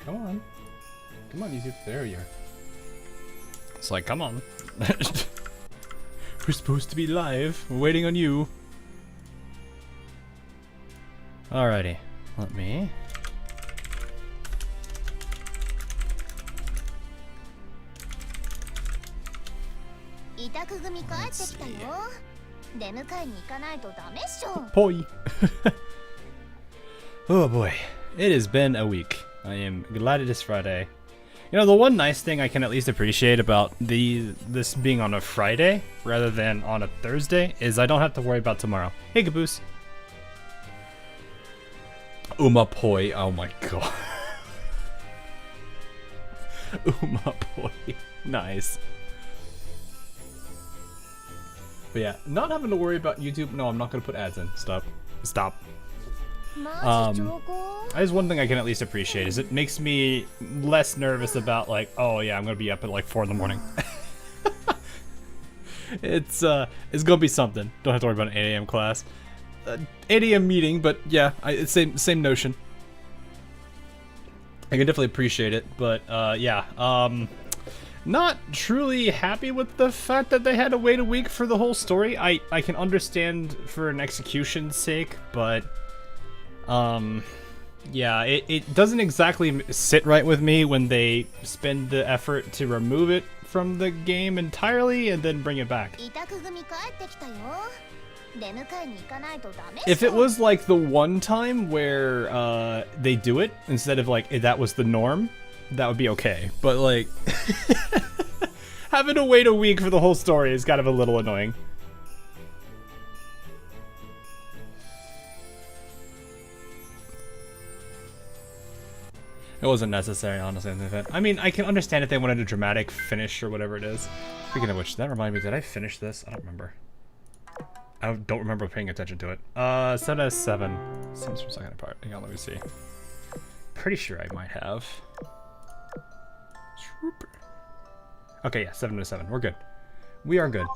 Come on. Come on, YouTube. There you are. It's like, come on. We're supposed to be live. We're waiting on you. Alrighty. Let me... Let's see. Poi. Oh boy. It has been a week. I am glad it is Friday. You know, the one nice thing I can at least appreciate about this being on a Friday rather than on a Thursday is I don't have to worry about tomorrow. Hey, Caboose. Poi. Oh my god. Poi. Nice. But yeah, not having to worry about YouTube. No, I'm not going to put ads in. Stop. Stop. That is one thing I can at least appreciate, is it makes me less nervous about like, oh yeah, I'm going to be up at like 4 in the morning. It's gonna be something. Don't have to worry about an 8 a.m. class. 8 a.m. meeting, but yeah, it's same notion. I can definitely appreciate it, but yeah, not truly happy with the fact that they had to wait a week for the whole story. I can understand for an execution's sake, but yeah, it doesn't exactly sit right with me when they spend the effort to remove it from the game entirely and then bring it back. If it was like the one time where they do it instead of like that was the norm, that would be okay. But like having to wait a week for the whole story is kind of a little annoying. It wasn't necessary, honestly. I mean, I can understand if they wanted a dramatic finish or whatever it is. Speaking of which, that reminded me, did I finish this? I don't remember. I don't remember paying attention to it. 7 out of 7. Seems from second part. Hang on, let me see. Pretty sure I might have. Okay, yeah, 7 out of 7. We're good. We are good.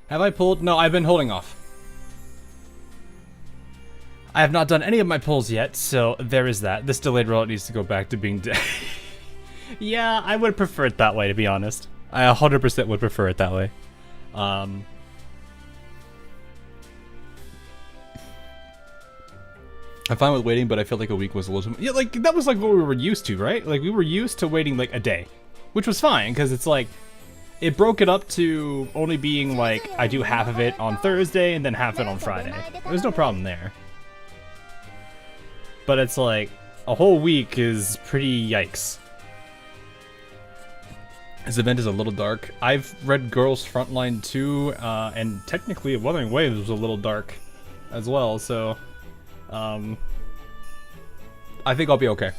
Have I pulled? No, I've been holding off. I have not done any of my pulls yet, so there is that. This delayed rollout needs to go back to being Yeah, I would prefer it that way, to be honest. I 100% would prefer it that way. I'm fine with waiting, but I feel like a week was a little too... Yeah, like, that was like what we were used to, right? Like, we were used to waiting like a day. Which was fine, because it's like... It broke it up to only being like, I do half of it on Thursday and then half it on Friday. There's no problem there. But it's like, a whole week is pretty yikes. This event is a little dark. I've read Girls Frontline 2, and technically Wuthering Waves was a little dark as well, so... I think I'll be okay.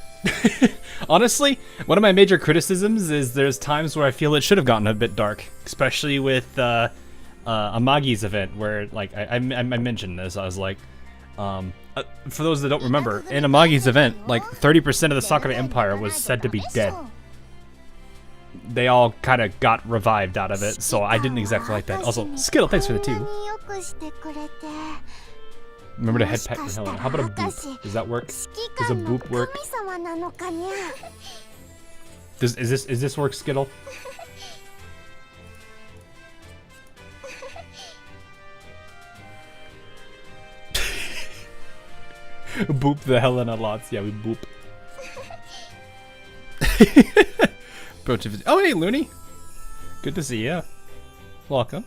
Honestly, one of my major criticisms is there's times where I feel it should have gotten a bit dark, especially with Amagi's event, where like I mentioned this. I was like, for those that don't remember, in Amagi's event, like 30% of the Sakura Empire was said to be dead. They all kind of got revived out of it, so I didn't exactly like that. Also, Skittle, thanks for the 2. Remember to head peck for Helen. How about a boop? Does that work? Does a boop work? Is this work, Skittle? Boop the Helena lots. Yeah, we boop. Oh, hey, Looney. Good to see you. Welcome.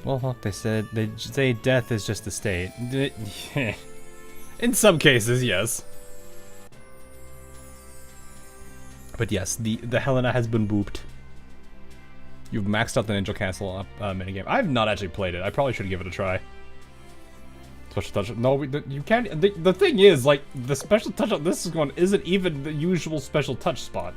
Well, look, they say death is just a state. In some cases, yes. But yes, the Helena has been booped. You've maxed out the Ninja Castle minigame. I've not actually played it. I probably should give it a try. Special touch. No, you can't. The thing is, like, the special touch on this one isn't even the usual special touch spot.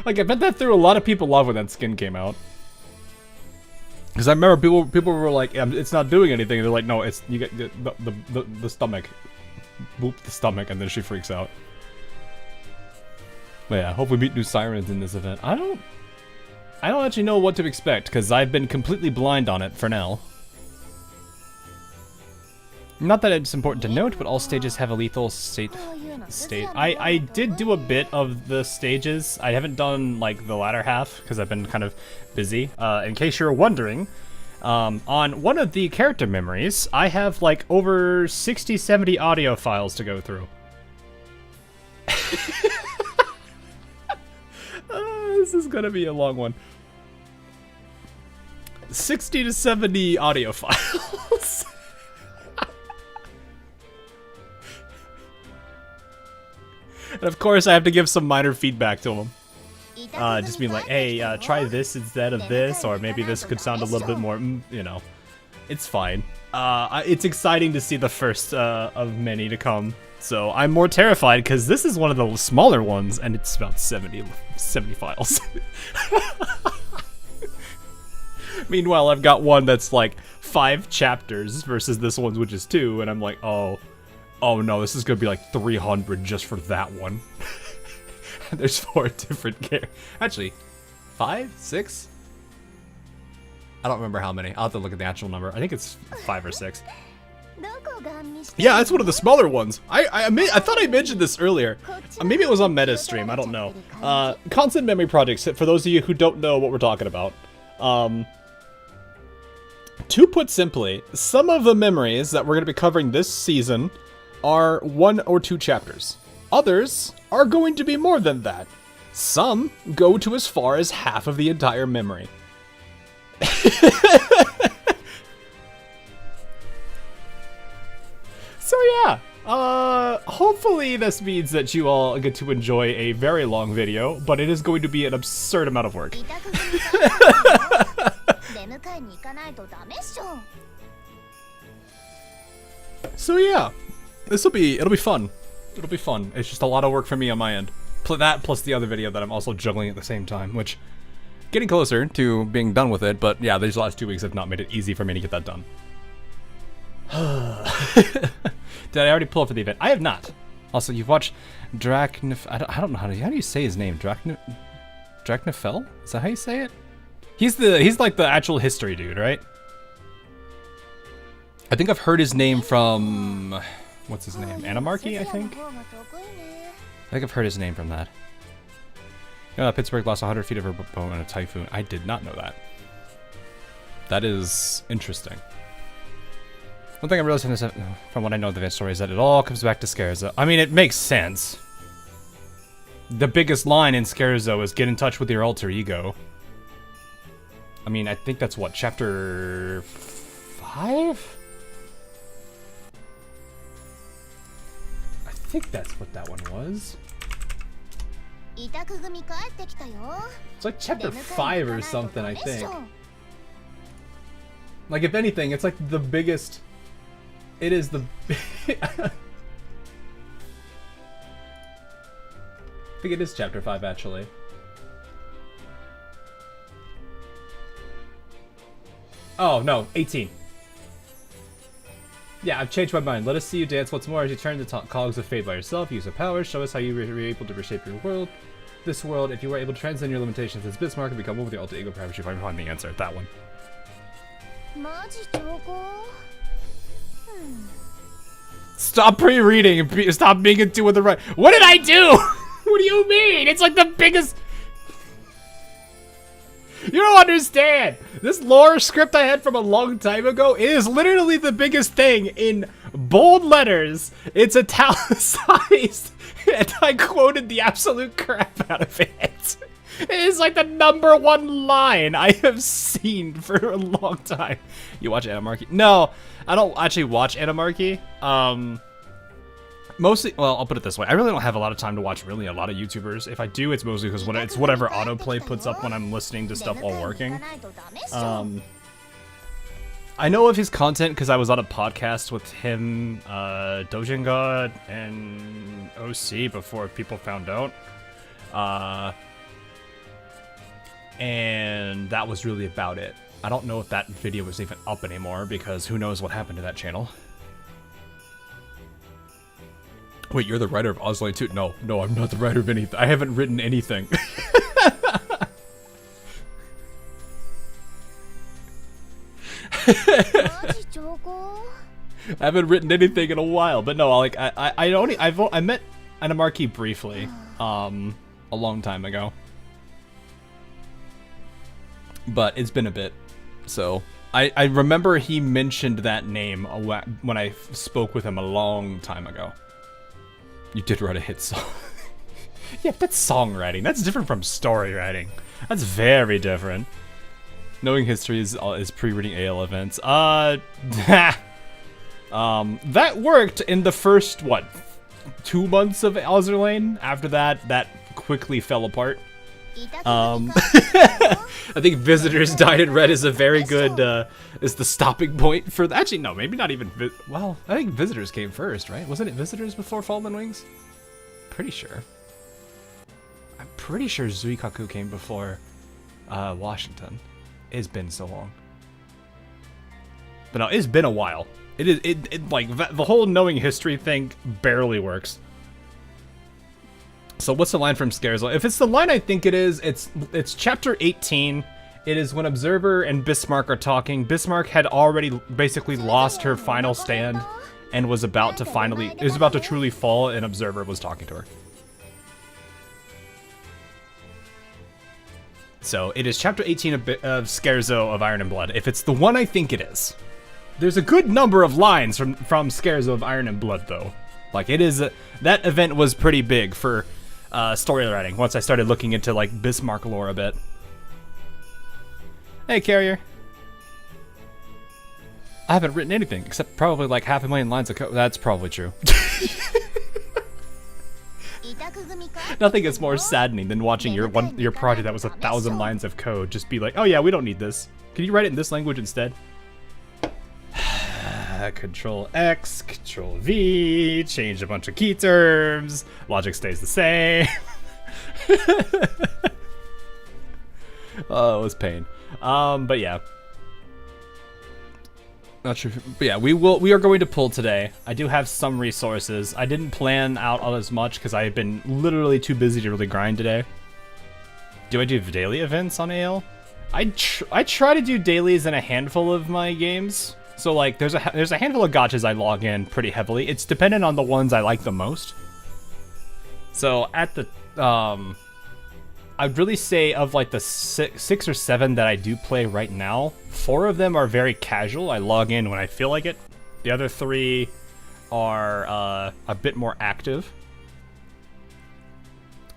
Like, I bet that threw a lot of people off when that skin came out. Because I remember people were like, it's not doing anything. They're like, no, it's you get the stomach, boop the stomach, and then she freaks out. But yeah, hope we meet new sirens in this event. I I don't actually know what to expect, because I've been completely blind on it for now. Not that it's important to note, but all stages have a lethal state. I did do a bit of the stages. I haven't done, like, the latter half, because I've been kind of busy. In case you're wondering, on one of the character memories, I have, like, over 60, 70 audio files to go through. This is gonna be a long one. 60 to 70 audio files. And of course I have to give some minor feedback to them. Just being like, hey, try this instead of this, or maybe this could sound a little bit more, you know. It's fine. It's exciting to see the first of many to come. So I'm more terrified because this is one of the smaller ones, and it's about 70 files. Meanwhile, I've got one that's like 5 chapters versus this one, which is 2, and I'm like, oh no, this is gonna be like 300 just for that one. There's 4 different characters. Actually, 5, 6? I don't remember how many. I'll have to look at the actual number. I think it's 5 or 6. Yeah, that's one of the smaller ones. I thought I mentioned this earlier. Maybe it was on Meta's stream, I don't know. Constant memory projects, for those of you who don't know what we're talking about. To put simply, some of the memories that we're going to be covering this season are 1 or 2 chapters. Others are going to be more than that. Some go to as far as half of the entire memory. So yeah, hopefully this means that you all get to enjoy a very long video, but it is going to be an absurd amount of work. So yeah, it'll be fun. It'll be fun. It's just a lot of work for me on my end. That plus the other video that I'm also juggling at the same time, which getting closer to being done with it, but yeah, these last 2 weeks have not made it easy for me to get that done. Did I already pull up for the event? I have not. Also, you've watched Draknif. I don't know how do you say his name? Draknifel? Is that how you say it? He's like the actual history dude, right? I think I've heard his name from what's his name? Animarchy, I think. I think I've heard his name from that. You know, Pittsburgh lost 100 feet of her boat in a typhoon. I did not know that. That is interesting. One thing I realized from what I know of the event story is that it all comes back to Scherzo. I mean, it makes sense. The biggest line in Scherzo is get in touch with your alter ego. I mean, I think that's what, chapter 5? I think that's what that one was. It's like chapter 5 or something, I think. Like, if anything, it's like the biggest... It is the... I think it is chapter 5, actually. Oh, no, 18. Yeah, I've changed my mind. Let us see you dance once more as you turn the cogs of fate by yourself. Use your powers. Show us how you were able to reshape your world. This world, if you were able to transcend your limitations as Bismarck and become one with the alter ego, perhaps you find the answer. That one. Stop pre-reading. Stop being in tune with the right. What did I do? What do you mean? It's like the biggest... You don't understand. This lore script I had from a long time ago is literally the biggest thing in bold letters. It's italicized, and I quoted the absolute crap out of it. It is like the #1 line I have seen for a long time. You watch Animarchy? No, I don't actually watch Animarchy. Mostly, well, I'll put it this way. I really don't have a lot of time to watch really a lot of YouTubers. If I do, it's mostly because when it's whatever autoplay puts up when I'm listening to stuff while working. I know of his content because I was on a podcast with him, Dojin God, and OC before people found out. And that was really about it. I don't know if that video was even up anymore because who knows what happened to that channel. Wait, you're the writer of Ozline too? No, I'm not the writer of anything. I haven't written anything. I haven't written anything in a while, but no, like I met Anamarki briefly, a long time ago, but it's been a bit. So I remember he mentioned that name when I spoke with him a long time ago. You did write a hit song. Yeah, that's songwriting. That's different from story writing. That's very different. Knowing history is pre-reading AL events. That worked in the first, what, 2 months of Azur Lane? After that, that quickly fell apart. I think Visitors Dyed in Red is a very good, is the stopping point for the, actually, no, maybe not even, well, I think Visitors came first, right? Wasn't it Visitors before Fallen Wings? Pretty sure. I'm pretty sure Zuikaku came before, Washington. It's been so long. But no, it's been a while. It like, the whole knowing history thing barely works. So what's the line from Scarezo? If it's the line I think it is, it's chapter 18. It is when Observer and Bismarck are talking. Bismarck had already basically lost her final stand and was about to truly fall, and Observer was talking to her. So it is chapter 18 of Scarezo of Iron and Blood. If it's the one I think it is. There's a good number of lines from Scarezo of Iron and Blood, though. Like, it is, that event was pretty big for story writing, once I started looking into, like, Bismarck lore a bit. Hey, Carrier. I haven't written anything, except probably, like, 500,000 lines of code. That's probably true. Nothing is more saddening than watching your project that was 1,000 lines of code just be like, oh yeah, we don't need this. Can you write it in this language instead? Control X, Control V, change a bunch of key terms, logic stays the same. Oh, it was pain. But yeah. Not sure, but yeah, we are going to pull today. I do have some resources. I didn't plan out as much because I have been literally too busy to really grind today. Do I do daily events on AL? I try to do dailies in a handful of my games. So like, there's a handful of gachas I log in pretty heavily. It's dependent on the ones I like the most. So at the I'd really say of like the six or seven that I do play right now, 4 of them are very casual. I log in when I feel like it. The other 3 are a bit more active.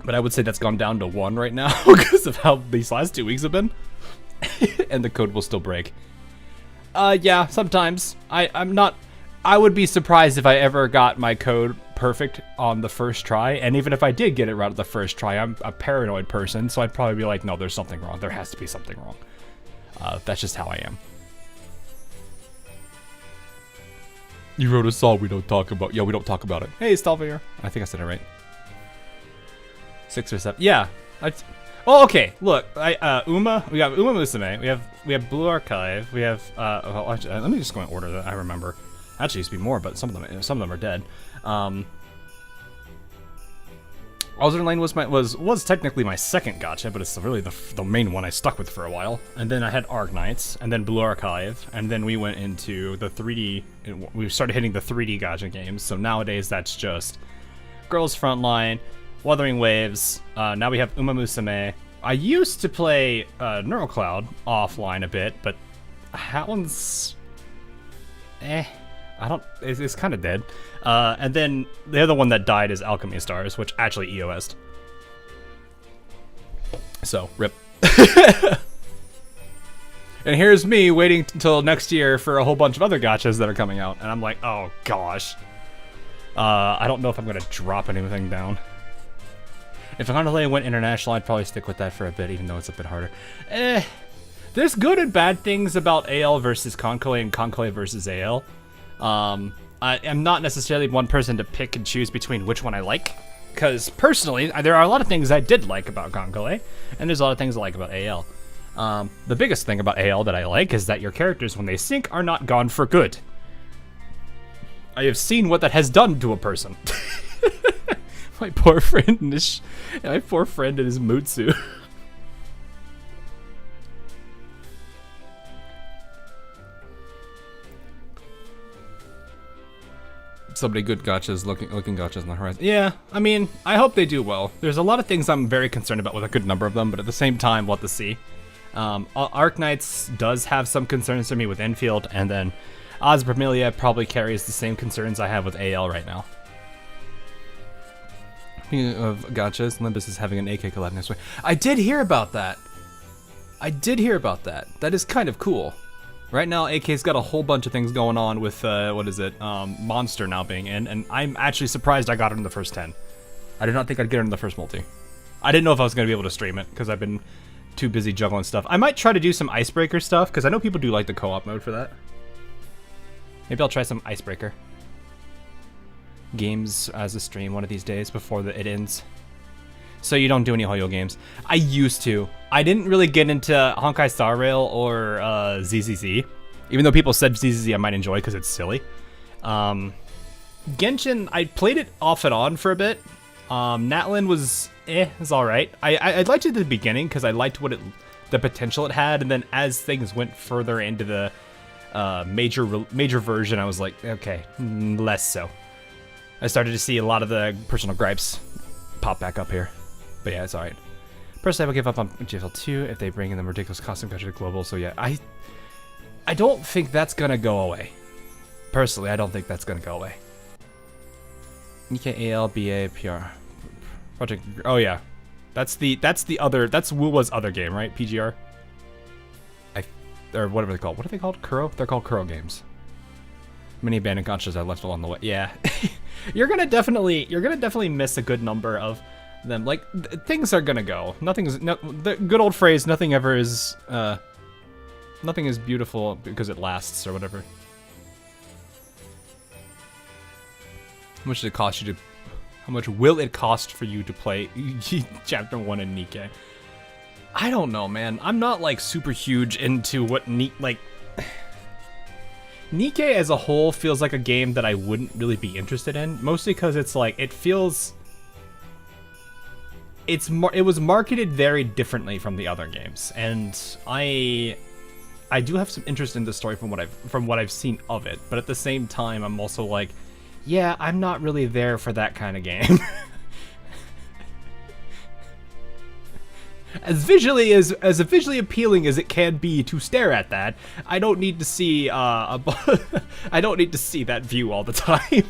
But I would say that's gone down to 1 right now because of how these last 2 weeks have been. And the code will still break. Yeah, sometimes. I would be surprised if I ever got my code perfect on the first try, and even if I did get it right at the first try, I'm a paranoid person, so I'd probably be like, no, there's something wrong. There has to be something wrong. That's just how I am. You wrote a song we don't talk about. Yeah, we don't talk about it. Hey, Stalvir. I think I said it right. 6 or 7. Yeah. Well, okay. Look, we got Uma Musume. We have Blue Archive. We have let me just go in order that I remember. Actually, used to be more, but some of them are dead. Azur Lane was technically my second gacha, but it's really the main one I stuck with for a while. And then I had Arg Knights, and then Blue Archive, and then we went into the 3D. We started hitting the 3D gacha games. So nowadays that's just Girls Frontline, Wuthering Waves. Now we have Uma Musume. I used to play Neural Cloud offline a bit, but that one's it's kind of dead. And then the other one that died is Alchemy Stars, which actually EOS'd. So, rip. And here's me waiting until next year for a whole bunch of other gachas that are coming out. And I'm like, oh gosh. I don't know if I'm going to drop anything down. If Contemplate went international, I'd probably stick with that for a bit, even though it's a bit harder. There's good and bad things about AL versus Conclave and Conclave versus AL. I am not necessarily one person to pick and choose between which one I like, because personally, there are a lot of things I did like about Conclave, and there's a lot of things I like about AL. The biggest thing about AL that I like is that your characters, when they sink, are not gone for good. I have seen what that has done to a person. My poor friend and his Mutsu. So many good gachas, looking gachas on the horizon. Yeah, I mean, I hope they do well. There's a lot of things I'm very concerned about with a good number of them, but at the same time, we'll have to see. Arc Knights does have some concerns for me with infield, and then Oz Vermilia probably carries the same concerns I have with AL right now. Speaking of gachas, Limbus is having an AK collab next week. I did hear about that. That is kind of cool. Right now, AK's got a whole bunch of things going on with, Monster now being in, and I'm actually surprised I got it in the first 10. I did not think I'd get it in the first multi. I didn't know if I was going to be able to stream it, because I've been too busy juggling stuff. I might try to do some Icebreaker stuff, because I know people do like the co-op mode for that. Maybe I'll try some Icebreaker games as a stream one of these days before it ends. So you don't do any Hoyo games. I used to. I didn't really get into Honkai Star Rail or ZZZ, even though people said ZZZ I might enjoy because it's silly. Genshin, I played it off and on for a bit. Natlin was alright. I liked it at the beginning because I liked the potential it had, and then as things went further into the major version, I was like, okay, less so. I started to see a lot of the personal gripes pop back up here. But yeah, it's alright. Personally, I will give up on GFL 2 if they bring in the ridiculous costume culture to global. So yeah, I don't think that's gonna go away. Personally, I don't think that's gonna go away. EKAL BA PR Project. Oh yeah, that's Wuwa's other game, right? PGR. Or whatever they're called. What are they called? Kuro? They're called Kuro games. Many abandoned gachas I left along the way. Yeah, you're gonna definitely miss a good number of them. Like things are gonna go. The good old phrase, nothing is beautiful because it lasts, or whatever. How much did it cost you to? How much will it cost for you to play Chapter 1 in Nikke? I don't know, man. I'm not like super huge into what Nikke as a whole feels like a game that I wouldn't really be interested in, mostly because it's like it was marketed very differently from the other games, and I do have some interest in the story from what I've seen of it, but at the same time I'm also like, yeah, I'm not really there for that kind of game. As visually appealing as it can be to stare at that, I don't need to see I don't need to see that view all the time.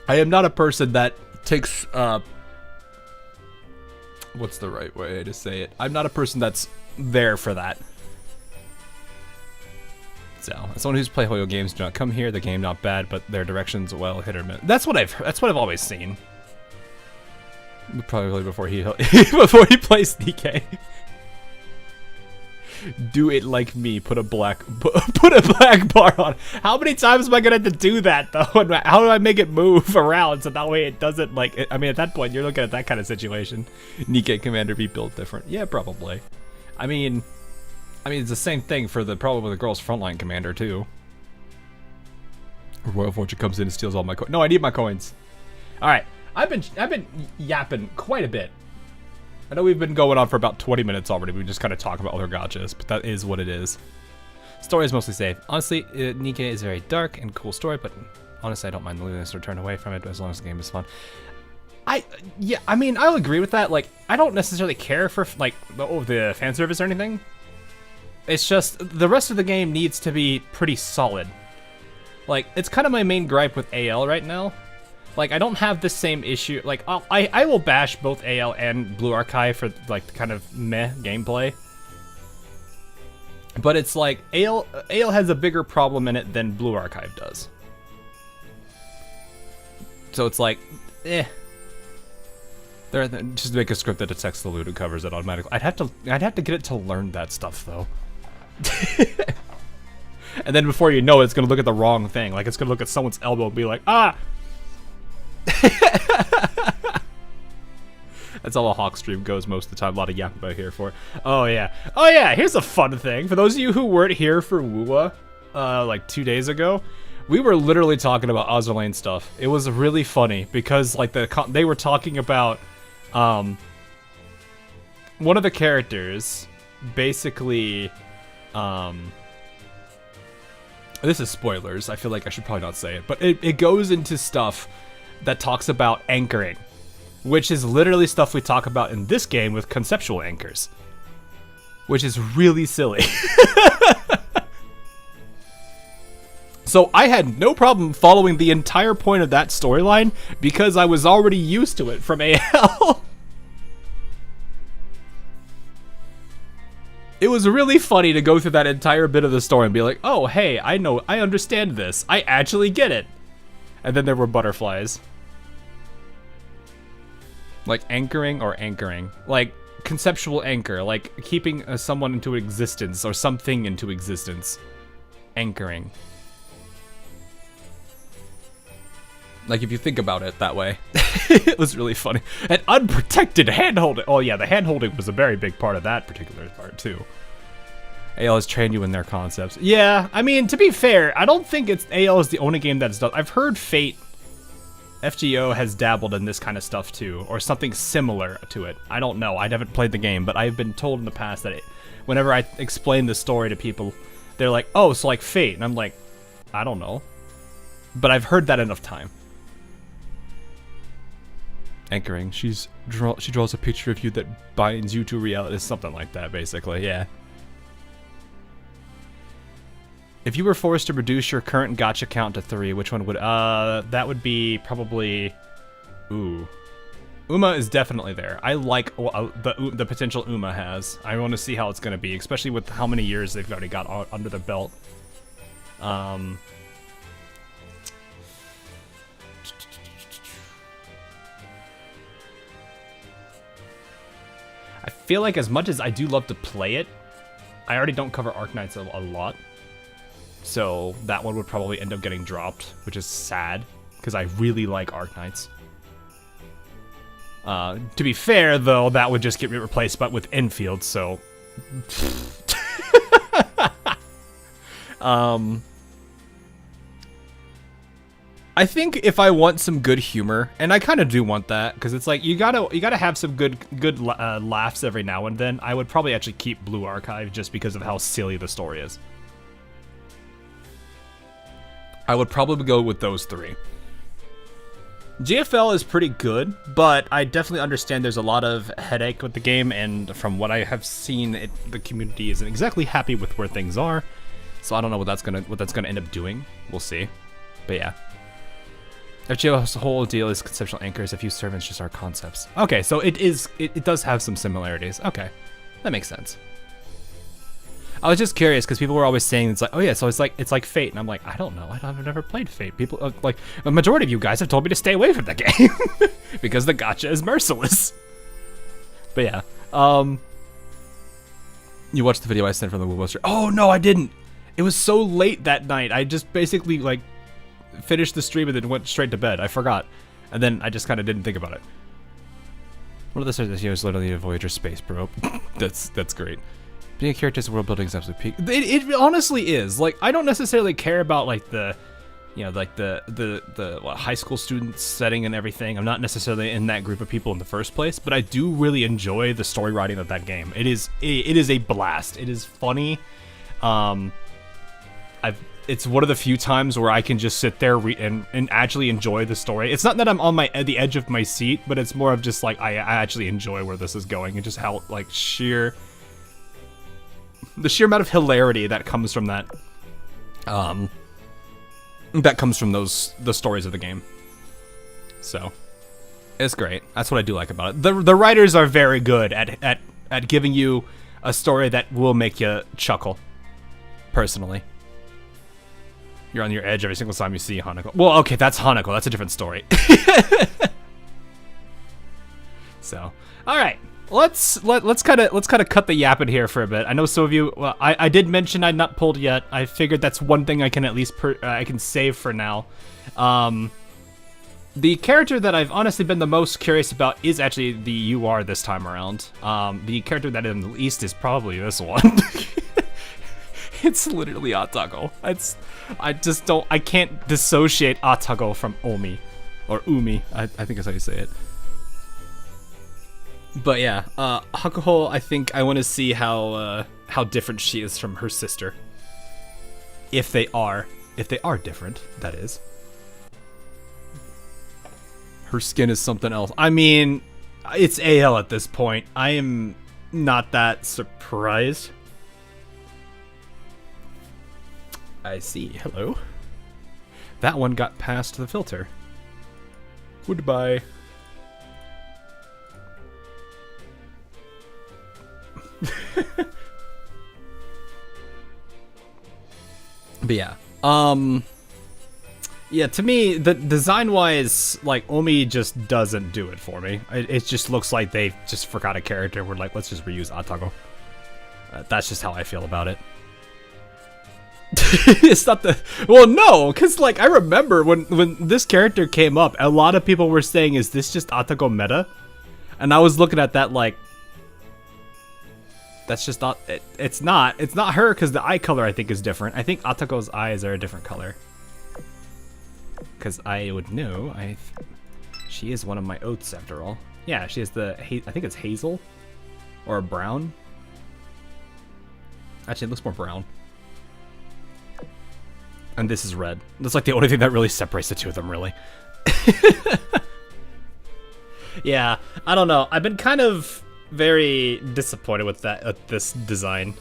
I am not a person that takes what's the right way to say it? I'm not a person that's there for that. So, as someone who's played Hoyo games, do not come here. The game not bad, but their directions well hit or miss. That's what I've always seen. Probably before he plays DK. Do it like me. Put a black bar on. How many times am I gonna have to do that though? And how do I make it move around so that way it doesn't like? I mean, at that point, you're looking at that kind of situation. Nikke Commander be built different. Yeah, probably. I mean, it's the same thing for probably the girl's frontline commander too. Royal Fortune comes in and steals all my coins. No, I need my coins. All right. I've been yapping quite a bit. I know we've been going on for about 20 minutes already. We just kind of talk about other gachas, but that is what it is. Story is mostly safe. Honestly, Nikke is a very dark and cool story, but honestly, I don't mind the willingness to turn away from it as long as the game is fun. I mean, I'll agree with that. Like, I don't necessarily care for like the fan service or anything. It's just the rest of the game needs to be pretty solid. Like, it's kind of my main gripe with AL right now. Like, I don't have the same issue. Like, I will bash both AL and Blue Archive for, like, kind of meh gameplay. But it's like, AL has a bigger problem in it than Blue Archive does. So it's like, just make a script that detects the loot and covers it automatically. I'd have to get it to learn that stuff, though. And then before you know it, it's going to look at the wrong thing. Like, it's going to look at someone's elbow and be like, ah! That's how a Hawk stream goes most of the time. A lot of yap about here for it. Oh yeah, here's a fun thing for those of you who weren't here for Wuwa like 2 days ago. We were literally talking about Azur Lane stuff. It was really funny because like they were talking about one of the characters basically This is spoilers. I feel like I should probably not say it, but it goes into stuff that talks about anchoring, which is literally stuff we talk about in this game with conceptual anchors, which is really silly. So I had no problem following the entire point of that storyline because I was already used to it from AL. It was really funny to go through that entire bit of the story and be like, oh, hey, I understand this. I actually get it. And then there were butterflies. Like anchoring or anchoring. Like conceptual anchor, like keeping someone into existence or something into existence. Anchoring. Like, if you think about it that way. It was really funny. And unprotected hand-holding. Oh, yeah, the hand-holding was a very big part of that particular part, too. AL has trained you in their concepts. Yeah, I mean, to be fair, I don't think AL is the only game that's done. I've heard Fate, FGO has dabbled in this kind of stuff, too. Or something similar to it. I don't know. I haven't played the game, but I've been told in the past that whenever I explain the story to people, they're like, oh, it's like Fate. And I'm like, I don't know. But I've heard that enough time. Anchoring. She draws a picture of you that binds you to reality. Something like that, basically. Yeah. If you were forced to reduce your current gacha count to 3, which one would... that would be probably... Ooh. Uma is definitely there. I like the potential Uma has. I want to see how it's going to be, especially with how many years they've already got under their belt. I feel like as much as I do love to play it, I already don't cover Arknights a lot. So that one would probably end up getting dropped, which is sad, because I really like Arknights. To be fair, though, that would just get replaced but with Enfield, so... I think if I want some good humor, and I kind of do want that, because it's like you gotta have some good laughs every now and then. I would probably actually keep Blue Archive just because of how silly the story is. I would probably go with those 3. GFL is pretty good, but I definitely understand there's a lot of headache with the game, and from what I have seen, the community isn't exactly happy with where things are. So I don't know what that's gonna end up doing. We'll see. But yeah. FGO's whole deal is conceptual anchors. A few servants just are concepts. Okay, so it does have some similarities. Okay, that makes sense. I was just curious because people were always saying it's like, oh yeah, so it's like Fate, and I'm like, I don't know, I've never played Fate. People like the majority of you guys have told me to stay away from the game because the gacha is merciless. But yeah, you watched the video I sent from the Woobuster. Oh no, I didn't. It was so late that night. I just basically like finished the stream and then went straight to bed. I forgot, and then I just kind of didn't think about it. One of the stars this year is literally a Voyager space probe. That's great. Being a character as world building is absolutely peak. It honestly is. Like, I don't necessarily care about like the, you know, like the high school student setting and everything. I'm not necessarily in that group of people in the first place, but I do really enjoy the story writing of that game. It is a blast. It is funny. It's one of the few times where I can just sit there and actually enjoy the story. It's not that I'm on the edge of my seat, but it's more of just like I actually enjoy where this is going and just how like the sheer amount of hilarity that comes from that. That comes from the stories of the game. So it's great. That's what I do like about it. The writers are very good at giving you a story that will make you chuckle. Personally. You're on your edge every single time you see Hanako. Well, okay, that's Hanako. That's a different story. So, all right, let's kind of cut the yapping here for a bit. I know some of you. Well, I did mention I'd not pulled yet. I figured that's one thing I can at least I can save for now. The character that I've honestly been the most curious about is actually the UR this time around. The character that I'm the least is probably this one. It's literally Atago. I can't dissociate Atago from Omi. Or Umi, I think that's how you say it. But yeah, Hakuhou, I think I want to see how different she is from her sister. If they are different, that is. Her skin is something else. I mean, it's AL at this point. I am not that surprised. I see. Hello. That one got past the filter. Goodbye. But yeah. Yeah, to me, the design-wise, like, Omi just doesn't do it for me. It just looks like they just forgot a character. We're like, let's just reuse Atago. That's just how I feel about it. It's not the... Well, no, because, like, I remember when this character came up, a lot of people were saying, is this just Atago meta? And I was looking at that like... That's just not... It's not her, because the eye color, I think, is different. I think Atago's eyes are a different color. Because I would know. She is one of my oaths, after all. Yeah, she has the... I think it's hazel? Or brown? Actually, it looks more brown. And this is red. That's like the only thing that really separates the two of them, really. Yeah, I don't know. I've been kind of very disappointed with this design.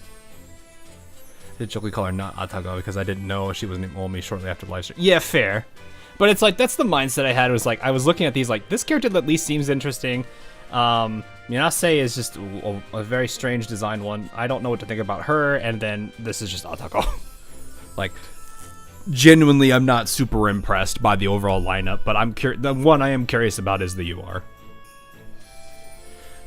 Did Joki call her not Atago because I didn't know she was named Omi shortly after the live stream? Yeah, fair. But it's like, that's the mindset I had. It was like, I was looking at these like, this character at least seems interesting. Minase is just a very strange design one. I don't know what to think about her, and then this is just Atago. Like, genuinely, I'm not super impressed by the overall lineup, but the one I am curious about is the UR.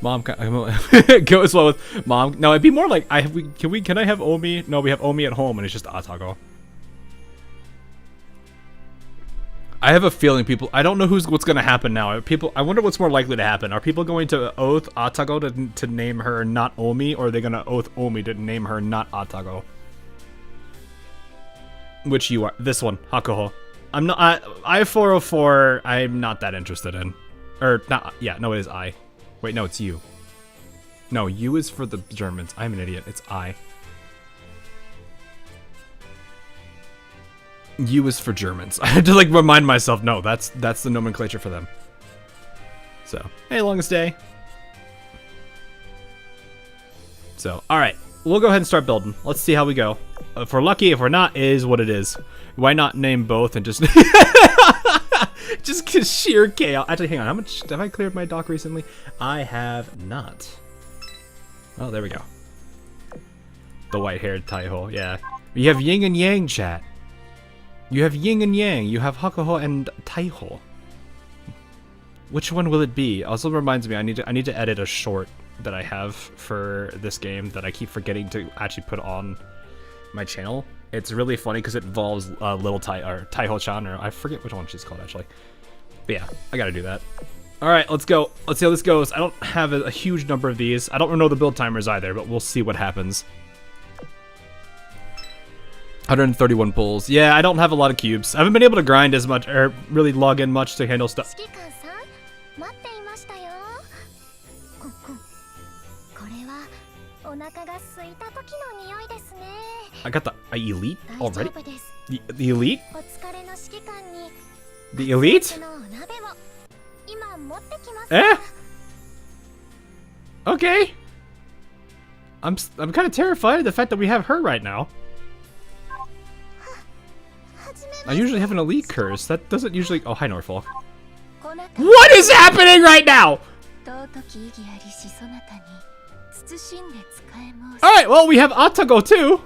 Mom, goes well with Mom. No, it'd be more like, can I have Omi? No, we have Omi at home, and it's just Atago. I have a feeling I don't know what's going to happen now. I wonder what's more likely to happen. Are people going to oath Atago to name her not Omi, or are they going to oath Omi to name her not Atago? Which you are. This one, Hakuhou. I'm not. I-404, I'm not that interested in. Or, not. Yeah, no, it is I. Wait, no, it's you. No, U is for the Germans. I'm an idiot. It's I. U is for Germans. I had to like remind myself, no, that's the nomenclature for them. So, hey, longest day. So, alright. We'll go ahead and start building. Let's see how we go. If we're lucky, if we're not, it is what it is. Why not name both and just... just sheer chaos. Actually, hang on. How much... Have I cleared my dock recently? I have not. Oh, there we go. The white-haired Taiho, yeah. You have yin and yang, chat. You have yin and yang. You have Hakuhou and Taiho. Which one will it be? Also reminds me, I need to edit a short that I have for this game that I keep forgetting to actually put on my channel. It's really funny because it involves little Taiho-chan, or I forget which one she's called actually. But yeah, I gotta do that. All right, let's go. Let's see how this goes. I don't have a huge number of these. I don't know the build timers either, but we'll see what happens. 131 pulls. Yeah, I don't have a lot of cubes. I haven't been able to grind as much, or really log in much to handle stuff. I got the elite already? The elite? The elite? Eh? Okay. I'm kind of terrified of the fact that we have her right now. I usually have an elite curse. That doesn't usually... Oh, hi, Norfolk. What is happening right now? Alright, well, we have Atago, too.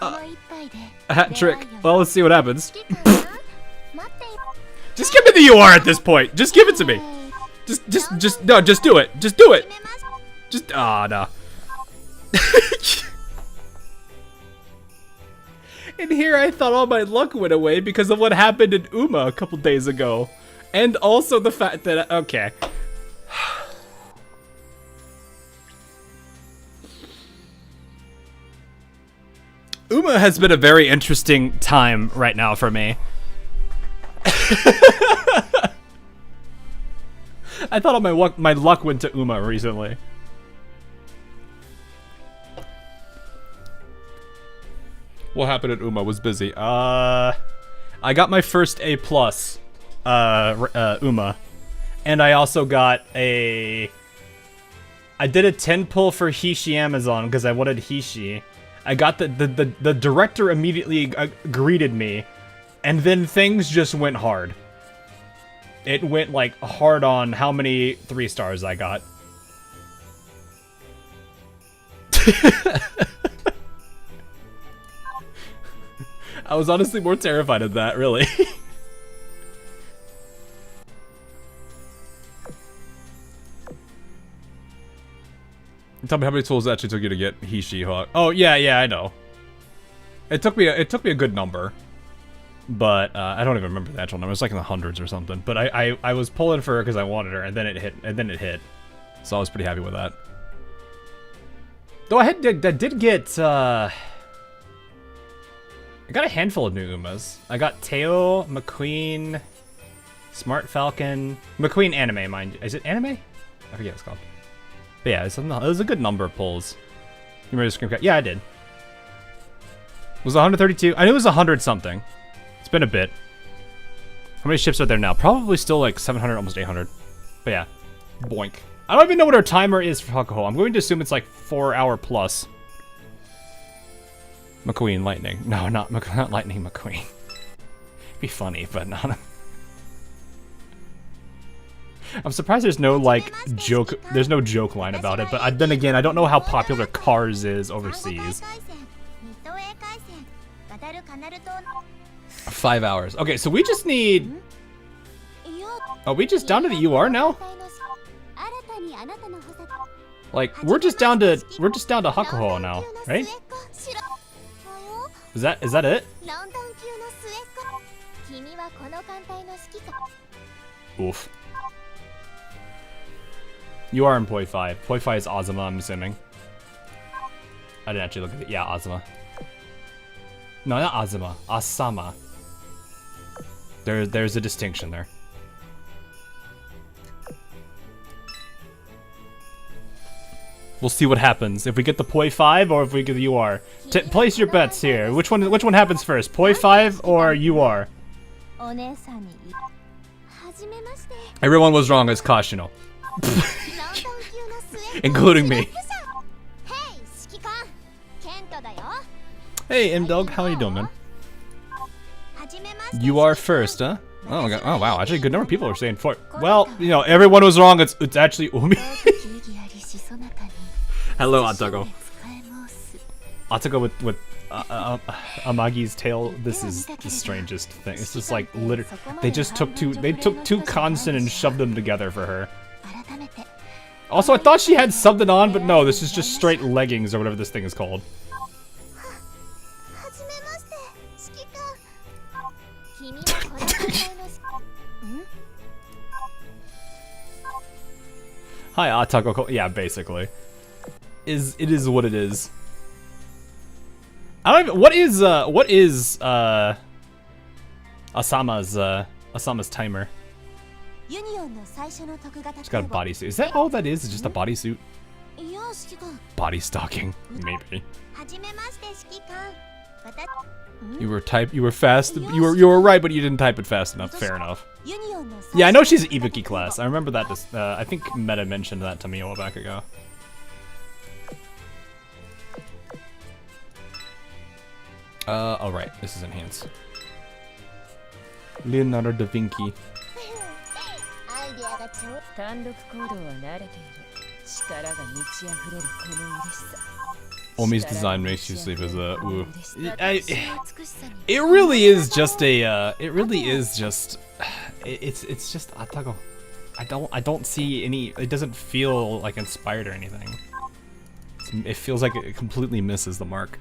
A hat trick. Well, let's see what happens. Just give me the UR at this point. Just give it to me. No, just do it. Just do it. No. And here I thought all my luck went away because of what happened in Uma a couple days ago. And also the fact that, okay. Uma has been a very interesting time right now for me. I thought my luck went to Uma recently. What happened at Uma? Was busy. I got my first A+, Uma. And I also got a... I did a 10 pull for Hishi Amazon because I wanted Hishi. I got the director immediately greeted me. And then things just went hard. It went like hard on how many 3 stars I got. I was honestly more terrified of that, really. Tell me how many tools it actually took you to get Hishi Hawk. Oh yeah, I know. It took me a good number, but I don't even remember the actual number. It was like in the hundreds or something. But I was pulling for her because I wanted her, and then it hit, so I was pretty happy with that. Though I did get I got a handful of new Umas. I got Teo, McQueen, Smart Falcon, McQueen anime, mind you. Is it anime? I forget what it's called. But yeah, it was a good number of pulls. You remember the screen cap? Yeah, I did. Was it 132? I knew it was 100 something. It's been a bit. How many ships are there now? Probably still like 700, almost 800. But yeah, boink. I don't even know what our timer is for Hakuhou. I'm going to assume it's like 4 hour plus. McQueen, Lightning. No, not Lightning, McQueen. Be funny, but not. I'm surprised there's no like joke. There's no joke line about it. But then again, I don't know how popular Cars is overseas. 5 hours. Okay, so we just need. Are we just down to the UR now? Like we're just down to Hakuhou now, right? Is that it? Oof. You are in Poi 5. Poi 5 is Azuma, I'm assuming. I didn't actually look at it. Yeah, Azuma. No, not Azuma. Asama. There's a distinction there. We'll see what happens if we get the Poi 5 or if we get the UR. Place your bets here. Which one happens first? Poi 5 or UR? Everyone was wrong as Kashino. Including me. Hey, M-Dog, how are you doing, man? You are first, huh? Oh, God. Oh wow, actually a good number of people are saying 4. Well, you know, everyone was wrong. It's actually Umi. Hello, Atago. Atago with Amagi's tail. This is the strangest thing. It's just like literally, they took two constant and shoved them together for her. Also, I thought she had something on, but no, this is just straight leggings or whatever this thing is called. Hi, Atago. Yeah, basically. It is what it is. I don't even, what is Asama's timer? She's got a bodysuit. Is that all that is? It's just a bodysuit? Body stocking, maybe. You were fast. You were right, but you didn't type it fast enough. Fair enough. Yeah, I know she's Ibuki class. I remember that. I think Meta mentioned that to me a while back ago. Oh right, this is enhanced. Leonardo da Vinci. Omi's design makes you sleep as a ooh. It really is just a. It's just Atago. I don't see any. It doesn't feel like inspired or anything. It feels like it completely misses the mark.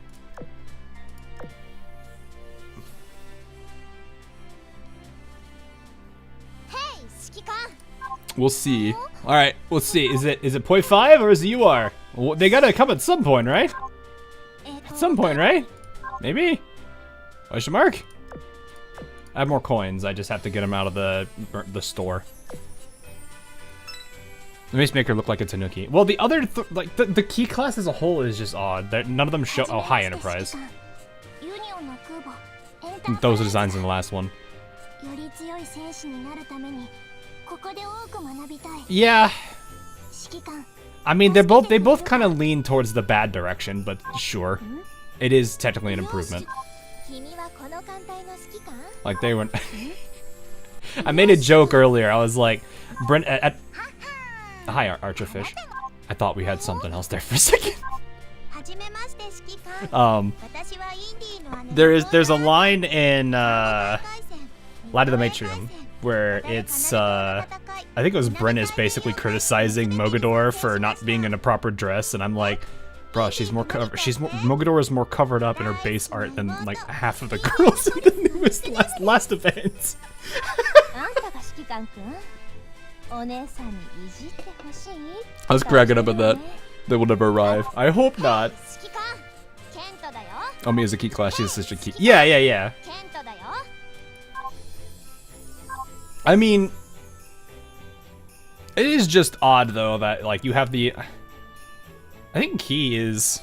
We'll see. All right, let's see. Is it Poi 5 or is it UR? Well, they gotta come at some point, right? At some point, right? Maybe. Question mark. I have more coins. I just have to get them out of the store. It makes make her look like a Tanuki. Well, the other, like, the key class as a whole is just odd. None of them show. Oh, high Enterprise. Those are designs in the last one. Yeah. I mean, they both kind of lean towards the bad direction, but sure, it is technically an improvement. Like they were. I made a joke earlier. I was like, Brent hi, Archerfish. I thought we had something else there for a second. There's a line in Light of the Matrium where it's I think it was Brennis basically criticizing Mogador for not being in a proper dress, and I'm like, bro, Mogador is more covered up in her base art than like half of the girls in the newest last events. I was cracking up at that. They will never arrive. I hope not. Oh, Miyazaki class, she's such a key. Yeah. I mean, it is just odd though that like you have the. I think key is.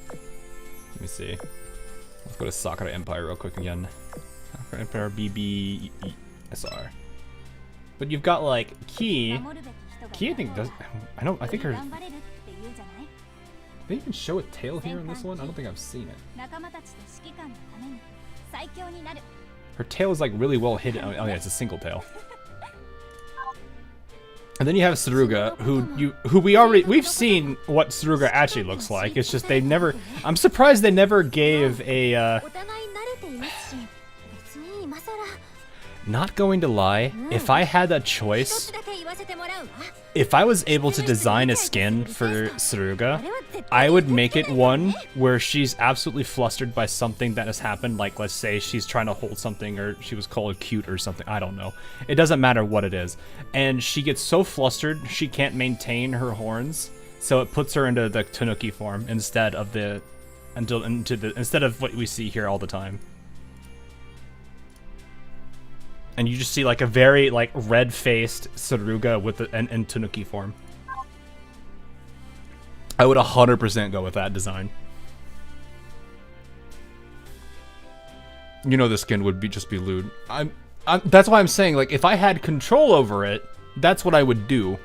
Let me see. Let's go to Sakura Empire real quick again. Sakura Empire BBSR. But you've got like key. Key, I think does. I think her. They even show a tail here in this one? I don't think I've seen it. Her tail is like really well hidden. Oh yeah, it's a single tail. And then you have Saruga, who we've seen what Saruga actually looks like. It's just they never. I'm surprised they never gave a. Not going to lie, if I had that choice, if I was able to design a skin for Saruga, I would make it one where she's absolutely flustered by something that has happened, like let's say she's trying to hold something or she was called cute or something, I don't know. It doesn't matter what it is. And she gets so flustered she can't maintain her horns, so it puts her into the Tanuki form instead of instead of what we see here all the time. And you just see like a very like red-faced Saruga with an Tanuki form. I would 100% go with that design. You know the skin would just be lewd. That's why I'm saying, like, if I had control over it, that's what I would do.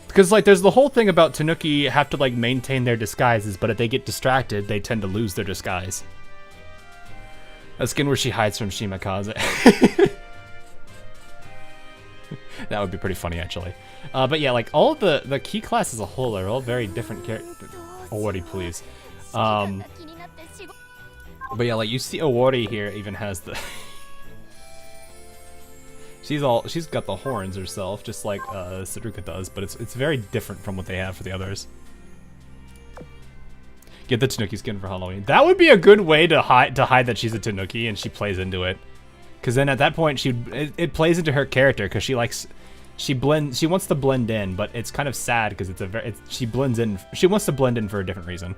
Because like there's the whole thing about Tanuki have to like maintain their disguises, but if they get distracted, they tend to lose their disguise. A skin where she hides from Shimakaze. That would be pretty funny, actually. But yeah, like all of the key class as a whole are all very different characters. Owari, please. But yeah, like you see Owari here even has the. She's got the horns herself, just like Saruka does, but it's very different from what they have for the others. Get the Tanuki skin for Halloween. That would be a good way to hide that she's a Tanuki and she plays into it. Because then at that point it plays into her character because she wants to blend in, but it's kind of sad because she blends in. She wants to blend in for a different reason.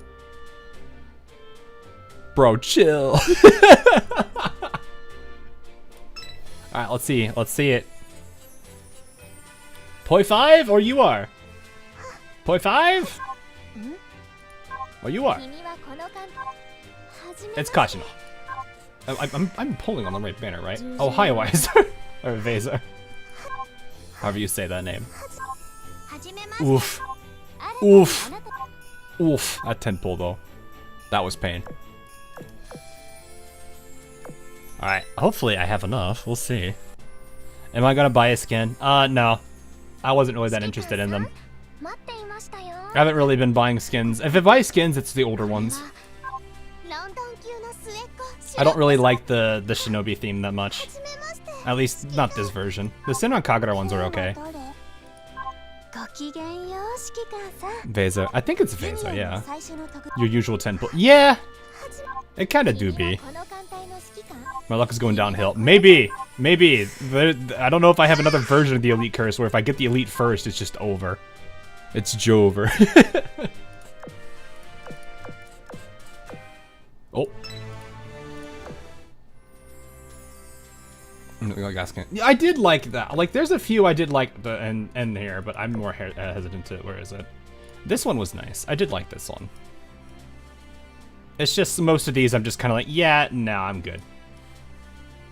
Bro, chill. All right, let's see it. Poi 5 or you are? Poi 5? Or you are? It's Kachino. I'm pulling on the right banner, right? Oh, hi, Weiser. Or Vaser. However you say that name. Oof. Oof. Oof. That 10 pull, though. That was pain. Alright, hopefully I have enough. We'll see. Am I gonna buy a skin? No. I wasn't really that interested in them. I haven't really been buying skins. If I buy skins, it's the older ones. I don't really like the Shinobi theme that much. At least, not this version. The Senran Kagura ones are okay. Veza. I think it's Veza, yeah. Your usual 10 pull. Yeah! It kinda do be. My luck is going downhill. Maybe! Maybe! I don't know if I have another version of the Elite Curse where if I get the Elite first, it's just over. It's Jover. Oh. Like asking. Yeah, I did like that. Like, there's a few I did like the end here, but I'm more hesitant to. Where is it? This one was nice. I did like this one. It's just most of these I'm just kind of like, yeah, no, I'm good.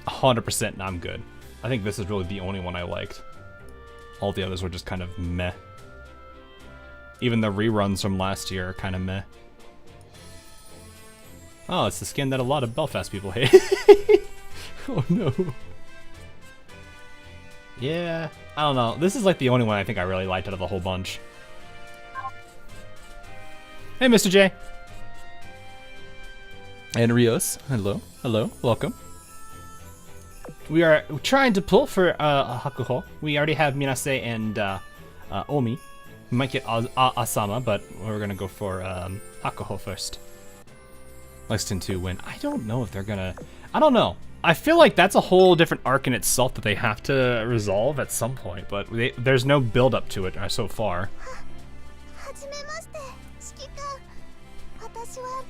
100% no, I'm good. I think this is really the only one I liked. All the others were just kind of meh. Even the reruns from last year are kind of meh. Oh, it's the skin that a lot of Belfast people hate. Oh no. Yeah, I don't know. This is like the only one I think I really liked out of the whole bunch. Hey, Mr. J. And Rios. Hello. Hello. Welcome. We are trying to pull for Hakuhou. We already have Minase and Omi. We might get Asama, but we're going to go for Hakuhou first. Lexington 2 win. I don't know if they're going to... I don't know. I feel like that's a whole different arc in itself that they have to resolve at some point, but there's no build-up to it so far.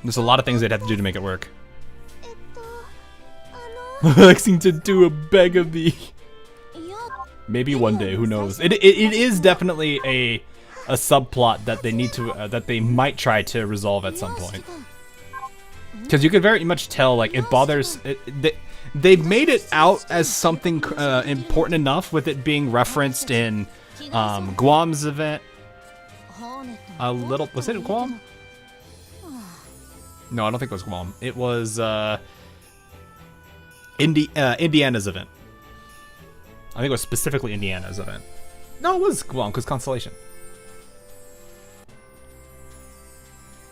There's a lot of things they'd have to do to make it work. Lexington 2, a beg of thee. Maybe one day, who knows? It is definitely a subplot that they need to that they might try to resolve at some point. Because you could very much tell, like, it bothers. They've made it out as something important enough with it being referenced in Guam's event. A little, was it Guam? No, I don't think it was Guam. It was Indiana's event. I think it was specifically Indiana's event. No, it was Guam, because Constellation.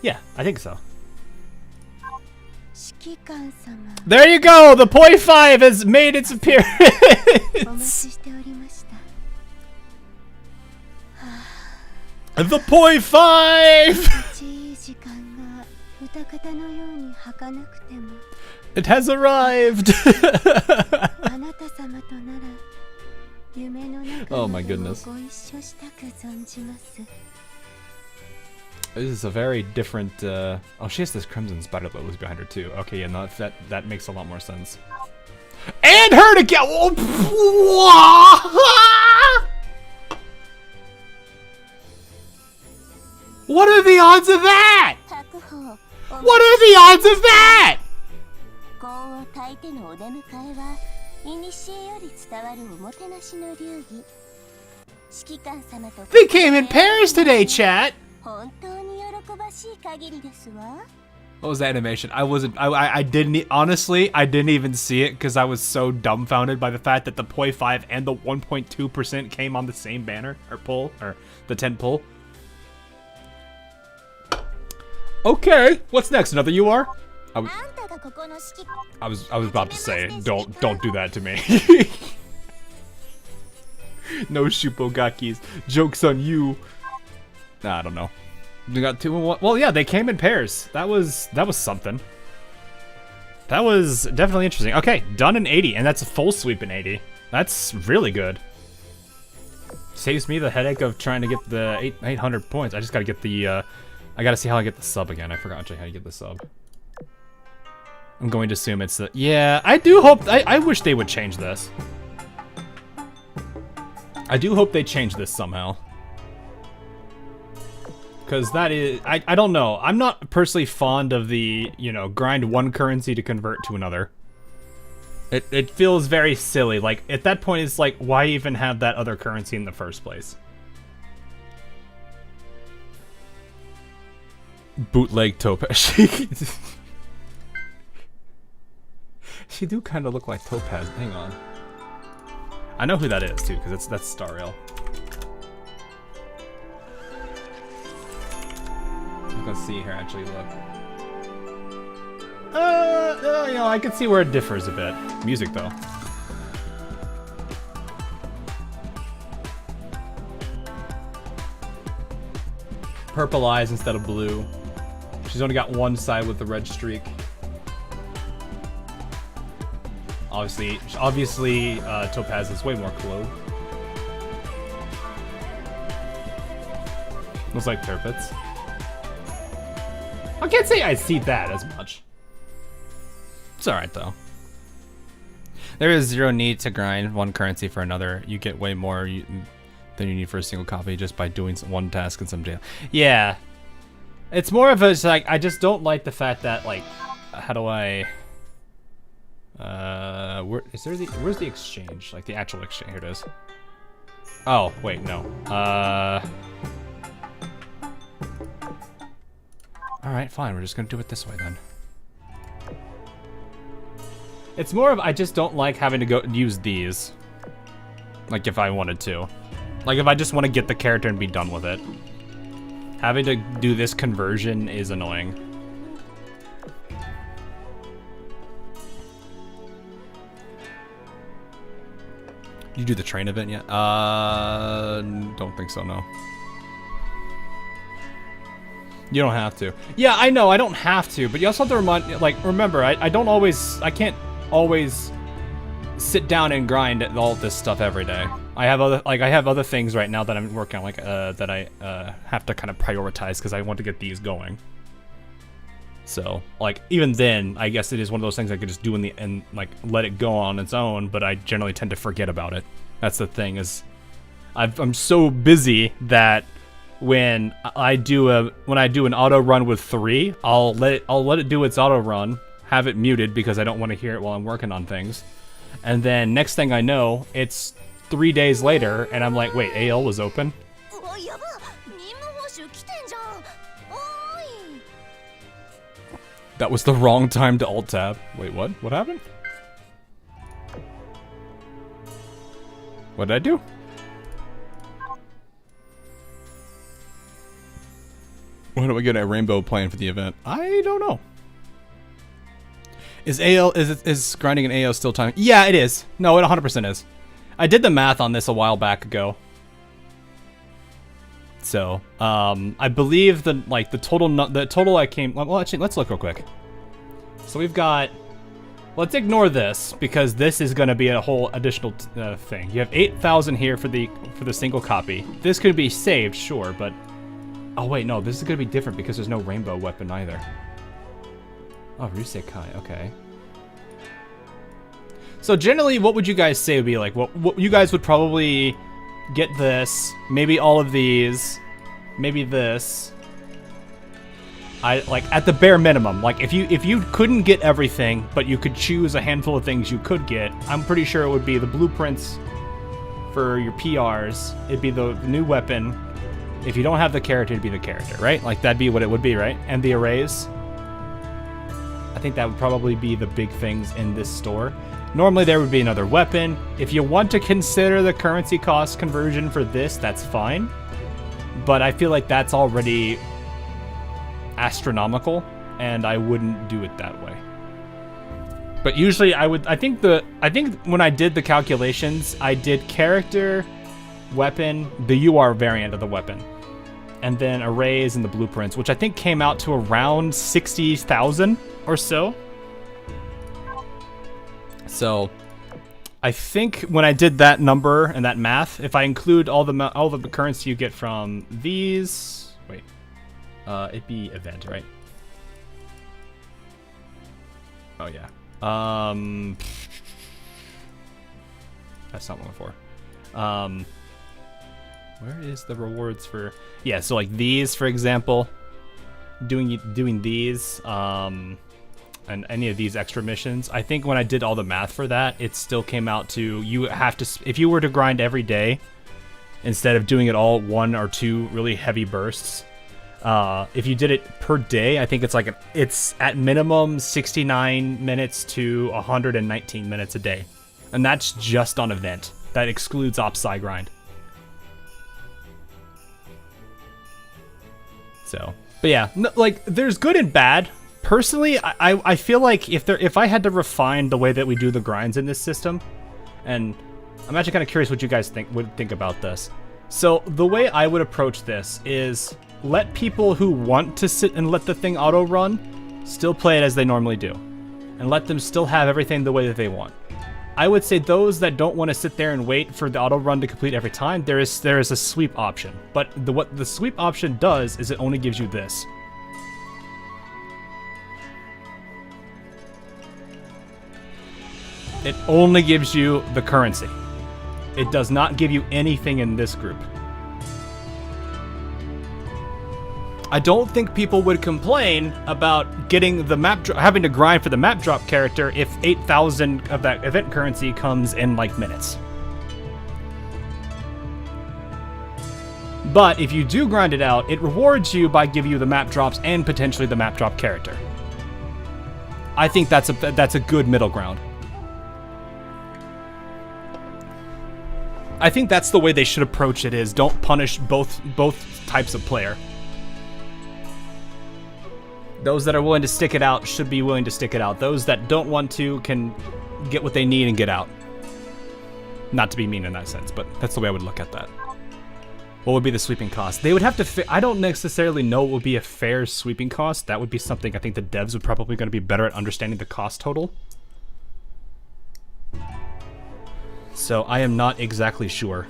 Yeah, I think so. There you go! The Poi 5 has made its appearance! The Poi 5! It has arrived! Oh my goodness. This is a very different, oh, she has this crimson spider that lives behind her too. Okay, yeah, no, that makes a lot more sense. And her to get... What are the odds of that? What are the odds of that? They came in pairs today, chat. What was the animation? I didn't, honestly, I didn't even see it because I was so dumbfounded by the fact that the Poi 5 and the 1.2% came on the same banner, or pull, or the tent pull. Okay, what's next? Another UR? I was about to say, don't do that to me. No Shuppogakis. Joke's on you. Nah, I don't know. We got 2 and 1. Well, yeah, they came in pairs. That was something. That was definitely interesting. Okay, done in 80, and that's a full sweep in 80. That's really good. Saves me the headache of trying to get the 800 points. I just gotta get the, I gotta see how I get the sub again. I forgot actually how to get the sub. I'm going to assume it's the, yeah, I do hope, I wish they would change this. I do hope they change this somehow. Because that is, I don't know. I'm not personally fond of the, you know, grind one currency to convert to another. It feels very silly. Like, at that point, it's like, why even have that other currency in the first place? Bootleg Topaz. She do kind of look like Topaz. Hang on. I know who that is, too, because that's Star Rail. Let's see here, actually, look. You know, I can see where it differs a bit. Music, though. Purple eyes instead of blue. She's only got one side with the red streak. Obviously, Topaz is way more clothed. Looks like Turpits. I can't say I see that as much. It's alright, though. There is zero need to grind one currency for another. You get way more than you need for a single copy just by doing one task in some jail. Yeah. It's more of a, it's like, I just don't like the fact that, like, how do I... where's the exchange? Like, the actual exchange. Here it is. Oh, wait, no. Alright, fine. We're just gonna do it this way, then. It's more of, I just don't like having to go use these. Like, if I wanted to. Like, if I just want to get the character and be done with it. Having to do this conversion is annoying. You do the train event yet? Don't think so, no. You don't have to. Yeah, I know, I don't have to, but you also have to remember, I don't always, I can't always sit down and grind all this stuff every day. I have other things right now that I'm working on, like, that I, have to kind of prioritize because I want to get these going. So, like, even then, I guess it is one of those things I could just do and like, let it go on its own, but I generally tend to forget about it. That's the thing, is I'm so busy that when I do an auto run with 3, I'll let it do its auto run, have it muted because I don't want to hear it while I'm working on things. And then next thing I know, it's 3 days later, and I'm like, wait, AL was open? That was the wrong time to alt-tab. Wait, what? What happened? What did I do? When do we get a rainbow plan for the event? I don't know. Is grinding an AO still time? Yeah, it is. No, it 100% is. I did the math on this a while back ago. So, I believe the total I came. Well, actually, let's look real quick. So we've got. Let's ignore this because this is going to be a whole additional thing. You have 8,000 here for the single copy. This could be saved, sure, but oh wait, no, this is going to be different because there's no rainbow weapon either. Oh, Rusekai, okay. So generally, what would you guys say would be like? What you guys would probably get this, maybe all of these, maybe this. Like at the bare minimum, like if you couldn't get everything, but you could choose a handful of things you could get, I'm pretty sure it would be the blueprints for your PRs. It'd be the new weapon. If you don't have the character, it'd be the character, right? Like that'd be what it would be, right? And the arrays. I think that would probably be the big things in this store. Normally there would be another weapon. If you want to consider the currency cost conversion for this, that's fine. But I feel like that's already astronomical, and I wouldn't do it that way. But usually I think when I did the calculations, I did character, weapon, the UR variant of the weapon, and then arrays and the blueprints, which I think came out to around 60,000 or so. So I think when I did that number and that math, if I include all the currency you get from these, wait, it'd be event, right? Oh yeah. That's not what I'm for. Where is the rewards for? Yeah, so like these, for example, doing these, and any of these extra missions. I think when I did all the math for that, it still came out to, you have to, if you were to grind every day, instead of doing it all 1 or 2 really heavy bursts, if you did it per day, I think it's like, it's at minimum 69 minutes to 119 minutes a day. And that's just on event. That excludes Ops Sci grind. So, but yeah, like there's good and bad. Personally, I feel like if I had to refine the way that we do the grinds in this system, and I'm actually kind of curious what you guys would think about this. So the way I would approach this is let people who want to sit and let the thing auto run still play it as they normally do, and let them still have everything the way that they want. I would say those that don't want to sit there and wait for the auto run to complete every time, there is a sweep option. But what the sweep option does is it only gives you this. It only gives you the currency. It does not give you anything in this group. I don't think people would complain about getting the having to grind for the map drop character if 8,000 of that event currency comes in like minutes. But if you do grind it out, it rewards you by giving you the map drops and potentially the map drop character. I think that's a good middle ground. I think that's the way they should approach it, is don't punish both types of player. Those that are willing to stick it out should be willing to stick it out. Those that don't want to can get what they need and get out. Not to be mean in that sense, but that's the way I would look at that. What would be the sweeping cost? They would have to... I don't necessarily know what would be a fair sweeping cost. That would be something I think the devs would probably going to be better at understanding the cost total. So I am not exactly sure.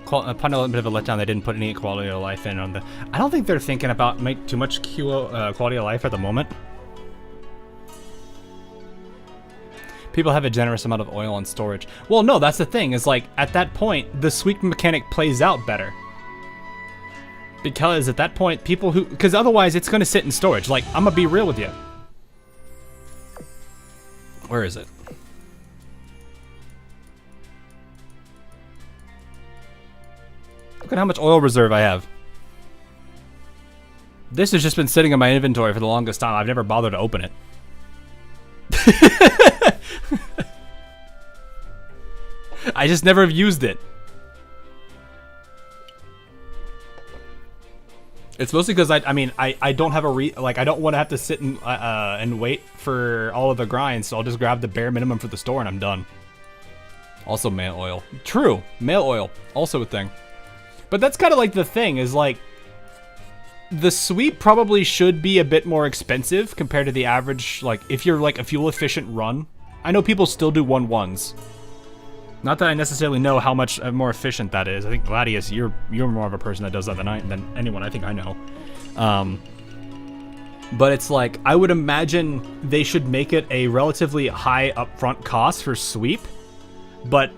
Upon a little bit of a letdown, they didn't put any quality of life in on the... I don't think they're thinking about make too much quality of life at the moment. People have a generous amount of oil and storage. Well, no, that's the thing, is like, at that point, the sweep mechanic plays out better. Because at that point, people who... Because otherwise, it's going to sit in storage. Like, I'm going to be real with you. Where is it? Look at how much oil reserve I have. This has just been sitting in my inventory for the longest time. I've never bothered to open it. I just never have used it. It's mostly because I don't have I don't want to have to sit and wait for all of the grinds, so I'll just grab the bare minimum for the store and I'm done. Also mail oil. True, mail oil, also a thing. But that's kind of like the thing, is like, the sweep probably should be a bit more expensive compared to the average, like, if you're like a fuel efficient run. I know people still do 1-1s. Not that I necessarily know how much more efficient that is. I think Gladius, you're more of a person that does that than anyone I think I know. But it's like, I would imagine they should make it a relatively high upfront cost for sweep, but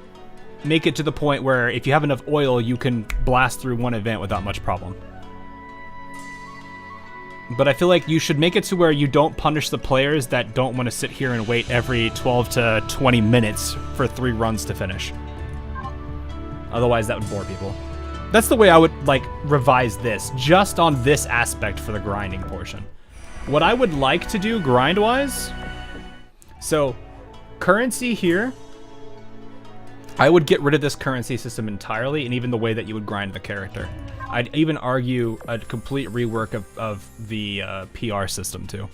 make it to the point where if you have enough oil, you can blast through one event without much problem. But I feel like you should make it to where you don't punish the players that don't want to sit here and wait every 12 to 20 minutes for 3 runs to finish. Otherwise, that would bore people. That's the way I would, like, revise this, just on this aspect for the grinding portion. What I would like to do grind-wise, so currency here, I would get rid of this currency system entirely, and even the way that you would grind the character. I'd even argue a complete rework of the PR system too.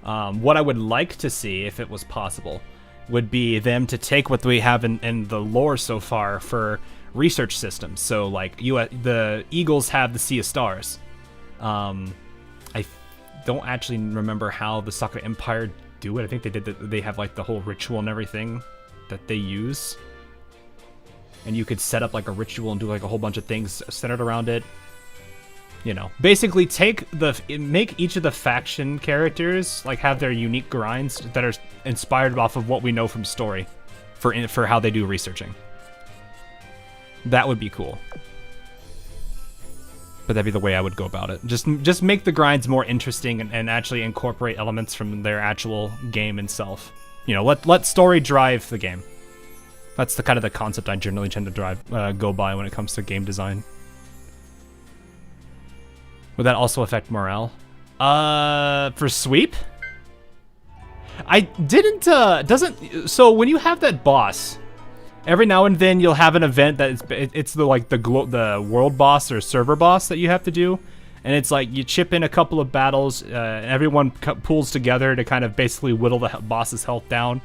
What I would like to see, if it was possible, would be them to take what we have in the lore so far for research systems. So like the Eagles have the Sea of Stars. I don't actually remember how the Sakura Empire do it. I think they have like the whole ritual and everything that they use. And you could set up like a ritual and do like a whole bunch of things centered around it. You know, basically make each of the faction characters like have their unique grinds that are inspired off of what we know from story for how they do researching. That would be cool. But that'd be the way I would go about it. Just make the grinds more interesting and actually incorporate elements from their actual game itself. You know, let story drive the game. That's the kind of the concept I generally tend to go by when it comes to game design. Would that also affect morale? For sweep? I didn't, so when you have that boss, every now and then you'll have an event that it's the world boss or server boss that you have to do. And it's like you chip in a couple of battles, and everyone pulls together to kind of basically whittle the boss's health down.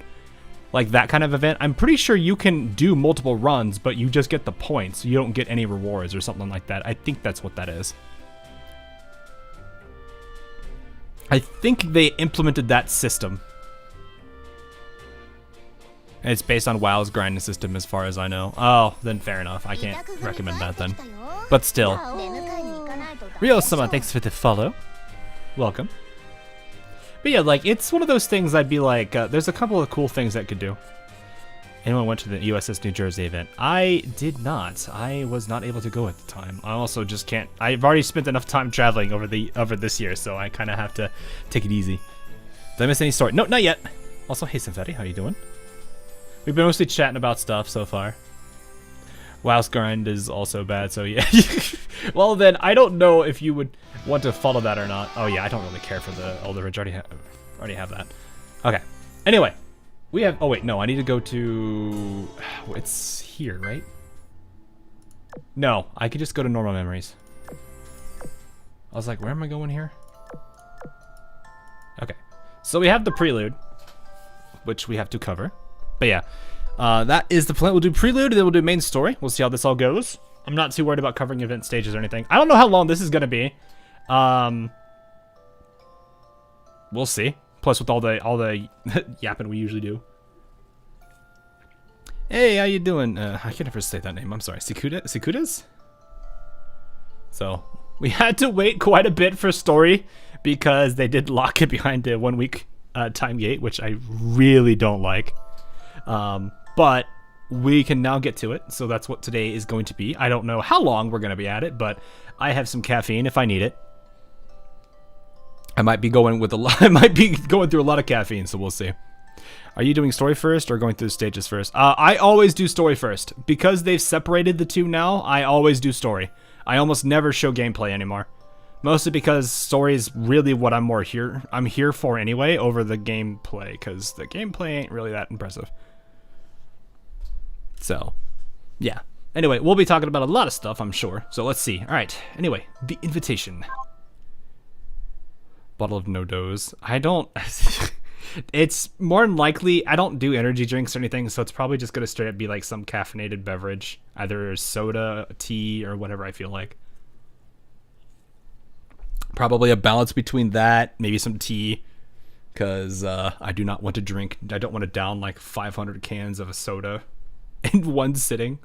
Like that kind of event. I'm pretty sure you can do multiple runs, but you just get the points. You don't get any rewards or something like that. I think that's what that is. I think they implemented that system. And it's based on WoW's grinding system as far as I know. Oh, then fair enough. I can't recommend that then. But still. Rio-sama, thanks for the follow. Welcome. But yeah, like, it's one of those things I'd be like, there's a couple of cool things that could do. Anyone went to the USS New Jersey event? I did not. I was not able to go at the time. I also just can't. I've already spent enough time traveling over this year, so I kind of have to take it easy. Did I miss any story? No, not yet. Also, hey, Synthetic, how you doing? We've been mostly chatting about stuff so far. WoW's grind is also bad, so yeah. Well, then, I don't know if you would want to follow that or not. Oh, yeah, I don't really care for the Elder Ridge. Already have that. Okay. Anyway. We have, oh wait, no, I need to go to, it's here, right? No, I could just go to normal memories. I was like, where am I going here? Okay, so we have the prelude, which we have to cover. But yeah, that is the plan. We'll do prelude, then we'll do main story. We'll see how this all goes. I'm not too worried about covering event stages or anything. I don't know how long this is gonna be. We'll see. Plus, with all the yapping we usually do. Hey, how you doing? I can never say that name. I'm sorry. Sikudas? So, we had to wait quite a bit for story because they did lock it behind a 1 week time gate, which I really don't like. But we can now get to it. So that's what today is going to be. I don't know how long we're going to be at it, but I have some caffeine if I need it. I might be going with a lot. I might be going through a lot of caffeine, so we'll see. Are you doing story first or going through the stages first? I always do story first because they've separated the two now. I always do story. I almost never show gameplay anymore, mostly because story is really what I'm here for anyway over the gameplay because the gameplay ain't really that impressive. So, yeah. Anyway, we'll be talking about a lot of stuff, I'm sure. So let's see. All right. Anyway, the invitation. Bottle of no-dose. I don't... It's more than likely... I don't do energy drinks or anything, so it's probably just going to straight up be like some caffeinated beverage. Either soda, tea, or whatever I feel like. Probably a balance between that, maybe some tea. Because I do not want to drink... I don't want to down like 500 cans of a soda in one sitting.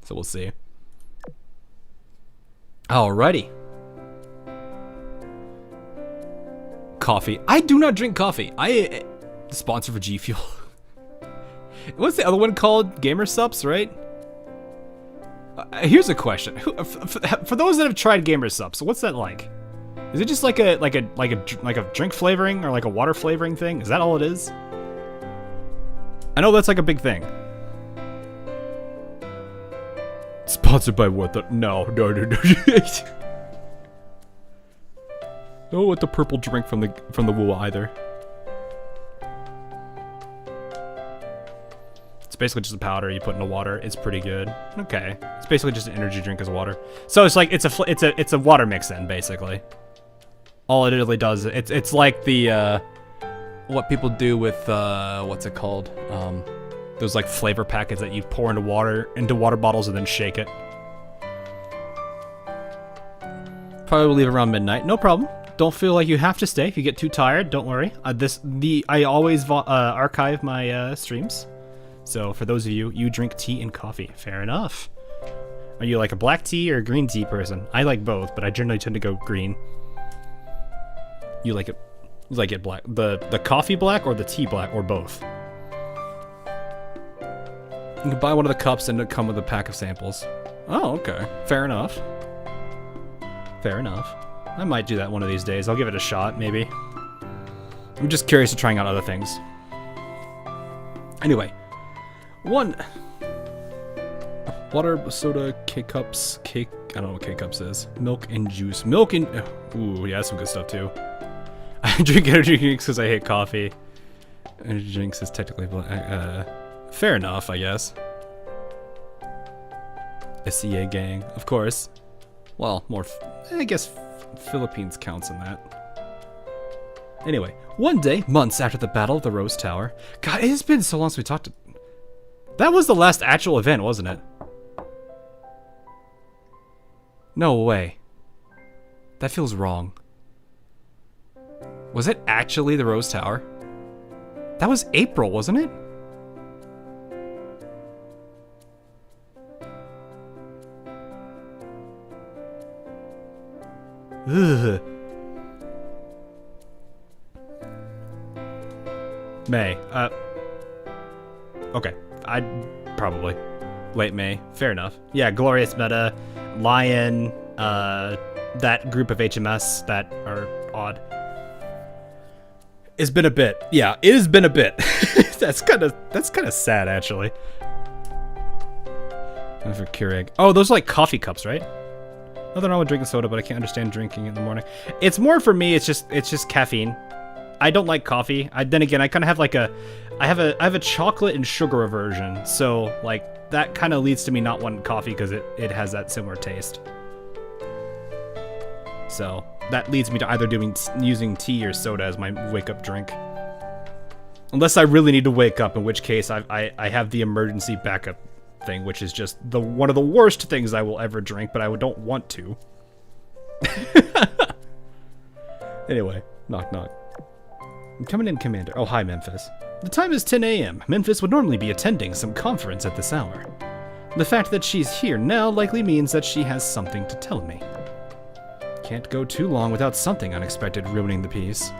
So we'll see. Alrighty. Coffee. I do not drink coffee. I sponsor for G Fuel. What's the other one called? Gamer Sups, right? Here's a question. For those that have tried Gamer Sups, what's that like? Is it just like a drink flavoring or like a water flavoring thing? Is that all it is? I know that's like a big thing. Sponsored by what? No. Don't want the purple drink from the woo either. It's basically just a powder you put in the water. It's pretty good. Okay, it's basically just an energy drink as water. So it's like it's a water mix in basically. All it really does it's like the what people do with what's it called? Those like flavor packets that you pour into water bottles and then shake it. Probably will leave around midnight. No problem. Don't feel like you have to stay. If you get too tired, don't worry. I always archive my streams. So for those of you, you drink tea and coffee. Fair enough. Are you like a black tea or a green tea person? I like both, but I generally tend to go green. You like it black. The coffee black or the tea black or both. You can buy one of the cups and it'll come with a pack of samples. Oh, okay. Fair enough. Fair enough. I might do that one of these days. I'll give it a shot, maybe. I'm just curious to trying out other things. Anyway. Water, soda, K-Cups, cake... I don't know what K-Cups is. Milk and juice. Milk and... Ooh, yeah, that's some good stuff, too. I drink energy drinks because I hate coffee. Energy drinks is technically... fair enough, I guess. SEA gang, of course. Well, more... I guess Philippines counts in that. Anyway, one day, months after the Battle of the Rose Tower... God, it has been so long since we talked to... That was the last actual event, wasn't it? No way. That feels wrong. Was it actually the Rose Tower? That was April, wasn't it? Ugh. May. Okay. I'd probably. Late May. Fair enough. Yeah, Glorious Meta, Lion, that group of HMS that are odd. It's been a bit. Yeah, it has been a bit. That's kind of sad, actually. And for Keurig. Oh, those are like coffee cups, right? Nothing wrong with drinking soda, but I can't understand drinking in the morning. It's more for me. It's just caffeine. I don't like coffee. Then again, I kind of have like I have a chocolate and sugar aversion. So like that kind of leads to me not wanting coffee because it has that similar taste. So that leads me to either using tea or soda as my wake up drink. Unless I really need to wake up, in which case I have the emergency backup thing, which is just one of the worst things I will ever drink, but I don't want to. Anyway, knock knock. I'm coming in, Commander. Oh, hi, Memphis. The time is 10 a.m. Memphis would normally be attending some conference at this hour. The fact that she's here now likely means that she has something to tell me. Can't go too long without something unexpected ruining the peace.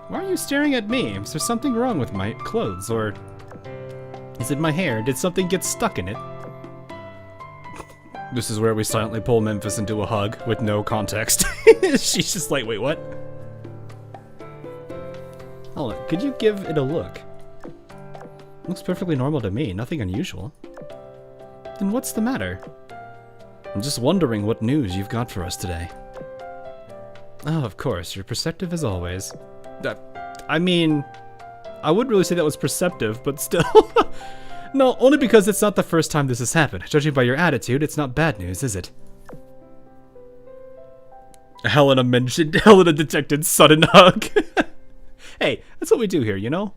Why are you staring at me? Is there something wrong with my clothes, or is it my hair? Did something get stuck in it? This is where we silently pull Memphis into a hug with no context. She's just like, wait, what? Hold on, could you give it a look? Looks perfectly normal to me, nothing unusual. Then what's the matter? I'm just wondering what news you've got for us today. Oh, of course, you're perceptive as always. I mean, I wouldn't really say that was perceptive, but still. No, only because it's not the first time this has happened. Judging by your attitude, it's not bad news, is it? Helena detected sudden hug. Hey, that's what we do here, you know?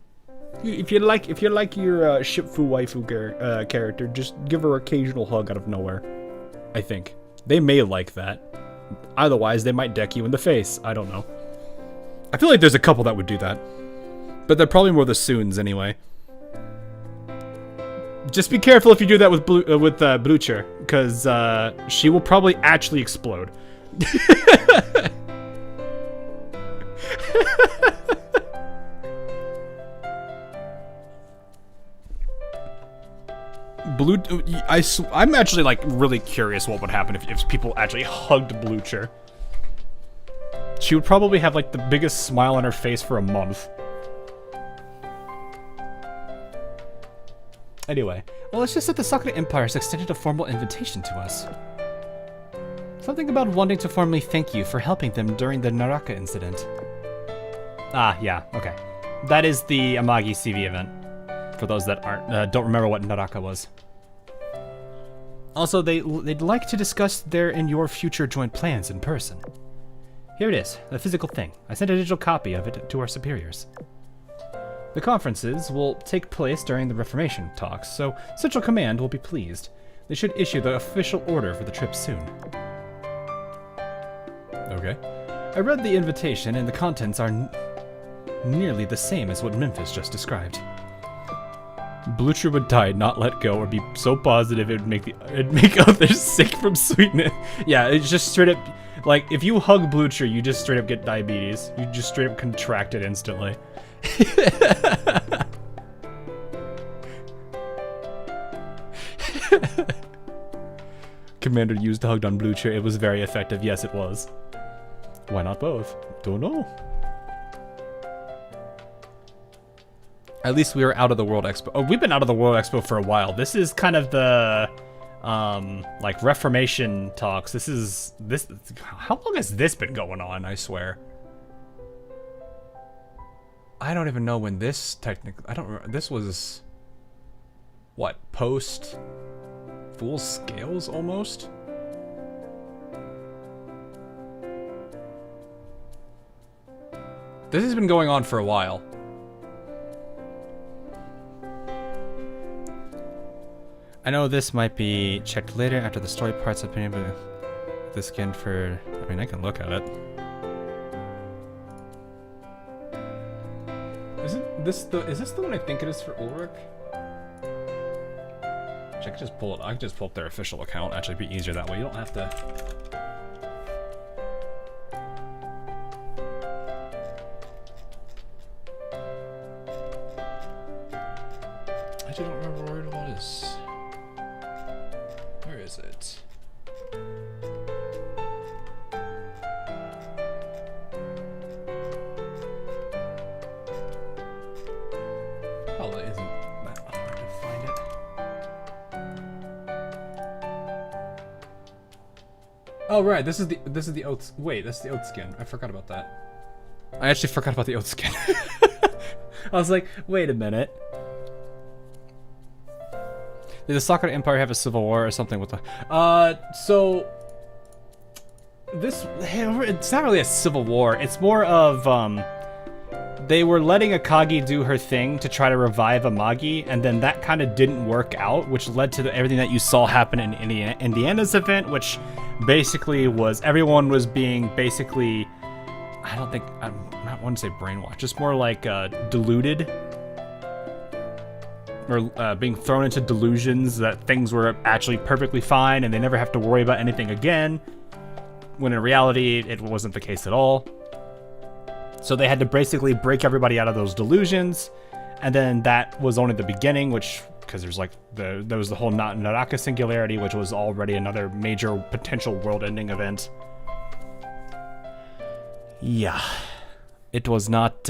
If you like your Shipfu waifu character, just give her an occasional hug out of nowhere. I think. They may like that. Otherwise, they might deck you in the face. I don't know. I feel like there's a couple that would do that. But they're probably more the Soons anyway. Just be careful if you do that with Blucher, because she will probably actually explode. I'm actually like really curious what would happen if people actually hugged Blucher. She would probably have like the biggest smile on her face for a month. Anyway, well, it's just that the Sakura Empire has extended a formal invitation to us. Something about wanting to formally thank you for helping them during the Naraka incident. Ah, yeah, okay. That is the Amagi CV event. For those that don't remember what Naraka was. Also, they'd like to discuss their and your future joint plans in person. Here it is, the physical thing. I sent a digital copy of it to our superiors. The conferences will take place during the Reformation talks, so Central Command will be pleased. They should issue the official order for the trip soon. Okay. I read the invitation, and the contents are nearly the same as what Memphis just described. Blucher would die, not let go, or be so positive it'd make others sick from sweetness. Yeah, it's just straight up, like, if you hug Blucher, you just straight up get diabetes. You just straight up contract it instantly. Commander used hugged on Blucher. It was very effective. Yes, it was. Why not both? Don't know. At least we were out of the World Expo. Oh, we've been out of the World Expo for a while. This is kind of the, like, Reformation talks. How long has this been going on, I swear? I don't even know when this technically, I don't remember. This was, what, post Full Scales almost? This has been going on for a while. I know this might be checked later after the story parts have been able to the skin for, I mean, I can look at it. Is this the one I think it is for Ulrich? I can just pull it. I can just pull up their official account. Actually, it'd be easier that way. You don't have to. I don't remember where it all is. Where is it? Probably isn't that hard to find it. Oh right, this is the oath. Wait, that's the oath skin. I forgot about that. I actually forgot about the oath skin. I was like, wait a minute. Did the Sakura Empire have a civil war or something with the... so... It's not really a civil war. It's more of, they were letting Akagi do her thing to try to revive Amagi, and then that kind of didn't work out, which led to everything that you saw happen in Indiana's event, which basically was... Everyone was being basically... I don't want to say brainwashed, just more like, deluded. Or being thrown into delusions that things were actually perfectly fine and they never have to worry about anything again, when in reality it wasn't the case at all. So they had to basically break everybody out of those delusions, and then that was only the beginning, which, because there's like there was the whole Naraka Singularity, which was already another major potential world-ending event. Yeah, it was not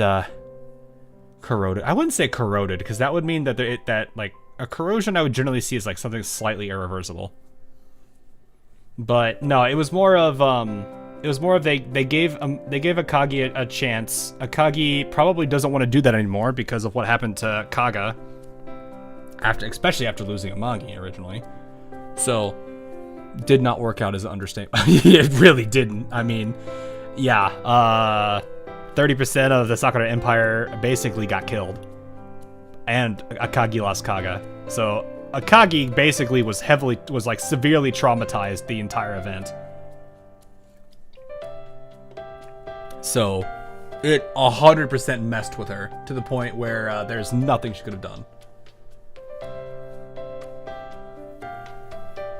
corroded. I wouldn't say corroded, because that would mean that that like a corrosion I would generally see as like something slightly irreversible. But no, it was more of they gave Akagi a chance. Akagi probably doesn't want to do that anymore because of what happened to Kaga especially after losing Amagi originally. So did not work out as an understatement. It really didn't. I mean, yeah, 30% of the Sakura Empire basically got killed, and Akagi lost Kaga. So Akagi basically was like severely traumatized the entire event. So it 100% messed with her to the point where there's nothing she could have done.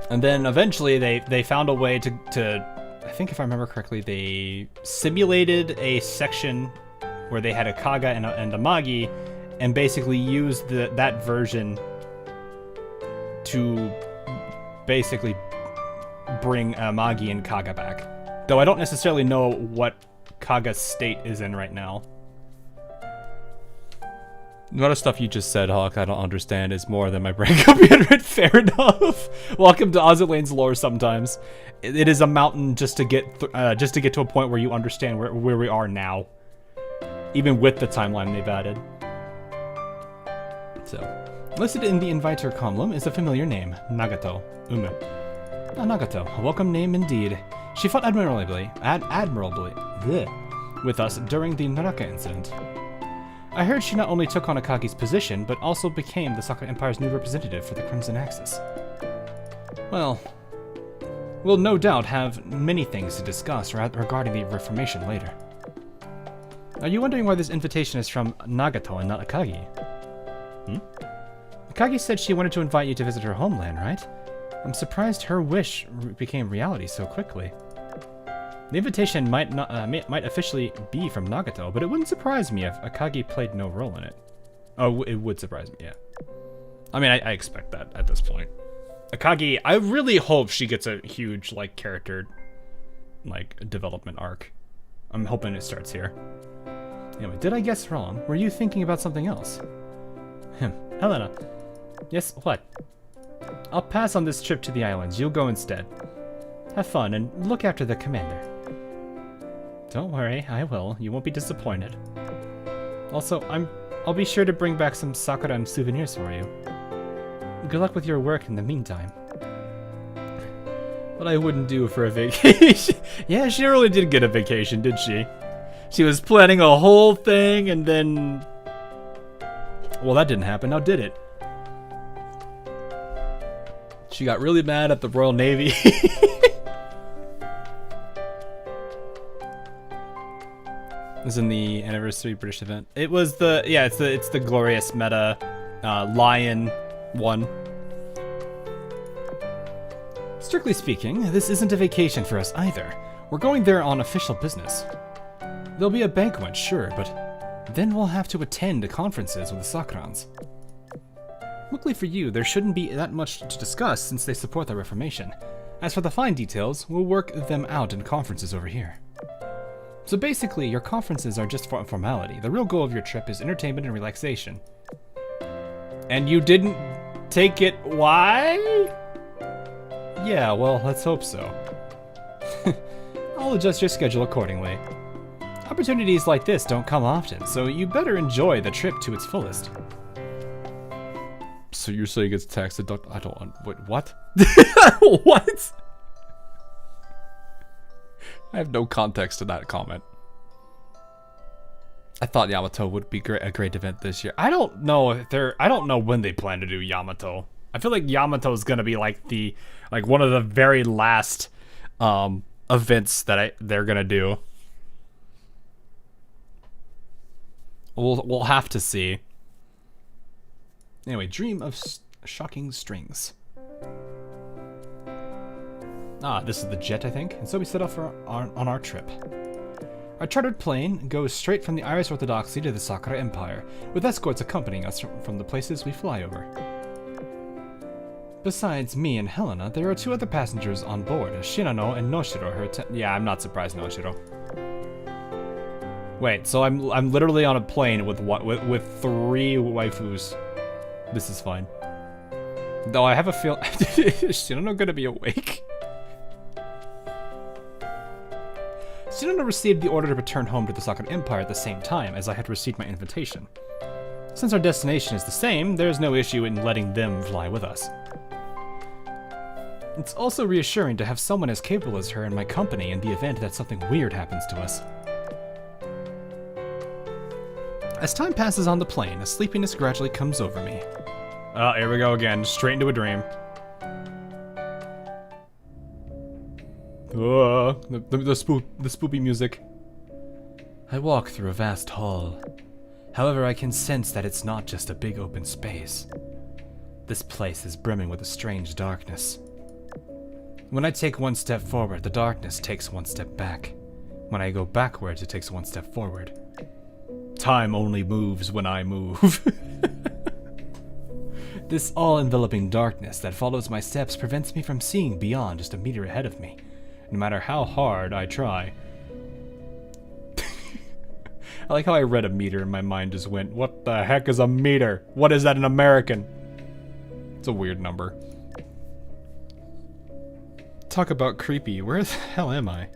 And then eventually they found a way to I think if I remember correctly, they simulated a section where they had a Kaga and Amagi, and basically used that version to basically bring Amagi and Kaga back. Though I don't necessarily know what Kaga's state is in right now. A lot of stuff you just said, Hawk, I don't understand is more than my brain comprehend. Fair enough. Welcome to Azur Lane's lore sometimes. It is a mountain just to get to a point where you understand where we are now. Even with the timeline they've added. So, listed in the inviter column is a familiar name, Nagato Umu. Nagato, a welcome name indeed. She fought admirably with us during the Naraka incident. I heard she not only took on Akagi's position, but also became the Sakura Empire's new representative for the Crimson Axis. Well, we'll no doubt have many things to discuss regarding the Reformation later. Are you wondering why this invitation is from Nagato and not Akagi? Akagi said she wanted to invite you to visit her homeland, right? I'm surprised her wish became reality so quickly. The invitation might officially be from Nagato, but it wouldn't surprise me if Akagi played no role in it. Oh, it would surprise me, yeah. I mean, I expect that at this point. Akagi, I really hope she gets a huge, like, character, like, development arc. I'm hoping it starts here. Anyway, did I guess wrong? Were you thinking about something else? Helena. Yes, what? I'll pass on this trip to the islands. You'll go instead. Have fun and look after the commander. Don't worry, I will. You won't be disappointed. Also, I'll be sure to bring back some Sakura and souvenirs for you. Good luck with your work in the meantime. What I wouldn't do for a vacation. Yeah, she really did get a vacation, did she? She was planning a whole thing and then... Well, that didn't happen, now did it? She got really mad at the Royal Navy. This is in the anniversary British event. It was the, yeah, it's the glorious meta lion one. Strictly speaking, this isn't a vacation for us either. We're going there on official business. There'll be a banquet, sure, but then we'll have to attend conferences with the Sakurans. Luckily for you, there shouldn't be that much to discuss since they support the Reformation. As for the fine details, we'll work them out in conferences over here. So basically, your conferences are just for formality. The real goal of your trip is entertainment and relaxation. And you didn't take it, why? Yeah, well, let's hope so. I'll adjust your schedule accordingly. Opportunities like this don't come often, so you better enjoy the trip to its fullest. So you're saying it's tax deduct? I don't. Wait, what? What? I have no context to that comment. I thought Yamato would be a great event this year. I don't know if I don't know when they plan to do Yamato. I feel like Yamato is gonna be like one of the very last events that they're gonna do. We'll have to see. Anyway, dream of shocking strings. Ah, this is the jet, I think. And so we set off on our trip. Our chartered plane goes straight from the Irish Orthodoxy to the Sakura Empire, with escorts accompanying us from the places we fly over. Besides me and Helena, there are 2 other passengers on board, Shinano and Noshiro. Yeah, I'm not surprised, Noshiro. Wait, so I'm literally on a plane with 3 waifus. This is fine. Though I have a feel is Shinano gonna be awake? Shinano received the order to return home to the Sakura Empire at the same time as I had received my invitation. Since our destination is the same, there is no issue in letting them fly with us. It's also reassuring to have someone as capable as her in my company in the event that something weird happens to us. As time passes on the plane, a sleepiness gradually comes over me. Oh, here we go again, straight into a dream. The spoopy music. I walk through a vast hall. However, I can sense that it's not just a big open space. This place is brimming with a strange darkness. When I take one step forward, the darkness takes one step back. When I go backwards, it takes one step forward. Time only moves when I move. This all-enveloping darkness that follows my steps prevents me from seeing beyond just a meter ahead of me, no matter how hard I try. I like how I read a meter and my mind just went, what the heck is a meter? What is that in American? It's a weird number. Talk about creepy. Where the hell am I?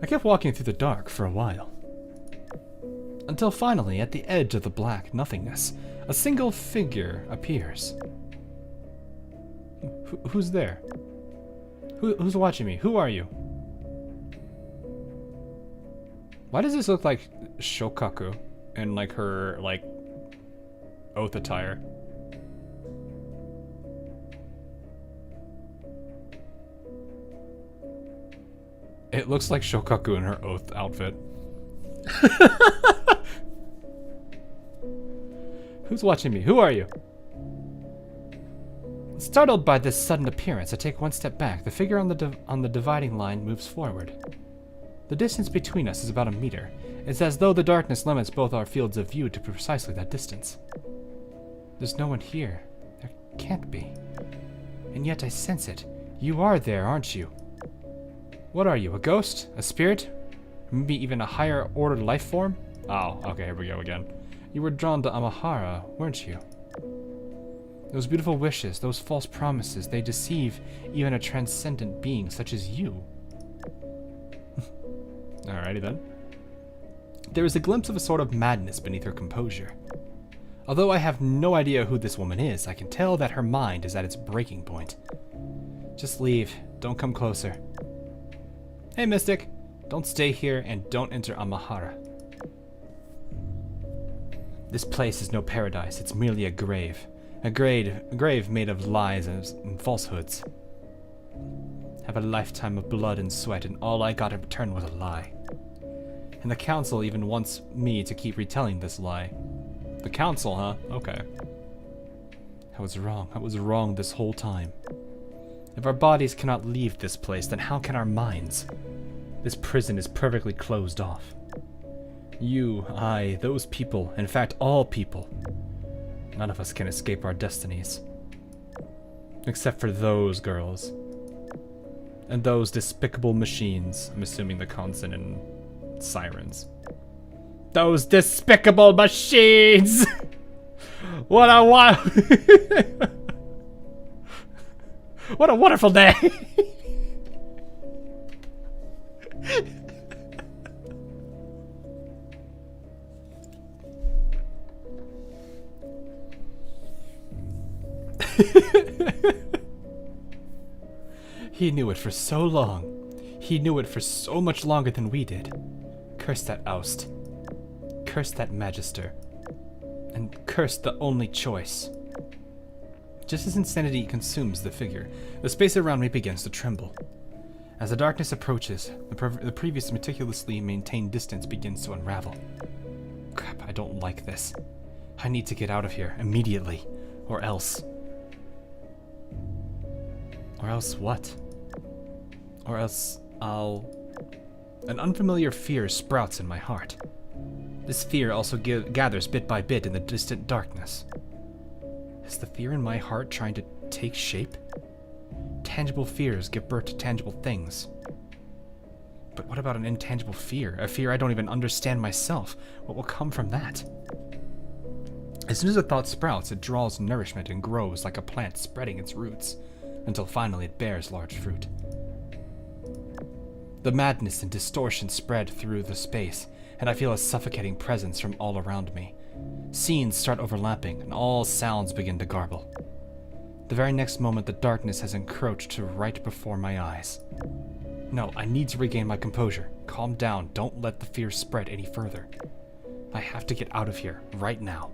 I kept walking through the dark for a while. Until finally, at the edge of the black nothingness, a single figure appears. Who's there? Who's watching me? Who are you? Why does this look like Shokaku and like her oath attire? It looks like Shokaku in her oath outfit. Who's watching me? Who are you? Startled by this sudden appearance, I take one step back. The figure on the dividing line moves forward. The distance between us is about a meter. It's as though the darkness limits both our fields of view to precisely that distance. There's no one here. There can't be. And yet I sense it. You are there, aren't you? What are you, a ghost? A spirit? Maybe even a higher ordered life form? Oh, okay, here we go again. You were drawn to Amahara, weren't you? Those beautiful wishes, those false promises, they deceive even a transcendent being such as you. Alrighty then. There is a glimpse of a sort of madness beneath her composure. Although I have no idea who this woman is, I can tell that her mind is at its breaking point. Just leave. Don't come closer. Hey, Mystic. Don't stay here and don't enter Amahara. This place is no paradise. It's merely a grave. A grave made of lies and falsehoods. Have a lifetime of blood and sweat, and all I got in return was a lie. And the council even wants me to keep retelling this lie. The council, huh? Okay. I was wrong. I was wrong this whole time. If our bodies cannot leave this place, then how can our minds? This prison is perfectly closed off. You, I, those people, in fact all people. None of us can escape our destinies. Except for those girls. And those despicable machines. I'm assuming the consonant and sirens. Those despicable machines! What a what a wonderful day! He knew it for so long. He knew it for so much longer than we did. Curse that oust. Curse that magister. And curse the only choice. Just as insanity consumes the figure, the space around me begins to tremble. As the darkness approaches, the previous meticulously maintained distance begins to unravel. Crap, I don't like this. I need to get out of here, immediately. Or else. Or else what? Or else I'll... An unfamiliar fear sprouts in my heart. This fear also gathers bit by bit in the distant darkness. Is the fear in my heart trying to take shape? Tangible fears give birth to tangible things. But what about an intangible fear? A fear I don't even understand myself. What will come from that? As soon as a thought sprouts, it draws nourishment and grows like a plant spreading its roots, until finally it bears large fruit. The madness and distortion spread through the space, and I feel a suffocating presence from all around me. Scenes start overlapping, and all sounds begin to garble. The very next moment, the darkness has encroached to right before my eyes. No, I need to regain my composure. Calm down, don't let the fear spread any further. I have to get out of here, right now.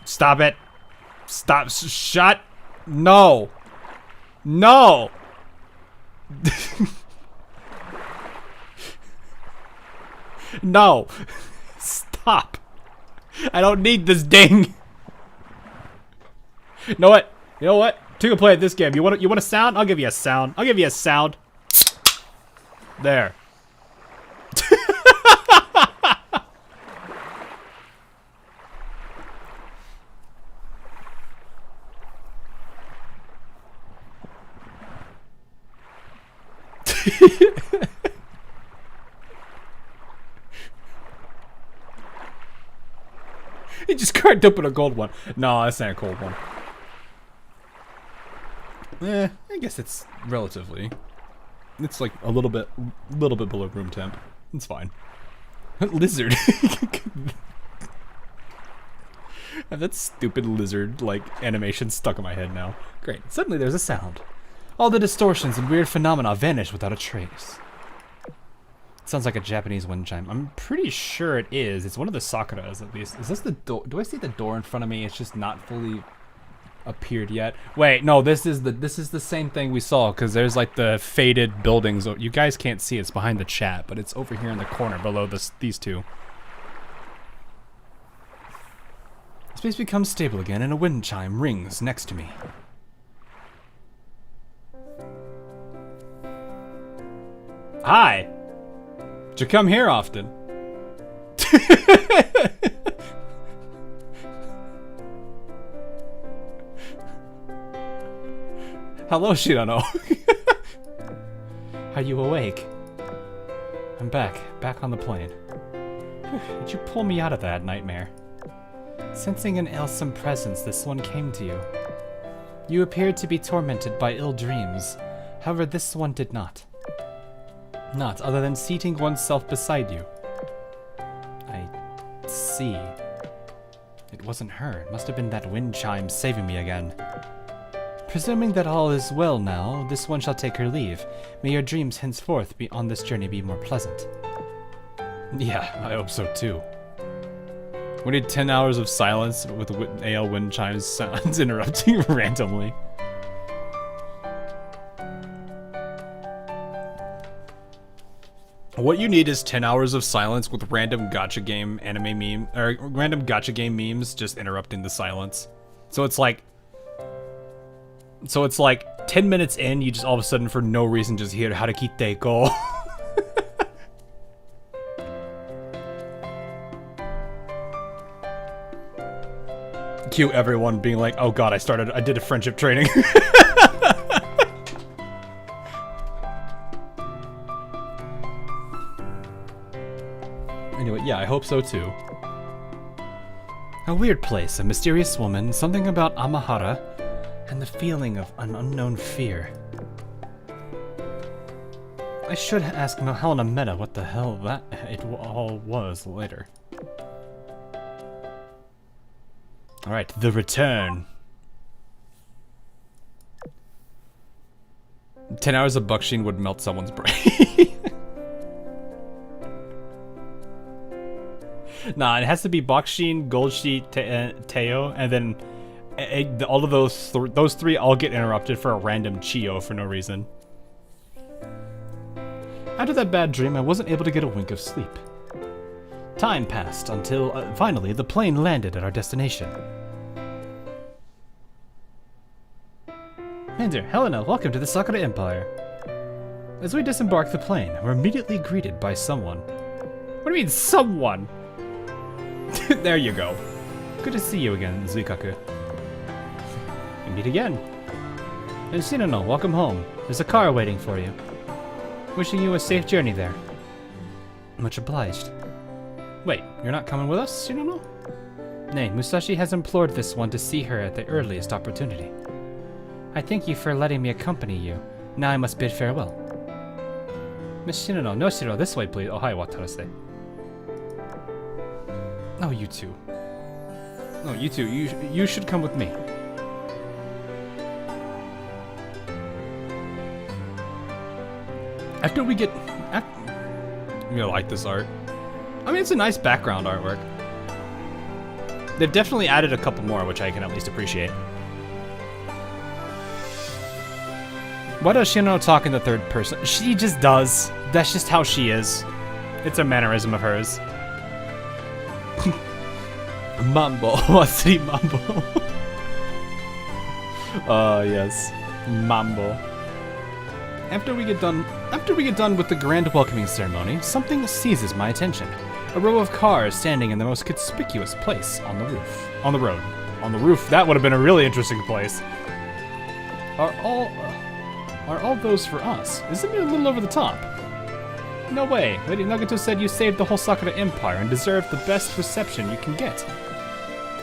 Stop it! Stop! Shut! No! No! No! Stop! I don't need this ding! You know what? You know what? Two can play at this game. You want a sound? I'll give you a sound. I'll give you a sound. There. He just cracked open a gold one. No, that's not a gold one. I guess it's relatively. It's like a little bit below room temp. It's fine. Lizard. That stupid lizard like animation stuck in my head now. Great. Suddenly there's a sound. All the distortions and weird phenomena vanish without a trace. It sounds like a Japanese wind chime. I'm pretty sure it is. It's one of the Sakuras, at least. Is this the door? Do I see the door in front of me? It's just not fully appeared yet. Wait, no. This is the same thing we saw, because there's like the faded buildings. You guys can't see. It's behind the chat, but it's over here in the corner below these two. Space becomes stable again, and a wind chime rings next to me. Hi! Did you come here often? Hello, Shirano. Are you awake? I'm back on the plane. Did you pull me out of that nightmare? Sensing an ailsome presence, this one came to you. You appeared to be tormented by ill dreams. However, this one did not. Not other than seating oneself beside you. I see. It wasn't her. It must have been that wind chime saving me again. Presuming that all is well now, this one shall take her leave. May your dreams henceforth be on this journey be more pleasant. Yeah, I hope so too. We need 10 hours of silence with AL wind chimes sounds interrupting randomly. What you need is 10 hours of silence with random gacha game anime meme, or random gacha game memes just interrupting the silence. So it's like 10 minutes in, you just all of a sudden for no reason just hear Harakite go. cue everyone being like, oh god, I did a friendship training. Anyway, yeah, I hope so too. A weird place, a mysterious woman, something about Amahara, and the feeling of an unknown fear. I should ask Helena Meta what the hell it all was later. Alright, the return. 10 hours of Bucksheen would melt someone's brain. Nah, it has to be Bucksheen, Goldsheet, Teo, and then all of those three all get interrupted for a random Chio for no reason. After that bad dream, I wasn't able to get a wink of sleep. Time passed until, finally, the plane landed at our destination. Hey there, Helena, welcome to the Sakura Empire. As we disembark the plane, we're immediately greeted by someone. What do you mean, someone? There you go. Good to see you again, Zuikaku. We meet again. And Shinano, welcome home. There's a car waiting for you. Wishing you a safe journey there. Much obliged. Wait, you're not coming with us, Shinano? Nay, Musashi has implored this one to see her at the earliest opportunity. I thank you for letting me accompany you. Now I must bid farewell. Miss Shinano, Noshiro, this way please. Oh, hi, Watarase. Oh, you two. No, you two. You should come with me. After we get... I'm gonna like this art. I mean, it's a nice background artwork. They've definitely added a couple more, which I can at least appreciate. Why does Shinano talk in the third person? She just does. That's just how she is. It's a mannerism of hers. Mambo. What's Mambo? Yes. Mambo. After we get done with the grand welcoming ceremony, something seizes my attention. A row of cars standing in the most conspicuous place on the roof. On the road. On the roof, that would have been a really interesting place. Are all those for us? Isn't it a little over the top? No way. Lady Nagato said you saved the whole Sakura Empire and deserve the best reception you can get.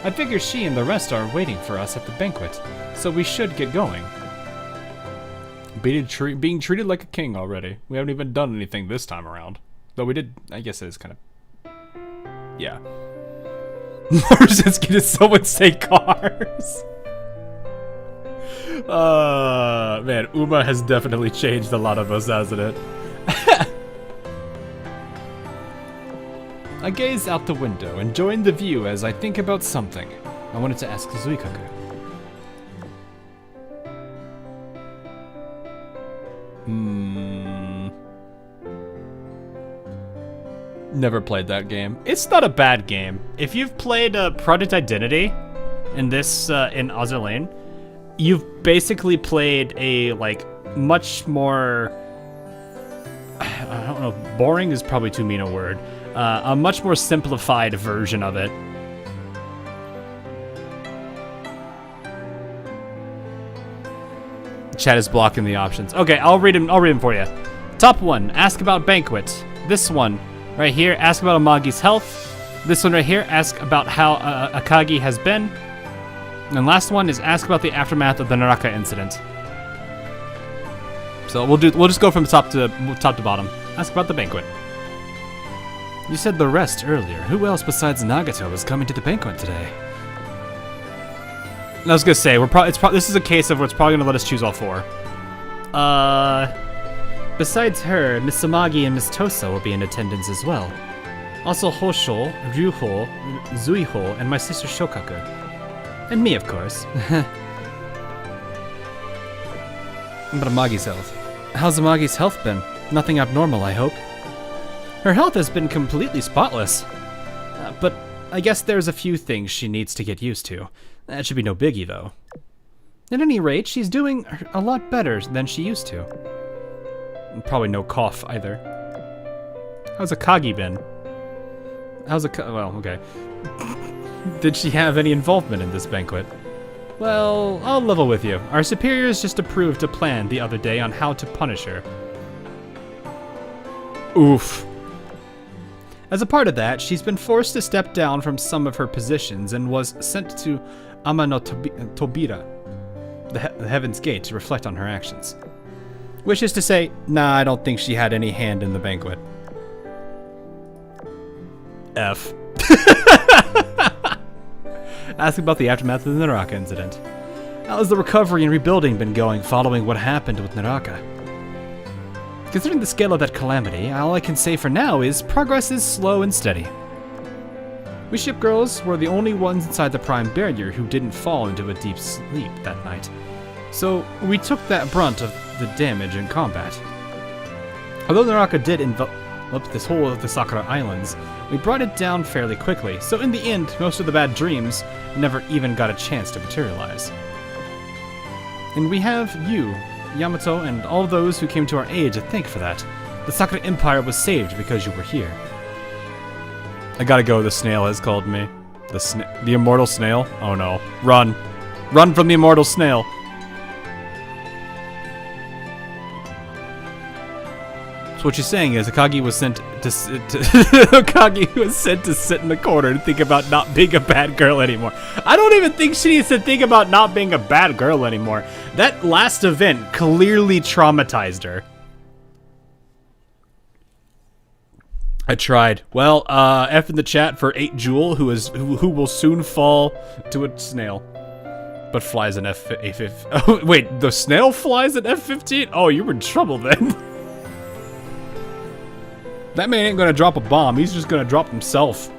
I figure she and the rest are waiting for us at the banquet, so we should get going. Being treated like a king already. We haven't even done anything this time around. Though we did, I guess it is kind of... Yeah. Marzinski did someone say cars? Man, Uma has definitely changed a lot of us, hasn't it? I gaze out the window, enjoying the view as I think about something. I wanted to ask Zuikaku. Never played that game. It's not a bad game. If you've played Project Identity in this, in Azur Lane, you've basically played a, like, much more... I don't know, boring is probably too mean a word. A much more simplified version of it. Chat is blocking the options. Okay, I'll read them for you. Top one, ask about banquet. This one right here, ask about Amagi's health. This one right here, ask about how Akagi has been. And last one is ask about the aftermath of the Naraka incident. So we'll just go from top to bottom. Ask about the banquet. You said the rest earlier. Who else besides Nagato is coming to the banquet today? I was gonna say this is a case of where it's probably gonna let us choose all four. Besides her, Miss Samagi and Miss Tosa will be in attendance as well. Also Hosho, Ryuho, Zuiho, and my sister Shokaku. And me, of course. But Amagi's health. How's Amagi's health been? Nothing abnormal, I hope. Her health has been completely spotless. But I guess there's a few things she needs to get used to. That should be no biggie, though. At any rate, she's doing a lot better than she used to. Probably no cough, either. How's Akagi been? Well, okay. Did she have any involvement in this banquet? Well, I'll level with you. Our superiors just approved a plan the other day on how to punish her. Oof. As a part of that, she's been forced to step down from some of her positions and was sent to Amanotobira, the Heaven's Gate, to reflect on her actions. Which is to say, nah, I don't think she had any hand in the banquet. F. Ask about the aftermath of the Naraka incident. How has the recovery and rebuilding been going following what happened with Naraka? Considering the scale of that calamity, all I can say for now is progress is slow and steady. We ship girls were the only ones inside the Prime Barrier who didn't fall into a deep sleep that night. So we took that brunt of the damage in combat. Although Naraka did envelop this whole of the Sakura Islands, we brought it down fairly quickly, so in the end, most of the bad dreams never even got a chance to materialize. And we have you, Yamato, and all those who came to our aid to thank for that. The Sakura Empire was saved because you were here. I gotta go, the snail has called me. The immortal snail? Oh no. Run. Run from the immortal snail. So what you're saying is Akagi was sent to Akagi was sent to sit in the corner and think about not being a bad girl anymore. I don't even think she needs to think about not being a bad girl anymore. That last event clearly traumatized her. I tried. Well, F in the chat for 8 Jewel, who will soon fall to a snail. But flies an F-15. Oh, wait, the snail flies an F-15? Oh, you're in trouble then. That man ain't gonna drop a bomb, he's just gonna drop himself.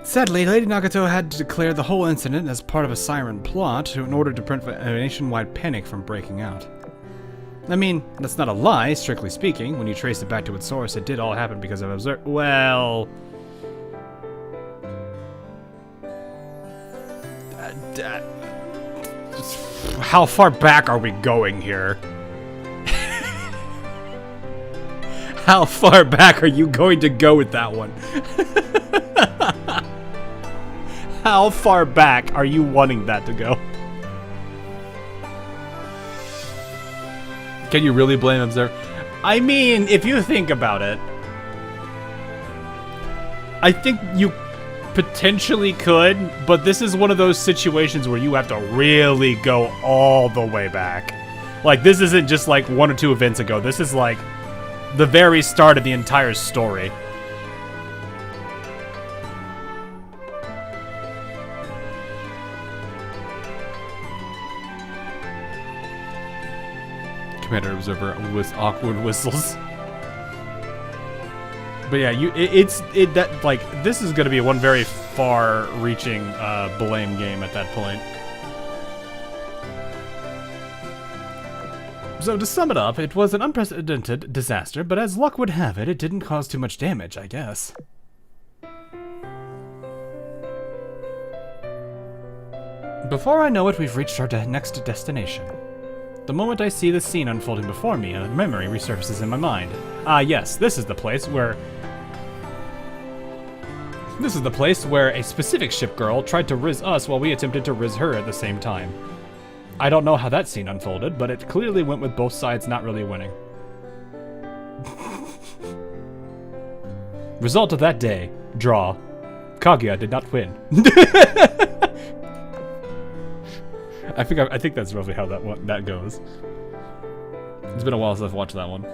Sadly, Lady Nagato had to declare the whole incident as part of a siren plot in order to prevent a nationwide panic from breaking out. I mean, that's not a lie, strictly speaking. When you trace it back to its source, it did all happen because of observed. Well... how far back are we going here? How far back are you going to go with that one? How far back are you wanting that to go? Can you really blame Observer? I mean, if you think about it, I think you potentially could, but this is one of those situations where you have to really go all the way back. Like, this isn't just like 1 or 2 events ago. This is like the very start of the entire story. Commander Observer with awkward whistles. But yeah, this is gonna be one very far-reaching blame game at that point. So to sum it up, it was an unprecedented disaster, but as luck would have it, it didn't cause too much damage, I guess. Before I know it, we've reached our next destination. The moment I see the scene unfolding before me, a memory resurfaces in my mind. Ah yes, this is the place where a specific ship girl tried to riz us while we attempted to riz her at the same time. I don't know how that scene unfolded, but it clearly went with both sides not really winning. Result of that day, draw. Kaguya did not win. I think that's roughly how that goes. It's been a while since I've watched that one.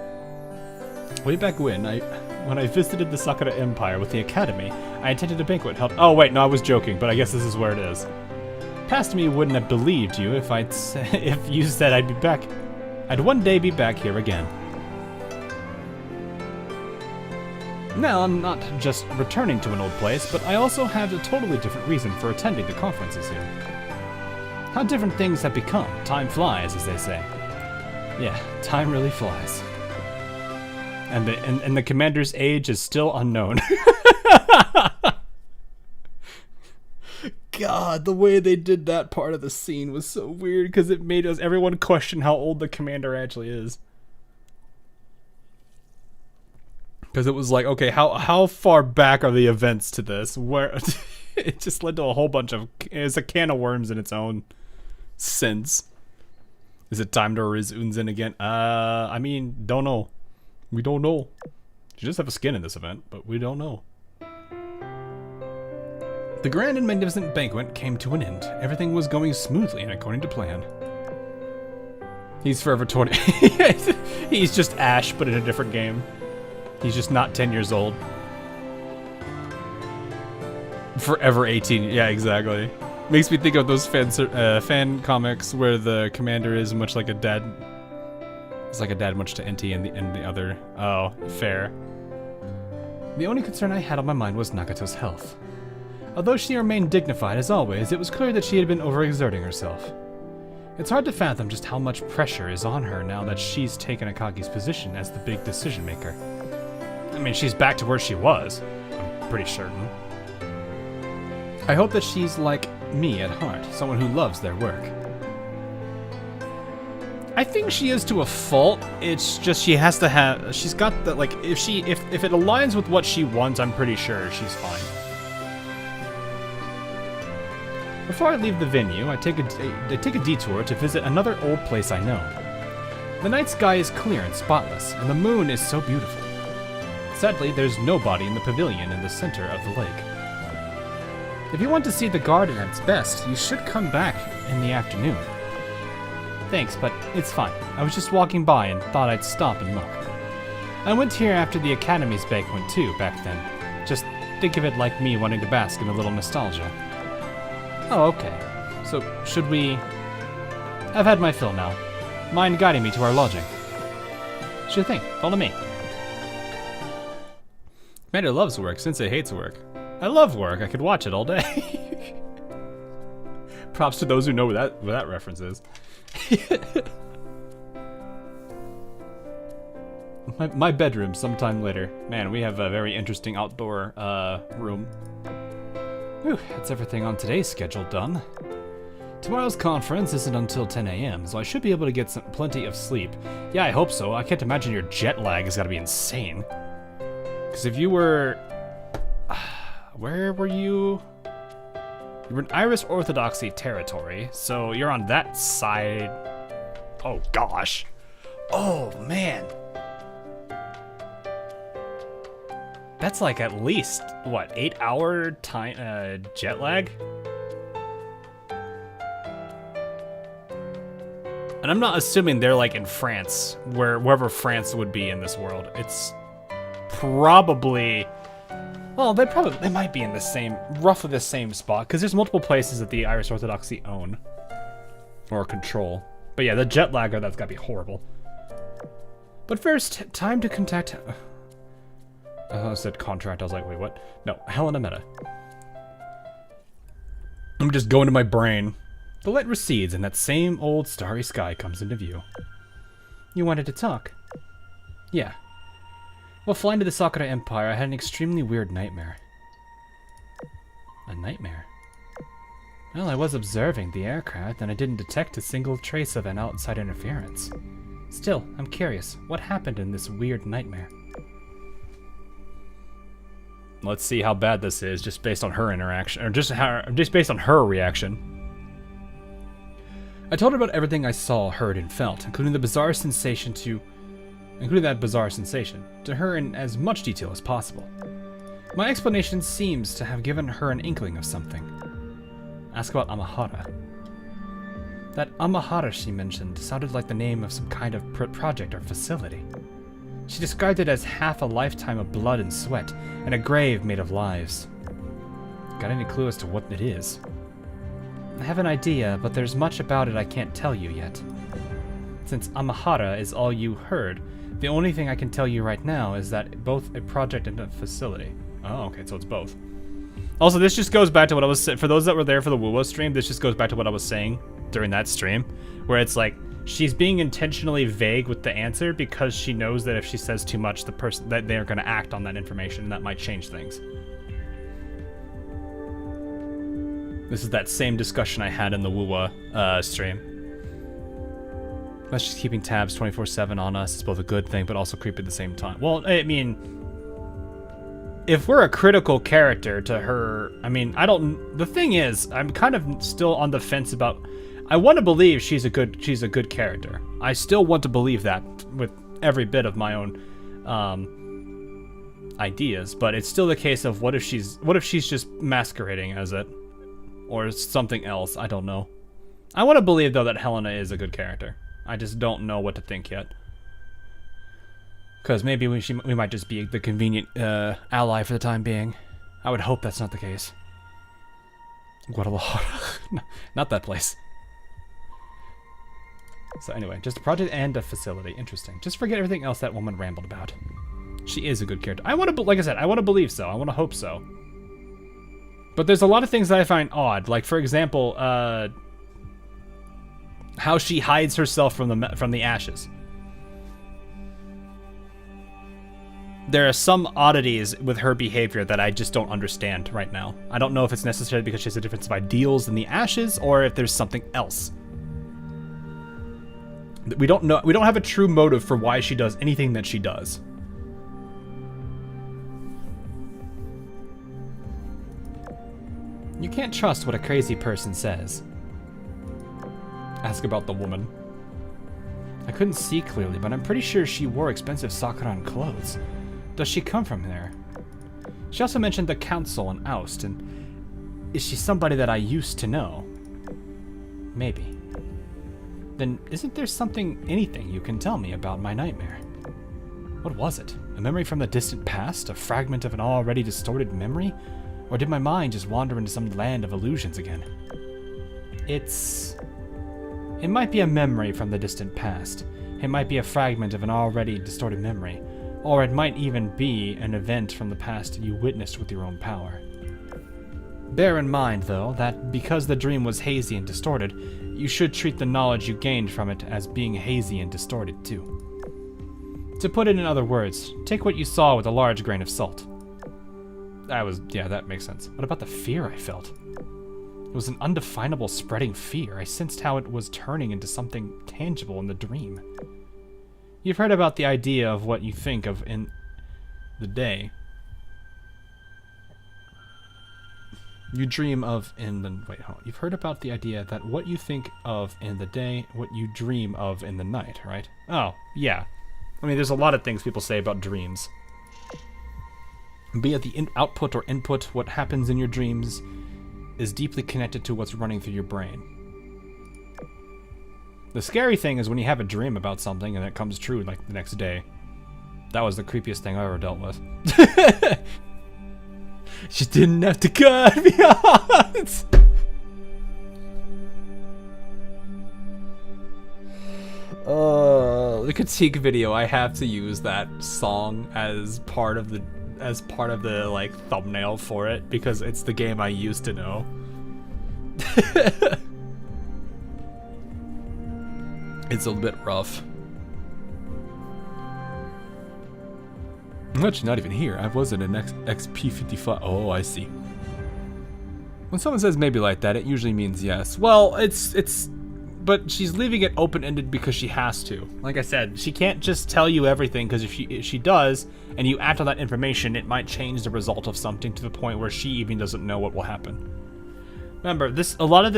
Way back when I visited the Sakura Empire with the Academy, I attended a banquet held. Oh wait, no, I was joking, but I guess this is where it is. Past me wouldn't have believed you if if you said I'd be back. I'd one day be back here again. Now I'm not just returning to an old place, but I also have a totally different reason for attending the conferences here. How different things have become. Time flies, as they say. Yeah, time really flies. And the commander's age is still unknown. God, the way they did that part of the scene was so weird because it made everyone question how old the commander actually is. Because it was like, okay, how far back are the events to this? Where it just led to a whole bunch of, it's a can of worms in its own sense. Is it time to raise Unzen again? I mean, don't know. We don't know. She does have a skin in this event, but we don't know. The grand and magnificent banquet came to an end. Everything was going smoothly and according to plan. He's forever 20. He's just Ash, but in a different game. He's just not 10 years old. Forever 18. Yeah, exactly. Makes me think of those fan comics where the commander is much like a dad. It's like a dad much to NT and the other. Oh, fair. The only concern I had on my mind was Nagato's health. Although she remained dignified as always, it was clear that she had been overexerting herself. It's hard to fathom just how much pressure is on her now that she's taken Akagi's position as the big decision maker. I mean, she's back to where she was, I'm pretty certain. I hope that she's like me at heart, someone who loves their work. I think she is to a fault. It's just she has to have, she's got the, like, if it aligns with what she wants, I'm pretty sure she's fine. Before I leave the venue, I take a detour to visit another old place I know. The night sky is clear and spotless, and the moon is so beautiful. Sadly, there's nobody in the pavilion in the center of the lake. If you want to see the garden at its best, you should come back in the afternoon. Thanks, but it's fine. I was just walking by and thought I'd stop and look. I went here after the Academy's banquet too, back then. Just think of it like me wanting to bask in a little nostalgia. Oh, okay. So, should we... I've had my fill now. Mind guiding me to our lodging? Sure thing. Follow me. Commander loves work, Sensei hates work. I love work. I could watch it all day. Props to those who know what that reference is. my bedroom sometime later. Man, we have a very interesting outdoor room. Whew, that's everything on today's schedule done. Tomorrow's conference isn't until 10 a.m., so I should be able to get plenty of sleep. Yeah, I hope so. I can't imagine your jet lag has got to be insane. Because if you were... where were you? You were in Irish Orthodoxy territory, so you're on that side. Oh, gosh. Oh, man. That's like at least, what, 8-hour time jet lag? And I'm not assuming they're like in France, wherever France would be in this world. It's probably, well, they might be in the same, roughly the same spot, because there's multiple places that the Irish Orthodoxy own or control. But yeah, the jet lag, that's gotta be horrible. But first, time to contact. I said contract. I was like, wait, what? No, Helena Meta. I'm just going to my brain. The light recedes, and that same old starry sky comes into view. You wanted to talk? Yeah. While flying to the Sakura Empire, I had an extremely weird nightmare. A nightmare? Well, I was observing the aircraft, and I didn't detect a single trace of an outside interference. Still, I'm curious. What happened in this weird nightmare? Let's see how bad this is, just based on her interaction, or just based on her reaction. I told her about everything I saw, heard, and felt, including that bizarre sensation to her in as much detail as possible. My explanation seems to have given her an inkling of something. Ask about Amahara. That Amahara she mentioned sounded like the name of some kind of project or facility. She described it as half a lifetime of blood and sweat, and a grave made of lives. Got any clue as to what it is? I have an idea, but there's much about it I can't tell you yet. Since Amahara is all you heard, the only thing I can tell you right now is that both a project and a facility. Oh, okay, so it's both. Also, this just goes back to what I was saying. For those that were there for the Wuwo stream, this just goes back to what I was saying during that stream, where it's like, she's being intentionally vague with the answer because she knows that if she says too much, the person that they're going to act on that information, and that might change things. This is that same discussion I had in the Wuwa stream. That's just keeping tabs 24/7 on us is both a good thing, but also creepy at the same time. Well, I mean, if we're a critical character to her, I mean, the thing is, I'm kind of still on the fence about, I want to believe she's a good character. I still want to believe that with every bit of my own ideas, but it's still the case of what if she's just masquerading as it, or something else. I don't know. I want to believe though that Helena is a good character. I just don't know what to think yet. Because maybe we might just be the convenient ally for the time being. I would hope that's not the case. Guadalajara. Not that place. So anyway, just a project and a facility. Interesting. Just forget everything else that woman rambled about. She is a good character. I want to, like I said, I want to believe so. I want to hope so. But there's a lot of things that I find odd. Like, for example, how she hides herself from the ashes. There are some oddities with her behavior that I just don't understand right now. I don't know if it's necessarily because she has a difference of ideals in the ashes, or if there's something else. We don't know. We don't have a true motive for why she does anything that she does. You can't trust what a crazy person says. Ask about the woman. I couldn't see clearly, but I'm pretty sure she wore expensive Sakura clothes. Does she come from there? She also mentioned the council and oust, and is she somebody that I used to know? Maybe. Then isn't there anything you can tell me about my nightmare? What was it? A memory from the distant past? A fragment of an already distorted memory? Or did my mind just wander into some land of illusions again? It might be a memory from the distant past. It might be a fragment of an already distorted memory. Or it might even be an event from the past you witnessed with your own power. Bear in mind, though, that because the dream was hazy and distorted, you should treat the knowledge you gained from it as being hazy and distorted, too. To put it in other words, take what you saw with a large grain of salt. That makes sense. What about the fear I felt? It was an undefinable spreading fear. I sensed how it was turning into something tangible in the dream. You've heard about the idea of what you think of in the day. You dream of in the... Wait, hold on. You've heard about the idea that what you think of in the day, what you dream of in the night, right? Oh, yeah. I mean, there's a lot of things people say about dreams. Be it the output or input, what happens in your dreams is deeply connected to what's running through your brain. The scary thing is when you have a dream about something and it comes true like the next day. That was the creepiest thing I ever dealt with. She didn't have to cut me off. The critique video, I have to use that song as part of the like thumbnail for it because it's the game I used to know. It's a bit rough. I'm actually not even here. I was in an XP55. Oh, I see. When someone says maybe like that, it usually means yes. Well, but she's leaving it open-ended because she has to. Like I said, she can't just tell you everything because if she does, and you act on that information, it might change the result of something to the point where she even doesn't know what will happen. Remember, a lot of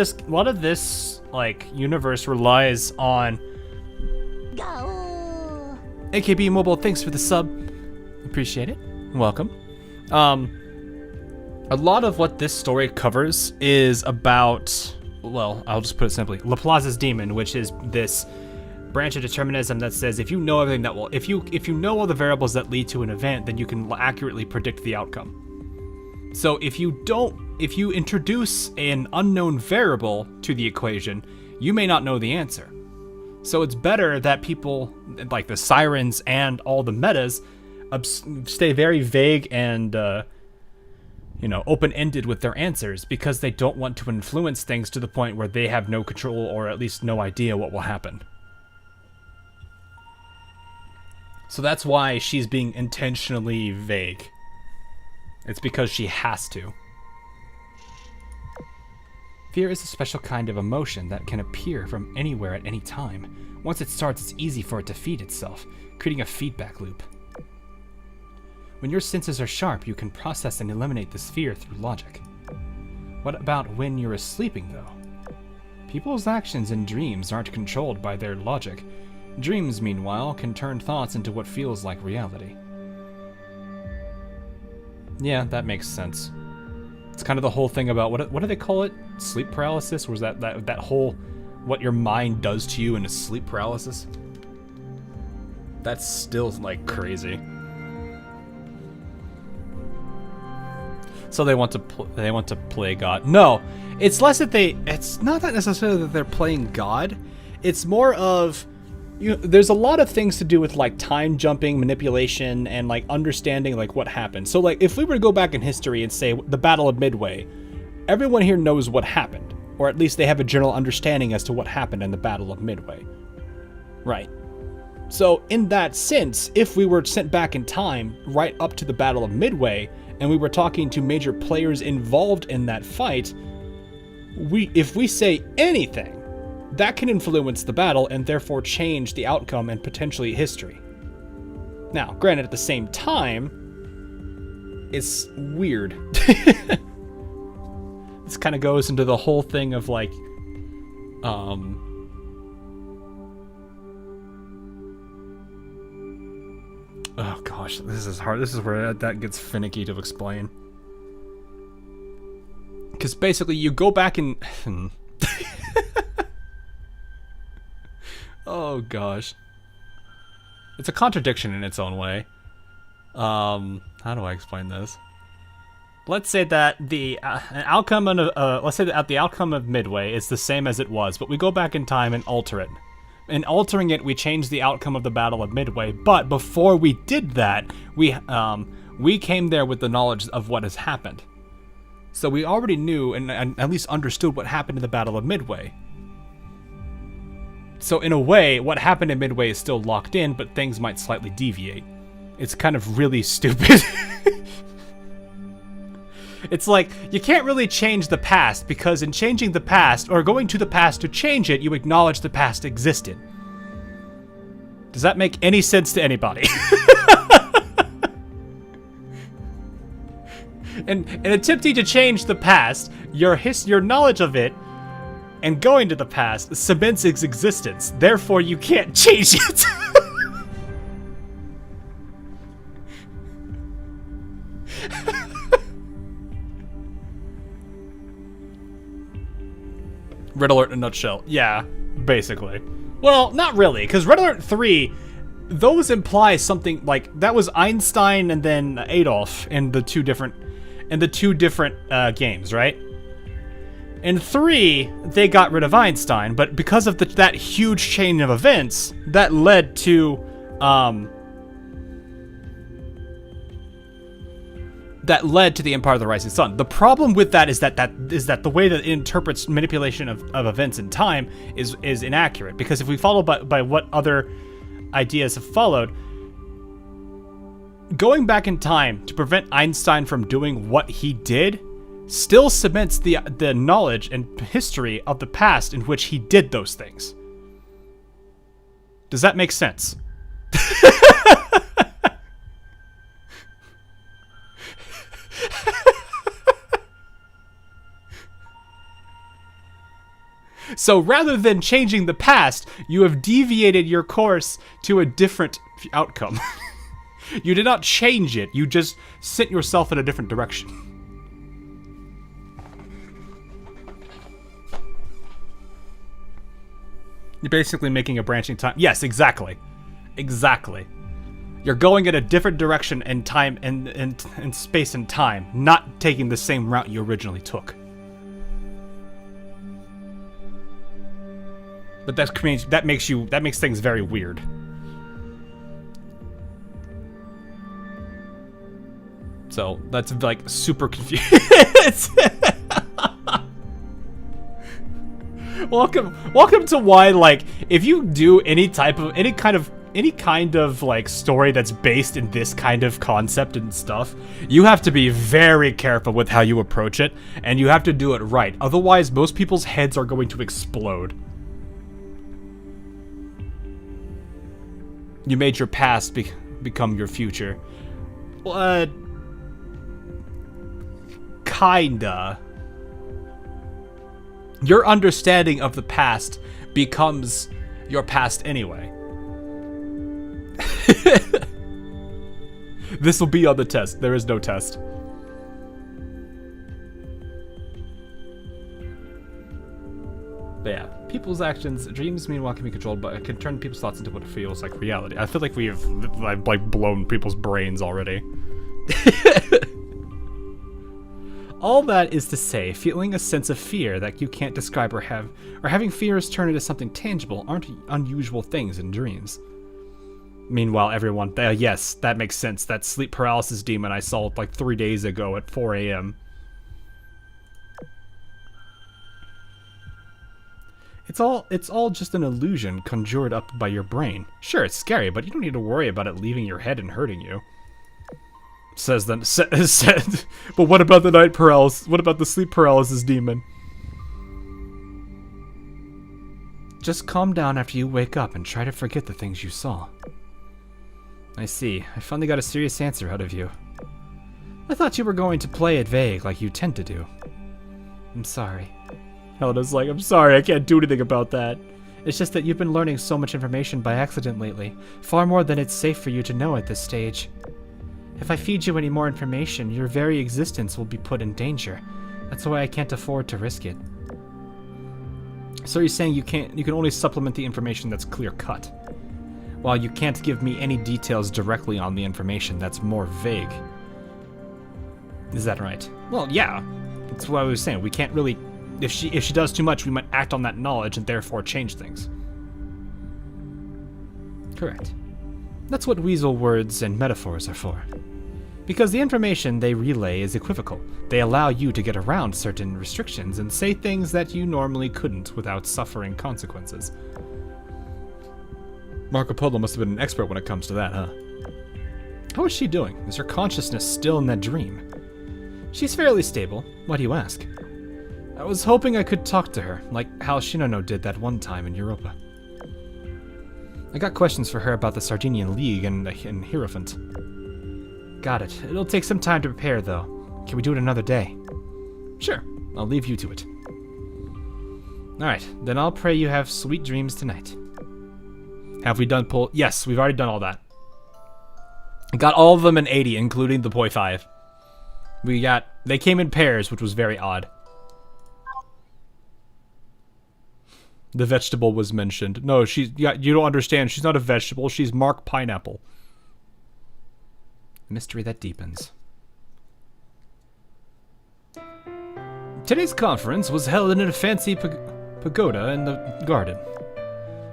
this like universe relies on. AKB Mobile, thanks for the sub. Appreciate it. Welcome. A lot of what this story covers is about, well, I'll just put it simply, Laplace's demon, which is this branch of determinism that says if you know everything that will, if you know all the variables that lead to an event, then you can accurately predict the outcome. So if you introduce an unknown variable to the equation, you may not know the answer. So it's better that people, like the sirens and all the metas, stay very vague and, open-ended with their answers because they don't want to influence things to the point where they have no control or at least no idea what will happen. So that's why she's being intentionally vague. It's because she has to. Fear is a special kind of emotion that can appear from anywhere at any time. Once it starts, it's easy for it to feed itself, creating a feedback loop. When your senses are sharp, you can process and eliminate this fear through logic. What about when you're sleeping, though? People's actions and dreams aren't controlled by their logic. Dreams, meanwhile, can turn thoughts into what feels like reality. Yeah, that makes sense. It's kind of the whole thing about, what do they call it? Sleep paralysis? Or was that whole, what your mind does to you in a sleep paralysis? That's still, like, crazy. So they want to play God. No, it's less that it's not that necessarily that they're playing God. It's more of, there's a lot of things to do with like time jumping, manipulation, and like understanding like what happened. So like if we were to go back in history and say the Battle of Midway, everyone here knows what happened, or at least they have a general understanding as to what happened in the Battle of Midway. Right. So in that sense, if we were sent back in time right up to the Battle of Midway, and we were talking to major players involved in that fight, if we say anything, that can influence the battle and therefore change the outcome and potentially history. Now, granted, at the same time, it's weird. This kind of goes into the whole thing of like, oh gosh, this is hard. This is where that gets finicky to explain. Because basically you go back and... oh gosh. It's a contradiction in its own way. How do I explain this? Let's say that the outcome of Midway is the same as it was, but we go back in time and alter it. In altering it, we changed the outcome of the Battle of Midway, but before we did that, we came there with the knowledge of what has happened. So we already knew and at least understood what happened in the Battle of Midway. So in a way, what happened in Midway is still locked in, but things might slightly deviate. It's kind of really stupid. It's like, you can't really change the past, because in changing the past, or going to the past to change it, you acknowledge the past existed. Does that make any sense to anybody? And in attempting to change the past, your knowledge of it, and going to the past, cements its existence. Therefore, you can't change it. Red Alert in a nutshell. Yeah, basically. Well, not really, because Red Alert 3, those imply something like that was Einstein and then Adolf in the two different games, right? In 3, they got rid of Einstein, but because of that huge chain of events, that led to the Empire of the Rising Sun. The problem with that is that the way that it interprets manipulation of events in time is inaccurate. Because if we follow by what other ideas have followed, going back in time to prevent Einstein from doing what he did still cements the knowledge and history of the past in which he did those things. Does that make sense? So rather than changing the past, you have deviated your course to a different outcome. You did not change it, you just sent yourself in a different direction. You're basically making a branching time. Yes, exactly. Exactly. You're going in a different direction in time and space and time, not taking the same route you originally took. But that makes things very weird. So that's like super confusing. Welcome to why, like, if you do any kind of any kind of like story that's based in this kind of concept and stuff, you have to be very careful with how you approach it, and you have to do it right. Otherwise, most people's heads are going to explode. You made your past become your future. Kinda. Your understanding of the past becomes your past anyway. This will be on the test. There is no test. But yeah, people's actions, dreams, meanwhile, can be controlled by, can turn people's thoughts into what feels like reality. I feel like we have like blown people's brains already. All that is to say, feeling a sense of fear that you can't describe or having fears turn into something tangible aren't unusual things in dreams. Meanwhile, everyone, yes, that makes sense. That sleep paralysis demon I saw like 3 days ago at 4 a.m. It's all just an illusion conjured up by your brain. Sure, it's scary, but you don't need to worry about it leaving your head and hurting you. Said, but what about the night paralysis? What about the sleep paralysis demon? Just calm down after you wake up and try to forget the things you saw. I see. I finally got a serious answer out of you. I thought you were going to play it vague like you tend to do. I'm sorry. Helena's like, I'm sorry, I can't do anything about that. It's just that you've been learning so much information by accident lately, far more than it's safe for you to know at this stage. If I feed you any more information, your very existence will be put in danger. That's why I can't afford to risk it. So you're saying you can only supplement the information that's clear-cut, while you can't give me any details directly on the information that's more vague. Is that right? Well, yeah. That's what I was saying. We can't really... If she does too much, we might act on that knowledge and therefore change things. Correct. That's what weasel words and metaphors are for. Because the information they relay is equivocal. They allow you to get around certain restrictions and say things that you normally couldn't without suffering consequences. Marco Polo must have been an expert when it comes to that, huh? How is she doing? Is her consciousness still in that dream? She's fairly stable. Why do you ask? I was hoping I could talk to her, like how Shinano did that one time in Europa. I got questions for her about the Sardinian League and Hierophant. Got it. It'll take some time to prepare, though. Can we do it another day? Sure. I'll leave you to it. Alright, then I'll pray you have sweet dreams tonight. Have we done pull? Yes, we've already done all that. I got all of them in 80, including the Poi 5. They came in pairs, which was very odd. The vegetable was mentioned. No, you don't understand. She's not a vegetable. She's Mark Pineapple. Mystery that deepens. Today's conference was held in a fancy pagoda in the garden.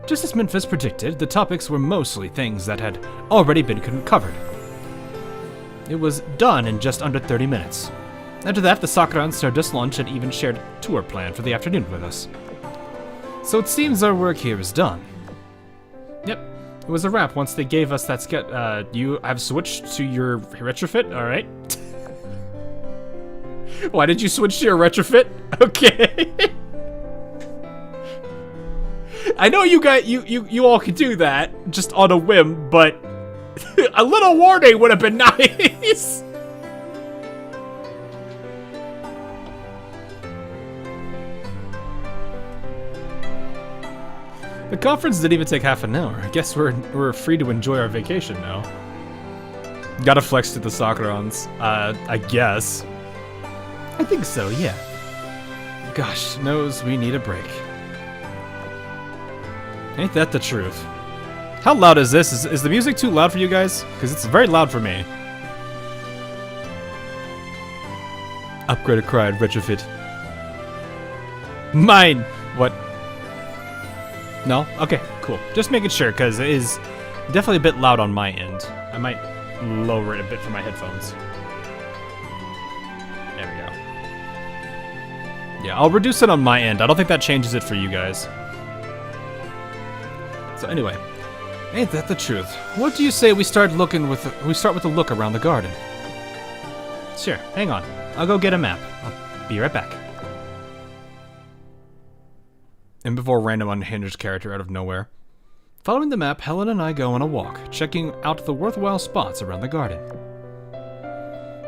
Just as Memphis predicted, the topics were mostly things that had already been covered. It was done in just under 30 minutes. After that, the Sakurans served us lunch and even shared a tour plan for the afternoon with us. So it seems our work here is done. Yep, it was a wrap once they gave us that sketch. You have switched to your retrofit? Alright. Why did you switch to your retrofit? Okay. I know you all could do that, just on a whim, but a little warning would have been nice. The conference didn't even take half an hour. I guess we're free to enjoy our vacation now. Gotta flex to the Sakurans. I guess. I think so, yeah. Gosh knows we need a break. Ain't that the truth? How loud is this? Is the music too loud for you guys? Because it's very loud for me. Upgrade acquired, retrofit. Mine! What? No? Okay, cool. Just making sure, because it is definitely a bit loud on my end. I might lower it a bit for my headphones. There we go. Yeah, I'll reduce it on my end. I don't think that changes it for you guys. So anyway, Ain't that the truth? What do you say we start with a look around the garden? Sure, hang on. I'll go get a map. I'll be right back. And before random unhinged character out of nowhere. Following the map, Helen and I go on a walk, checking out the worthwhile spots around the garden.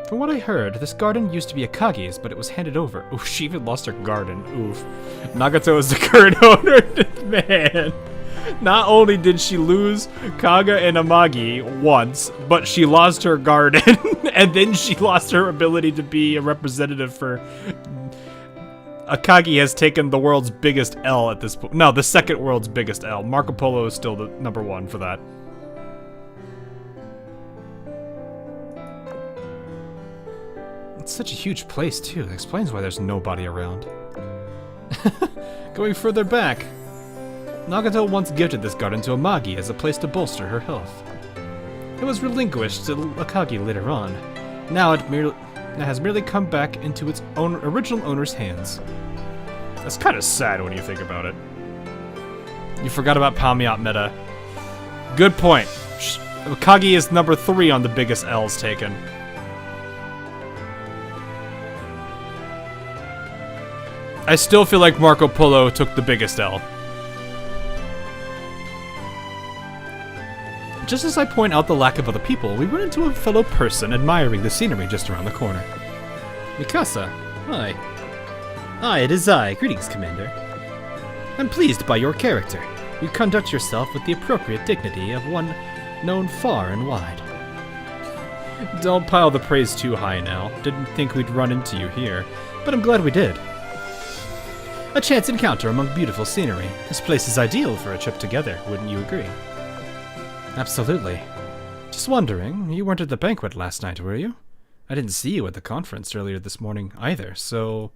From what I heard, this garden used to be Akagi's, but it was handed over. Oof, she even lost her garden. Oof. Nagato is the current owner. Man. Not only did she lose Kaga and Amagi once, but she lost her garden. And then she lost her ability to be a representative for... Akagi has taken the world's biggest L at this point. No, the second world's biggest L. Marco Polo is still the number one for that. It's such a huge place, too. That explains why there's nobody around. Going further back, Nagato once gifted this garden to Amagi as a place to bolster her health. It was relinquished to Akagi later on. Now it has merely come back into its original owner's hands. That's kind of sad when you think about it. You forgot about Palmiot meta. Good point. Akagi is number 3 on the biggest L's taken. I still feel like Marco Polo took the biggest L. Just as I point out the lack of other people, we run into a fellow person admiring the scenery just around the corner. Mikasa, hi. Hi, it is I. Greetings, Commander. I'm pleased by your character. You conduct yourself with the appropriate dignity of one known far and wide. Don't pile the praise too high now. Didn't think we'd run into you here, but I'm glad we did. A chance encounter among beautiful scenery. This place is ideal for a trip together, wouldn't you agree? Absolutely. Just wondering, you weren't at the banquet last night, were you? I didn't see you at the conference earlier this morning either, so...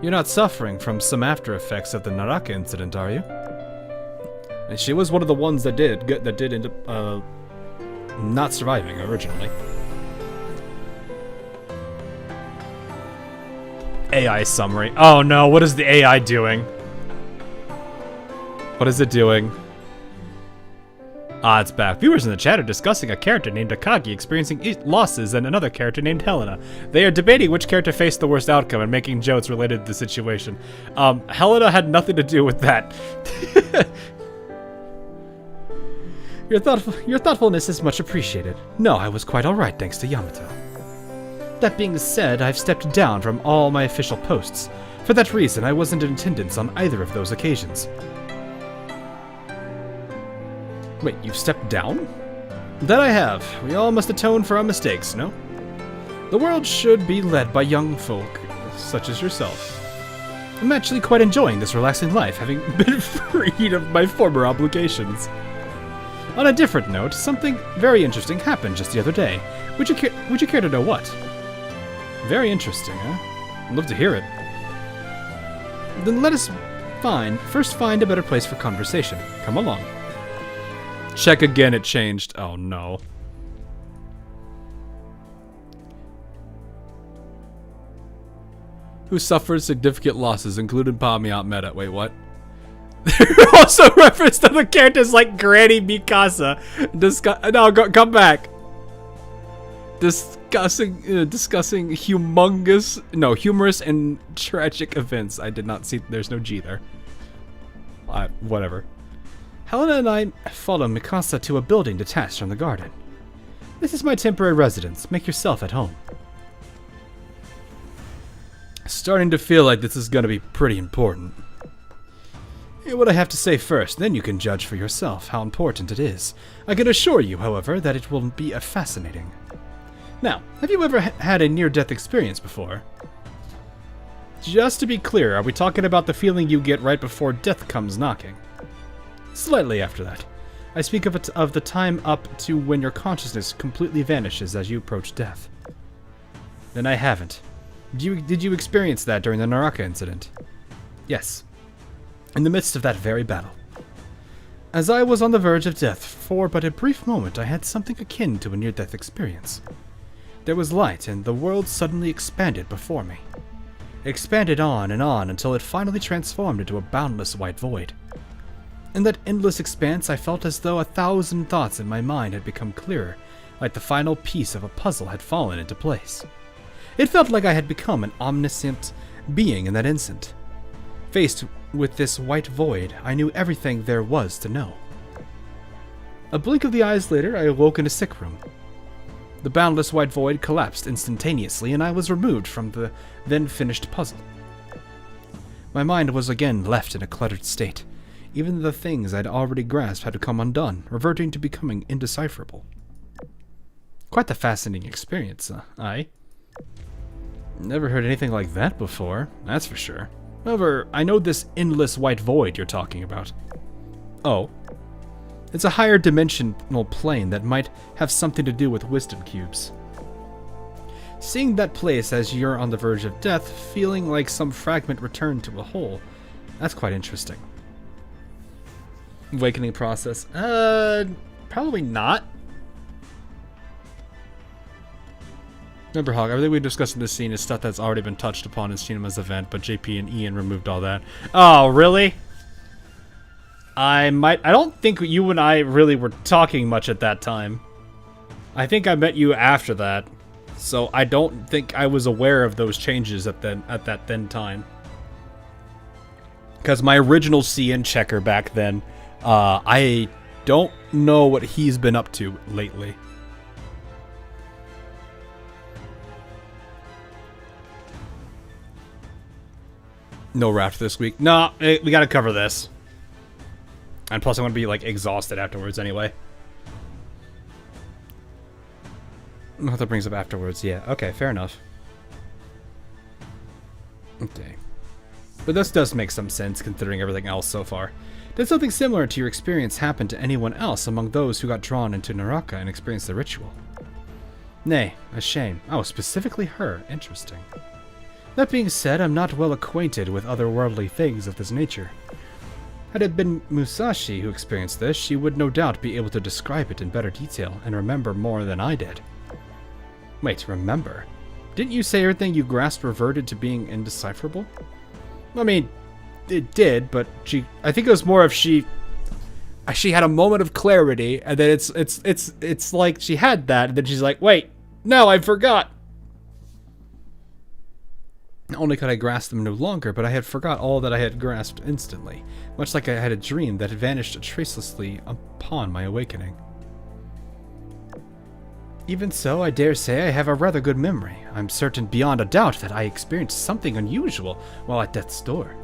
You're not suffering from some after effects of the Naraka incident, are you? And she was one of the ones that did end up, not surviving originally. AI summary. Oh no, what is the AI doing? What is it doing? Ah, it's back. Viewers in the chat are discussing a character named Akagi experiencing losses and another character named Helena. They are debating which character faced the worst outcome and making jokes related to the situation. Helena had nothing to do with that. Your thoughtfulness is much appreciated. No, I was quite alright thanks to Yamato. That being said, I've stepped down from all my official posts. For that reason, I wasn't in attendance on either of those occasions. Wait, you've stepped down? That I have. We all must atone for our mistakes, no? The world should be led by young folk, such as yourself. I'm actually quite enjoying this relaxing life, having been freed of my former obligations. On a different note, something very interesting happened just the other day. Would you care to know what? Very interesting, huh? I'd love to hear it. Then let us first find a better place for conversation. Come along. Check again, it changed. Oh no. Who suffered significant losses, including Palmiot meta. Wait, what? There are also reference to the characters like Granny Mikasa. Come back. Discussing humorous and tragic events. I did not see. There's no G there. Whatever. Helena and I follow Mikasa to a building detached from the garden. This is my temporary residence. Make yourself at home. Starting to feel like this is gonna be pretty important. Hear what I have to say first, then you can judge for yourself how important it is. I can assure you, however, that it will be fascinating. Now, have you ever had a near-death experience before? Just to be clear, are we talking about the feeling you get right before death comes knocking? Slightly after that. I speak of the time up to when your consciousness completely vanishes as you approach death. Then I haven't. Did you experience that during the Naraka incident? Yes. In the midst of that very battle. As I was on the verge of death, for but a brief moment I had something akin to a near-death experience. There was light, and the world suddenly expanded before me. It expanded on and on until it finally transformed into a boundless white void. In that endless expanse, I felt as though 1,000 thoughts in my mind had become clearer, like the final piece of a puzzle had fallen into place. It felt like I had become an omniscient being in that instant. Faced with this white void, I knew everything there was to know. A blink of the eyes later, I awoke in a sick room. The boundless white void collapsed instantaneously, and I was removed from the then finished puzzle. My mind was again left in a cluttered state. Even the things I'd already grasped had come undone, reverting to becoming indecipherable. Quite the fascinating experience, aye? Never heard anything like that before, that's for sure. However, I know this endless white void you're talking about. Oh. It's a higher dimensional plane that might have something to do with wisdom cubes. Seeing that place as you're on the verge of death, feeling like some fragment returned to a whole, that's quite interesting. Awakening process? Probably not. Remember, Hog, everything we discussed in this scene is stuff that's already been touched upon in Cinema's event, but JP and Ian removed all that. Oh, really? I don't think you and I really were talking much at that time. I think I met you after that, so I don't think I was aware of those changes at that then time. Because my original CN checker back then, I don't know what he's been up to lately. No raft this week. No, we gotta cover this. And plus I'm gonna be, like, exhausted afterwards anyway. What that brings up afterwards, yeah. Okay, fair enough. Okay. But this does make some sense considering everything else so far. Did something similar to your experience happen to anyone else among those who got drawn into Naraka and experienced the ritual? Nay, a shame. Oh, specifically her. Interesting. That being said, I'm not well acquainted with otherworldly things of this nature. Had it been Musashi who experienced this, she would no doubt be able to describe it in better detail and remember more than I did. Wait, remember? Didn't you say everything you grasped reverted to being indecipherable? I mean, it did, but I think it was more of she had a moment of clarity, and then it's like she had that, and then she's like, wait, no, I forgot. Not only could I grasp them no longer, but I had forgot all that I had grasped instantly, much like I had a dream that had vanished tracelessly upon my awakening. Even so, I dare say I have a rather good memory. I'm certain beyond a doubt that I experienced something unusual while at death's door.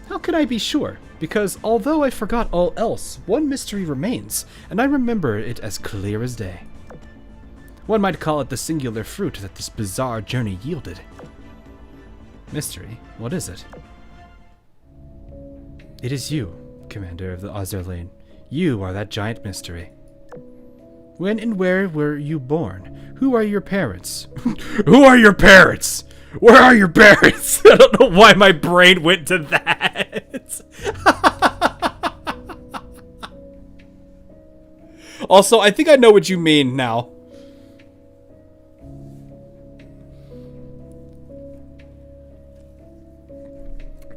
How can I be sure? Because although I forgot all else, one mystery remains, and I remember it as clear as day. One might call it the singular fruit that this bizarre journey yielded. Mystery? What is it? It is you, Commander of the Azur Lane. You are that giant mystery. When and where were you born? Who are your parents? Who are your parents? Where are your parents? I don't know why my brain went to that. Also, I think I know what you mean now.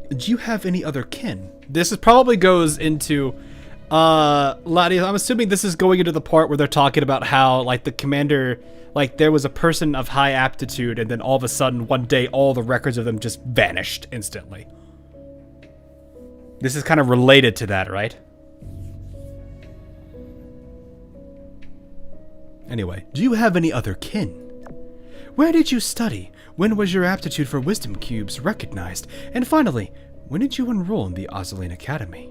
Do you have any other kin? This probably goes into, Lottie, I'm assuming this is going into the part where they're talking about how, like, the commander, like, there was a person of high aptitude, and then all of a sudden, one day, all the records of them just vanished instantly. This is kind of related to that, right? Anyway, do you have any other kin? Where did you study? When was your aptitude for wisdom cubes recognized? And finally, when did you enroll in the Azur Academy?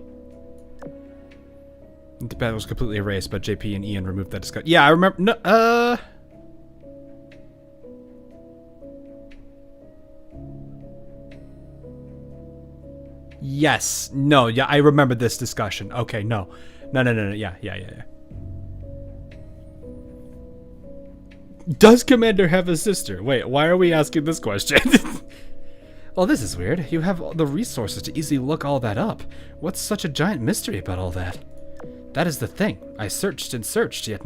The battle was completely erased, but JP and Ian removed that discussion. Yeah, I remember. No, Yes. No, yeah, I remember this discussion. Okay, no. No. Yeah. Does Commander have a sister? Wait, why are we asking this question? Well, this is weird. You have the resources to easily look all that up. What's such a giant mystery about all that? That is the thing. I searched and searched, yet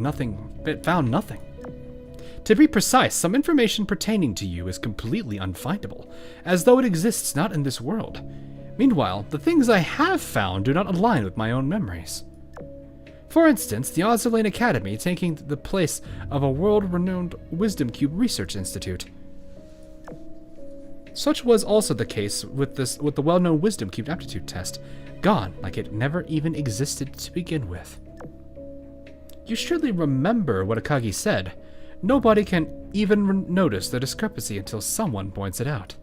found nothing. To be precise, some information pertaining to you is completely unfindable, as though it exists not in this world. Meanwhile, the things I have found do not align with my own memories. For instance, the Azur Academy taking the place of a world-renowned Wisdom Cube Research Institute. Such was also the case with the well-known Wisdom Cube aptitude test, gone like it never even existed to begin with. You surely remember what Akagi said. Nobody can even notice the discrepancy until someone points it out.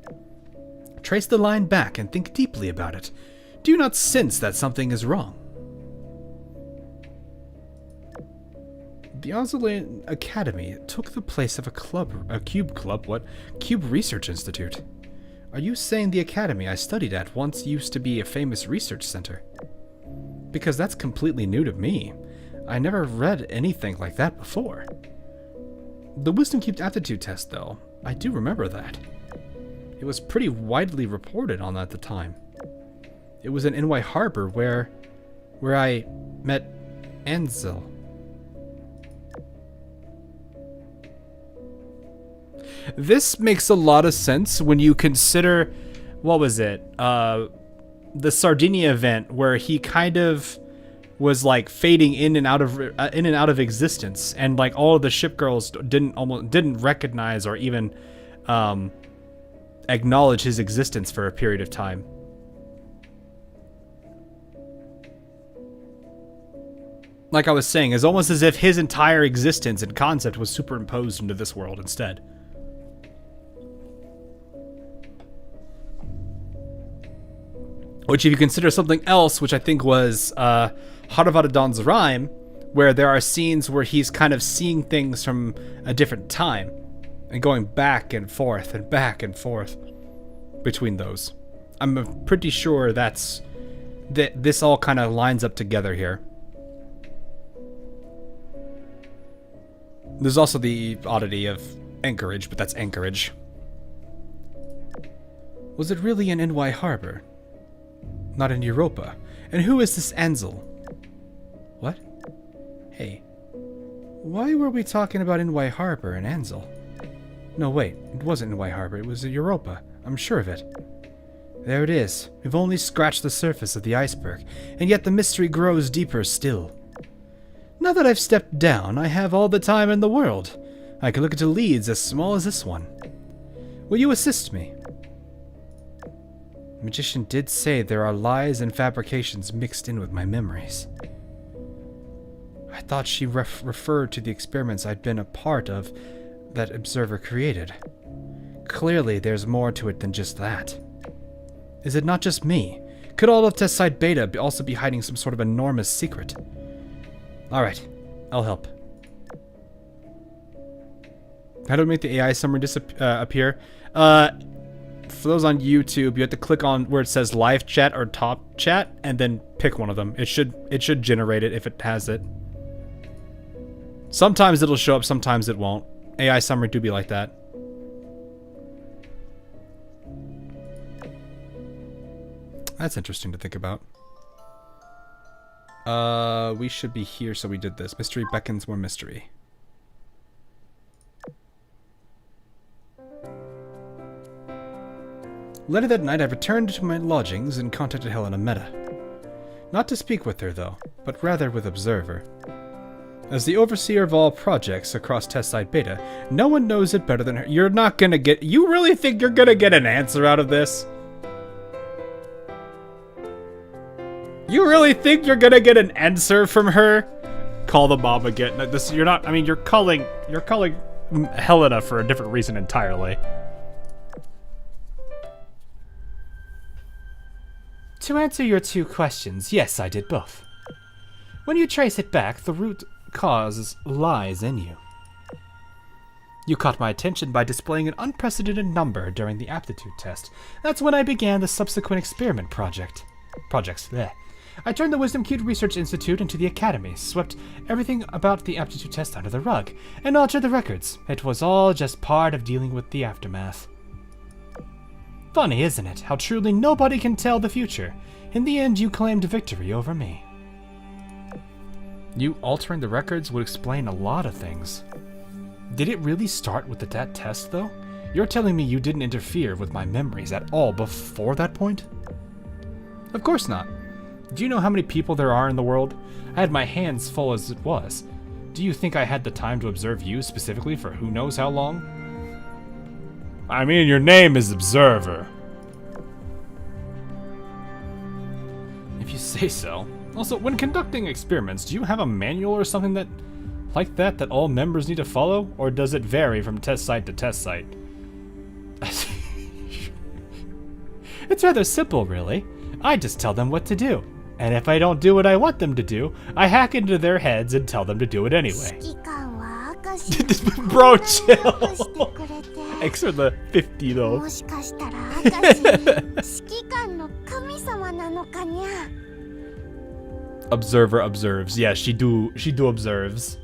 Trace the line back and think deeply about it. Do you not sense that something is wrong? The Azur Academy took the place of a cube research institute. Are you saying the academy I studied at once used to be a famous research center? Because that's completely new to me. I never read anything like that before. The Wisdom Cube aptitude test, though, I do remember that. It was pretty widely reported on at the time. It was in NY Harbor where I met Ansel. This makes a lot of sense when you consider, what was it? The Sardinia event where he kind of was like fading in and out of existence, and like all of the ship girls didn't recognize or even acknowledge his existence for a period of time. Like I was saying, it's almost as if his entire existence and concept was superimposed into this world instead. Which, if you consider something else, which I think was Haravada Dawn's Rhyme, where there are scenes where he's kind of seeing things from a different time and going back and forth between those. I'm pretty sure that this all kind of lines up together here. There's also the oddity of Anchorage, but that's Anchorage. Was it really in NY Harbor? Not in Europa. And who is this Ansel? What? Hey. Why were we talking about NY Harbor and Ansel? No, wait. It wasn't NY Harbor. It was Europa. I'm sure of it. There it is. We've only scratched the surface of the iceberg, and yet the mystery grows deeper still. Now that I've stepped down, I have all the time in the world. I can look into leads as small as this one. Will you assist me? The magician did say there are lies and fabrications mixed in with my memories. I thought she referred to the experiments I'd been a part of that Observer created. Clearly, there's more to it than just that. Is it not just me? Could all of Test Site Beta also be hiding some sort of enormous secret? Alright, I'll help. How do we make the AI summary appear? For those on YouTube, you have to click on where it says live chat or top chat, and then pick one of them. It should generate it if it has it. Sometimes it'll show up, sometimes it won't. AI summary do be like that. That's interesting to think about. We should be here, so we did this. Mystery beckons more mystery. Later that night, I returned to my lodgings and contacted Helena Meta. Not to speak with her, though, but rather with Observer. As the overseer of all projects across Test Site Beta, no one knows it better than her. You're not gonna get... You really think you're gonna get an answer out of this? You really think you're gonna get an answer from her? Call the mom again. This, you're not... I mean, you're calling Helena for a different reason entirely. To answer your two questions, yes, I did both. When you trace it back, the root cause lies in you. You caught my attention by displaying an unprecedented number during the aptitude test. That's when I began the subsequent experiment projects. Bleh. I turned the Wisdom Cube Research Institute into the Academy, swept everything about the aptitude test under the rug, and altered the records. It was all just part of dealing with the aftermath. Funny, isn't it, how truly nobody can tell the future. In the end, you claimed victory over me. You altering the records would explain a lot of things. Did it really start with that test, though? You're telling me you didn't interfere with my memories at all before that point? Of course not. Do you know how many people there are in the world? I had my hands full as it was. Do you think I had the time to observe you specifically for who knows how long? I mean, your name is Observer. If you say so. Also, when conducting experiments, do you have a manual or something like that all members need to follow? Or does it vary from test site to test site? It's rather simple, really. I just tell them what to do. And if I don't do what I want them to do, I hack into their heads and tell them to do it anyway. Bro, chill. Thanks for the 50 though. Observer observes. Yeah, she do observes.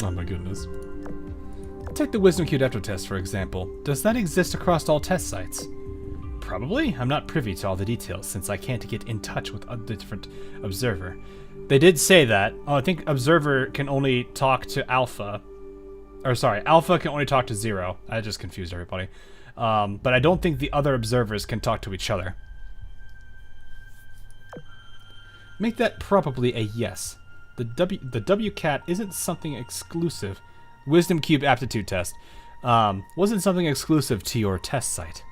Oh my goodness. Take the Wisdom Cube Epto test, for example. Does that exist across all test sites? Probably. I'm not privy to all the details since I can't get in touch with a different observer. They did say that. Oh, I think observer can only talk to alpha. Or sorry, alpha can only talk to 0. I just confused everybody. But I don't think the other observers can talk to each other. Make that probably a yes. The WCAT isn't something exclusive. Wisdom Cube Aptitude Test. Wasn't something exclusive to your test site.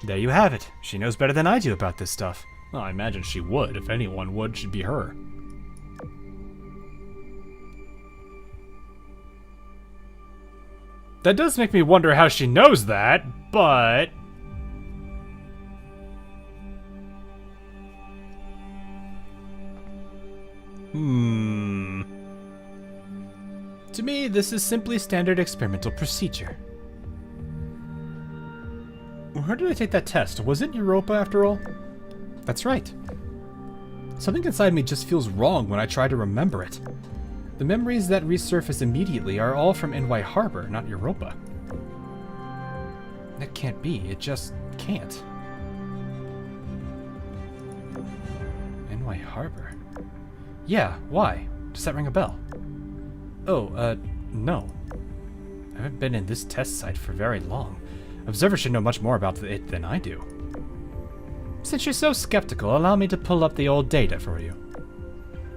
There you have it. She knows better than I do about this stuff. Well, I imagine she would. If anyone would, should be her. That does make me wonder how she knows that, but... To me, this is simply standard experimental procedure. Where did I take that test? Was it Europa after all? That's right. Something inside me just feels wrong when I try to remember it. The memories that resurface immediately are all from NY Harbor, not Europa. That can't be. It just can't. NY Harbor? Yeah, why? Does that ring a bell? Oh, no. I haven't been in this test site for very long. Observers should know much more about it than I do. Since you're so skeptical, allow me to pull up the old data for you.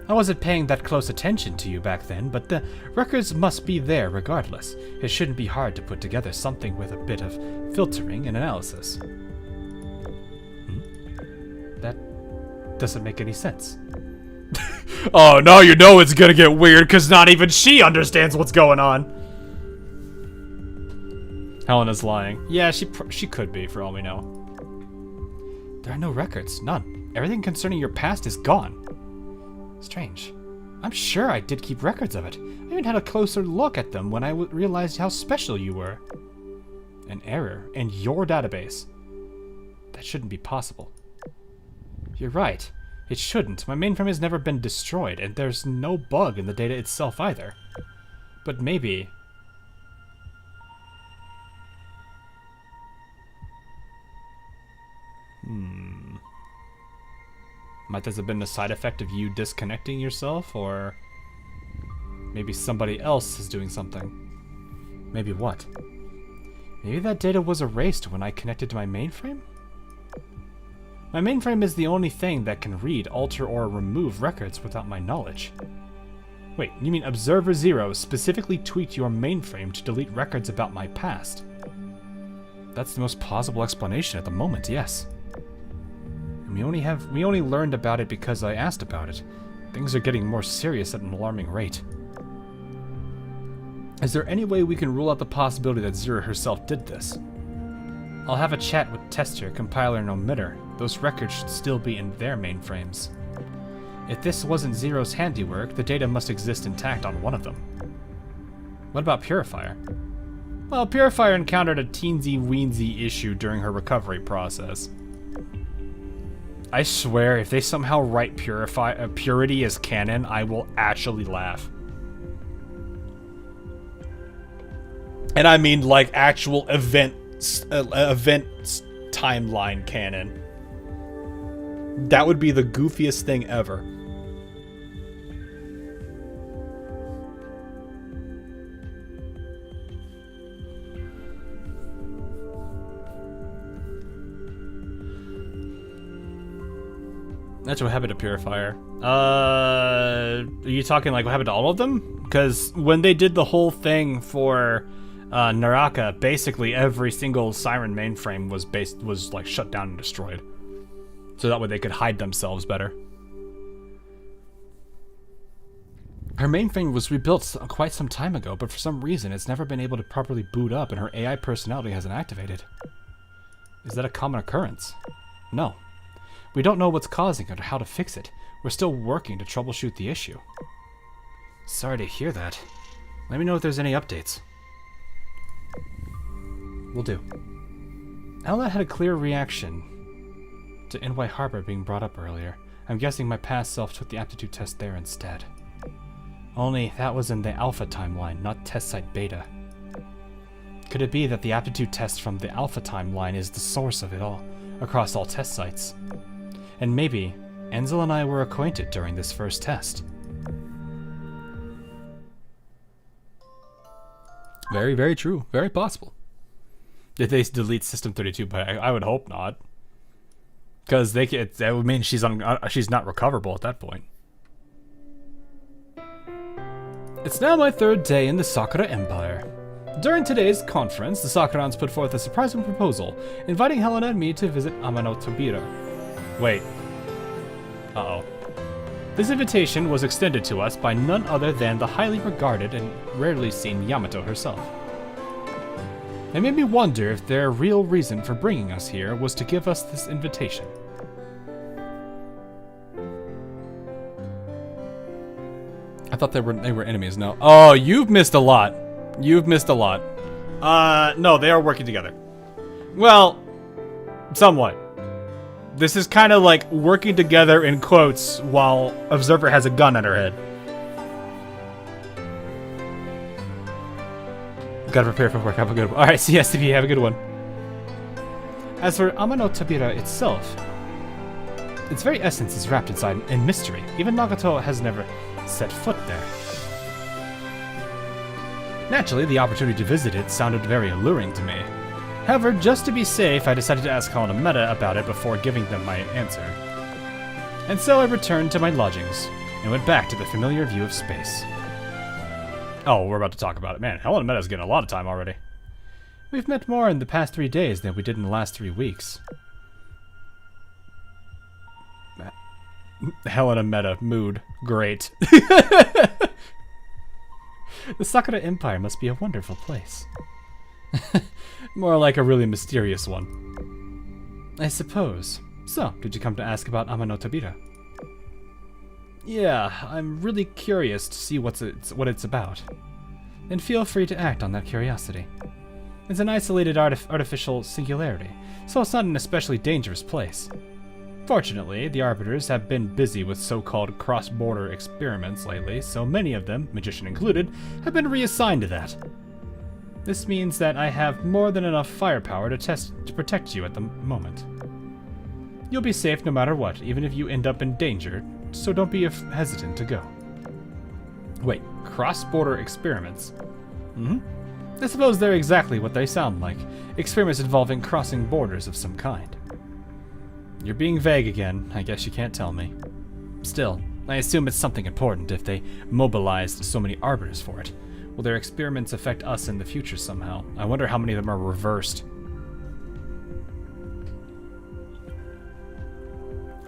I wasn't paying that close attention to you back then, but the records must be there regardless. It shouldn't be hard to put together something with a bit of filtering and analysis. That doesn't make any sense. Oh, now you know it's gonna get weird because not even she understands what's going on. Helena's lying. Yeah, she could be, for all we know. There are no records. None. Everything concerning your past is gone. Strange. I'm sure I did keep records of it. I even had a closer look at them when I realized how special you were. An error in your database. That shouldn't be possible. You're right. It shouldn't. My mainframe has never been destroyed, and there's no bug in the data itself either. But maybe... Might this have been a side effect of you disconnecting yourself, or... maybe somebody else is doing something. Maybe what? Maybe that data was erased when I connected to my mainframe? My mainframe is the only thing that can read, alter, or remove records without my knowledge. Wait, you mean Observer Zero specifically tweaked your mainframe to delete records about my past? That's the most plausible explanation at the moment, yes. And we only learned about it because I asked about it. Things are getting more serious at an alarming rate. Is there any way we can rule out the possibility that Zero herself did this? I'll have a chat with tester, compiler, and omitter. Those records should still be in their mainframes. If this wasn't Zero's handiwork, the data must exist intact on one of them. What about Purifier? Well, Purifier encountered a teensy-weensy issue during her recovery process. I swear, if they somehow write Purity as canon, I will actually laugh. And I mean, like, actual event timeline canon. That would be the goofiest thing ever. That's what happened to Purifier. Are you talking like what happened to all of them? Because when they did the whole thing for Naraka, basically every single Siren mainframe was like shut down and destroyed. So that way they could hide themselves better. Her mainframe was rebuilt quite some time ago, but for some reason it's never been able to properly boot up and her AI personality hasn't activated. Is that a common occurrence? No. We don't know what's causing it or how to fix it. We're still working to troubleshoot the issue. Sorry to hear that. Let me know if there's any updates. Will do. Ella had a clear reaction to NY Harbor being brought up earlier. I'm guessing my past self took the aptitude test there instead. Only that was in the alpha timeline, not test site beta. Could it be that the aptitude test from the alpha timeline is the source of it all, across all test sites? And maybe Enzel and I were acquainted during this first test. Very, very true. Very possible. Did they delete System 32? But I would hope not. Because that would mean she's not recoverable at that point. It's now my third day in the Sakura Empire. During today's conference, the Sakurans put forth a surprising proposal, inviting Helena and me to visit Amano Tobira. Wait. Uh-oh. This invitation was extended to us by none other than the highly regarded and rarely seen Yamato herself. It made me wonder if their real reason for bringing us here was to give us this invitation. I thought they were enemies. No. Oh, you've missed a lot. You've missed a lot. No, they are working together. Well, somewhat. This is kind of like working together in quotes while Observer has a gun at her head. Gotta prepare for work. Have a good one. Alright, CSTP, have a good one. As for Amano Tabira itself, its very essence is wrapped inside in mystery. Even Nagato has never set foot there. Naturally, the opportunity to visit it sounded very alluring to me. However, just to be safe, I decided to ask Helena Meta about it before giving them my answer. And so I returned to my lodgings, and went back to the familiar view of space. Oh, we're about to talk about it. Man, Helena Meta's getting a lot of time already. We've met more in the past 3 days than we did in the last 3 weeks. Helena Meta, mood. Great. The Sakura Empire must be a wonderful place. More like a really mysterious one. I suppose. So, did you come to ask about Amano Tabira? Yeah, I'm really curious to see what it's about. And feel free to act on that curiosity. It's an isolated artificial singularity, so it's not an especially dangerous place. Fortunately, the Arbiters have been busy with so-called cross-border experiments lately, so many of them, Magician included, have been reassigned to that. This means that I have more than enough firepower to protect you at the moment. You'll be safe no matter what, even if you end up in danger, so don't be hesitant to go. Wait, cross-border experiments? I suppose they're exactly what they sound like. Experiments involving crossing borders of some kind. You're being vague again. I guess you can't tell me. Still, I assume it's something important if they mobilized so many Arbiters for it. Will their experiments affect us in the future somehow? I wonder how many of them are reversed.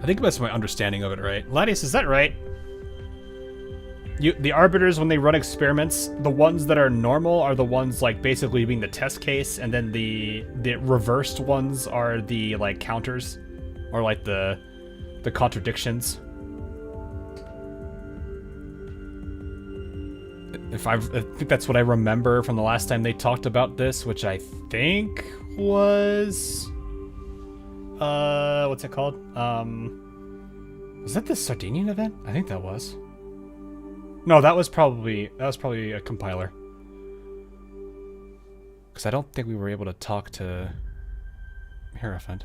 I think that's my understanding of it, right? Ladius, is that right? The Arbiters, when they run experiments, the ones that are normal are the ones, like, basically being the test case, and then the reversed ones are the, like, counters. Or, like, the contradictions. I think that's what I remember from the last time they talked about this, which I think was... what's it called? Was that the Sardinian event? I think that was. No, that was probably a compiler. Because I don't think we were able to talk to Hierophant.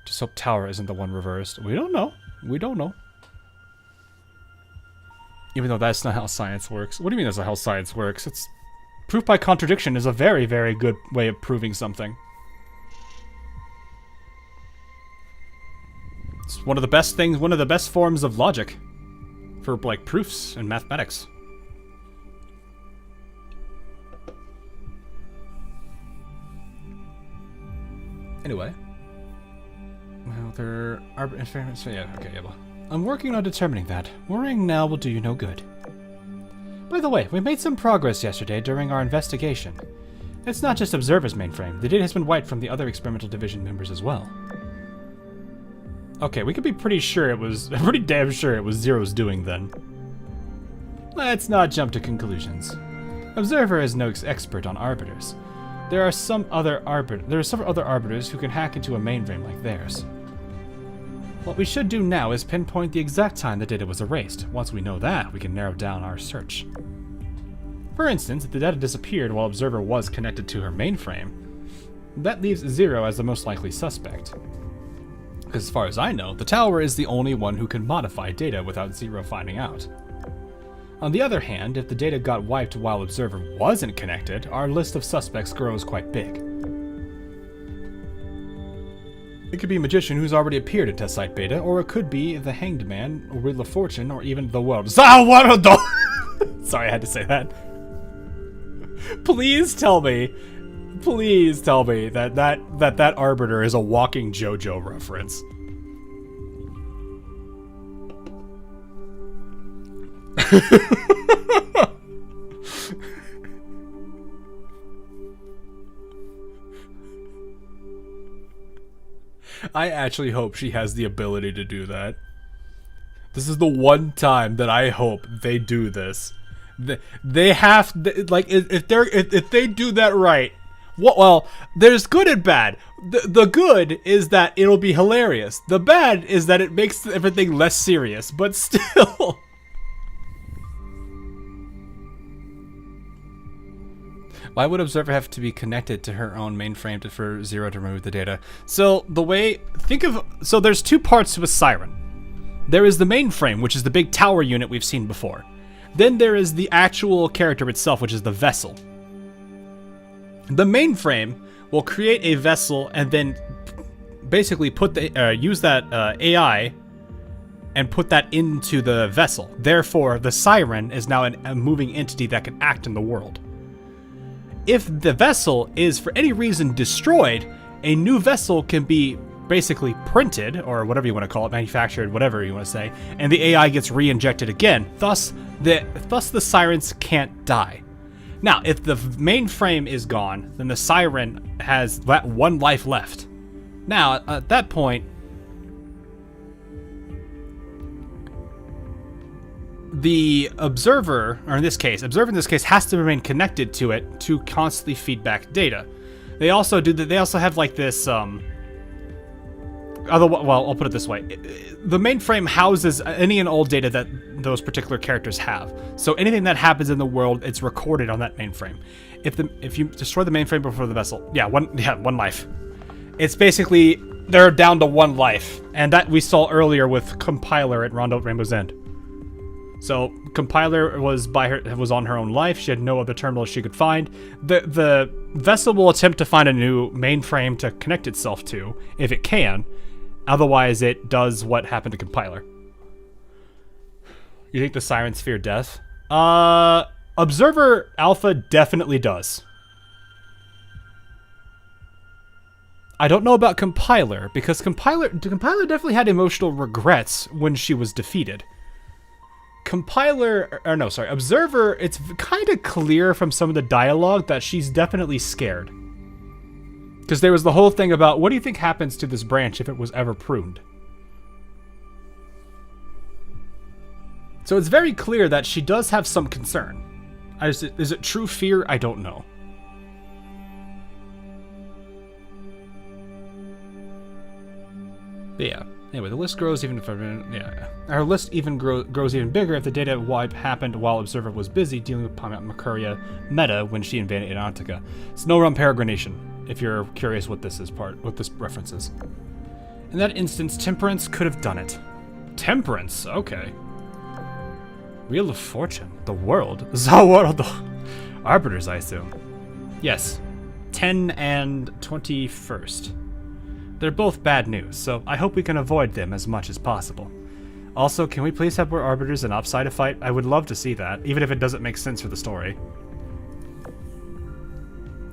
Just hope Tower isn't the one reversed. We don't know. We don't know. Even though that's not how science works. What do you mean that's not how science works? It's proof by contradiction is a very, very good way of proving something. It's one of the best things, one of the best forms of logic for like proofs in mathematics. Anyway. Well, there are experiments. Yeah, okay, yeah. Well, I'm working on determining that. Worrying now will do you no good. By the way, we made some progress yesterday during our investigation. It's not just Observer's mainframe. The data has been wiped from the other experimental division members as well. Okay, we could be pretty sure it was, pretty damn sure it was Zero's doing then. Let's not jump to conclusions. Observer is no expert on arbiters. There are several other arbiters who can hack into a mainframe like theirs. What we should do now is pinpoint the exact time the data was erased. Once we know that, we can narrow down our search. For instance, if the data disappeared while Observer was connected to her mainframe, that leaves Zero as the most likely suspect. Because as far as I know, the tower is the only one who can modify data without Zero finding out. On the other hand, if the data got wiped while Observer wasn't connected, our list of suspects grows quite big. It could be a magician who's already appeared in Test Site Beta, or it could be the Hanged Man, or Wheel of Fortune, or even the world. Sorry, I had to say that. Please tell me that Arbiter is a walking JoJo reference. I actually hope she has the ability to do that. This is the one time that I hope they do this. They have, like, if they do that right. Well, there's good and bad. The good is that it'll be hilarious. The bad is that it makes everything less serious, but still. Why would Observer have to be connected to her own mainframe for Zero to remove the data? So so there's two parts to a siren. There is the mainframe, which is the big tower unit we've seen before. Then there is the actual character itself, which is the vessel. The mainframe will create a vessel and then basically put use that AI and put that into the vessel. Therefore, the siren is now a moving entity that can act in the world. If the vessel is for any reason destroyed, a new vessel can be basically printed, or whatever you want to call it, manufactured, whatever you want to say, and the AI gets re-injected again. Thus the sirens can't die. Now, if the mainframe is gone, then the siren has that one life left. Now, at that point, the observer, or in this case, has to remain connected to it to constantly feed back data. They also have like this, well, I'll put it this way. The mainframe houses any and all data that those particular characters have. So anything that happens in the world, it's recorded on that mainframe. If you destroy the mainframe before the vessel, one life. It's basically, they're down to one life. And that we saw earlier with Compiler at Rondo at Rainbow's End. So Compiler was on her own life. She had no other terminal she could find. The vessel will attempt to find a new mainframe to connect itself to, if it can. Otherwise, it does what happened to Compiler. You think the sirens fear death? Observer Alpha definitely does. I don't know about Compiler, because Compiler definitely had emotional regrets when she was defeated. Observer, it's kind of clear from some of the dialogue that she's definitely scared. Because there was the whole thing about, what do you think happens to this branch if it was ever pruned? So it's very clear that she does have some concern. Is it true fear? I don't know. But yeah. Anyway, the list grows even if our list even grows even bigger if the data wipe happened while Observer was busy dealing with Makuria meta when she invaded Antarctica. It's no run peregrination, if you're curious what this reference is. In that instance, Temperance could have done it. Temperance, okay. Wheel of Fortune, the world, the Arbiters, I assume. Yes, 10 and 21st. They're both bad news, so I hope we can avoid them as much as possible. Also, can we please have more arbiters and offside a fight? I would love to see that, even if it doesn't make sense for the story.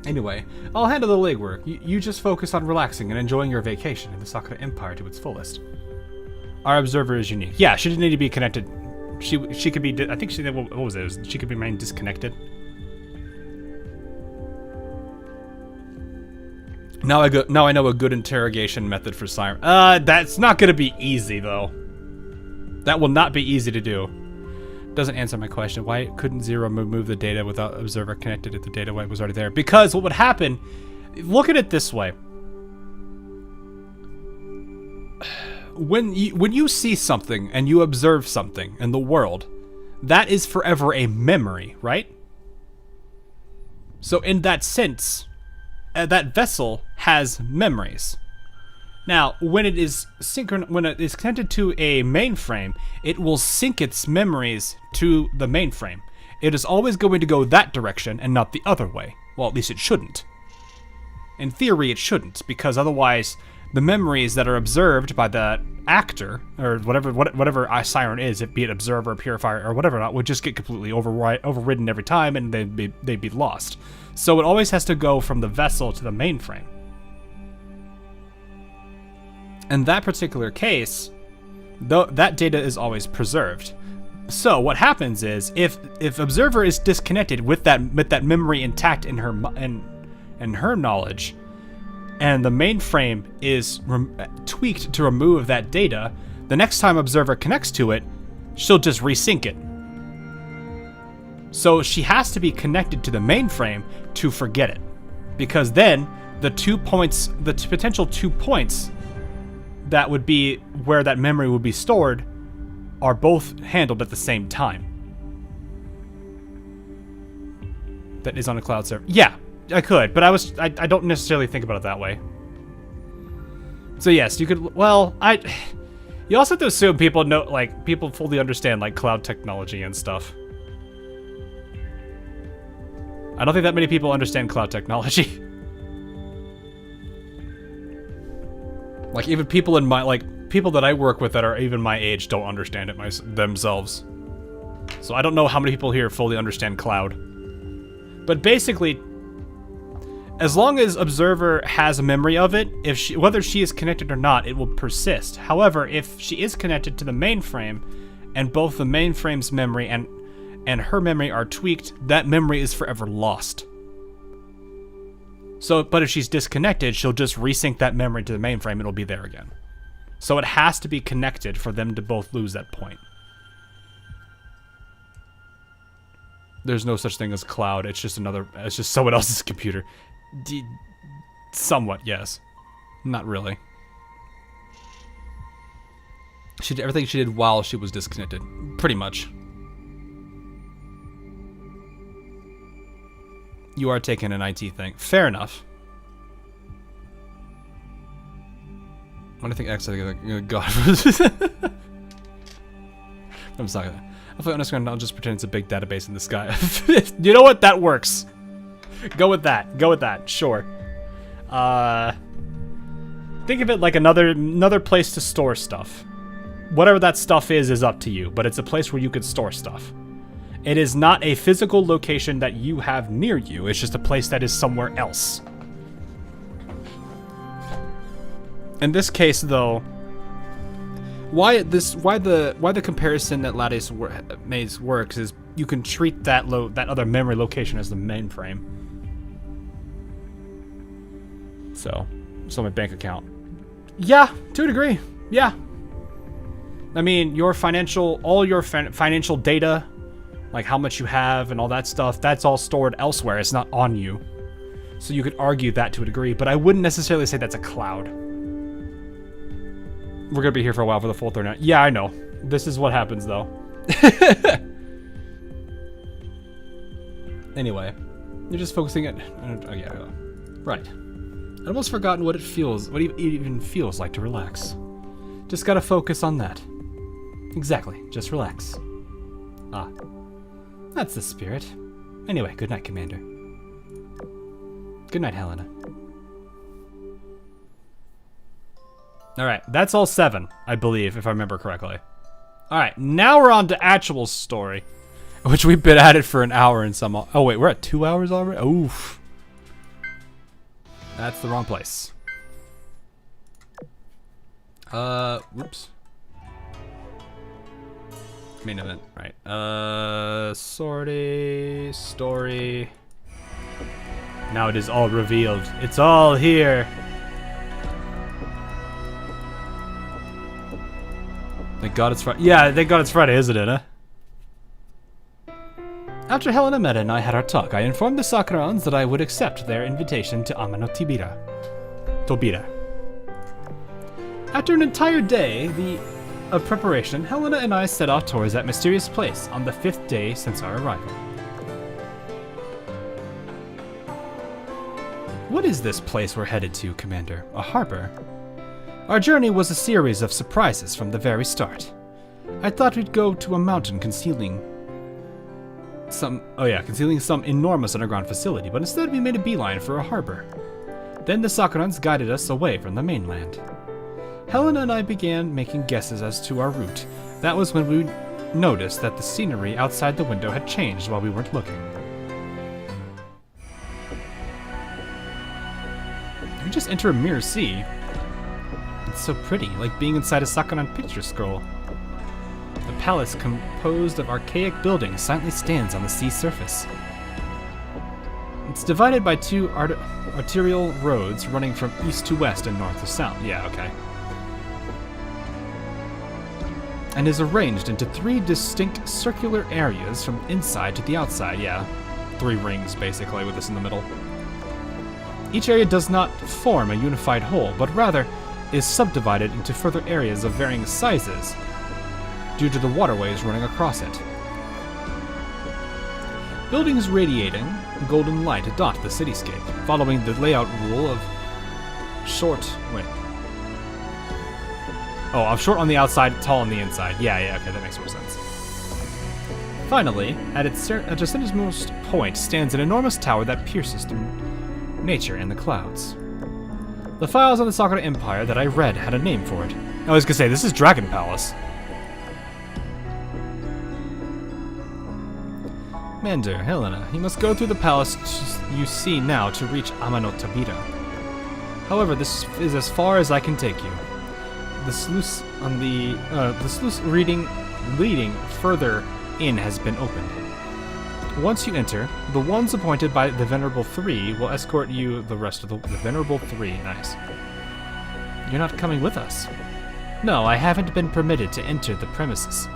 Anyway, I'll handle the legwork. You just focus on relaxing and enjoying your vacation in the Sakura Empire to its fullest. Our observer is unique. Yeah, she didn't need to be connected. She could be. I think she. What was it? She could be remain disconnected. Now I know a good interrogation method for Siren. That's not gonna be easy though. That will not be easy to do. Doesn't answer my question. Why couldn't Zero remove the data without observer connected if the data was already there? Because what would happen, look at it this way. When you see something and you observe something in the world, that is forever a memory, right? So in that sense, that vessel has memories. Now, when it is connected to a mainframe, it will sync its memories to the mainframe. It is always going to go that direction and not the other way. Well, at least it shouldn't. In theory, it shouldn't, because otherwise, the memories that are observed by the actor, or whatever Siren is, be it observer, purifier, or whatever not, would just get completely overridden every time, and they'd be lost. So it always has to go from the vessel to the mainframe. In that particular case, that data is always preserved. So what happens is, if observer is disconnected with that memory intact in her knowledge, and the mainframe is tweaked to remove that data, the next time observer connects to it, she'll just resync it. So she has to be connected to the mainframe to forget it, because then the potential 2 points that would be where that memory would be stored are both handled at the same time. That is on a cloud server. Yeah, I could, but I don't necessarily think about it that way. So yes, you could. Well, you also have to assume people people fully understand cloud technology and stuff. I don't think that many people understand cloud technology. Even people in my people that I work with that are even my age don't understand it themselves. So I don't know how many people here fully understand cloud. But basically, as long as observer has a memory of it, whether she is connected or not, it will persist. However, if she is connected to the mainframe, and both the mainframe's memory and her memory are tweaked, that memory is forever lost. So, but if she's disconnected, she'll just resync that memory to the mainframe and it'll be there again. So it has to be connected for them to both lose that point. There's no such thing as cloud. It's just someone else's computer. Somewhat, yes. Not really. She did everything she did while she was disconnected. Pretty much. You are taking an IT thing. Fair enough. What do you think X God. I'm sorry. If I understand, I'll just pretend it's a big database in the sky. You know what? That works. Go with that. Go with that. Sure. Think of it like another place to store stuff. Whatever that stuff is up to you, but it's a place where you could store stuff. It is not a physical location that you have near you. It's just a place that is somewhere else. In this case, though, why the comparison that Lattice Maze works is you can treat that other memory location as the mainframe. So my bank account. Yeah, to a degree. Yeah. I mean, all your financial data, like how much you have and all that stuff, that's all stored elsewhere. It's not on you. So you could argue that to a degree, but I wouldn't necessarily say that's a cloud. We're gonna be here for a while for the full 39. Yeah, I know. This is what happens, though. Anyway, you're just focusing at. Oh yeah, right. I'd almost forgotten what it even feels like to relax. Just gotta focus on that. Exactly. Just relax. Ah, that's the spirit. Anyway, good night, Commander. Good night, Helena. Alright, that's all 7, I believe, if I remember correctly. Alright, now we're on to actual story. Which we've been at it for an hour and some... Oh wait, we're at 2 hours already? Oof. That's the wrong place. Whoops. Main event, right. Story. Now it is all revealed. It's all here. Thank God it's Friday. Yeah, thank God it's Friday, isn't it, huh? After Helena, Meta, and I had our talk, I informed the Sakurans that I would accept their invitation to Tobira. After an entire day of preparation, Helena and I set off towards that mysterious place on the 5th day since our arrival. What is this place we're headed to, Commander? A harbor? Our journey was a series of surprises from the very start. I thought we'd go to a mountain concealing some enormous underground facility, but instead we made a beeline for a harbor. Then the Sakurans guided us away from the mainland. Helena and I began making guesses as to our route. That was when we noticed that the scenery outside the window had changed while we weren't looking. You just enter a mirror sea. It's so pretty, like being inside a Sakuran picture scroll. The palace, composed of archaic buildings, silently stands on the sea surface. It's divided by 2 arterial roads running from east to west and north to south. Yeah, okay. And is arranged into 3 distinct circular areas from inside to the outside. Yeah, 3 rings basically with this in the middle. Each area does not form a unified whole, but rather is subdivided into further areas of varying sizes due to the waterways running across it. Buildings radiating golden light dot the cityscape, following the layout rule of short on the outside, tall on the inside. Yeah, okay, that makes more sense. Finally, at its centermost point stands an enormous tower that pierces through nature and the clouds. The files on the Sakura Empire that I read had a name for it. I was gonna say, this is Dragon Palace. Commander, Helena, you must go through the palace you see now to reach Tobira. However, this is as far as I can take you. The sluice on the sluice leading further in has been opened. Once you enter, the ones appointed by the Venerable Three will escort you the rest of the Venerable Three. Nice. You're not coming with us. No, I haven't been permitted to enter the premises.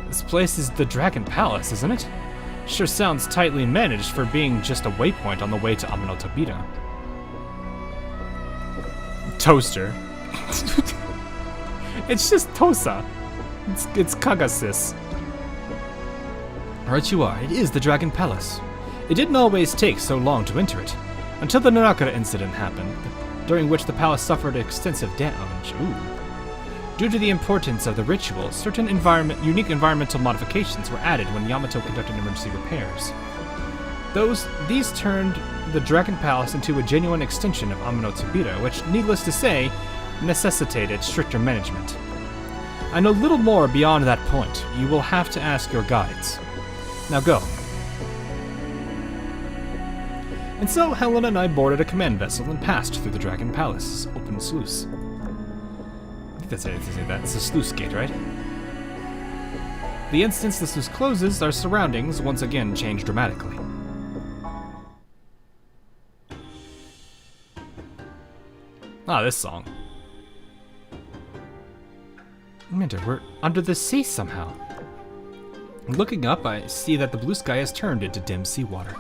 This place is the Dragon Palace, isn't it? Sure sounds tightly managed for being just a waypoint on the way to Tobira. Toaster. It's just Tosa. It's Kagasis. Right you are, it is the Dragon Palace. It didn't always take so long to enter it, until the Narakara incident happened, during which the palace suffered extensive damage. Due to the importance of the ritual, certain unique environmental modifications were added when Yamato conducted emergency repairs. These turned the Dragon Palace into a genuine extension of Tobira, which, needless to say, necessitated stricter management. I know little more beyond that point. You will have to ask your guides. Now go. And so Helena and I boarded a command vessel and passed through the Dragon Palace's open sluice. I think that's it to say that. It's a sluice gate, right? The instant the sluice closes, our surroundings once again change dramatically. Ah, this song. Commander, we're under the sea somehow. Looking up, I see that the blue sky has turned into dim seawater.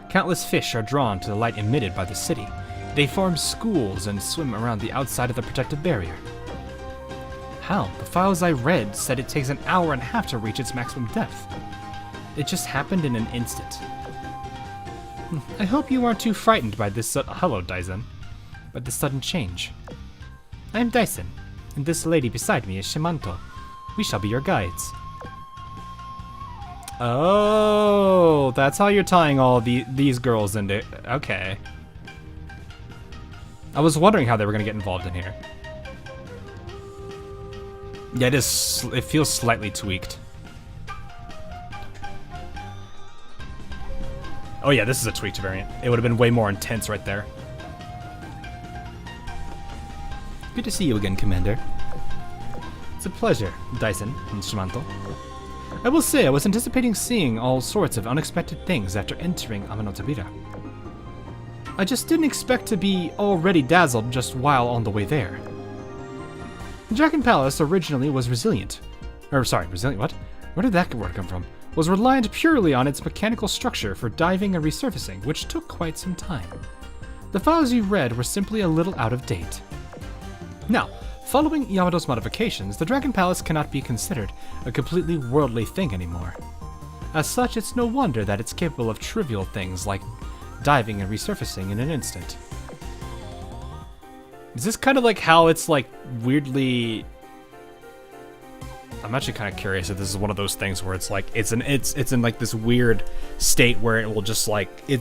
Countless fish are drawn to the light emitted by the city. They form schools and swim around the outside of the protective barrier. How? The files I read said it takes an hour and a half to reach its maximum depth. It just happened in an instant. I hope you aren't too frightened by this hello, Daisen. By this sudden change. I am Daisen, and this lady beside me is Shimanto. We shall be your guides. Oh, that's how you're tying all these girls into... Okay. I was wondering how they were going to get involved in here. Yeah, it feels slightly tweaked. Oh yeah, this is a tweaked variant. It would have been way more intense right there. Good to see you again, Commander. It's a pleasure, Dyson and Shimanto. I will say I was anticipating seeing all sorts of unexpected things after entering Amanotabira. I just didn't expect to be already dazzled just while on the way there. The Dragon Palace originally was resilient. Resilient what? Where did that word come from? Was reliant purely on its mechanical structure for diving and resurfacing, which took quite some time. The files you read were simply a little out of date. Now, following Yamato's modifications, the Dragon Palace cannot be considered a completely worldly thing anymore. As such, it's no wonder that it's capable of trivial things like diving and resurfacing in an instant. Is this kind of like how it's like weirdly... I'm actually kind of curious if this is one of those things where it's like it's in like this weird state where it will just like it.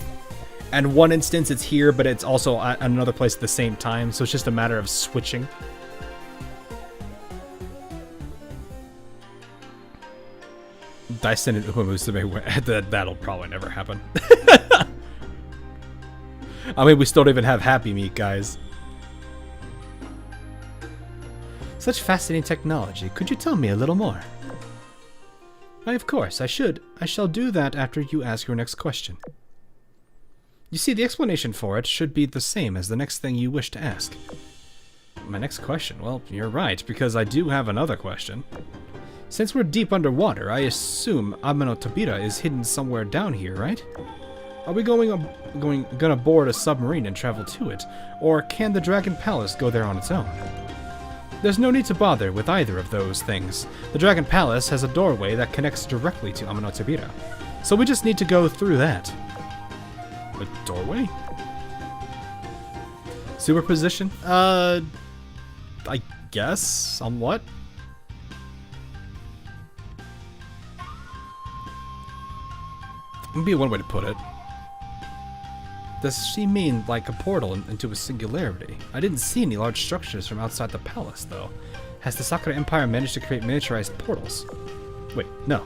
And one instance it's here, but it's also at another place at the same time. So it's just a matter of switching. Dyson and Umamusume, that'll probably never happen. I mean, we still don't even have Happy Meat, guys. Such fascinating technology. Could you tell me a little more? Why, of course, I should. I shall do that after you ask your next question. You see, the explanation for it should be the same as the next thing you wish to ask. My next question? Well, you're right, because I do have another question. Since we're deep underwater, I assume Amanotabira is hidden somewhere down here, right? Are we gonna board a submarine and travel to it, or can the Dragon Palace go there on its own? There's no need to bother with either of those things. The Dragon Palace has a doorway that connects directly to Amanotabira, so we just need to go through that. A doorway? Superposition? I guess, somewhat. Would be one way to put it. Does she mean like a portal into a singularity? I didn't see any large structures from outside the palace, though. Has the Sakura Empire managed to create miniaturized portals? Wait, no.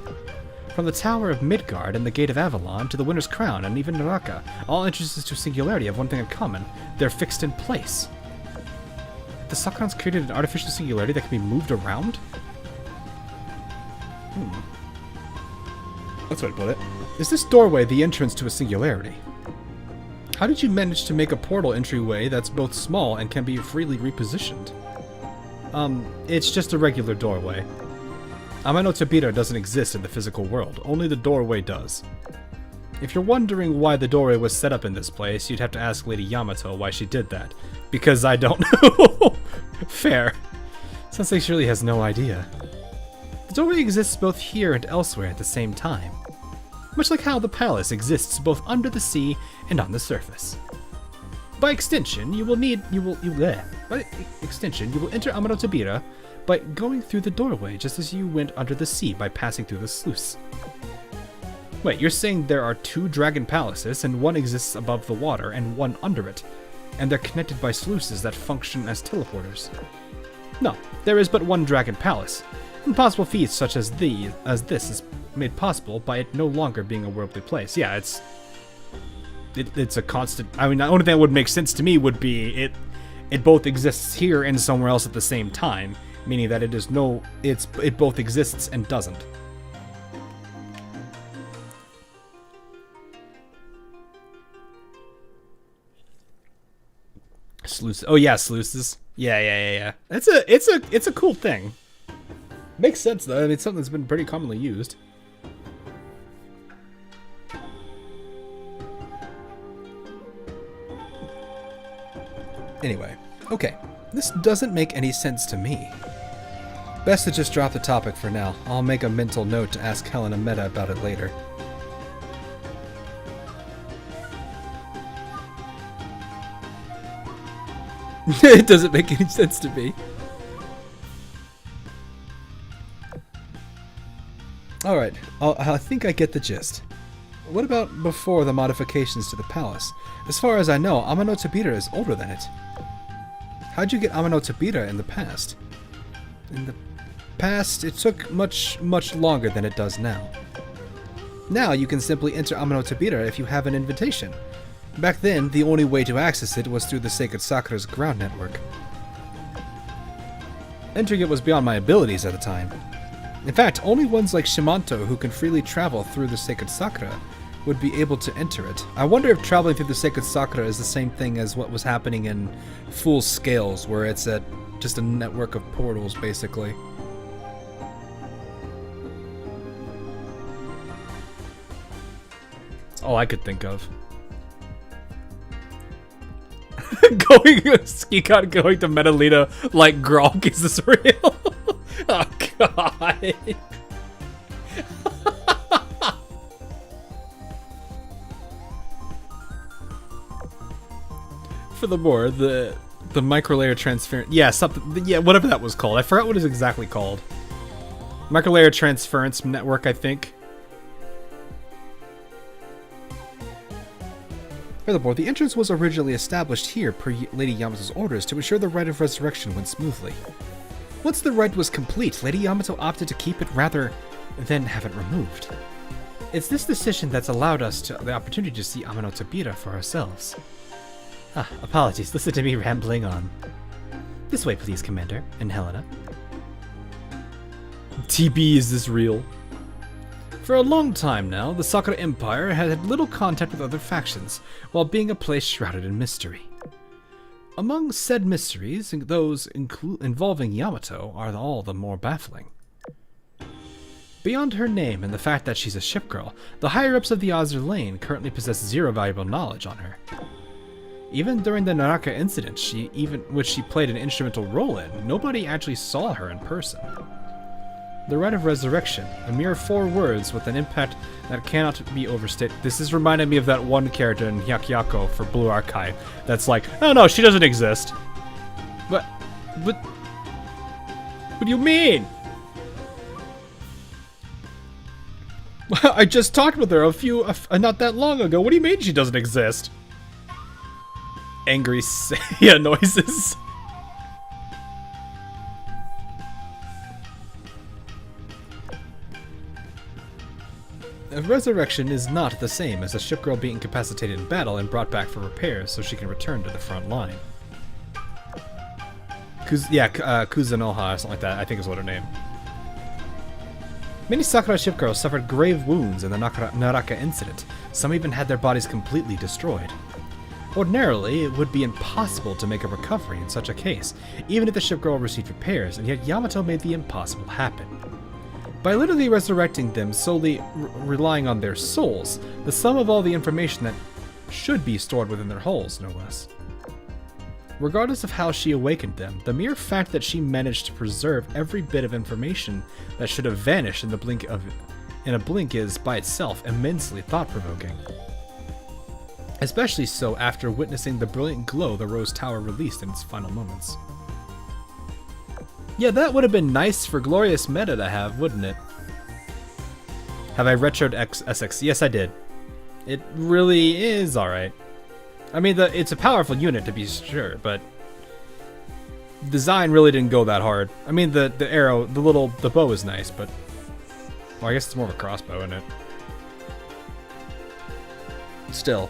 From the Tower of Midgard and the Gate of Avalon to the Winter's Crown and even Naraka, all entrances to singularity have one thing in common. They're fixed in place. The Sakurans created an artificial singularity that can be moved around? That's what I put it. Is this doorway the entrance to a singularity? How did you manage to make a portal entryway that's both small and can be freely repositioned? It's just a regular doorway. Amanotabira doesn't exist in the physical world, only the doorway does. If you're wondering why the doorway was set up in this place, you'd have to ask Lady Yamato why she did that. Because I don't know. Fair. Sensei surely has no idea. The doorway exists both here and elsewhere at the same time. Much like how the palace exists both under the sea and on the surface. By extension, you will enter Amanotabira by going through the doorway just as you went under the sea by passing through the sluice. Wait, you're saying there are two dragon palaces and one exists above the water and one under it, and they're connected by sluices that function as teleporters? No, there is but one dragon palace. Impossible feats such as this is made possible by it no longer being a worldly place. Yeah, it's a constant. I mean, the only thing that would make sense to me would be it both exists here and somewhere else at the same time, meaning that it both exists and doesn't. Sluices. Oh yeah, sluices. Yeah. It's a cool thing. Makes sense though. I mean, it's something that's been pretty commonly used. Anyway, okay. This doesn't make any sense to me. Best to just drop the topic for now. I'll make a mental note to ask Helena Meta about it later. It doesn't make any sense to me. Alright, I think I get the gist. What about before the modifications to the palace? As far as I know, Amanotabira is older than it. How'd you get Amano Tabira in the past? In the past, it took much longer than it does now. Now you can simply enter Amano Tabira if you have an invitation. Back then, the only way to access it was through the Sacred Sakura's ground network. Entering it was beyond my abilities at the time. In fact, only ones like Shimanto who can freely travel through the Sacred Sakura would be able to enter it. I wonder if traveling through the Sacred Sakura is the same thing as what was happening in Full Scales, where it's just a network of portals, basically. That's all I could think of. Skikon going to Metalita like Gronk, is this real? Oh god. Furthermore, the microlayer transference, whatever that was called. I forgot what it's exactly called. Microlayer transference network, I think. Furthermore, the entrance was originally established here per Lady Yamato's orders to ensure the rite of resurrection went smoothly. Once the rite was complete, Lady Yamato opted to keep it rather than have it removed. It's this decision that's allowed us the opportunity to see Amano Tabira for ourselves. Apologies, listen to me rambling on. This way, please, Commander, and Helena. TB, is this real? For a long time now, the Sakura Empire had had little contact with other factions, while being a place shrouded in mystery. Among said mysteries, those involving Yamato are all the more baffling. Beyond her name and the fact that she's a ship girl, the higher-ups of the Azur lane currently possess zero valuable knowledge on her. Even during the Naraka incident, which she played an instrumental role in, nobody actually saw her in person. The Rite of Resurrection, a mere 4 words with an impact that cannot be overstated. This is reminding me of that one character in Hyakyako for Blue Archive that's like, oh no, she doesn't exist. What do you mean? I just talked with her not that long ago. What do you mean she doesn't exist? Angry Seiya noises. A resurrection is not the same as a shipgirl being incapacitated in battle and brought back for repairs so she can return to the front line. Kuzunoha or something like that, I think is what her name. Many Sakura shipgirls suffered grave wounds in the Naraka incident. Some even had their bodies completely destroyed. Ordinarily, it would be impossible to make a recovery in such a case, even if the shipgirl received repairs, and yet Yamato made the impossible happen. By literally resurrecting them solely relying on their souls, the sum of all the information that should be stored within their hulls, no less. Regardless of how she awakened them, the mere fact that she managed to preserve every bit of information that should have vanished in a blink is, by itself, immensely thought-provoking. Especially so after witnessing the brilliant glow the Rose Tower released in its final moments. Yeah, that would have been nice for Glorious Meta to have, wouldn't it? Have I retroed SX? Yes, I did. It really is alright. I mean, it's a powerful unit to be sure, but design really didn't go that hard. I mean, the arrow, the bow is nice, but well, I guess it's more of a crossbow, isn't it? Still.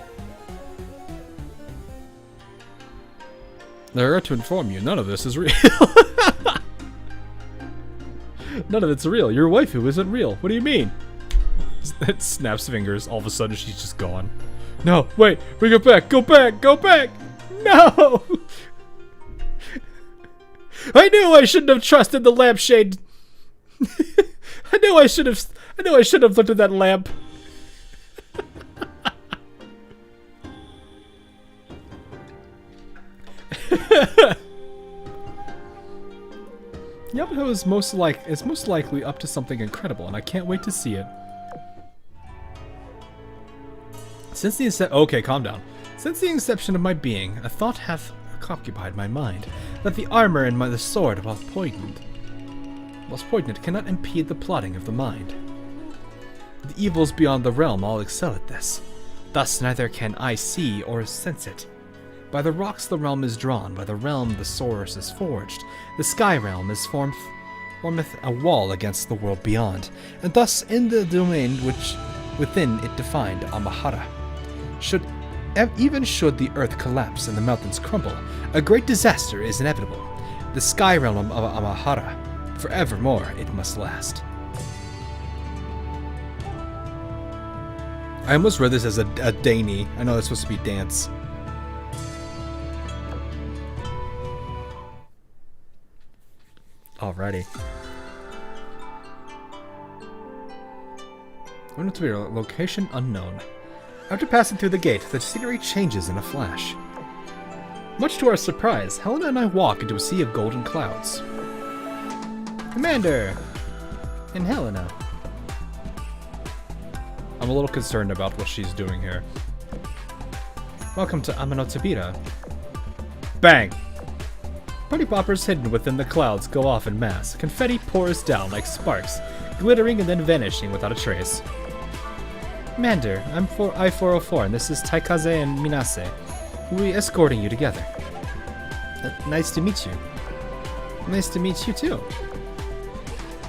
I regret to inform you, none of this is real. None of it's real. Your waifu isn't real. What do you mean? It snaps fingers. All of a sudden, she's just gone. No, wait. Bring her back. Go back. Go back. No. I knew I shouldn't have trusted the lampshade. I knew I should have looked at that lamp. Yamato is most likely up to something incredible, and I can't wait to see it. Okay, calm down. Since the inception of my being, a thought hath occupied my mind, that the armor and the sword, whilst poignant, cannot impede the plotting of the mind. The evils beyond the realm all excel at this. Thus neither can I see or sense it. By the rocks the realm is drawn, by the realm the source is forged. The sky realm is formeth a wall against the world beyond, and thus in the domain which within it defined Amahara. Even should the earth collapse and the mountains crumble, a great disaster is inevitable. The sky realm of Amahara, forevermore it must last. I almost read this as a Dani. I know that's supposed to be dance. Alrighty. Went to a location unknown. After passing through the gate, the scenery changes in a flash. Much to our surprise, Helena and I walk into a sea of golden clouds. Commander! And Helena. I'm a little concerned about what she's doing here. Welcome to Amanotabira. Bang! Party poppers hidden within the clouds go off en masse. Confetti pours down like sparks, glittering and then vanishing without a trace. Commander, I'm I-404 and this is Taikaze and Minase. We'll be escorting you together. Nice to meet you. Nice to meet you too.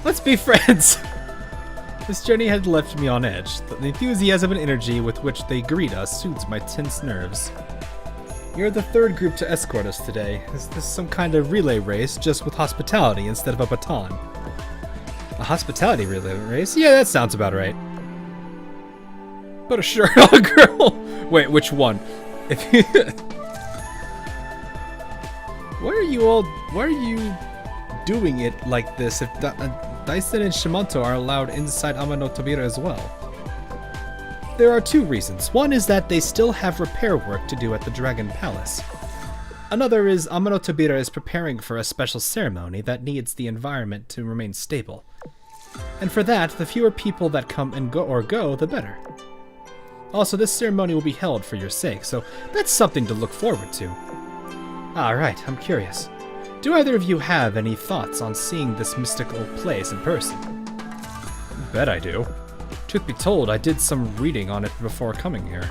Let's be friends! This journey had left me on edge. The enthusiasm and energy with which they greet us soothes my tense nerves. You're the third group to escort us today. Is this some kind of relay race, just with hospitality instead of a baton? A hospitality relay race? Yeah, that sounds about right. Put a shirt on, girl! Wait, which one? If you... Why are you doing it like this if Daisen and Shimanto are allowed inside Amanotabira as well? There are two reasons. One is that they still have repair work to do at the Dragon Palace. Another is Amanotabira is preparing for a special ceremony that needs the environment to remain stable. And for that, the fewer people that come and go, the better. Also, this ceremony will be held for your sake, so that's something to look forward to. Alright, I'm curious. Do either of you have any thoughts on seeing this mystical place in person? Bet I do. Truth be told, I did some reading on it before coming here.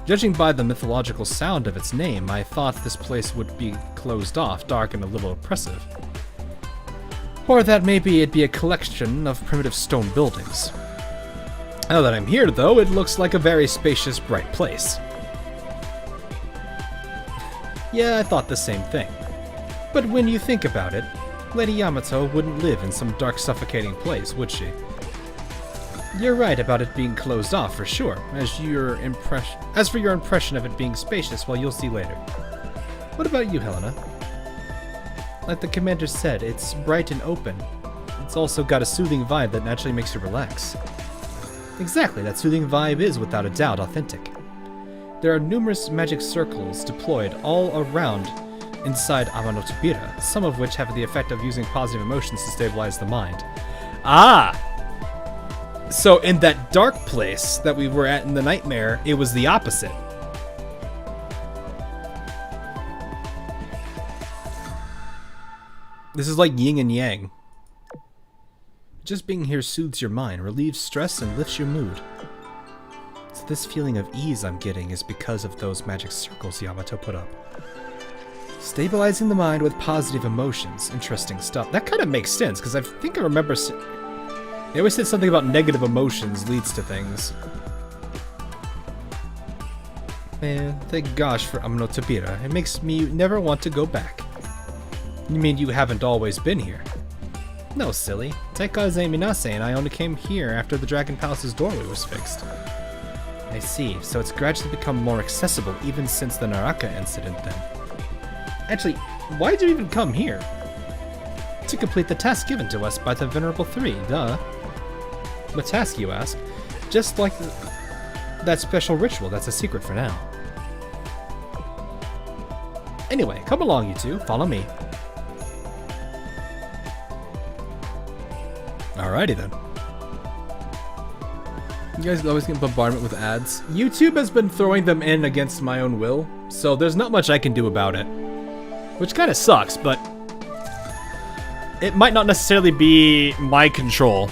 Judging by the mythological sound of its name, I thought this place would be closed off, dark, and a little oppressive. Or that maybe it'd be a collection of primitive stone buildings. Now that I'm here, though, it looks like a very spacious, bright place. Yeah, I thought the same thing. But when you think about it, Lady Yamato wouldn't live in some dark, suffocating place, would she? You're right about it being closed off, for sure. As for your impression of it being spacious, well, you'll see later. What about you, Helena? Like the commander said, it's bright and open. It's also got a soothing vibe that naturally makes you relax. Exactly, that soothing vibe is, without a doubt, authentic. There are numerous magic circles deployed all around inside Amanotabira, some of which have the effect of using positive emotions to stabilize the mind. Ah! So in that dark place that we were at in the nightmare, it was the opposite. This is like yin and yang. Just being here soothes your mind, relieves stress, and lifts your mood. So this feeling of ease I'm getting is because of those magic circles Yamato put up. Stabilizing the mind with positive emotions. Interesting stuff. That kind of makes sense, because I think I remember... They always said something about negative emotions leads to things. Man, thank gosh for Amanotabira. It makes me never want to go back. You mean you haven't always been here? No, silly. Taikaze Minase and I only came here after the Dragon Palace's doorway was fixed. I see, so it's gradually become more accessible even since the Naraka incident then. Actually, why did you even come here? To complete the task given to us by the Venerable Three, duh. What task, you ask? Just like that special ritual that's a secret for now. Anyway, come along you two, follow me. Alrighty then. You guys always get bombardment with ads. YouTube has been throwing them in against my own will, so there's not much I can do about it. Which kind of sucks, but it might not necessarily be my control.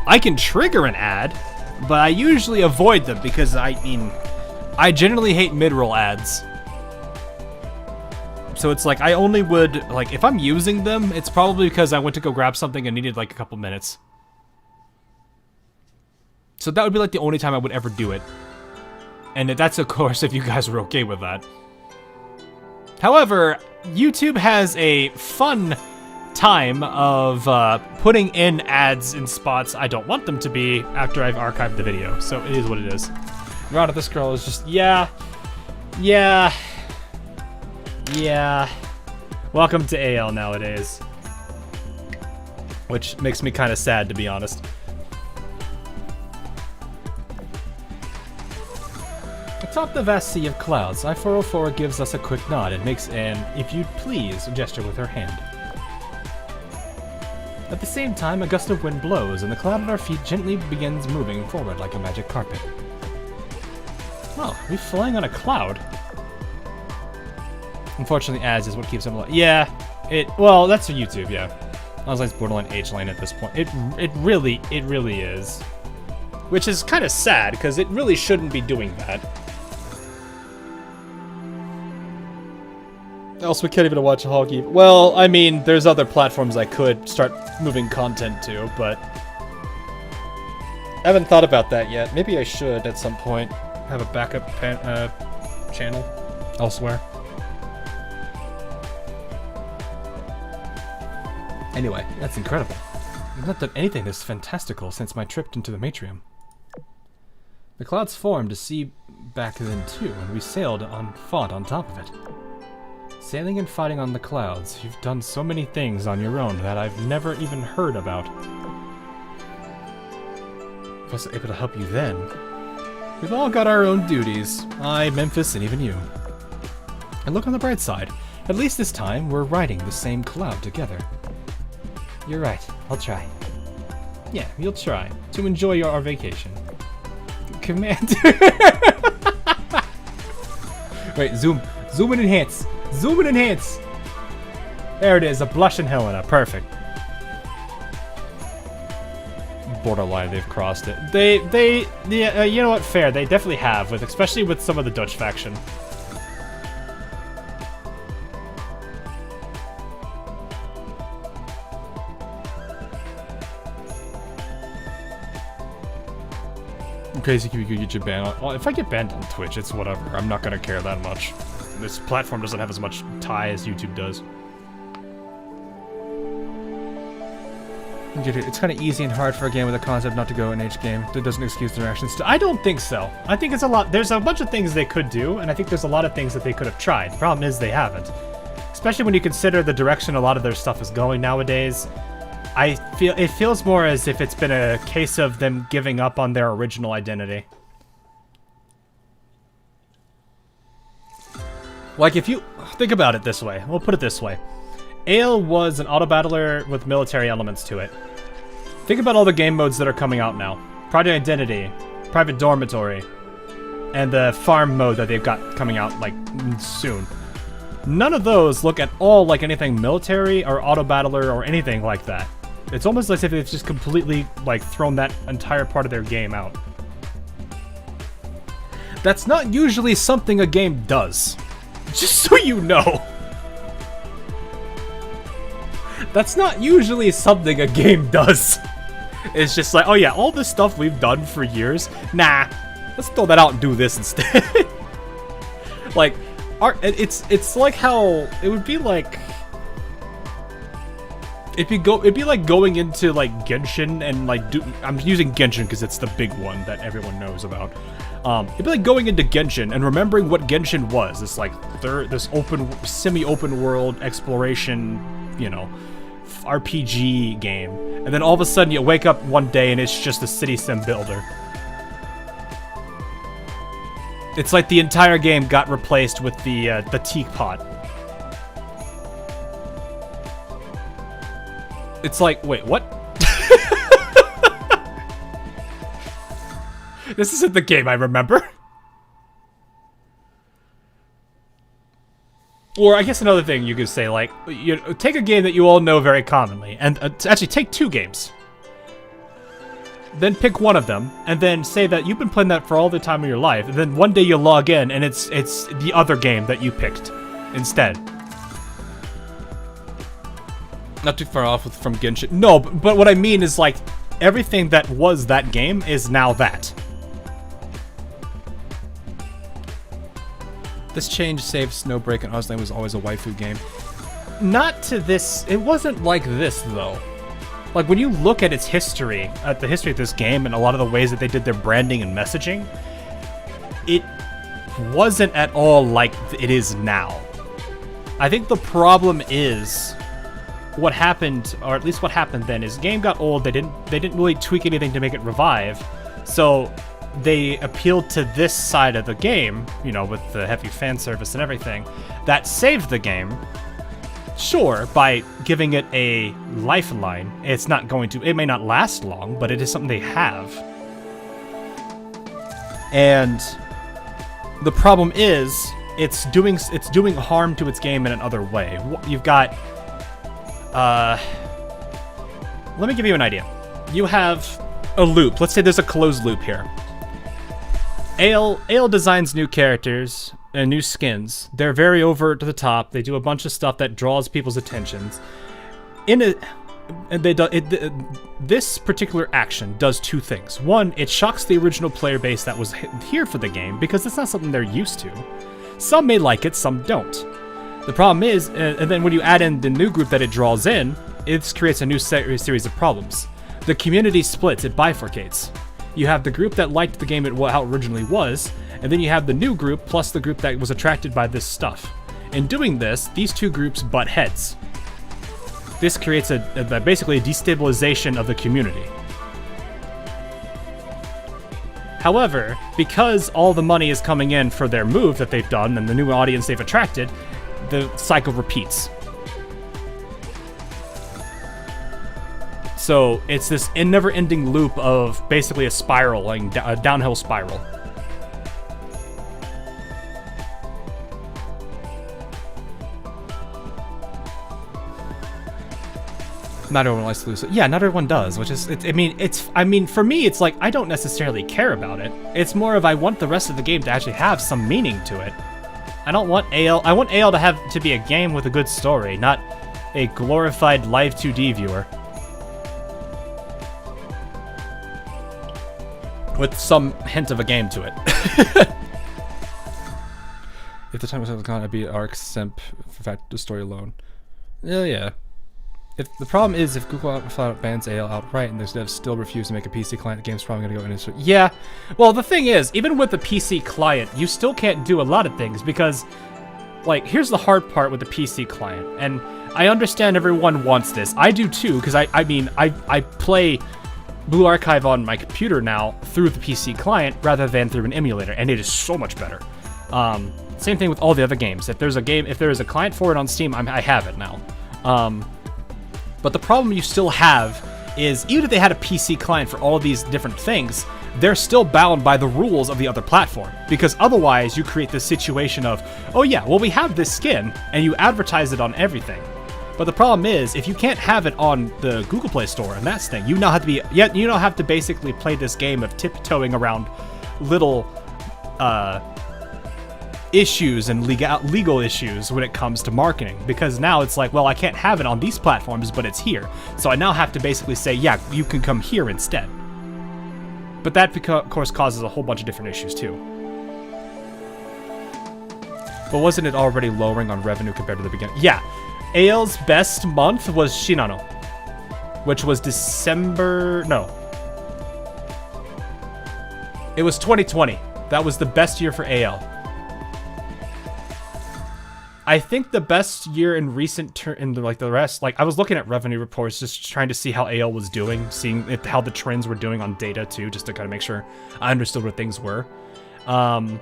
I can trigger an ad, but I usually avoid them because I generally hate mid-roll ads. So it's like I only would, like, if I'm using them, it's probably because I went to go grab something and needed like a couple minutes. So that would be like the only time I would ever do it. And that's, of course, if you guys are okay with that. However, YouTube has a fun time of putting in ads in spots I don't want them to be after I've archived the video. So it is what it is. Ron, this girl is just, yeah. Welcome to AL nowadays. Which makes me kind of sad, to be honest. Atop the vast sea of clouds, I-404 gives us a quick nod and makes an, if you'd please, gesture with her hand. At the same time, a gust of wind blows, and the cloud at our feet gently begins moving forward like a magic carpet. Oh, are we flying on a cloud? Unfortunately, ads is what keeps them alive. Yeah, well, that's for YouTube, yeah. I was like borderline H-line at this point. It really is. Which is kind of sad, because it really shouldn't be doing that. Else we can't even watch Hoggy. Well, I mean, there's other platforms I could start moving content to, but I haven't thought about that yet. Maybe I should at some point have a backup channel elsewhere. Anyway, that's incredible. I've not done anything this fantastical since my trip into the Matrium. The clouds formed a sea back then too, and we fought on top of it. Sailing and fighting on the clouds, you've done so many things on your own that I've never even heard about. If I was able to help you then. We've all got our own duties. I, Memphis, and even you. And look on the bright side. At least this time, we're riding the same cloud together. You're right. I'll try. Yeah, you'll try. To enjoy our vacation. Commander. Wait, zoom and enhance. Zoom and enhance. There it is, a blushing Helena. Perfect. Borderline, they've crossed it. Yeah, you know what? Fair. They definitely have, especially with some of the Dutch faction. Crazy you could get your banned on. Well, if I get banned on Twitch, it's whatever. I'm not gonna care that much. This platform doesn't have as much tie as YouTube does. It's kind of easy and hard for a game with a concept not to go in H game. That doesn't excuse their actions. I don't think so. I think it's a lot. There's a bunch of things they could do, and I think there's a lot of things that they could have tried. The problem is they haven't. Especially when you consider the direction a lot of their stuff is going nowadays. It feels more as if it's been a case of them giving up on their original identity. Like, if you think about it this way, we'll put it this way. Ale was an auto-battler with military elements to it. Think about all the game modes that are coming out now. Project Identity, Private Dormitory, and the farm mode that they've got coming out, like, soon. None of those look at all like anything military or auto-battler or anything like that. It's almost as if they've just completely, like, thrown that entire part of their game out. That's not usually something a game does. Just so you know. That's not usually something a game does. It's just like, oh yeah, all this stuff we've done for years, nah, let's throw that out and do this instead. Like, it's like how it would be like. It'd be like going into like Genshin and like I'm using Genshin because it's the big one that everyone knows about. It'd be like going into Genshin and remembering what Genshin was. This like this semi-open world exploration, you know, RPG game, and then all of a sudden you wake up one day and it's just a city sim builder. It's like the entire game got replaced with the teapot. It's like, wait, what? This isn't the game I remember. Or I guess another thing you could say, like, you know, take a game that you all know very commonly, and actually take two games. Then pick one of them, and then say that you've been playing that for all the time of your life, and then one day you log in, and it's the other game that you picked instead. Not too far off from Genshin. No, but what I mean is like everything that was that game is now that. This change saved Snowbreak and Ozlane was always a waifu game. Not to this. It wasn't like this though. Like when you look at its history, at the history of this game, and a lot of the ways that they did their branding and messaging, it wasn't at all like it is now. I think the problem is what happened, or at least what happened then, is the game got old. They didn't really tweak anything to make it revive, so they appealed to this side of the game, you know, with the heavy fan service and everything, that saved the game. Sure, by giving it a lifeline, it may not last long, but it is something they have. And the problem is, it's doing harm to its game in another way. You've got, let me give you an idea. You have a loop. Let's say there's a closed loop here. Ale designs new characters and new skins. They're very over to the top. They do a bunch of stuff that draws people's attentions. This particular action does two things. One, it shocks the original player base that was here for the game because it's not something they're used to. Some may like it, some don't. The problem is, and then when you add in the new group that it draws in, it creates a new series of problems. The community splits, it bifurcates. You have the group that liked the game how it originally was, and then you have the new group plus the group that was attracted by this stuff. In doing this, these two groups butt heads. This creates basically a destabilization of the community. However, because all the money is coming in for their move that they've done and the new audience they've attracted, the cycle repeats. So it's this never-ending loop of basically a downhill spiral. Not everyone likes to lose. Yeah, not everyone does, which is, for me, it's like, I don't necessarily care about it. It's more of I want the rest of the game to actually have some meaning to it. I don't want AL, I want AL to be a game with a good story, not a glorified live 2D viewer. With some hint of a game to it. If the time was gone, I'd be Arc Simp for fact the story alone. Yeah. If the problem is if Google flat out bans AL outright and there's devs still refuse to make a PC client, the game's probably gonna go into. Yeah. Well, the thing is, even with the PC client, you still can't do a lot of things because, like, here's the hard part with the PC client, and I understand everyone wants this. I do too, because I play Blue Archive on my computer now through the PC client rather than through an emulator, and it is so much better. Same thing with all the other games. If there is a client for it on Steam, I have it now. But the problem you still have is, even if they had a PC client for all these different things, they're still bound by the rules of the other platform. Because otherwise, you create this situation of, oh yeah, well we have this skin, and you advertise it on everything. But the problem is, if you can't have it on the Google Play Store and that's thing, you now have to basically play this game of tiptoeing around little issues and legal issues when it comes to marketing, because now it's like, well, I can't have it on these platforms, but it's here, so I now have to basically say, yeah, you can come here instead. But that, of course, causes a whole bunch of different issues too. But wasn't it already lowering on revenue compared to the beginning? Yeah, AL's best month was Shinano, which was December. No, it was 2020. That was the best year for AL. I think the best year in recent the rest, like, I was looking at revenue reports just trying to see how AL was doing, seeing how the trends were doing on data too, just to kind of make sure I understood what things were. Some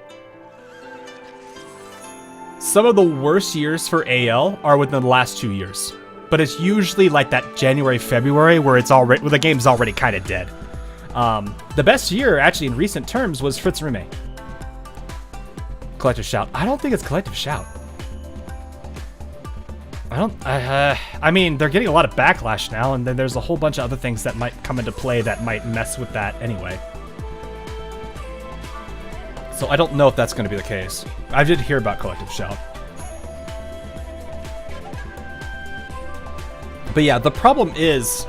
of the worst years for AL are within the last 2 years, but it's usually like that January, February where the game's already kind of dead. The best year actually in recent terms was Fritz Rime. Collective Shout. I don't think it's Collective Shout. I mean, they're getting a lot of backlash now, and then there's a whole bunch of other things that might come into play that might mess with that anyway. So I don't know if that's going to be the case. I did hear about Collective Shout. But yeah, the problem is,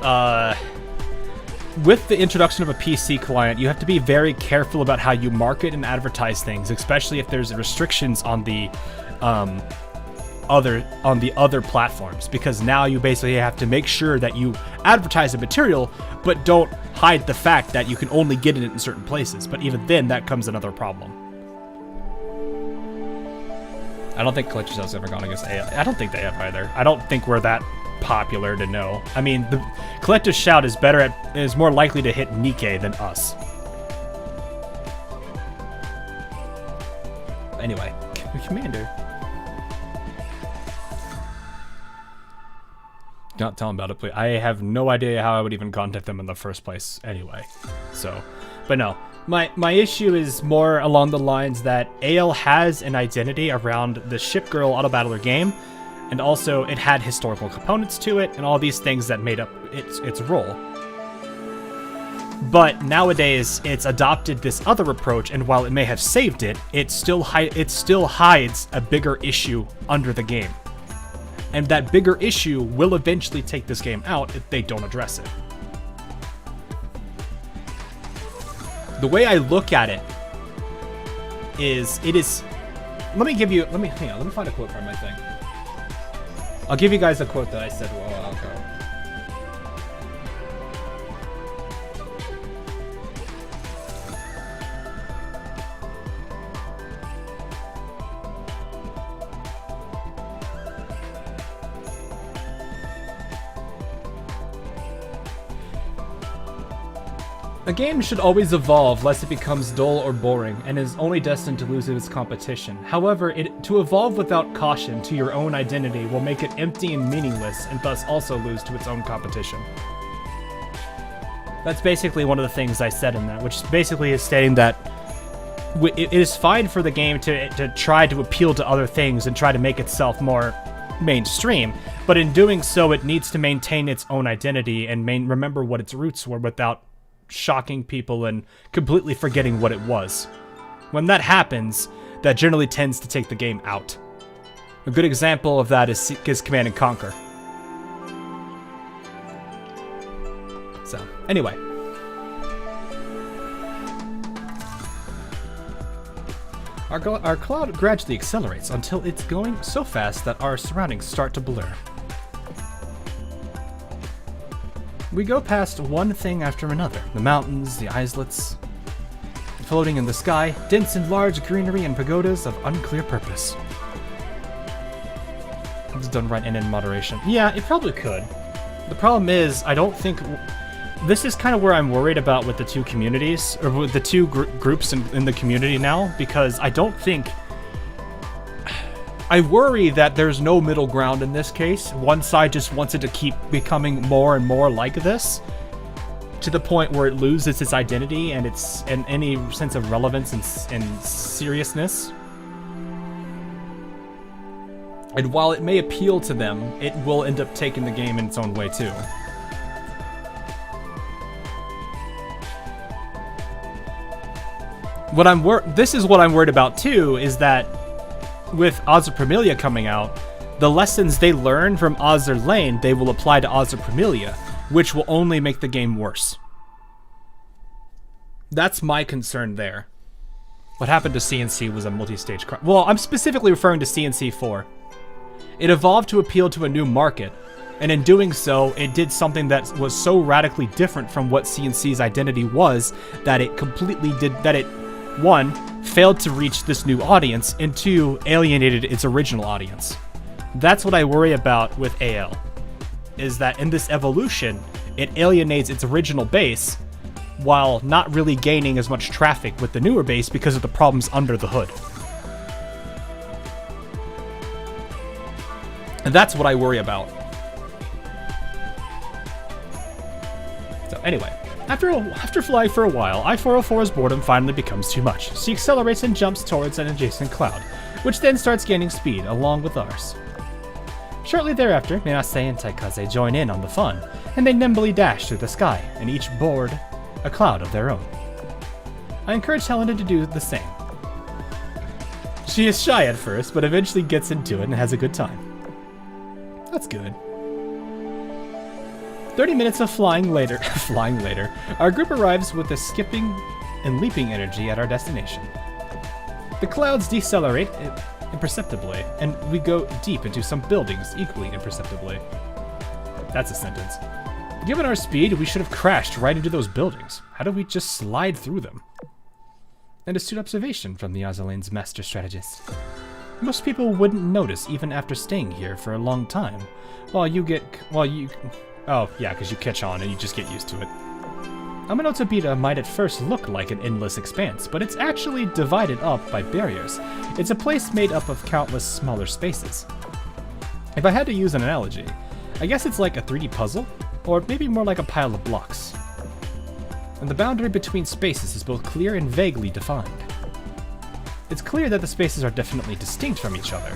with the introduction of a PC client, you have to be very careful about how you market and advertise things, especially if there's restrictions on the other platforms, because now you basically have to make sure that you advertise the material, but don't hide the fact that you can only get it in certain places. But even then, that comes another problem. I don't think Collector's House ever gone against AL. I don't think they have either. I don't think we're that popular to know. I mean, the Collector's Shout is more likely to hit Nikkei than us. Anyway, Commander. Not tell them about it, please. I have no idea how I would even contact them in the first place anyway. So, but no. My issue is more along the lines that AL has an identity around the Ship Girl Auto Battler game, and also it had historical components to it, and all these things that made up its role. But nowadays, it's adopted this other approach, and while it may have saved it, it still hides a bigger issue under the game. And that bigger issue will eventually take this game out if they don't address it. The way I look at it is, let me find a quote from my thing. I'll give you guys a quote that I said a while ago. A game should always evolve lest it becomes dull or boring and is only destined to lose its competition. However, to evolve without caution to your own identity will make it empty and meaningless and thus also lose to its own competition. That's basically one of the things I said in that, which basically is stating that it is fine for the game to try to appeal to other things and try to make itself more mainstream, but in doing so it needs to maintain its own identity and remember what its roots were without shocking people and completely forgetting what it was. When that happens, that generally tends to take the game out. A good example of that is Command and Conquer. So, anyway. Our cloud gradually accelerates until it's going so fast that our surroundings start to blur. We go past one thing after another. The mountains, the islets, floating in the sky, dense and large greenery and pagodas of unclear purpose. It's done right and in moderation. Yeah, it probably could. The problem is, I don't think... This is kind of where I'm worried about with the two communities, or with the two groups in the community now, because I don't think... I worry that there's no middle ground in this case. One side just wants it to keep becoming more and more like this, to the point where it loses its identity and any sense of relevance and seriousness. And while it may appeal to them, it will end up taking the game in its own way too. This is what I'm worried about too, is that with Azur Premilia coming out, the lessons they learn from Azur Lane, they will apply to Azur Premilia, which will only make the game worse. That's my concern there. What happened to CNC was a multi-stage crime. Well, I'm specifically referring to CNC 4. It evolved to appeal to a new market, and in doing so, it did something that was so radically different from what CNC's identity was that it completely did, that it, one, failed to reach this new audience, and two, alienated its original audience. That's what I worry about with AL, is that in this evolution, it alienates its original base, while not really gaining as much traffic with the newer base because of the problems under the hood. And that's what I worry about. So anyway, after flying for a while, I-404's boredom finally becomes too much. She accelerates and jumps towards an adjacent cloud, which then starts gaining speed along with ours. Shortly thereafter, Minase and Taikaze join in on the fun, and they nimbly dash through the sky, and each board a cloud of their own. I encourage Helena to do the same. She is shy at first, but eventually gets into it and has a good time. That's good. 30 minutes of flying later, our group arrives with a skipping and leaping energy at our destination. The clouds decelerate imperceptibly, and we go deep into some buildings equally imperceptibly. That's a sentence. Given our speed, we should have crashed right into those buildings. How do we just slide through them? An astute observation from the Azalane's master strategist. Most people wouldn't notice even after staying here for a long time. Oh yeah, because you catch on and you just get used to it. Amanotabita might at first look like an endless expanse, but it's actually divided up by barriers. It's a place made up of countless smaller spaces. If I had to use an analogy, I guess it's like a 3D puzzle, or maybe more like a pile of blocks. And the boundary between spaces is both clear and vaguely defined. It's clear that the spaces are definitely distinct from each other,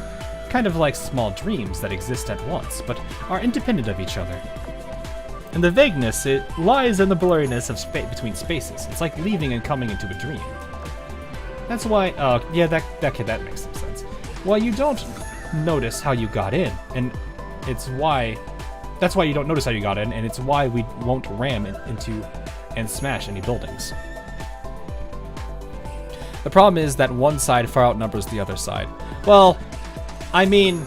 kind of like small dreams that exist at once, but are independent of each other. And the vagueness, it lies in the blurriness of between spaces. It's like leaving and coming into a dream. That's why, yeah, that makes some sense. Why you don't notice how you got in, and that's why you don't notice how you got in, and it's why we won't ram into and smash any buildings. The problem is that one side far outnumbers the other side. Well, I mean,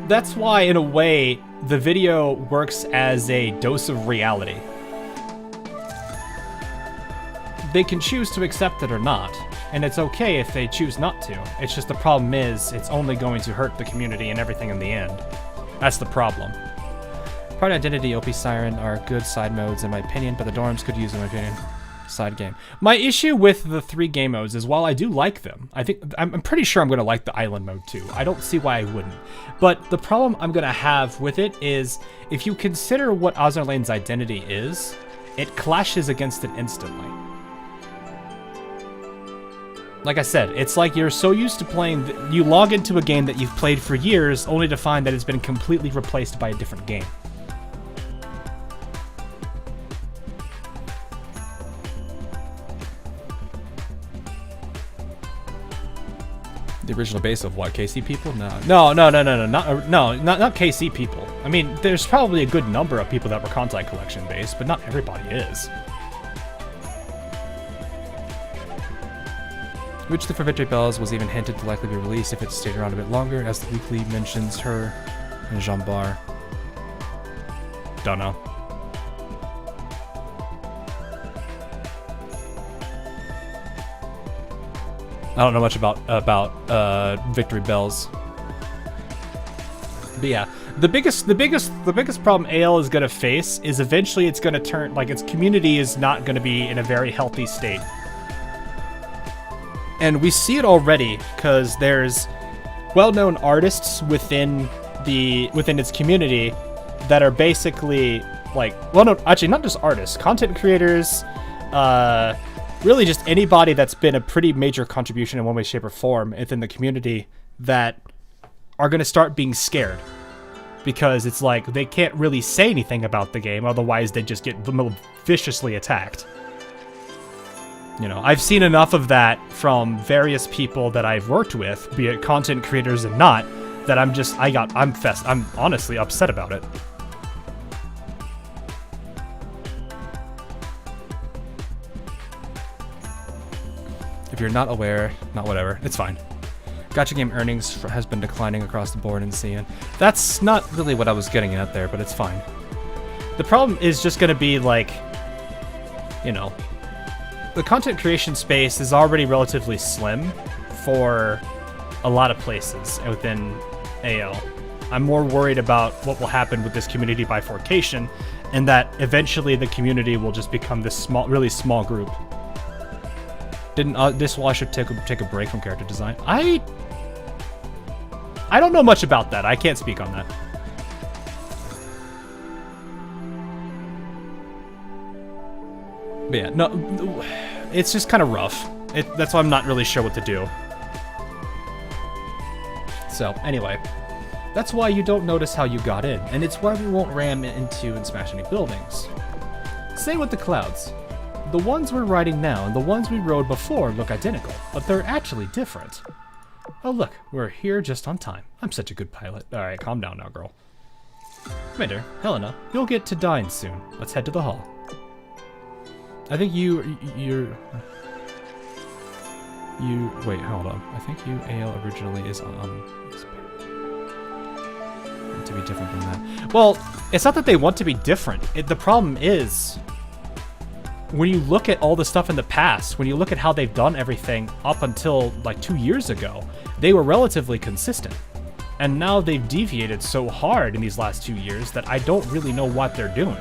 that's why, in a way, the video works as a dose of reality. They can choose to accept it or not, and it's okay if they choose not to. It's just the problem is, it's only going to hurt the community and everything in the end. That's the problem. Pride Identity, OP Siren are good side modes in my opinion, but the dorms could use, in my opinion, side game. My issue with the 3 game modes is while I do like them, I'm pretty sure I'm going to like the island mode too. I don't see why I wouldn't. But the problem I'm going to have with it is if you consider what Azur Lane's identity is, it clashes against it instantly. Like I said, it's like you're so used to playing, you log into a game that you've played for years only to find that it's been completely replaced by a different game. The original base of what? KC people? No, not KC people. I mean, there's probably a good number of people that were Contact Collection based, but not everybody is. Which the For Victory Bells was even hinted to likely be released if it stayed around a bit longer, as the weekly mentions her and Jean Bar. Don't know. I don't know much about Victory Bells. But yeah, the biggest problem AL is gonna face is eventually it's gonna turn, like, its community is not gonna be in a very healthy state. And we see it already, because there's well-known artists within its community that are basically like, well, no, actually not just artists, content creators, really just anybody that's been a pretty major contribution in one way, shape, or form within the community that are going to start being scared. Because it's like, they can't really say anything about the game, otherwise they just get viciously attacked. You know, I've seen enough of that from various people that I've worked with, be it content creators and not, that I'm honestly upset about it. If you're not aware, not whatever, it's fine. Gacha game earnings has been declining across the board in CN. That's not really what I was getting at there, but it's fine. The problem is just going to be like, you know, the content creation space is already relatively slim for a lot of places within AL. I'm more worried about what will happen with this community bifurcation, and that eventually the community will just become this small, really small group. Didn't Dishwasher take a break from character design? I don't know much about that. I can't speak on that. But yeah, no, it's just kind of rough. That's why I'm not really sure what to do. So, anyway, that's why you don't notice how you got in, and it's why we won't ram into and smash any buildings. Same with the clouds. The ones we're riding now and the ones we rode before look identical, but they're actually different. Oh look, we're here just on time. I'm such a good pilot. Alright, calm down now, girl. Commander, Helena, you'll get to dine soon. Let's head to the hall. I think you're... Wait, hold on. I think Ale originally is to be different than that. Well, it's not that they want to be different. The problem is, when you look at all the stuff in the past, when you look at how they've done everything up until like 2 years ago, they were relatively consistent. And now they've deviated so hard in these last 2 years that I don't really know what they're doing.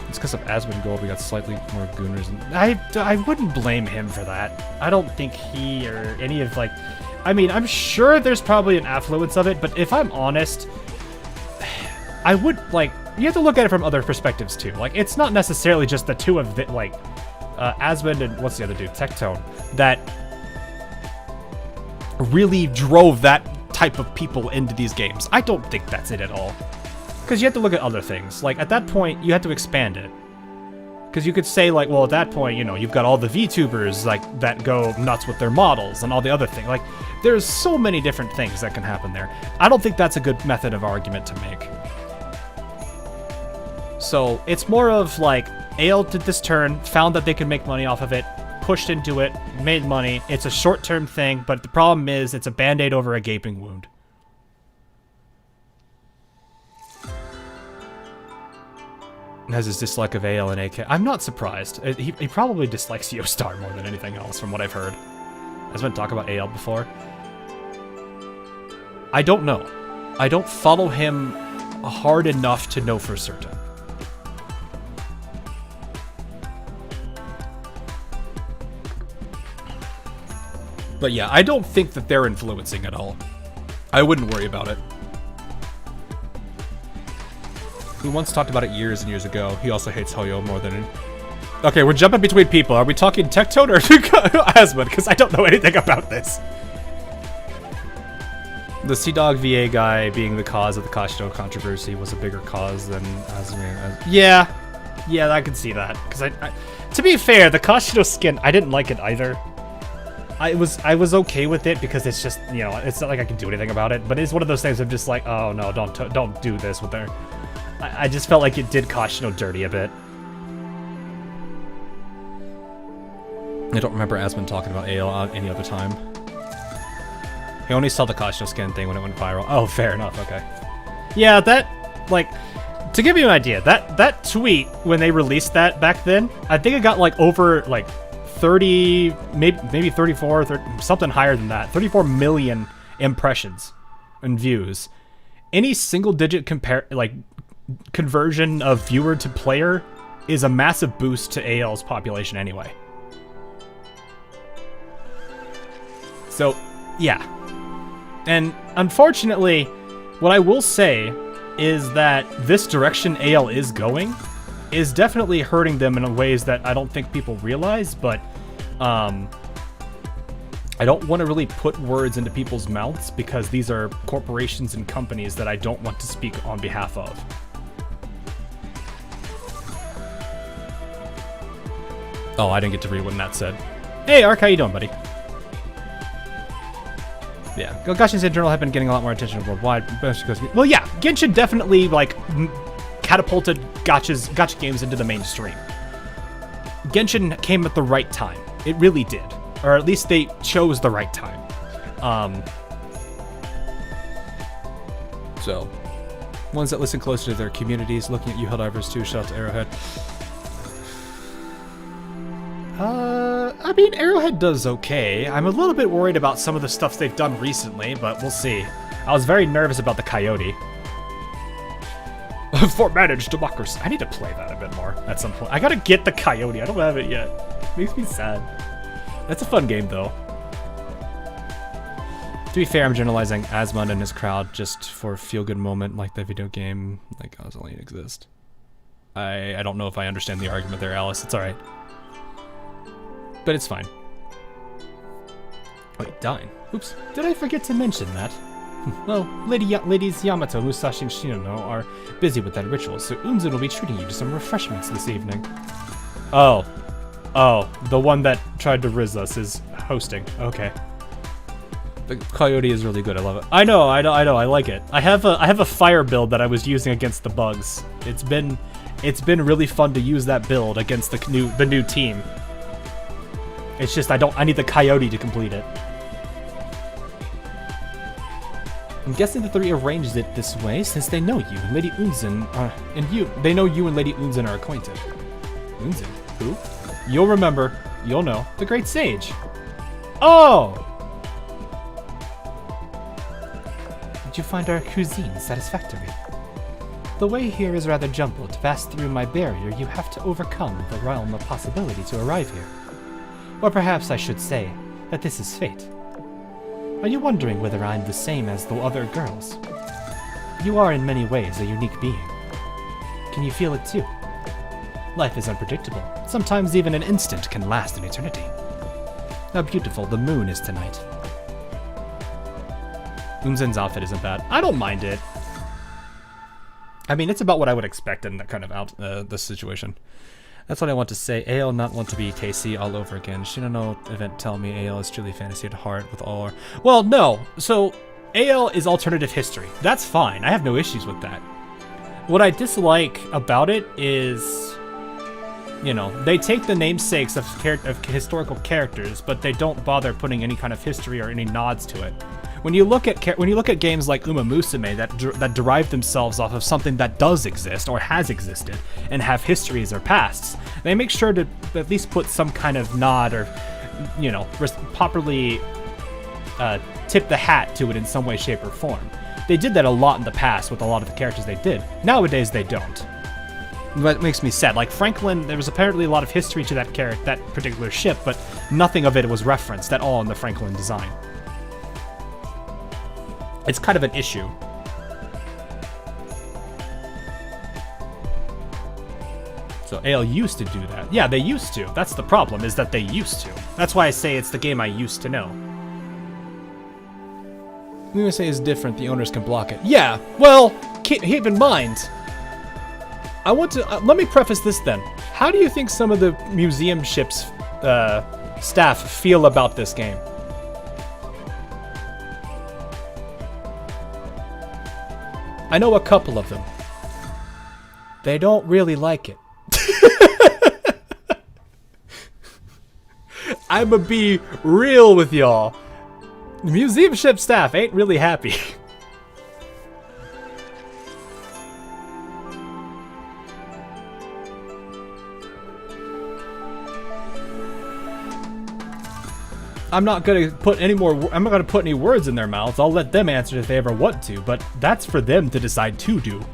It's because of Asmongold we got slightly more gooners. And I wouldn't blame him for that. I don't think he or any of like... I mean, I'm sure there's probably an affluence of it, but if I'm honest, I would, like... You have to look at it from other perspectives, too. Like, it's not necessarily just the two of the, like... Asmund and... What's the other dude? Tectone. That really drove that type of people into these games. I don't think that's it at all. Because you have to look at other things. Like, at that point, you have to expand it. Because you could say, like, well, at that point, you know, you've got all the VTubers, like, that go nuts with their models and all the other things. Like, there's so many different things that can happen there. I don't think that's a good method of argument to make. So, it's more of, like, Ale did this turn, found that they could make money off of it, pushed into it, made money. It's a short-term thing, but the problem is it's a band-aid over a gaping wound. Has his dislike of AL and AK. I'm not surprised. He probably dislikes Yostar more than anything else, from what I've heard. Has been talk about AL before. I don't know. I don't follow him hard enough to know for certain. But yeah, I don't think that they're influencing at all. I wouldn't worry about it. We once talked about it years and years ago. He also hates Hoyo more than... Okay, we're jumping between people. Are we talking Tectone or Asmund? Because I don't know anything about this. The Sea Dog VA guy being the cause of the Kashito controversy was a bigger cause than Asmund. Yeah, I can see that. Because to be fair, the Kashito skin, I didn't like it either. I was okay with it because it's just, you know, it's not like I can do anything about it. But it's one of those things I'm just like, oh no, don't do this with her. I just felt like it did Kashino dirty a bit. I don't remember Asmund talking about Ale any other time. He only saw the Kashino skin thing when it went viral. Oh, fair enough, okay. Yeah, that, like, to give you an idea, that tweet, when they released that back then, I think it got, like, over, like, 30, maybe 34, 30, something higher than that. 34 million impressions and views. Any single-digit conversion of viewer to player is a massive boost to AL's population anyway. So, yeah. And unfortunately, what I will say is that this direction AL is going is definitely hurting them in ways that I don't think people realize, but I don't want to really put words into people's mouths because these are corporations and companies that I don't want to speak on behalf of. Oh, I didn't get to read what Nat said. Hey, Ark, how you doing, buddy? Yeah, Genshin in general have been getting a lot more attention worldwide. Well, yeah, Genshin definitely, like, catapulted Gacha games into the mainstream. Genshin came at the right time. It really did. Or at least they chose the right time. So, ones that listen closer to their communities, looking at you Helldivers too, shout out to Arrowhead. I mean, Arrowhead does okay. I'm a little bit worried about some of the stuff they've done recently, but we'll see. I was very nervous about the Coyote. For managed democracy. I need to play that a bit more at some point. I gotta get the Coyote. I don't have it yet. Makes me sad. That's a fun game, though. To be fair, I'm generalizing Asmund and his crowd just for a feel-good moment, like the video game, like Ozolene exist. I don't know if I understand the argument there, Alice. It's alright. But it's fine. Wait, Dine. Oops. Did I forget to mention that? Well, Ladies Yamato, Musashi, and Shinano are busy with that ritual, so Unzun will be treating you to some refreshments this evening. Oh, the one that tried to riz us is hosting. Okay. The coyote is really good. I love it. I know. I like it. I have a fire build that I was using against the bugs. It's been really fun to use that build against the new team. It's just I need the coyote to complete it. I'm guessing the three arranged it this way since they know you, Lady Unzen, they know you and Lady Unzen are acquainted. Unzen? Who? You'll remember. You'll know. The Great Sage. Oh! Did you find our cuisine satisfactory? The way here is rather jumbled. To pass through my barrier, you have to overcome the realm of possibility to arrive here. Or perhaps I should say that this is fate. Are you wondering whether I'm the same as the other girls? You are in many ways a unique being. Can you feel it too? Life is unpredictable. Sometimes even an instant can last an eternity. How beautiful the moon is tonight. Unzen's outfit isn't bad. I don't mind it. I mean, it's about what I would expect in that kind of this situation. That's what I want to say. AL not want to be KC all over again. Shinano event tell me AL is truly fantasy at heart with all our... Well, no. So, AL is alternative history. That's fine. I have no issues with that. What I dislike about it is... You know, they take the namesakes of historical characters, but they don't bother putting any kind of history or any nods to it. When you look at games like Uma Musume that derive themselves off of something that does exist or has existed and have histories or pasts, they make sure to at least put some kind of nod or, you know, properly tip the hat to it in some way, shape, or form. They did that a lot in the past with a lot of the characters they did. Nowadays, they don't. That makes me sad. Like Franklin, there was apparently a lot of history to that particular ship, but nothing of it was referenced at all in the Franklin design. It's kind of an issue. So AL used to do that. Yeah, they used to. That's the problem, is that they used to. That's why I say it's the game I used to know. We would say it's different. The owners can block it. Yeah, well, keep in mind. I want to... let me preface this then. How do you think some of the museum ships staff feel about this game? I know a couple of them. They don't really like it. I'ma be real with y'all. The museum ship staff ain't really happy. I'm not gonna put any words in their mouths. I'll let them answer if they ever want to, but that's for them to decide to do.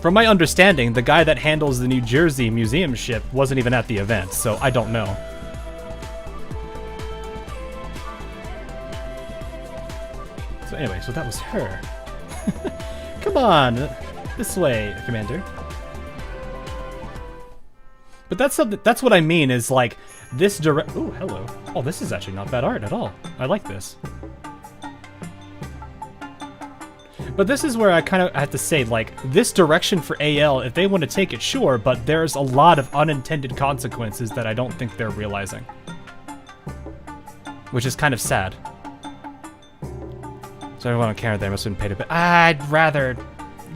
From my understanding, the guy that handles the New Jersey museum ship wasn't even at the event, so I don't know. So anyway, so that was her. Come on, this way, Commander. But that's what I mean is like this direct. Ooh, hello. Oh, this is actually not bad art at all. I like this. But this is where I kind of have to say, like, this direction for AL, if they want to take it, sure, but there's a lot of unintended consequences that I don't think they're realizing. Which is kind of sad. So everyone on camera there must have been paid a bit. I'd rather...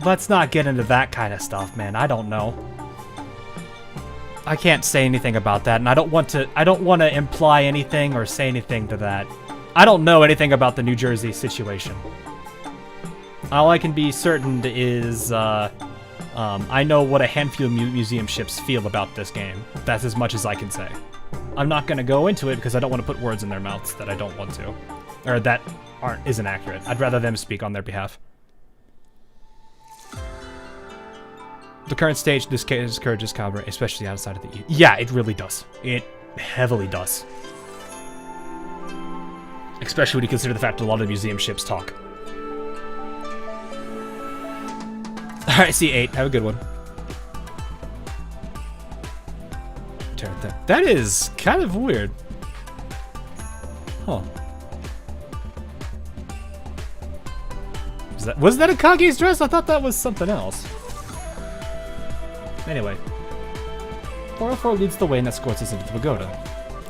Let's not get into that kind of stuff, man. I don't know. I can't say anything about that, and I don't want to imply anything or say anything to that. I don't know anything about the New Jersey situation. All I can be certain is, I know what a handful of museum ships feel about this game. That's as much as I can say. I'm not going to go into it because I don't want to put words in their mouths that I don't want to. Or that isn't accurate. I'd rather them speak on their behalf. The current stage discourages Cabra, especially outside of the E. Yeah, it really does. It heavily does. Especially when you consider the fact that a lot of museum ships talk. Alright, C8. Have a good one. That is kind of weird. Huh. Was that a Kage's dress? I thought that was something else. Anyway. 404 leads the way and escorts us into the pagoda.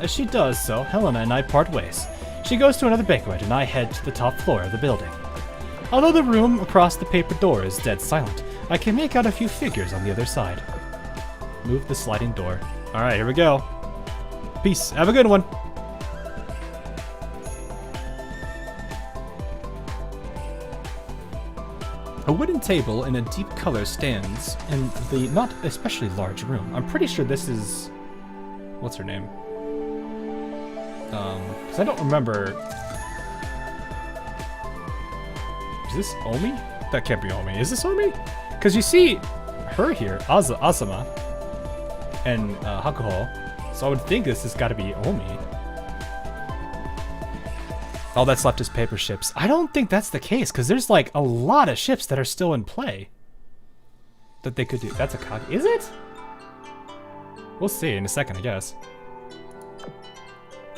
As she does so, Helena and I part ways. She goes to another banquet, and I head to the top floor of the building. Although the room across the paper door is dead silent, I can make out a few figures on the other side. Move the sliding door. Alright, here we go. Peace. Have a good one. A wooden table in a deep color stands in the not especially large room. I'm pretty sure this is... What's her name? Because I don't remember... Is this Omi? That can't be Omi. Is this Omi? Because you see her here, Asama, and Hakuhou. So I would think this has got to be Omi. All that's left is paper ships. I don't think that's the case, because there's like a lot of ships that are still in play that they could do. That's a Kage. Is it? We'll see in a second, I guess.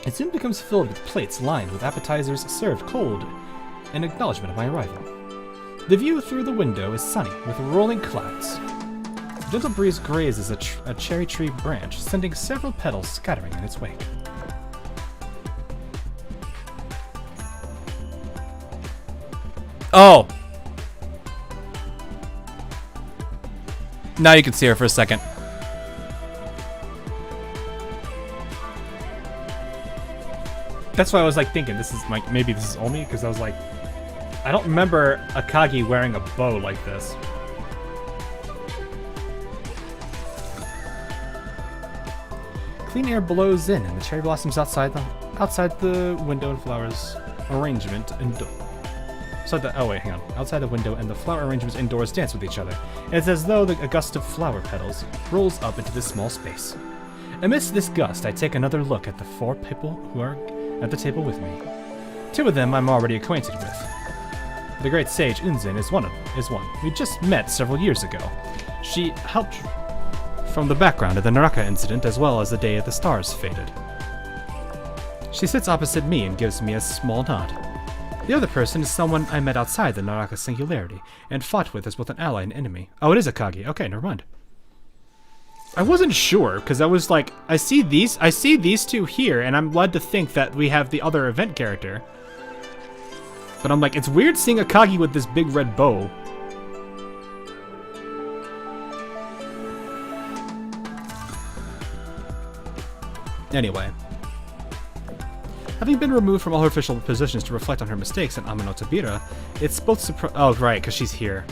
It soon becomes filled with plates lined with appetizers served cold in acknowledgement of my arrival. The view through the window is sunny with rolling clouds. A gentle breeze grazes a cherry tree branch, sending several petals scattering in its wake. Oh! Now you can see her for a second. That's why I was like thinking this is like maybe this is Omi, because I was like, I don't remember Akagi wearing a bow like this. Clean air blows in, and the cherry blossoms outside the window and flowers arrangement outside the window and the flower arrangements indoors dance with each other. It's as though a gust of flower petals rolls up into this small space. Amidst this gust, I take another look at the 4 people who are at the table with me. 2 of them I'm already acquainted with. The great sage Unzen is one. We just met several years ago. She helped from the background of the Naraka incident as well as the day the stars faded. She sits opposite me and gives me a small nod. The other person is someone I met outside the Naraka Singularity and fought with as both an ally and enemy. Oh, it is Akagi. Okay, never mind. I wasn't sure, because I was like, I see these 2 here, and I'm led to think that we have the other event character. But I'm like, it's weird seeing Akagi with this big red bow. Anyway. Having been removed from all her official positions to reflect on her mistakes in Amano Tabira, it's both oh, right, because she's here.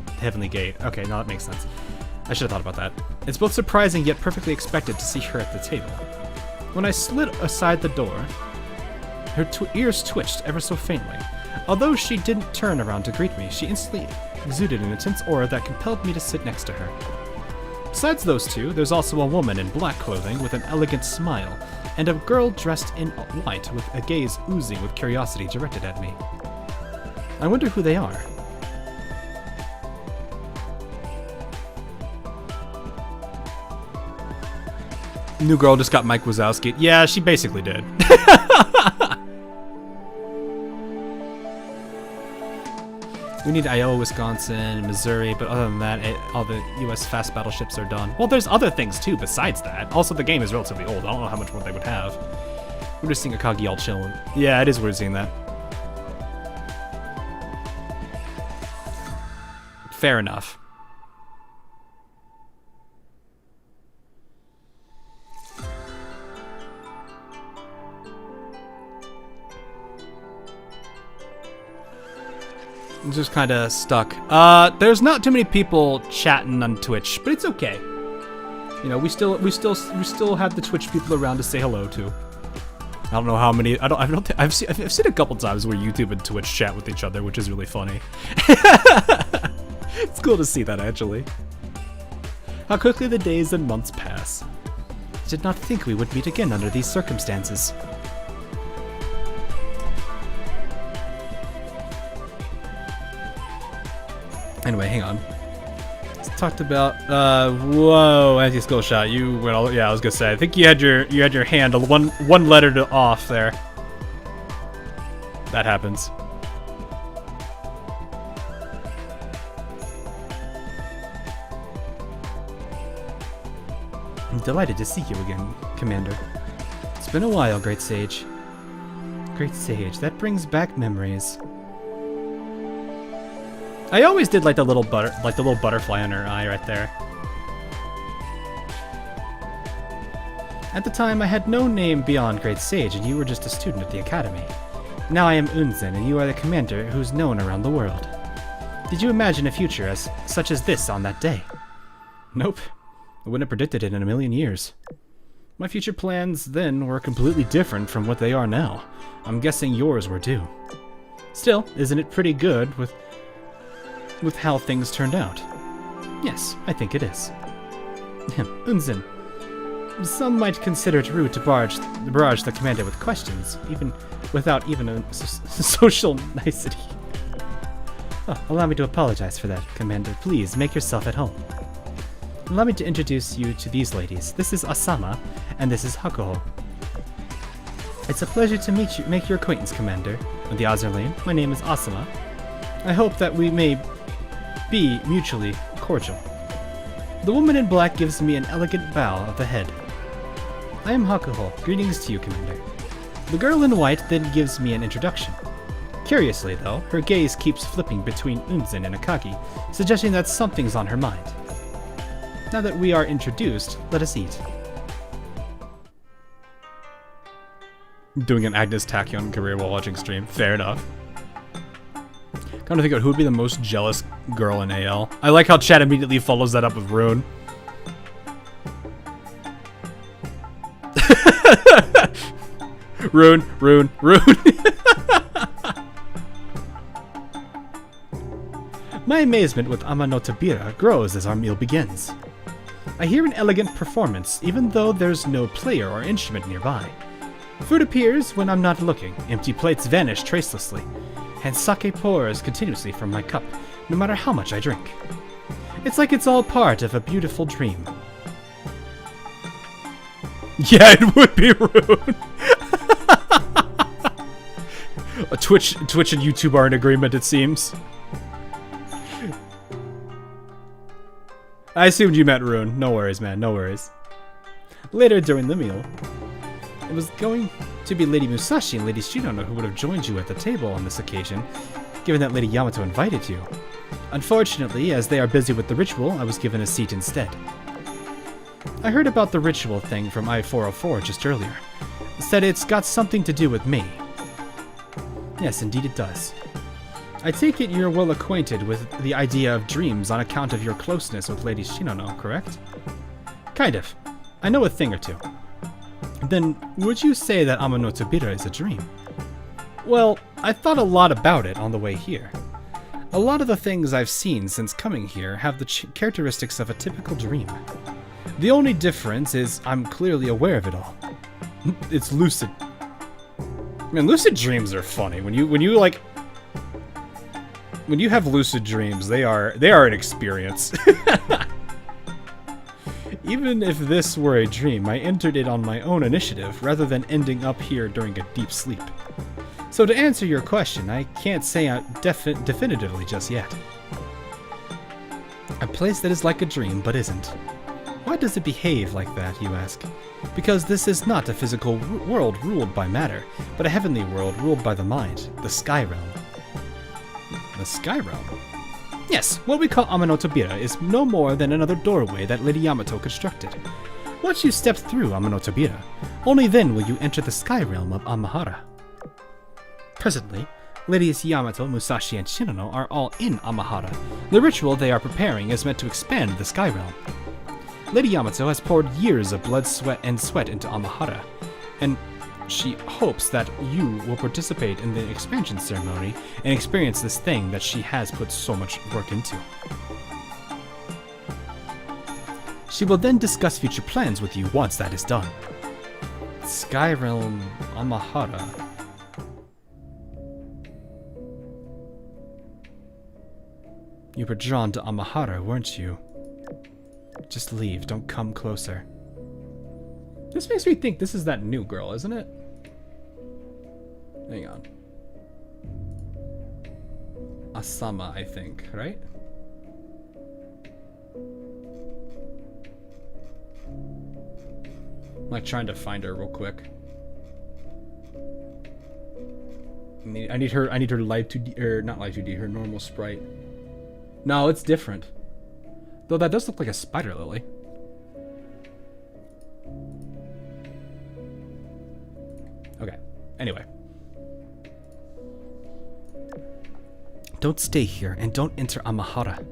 The Heavenly Gate. Okay, now that makes sense. I should have thought about that. It's both surprising yet perfectly expected to see her at the table. When I slid aside the door, her ears twitched ever so faintly. Although she didn't turn around to greet me, she instantly exuded an intense aura that compelled me to sit next to her. Besides those 2, there's also a woman in black clothing with an elegant smile, and a girl dressed in white with a gaze oozing with curiosity directed at me. I wonder who they are. New girl just got Mike Wazowski. Yeah, she basically did. We need Iowa, Wisconsin, Missouri, but other than that, all the U.S. fast battleships are done. Well, there's other things too besides that. Also, the game is relatively old. I don't know how much more they would have. We're just seeing Akagi all chilling. Yeah, it is weird seeing that. Fair enough. I'm just kind of stuck. There's not too many people chatting on Twitch, but it's okay. You know, we still have the Twitch people around to say hello to. I don't know how many. I've seen a couple times where YouTube and Twitch chat with each other, which is really funny. It's cool to see that, actually. How quickly the days and months pass. I did not think we would meet again under these circumstances. Anyway, hang on. Let's talked about whoa, anti-skill shot. You went all, yeah, I was gonna say. I think you had your hand one letter to off there. That happens. I'm delighted to see you again, Commander. It's been a while, Great Sage. Great Sage, that brings back memories. I always did like the little butterfly on her eye right there. At the time, I had no name beyond Great Sage, and you were just a student at the academy. Now I am Unzen, and you are the commander who's known around the world. Did you imagine a future such as this on that day? Nope. I wouldn't have predicted it in a million years. My future plans then were completely different from what they are now. I'm guessing yours were too. Still, isn't it pretty good with how things turned out? Yes, I think it is. Unzen. Some might consider it rude to barrage the commander with questions, even without even a social nicety. Oh, allow me to apologize for that, Commander. Please, make yourself at home. Allow me to introduce you to these ladies. This is Asama, and this is Hakuhou. It's a pleasure to make your acquaintance, Commander. Of the Azur lane, my name is Asama. I hope that we may be mutually cordial. The woman in black gives me an elegant bow of the head. I am Hakuhou. Greetings to you, Commander. The girl in white then gives me an introduction. Curiously, though, her gaze keeps flipping between Unzen and Akagi, suggesting that something's on her mind. Now that we are introduced, let us eat. Doing an Agnes Tachyon career while watching stream. Fair enough. Come to think of it, who would be the most jealous girl in AL? I like how chat immediately follows that up with Rune. Rune. My amazement with Amanotabira grows as our meal begins. I hear an elegant performance, even though there's no player or instrument nearby. Food appears when I'm not looking, empty plates vanish tracelessly, and sake pours continuously from my cup, no matter how much I drink. It's like it's all part of a beautiful dream. Yeah, it would be rude. Twitch and YouTube are in agreement, it seems. I assumed you meant Rune. No worries, man. No worries. Later during the meal, it was going to be Lady Musashi and Lady Shinono who would have joined you at the table on this occasion, given that Lady Yamato invited you. Unfortunately, as they are busy with the ritual, I was given a seat instead. I heard about the ritual thing from I-404 just earlier. It said it's got something to do with me. Yes, indeed it does. I take it you're well acquainted with the idea of dreams on account of your closeness with Lady Shinono, correct? Kind of. I know a thing or two. Then, would you say that Amanotabira is a dream? Well, I thought a lot about it on the way here. A lot of the things I've seen since coming here have the characteristics of a typical dream. The only difference is I'm clearly aware of it all. It's lucid. Man, lucid dreams are funny. When you have lucid dreams, they are an experience. Even if this were a dream, I entered it on my own initiative rather than ending up here during a deep sleep. So to answer your question, I can't say definitively just yet. A place that is like a dream but isn't. Why does it behave like that, you ask? Because this is not a physical world ruled by matter, but a heavenly world ruled by the mind, the Sky Realm. The Sky Realm? Yes, what we call Amanotabira is no more than another doorway that Lady Yamato constructed. Once you step through Amanotabira, only then will you enter the Sky Realm of Amahara. Presently, Ladies Yamato, Musashi, and Shinono are all in Amahara. The ritual they are preparing is meant to expand the Sky Realm. Lady Yamato has poured years of blood, sweat into Amahara, and she hopes that you will participate in the expansion ceremony and experience this thing that she has put so much work into. She will then discuss future plans with you once that is done. Sky Realm Amahara. You were drawn to Amahara, weren't you? Just leave, don't come closer. This makes me think this is that new girl, isn't it? Hang on. Asama, I think, right? I'm like trying to find her real quick. I need her live 2D, or not live 2D, her normal sprite. No, it's different. Though that does look like a spider lily. Okay, anyway. Don't stay here, and don't enter Amahara.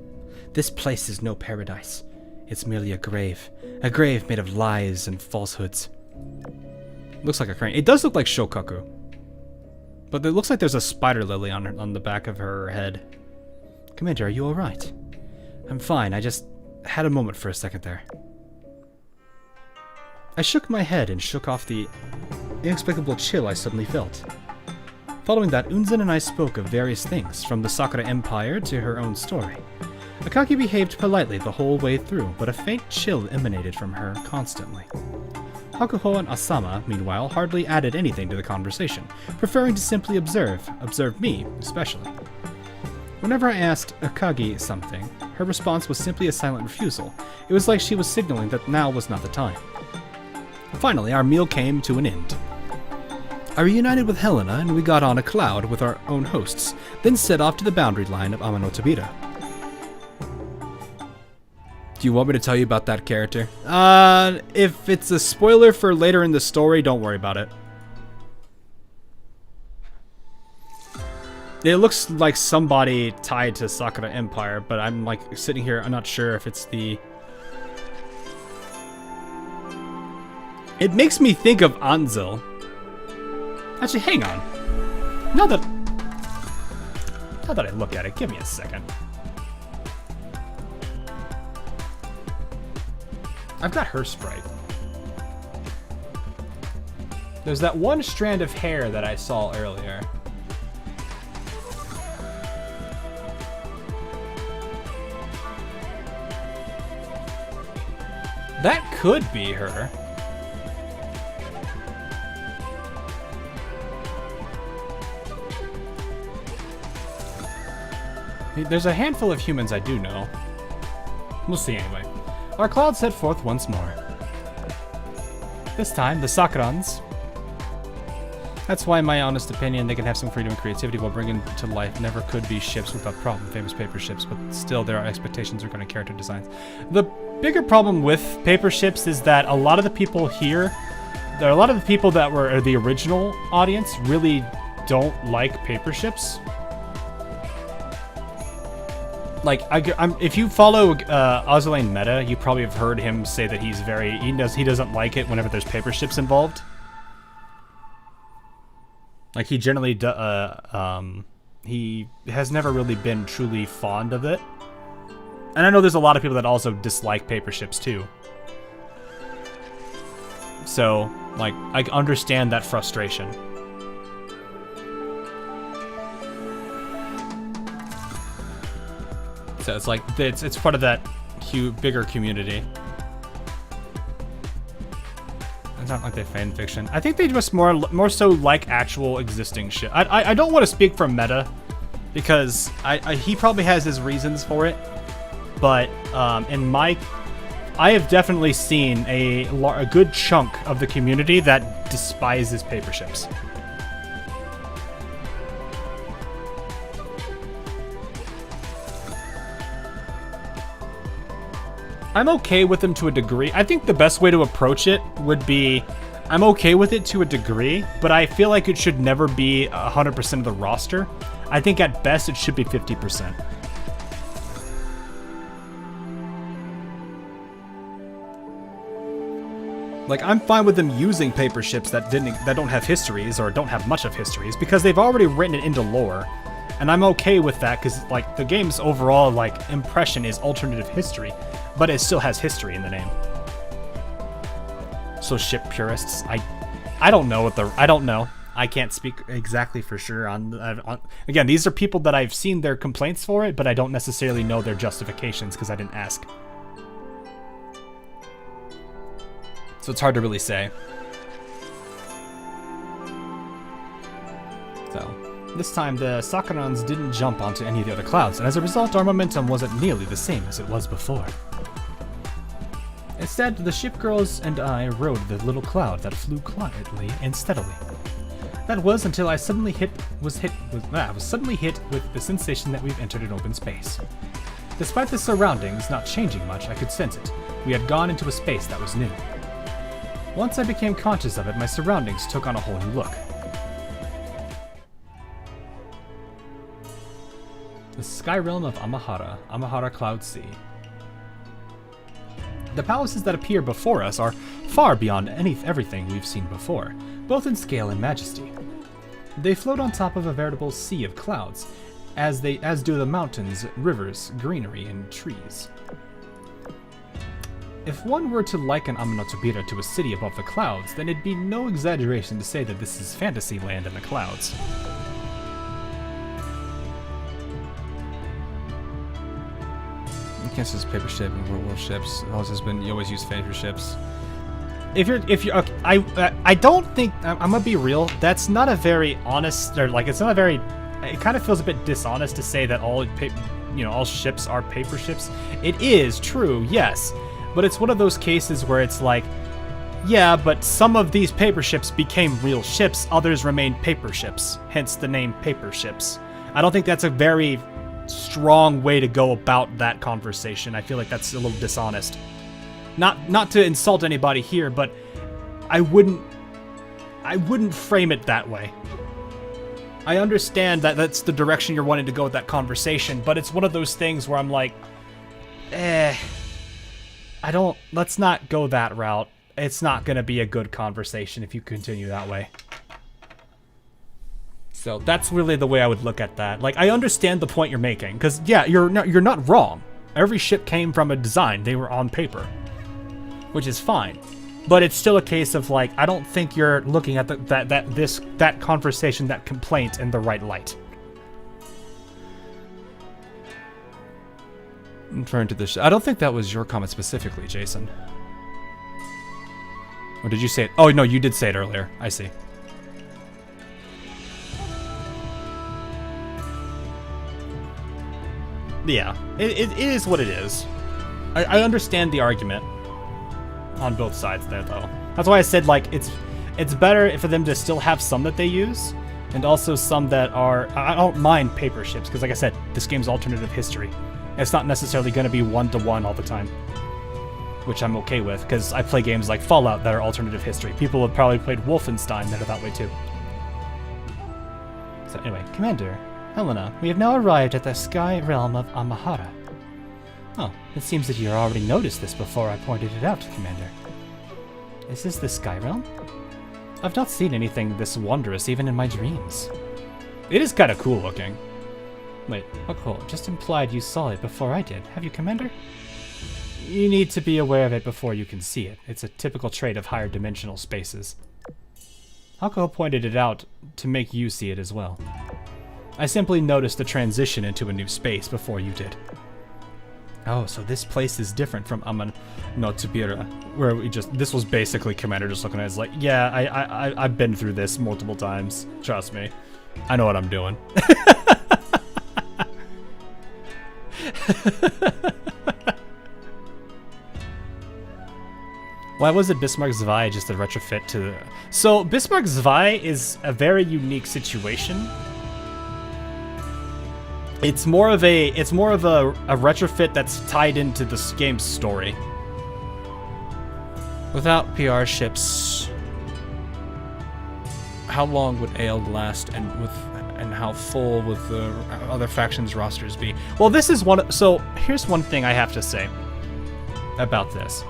This place is no paradise. It's merely a grave made of lies and falsehoods. Looks like a crane. It does look like Shokaku. But it looks like there's a spider lily on the back of her head. Commander, are you alright? I'm fine, I just had a moment for a second there. I shook my head and shook off the inexplicable chill I suddenly felt. Following that, Unzen and I spoke of various things, from the Sakura Empire to her own story. Akagi behaved politely the whole way through, but a faint chill emanated from her constantly. Hakuhou and Asama, meanwhile, hardly added anything to the conversation, preferring to simply observe me, especially. Whenever I asked Akagi something, her response was simply a silent refusal. It was like she was signaling that now was not the time. Finally, our meal came to an end. I reunited with Helena, and we got on a cloud with our own hosts, then set off to the boundary line of Amanotabira. Do you want me to tell you about that character? If it's a spoiler for later in the story, don't worry about it. It looks like somebody tied to Sakura Empire, but I'm like sitting here, I'm not sure if it's the... It makes me think of Anzel. Actually, hang on. Now that I look at it, give me a second. I've got her sprite. There's that one strand of hair that I saw earlier. That could be her. There's a handful of humans I do know. We'll see anyway. Our cloud set forth once more. This time, the Sakurans. That's why, in my honest opinion, they can have some freedom and creativity while bringing to life never could be ships without problem, famous paper ships, but still there are expectations regarding character designs. The bigger problem with paper ships is that a lot of the people here, there are a lot of the people that were the original audience really don't like paper ships. Like, if you follow Azulain Meta, you probably have heard him say that he doesn't like it whenever there's paper ships involved. Like, he generally he has never really been truly fond of it. And I know there's a lot of people that also dislike paper ships too. So, like, I understand that frustration. So it's like, it's part of that bigger community. It's not like they fan fiction. I think they just more so like actual existing shit. I don't want to speak for Meta, because he probably has his reasons for it. But I have definitely seen a good chunk of the community that despises paper ships. I'm okay with them to a degree. I think the best way to approach it would be, I'm okay with it to a degree, but I feel like it should never be 100% of the roster. I think at best it should be 50%. Like, I'm fine with them using paper ships that don't have histories or don't have much of histories, because they've already written it into lore. And I'm okay with that, because like the game's overall like impression is alternative history, but it still has history in the name. So ship purists, I don't know I don't know. I can't speak exactly for sure on again, these are people that I've seen their complaints for it, but I don't necessarily know their justifications because I didn't ask. So it's hard to really say. So, this time the Sakurans didn't jump onto any of the other clouds, and as a result our momentum wasn't nearly the same as it was before. Instead, the ship girls and I rode the little cloud that flew quietly and steadily. That was until I suddenly was suddenly hit with the sensation that we've entered an open space. Despite the surroundings not changing much, I could sense it. We had gone into a space that was new. Once I became conscious of it, my surroundings took on a whole new look. The sky realm of Amahara, Amahara Cloud Sea. The palaces that appear before us are far beyond everything we've seen before, both in scale and majesty. They float on top of a veritable sea of clouds, as do the mountains, rivers, greenery, and trees. If one were to liken Amanotobira to a city above the clouds, then it'd be no exaggeration to say that this is fantasy land in the clouds. This is paper ship and world ships. You always use favor ships. If you're, okay, I don't think, I'm gonna be real. That's not a very honest, or like, it's not a very. It kind of feels a bit dishonest to say that all ships are paper ships. It is true, yes, but it's one of those cases where it's like, yeah, but some of these paper ships became real ships. Others remained paper ships. Hence the name paper ships. I don't think that's a very strong way to go about that conversation. I feel like that's a little dishonest. Not to insult anybody here, but I wouldn't frame it that way. I understand that that's the direction you're wanting to go with that conversation, but it's one of those things where I'm like, let's not go that route. It's not going to be a good conversation if you continue that way. So that's really the way I would look at that. Like, I understand the point you're making, because yeah, you're not wrong. Every ship came from a design. They were on paper, which is fine. But it's still a case of like, I don't think you're looking at that conversation, that complaint in the right light. I'm trying to this. I don't think that was your comment specifically, Jason. Or did you say it? Oh no, you did say it earlier. I see. Yeah, it is what it is. I understand the argument on both sides there, though. That's why I said, like, it's better for them to still have some that they use, and also some that are... I don't mind paper ships, because like I said, this game's alternative history. It's not necessarily going to be one-to-one all the time, which I'm okay with, because I play games like Fallout that are alternative history. People have probably played Wolfenstein that are that way, too. So anyway, Commander... Helena, we have now arrived at the sky realm of Amahara. Oh, it seems that you already noticed this before I pointed it out, Commander. Is this the sky realm? I've not seen anything this wondrous even in my dreams. It is kind of cool looking. Wait, Hakuhou just implied you saw it before I did. Have you, Commander? You need to be aware of it before you can see it. It's a typical trait of higher dimensional spaces. Hakuhou pointed it out to make you see it as well. I simply noticed the transition into a new space before you did. Oh, so this place is different from Amanotobira, where this was basically Commander just looking at it as like, yeah, I've been through this multiple times. Trust me. I know what I'm doing. Why was it Bismarck Zwei just a retrofit to the... So, Bismarck Zwei is a very unique situation. It's more of a retrofit that's tied into this game's story. Without PR ships, how long would Ale last, and how full would the other factions' rosters be? Well, this is one. So here's one thing I have to say about this.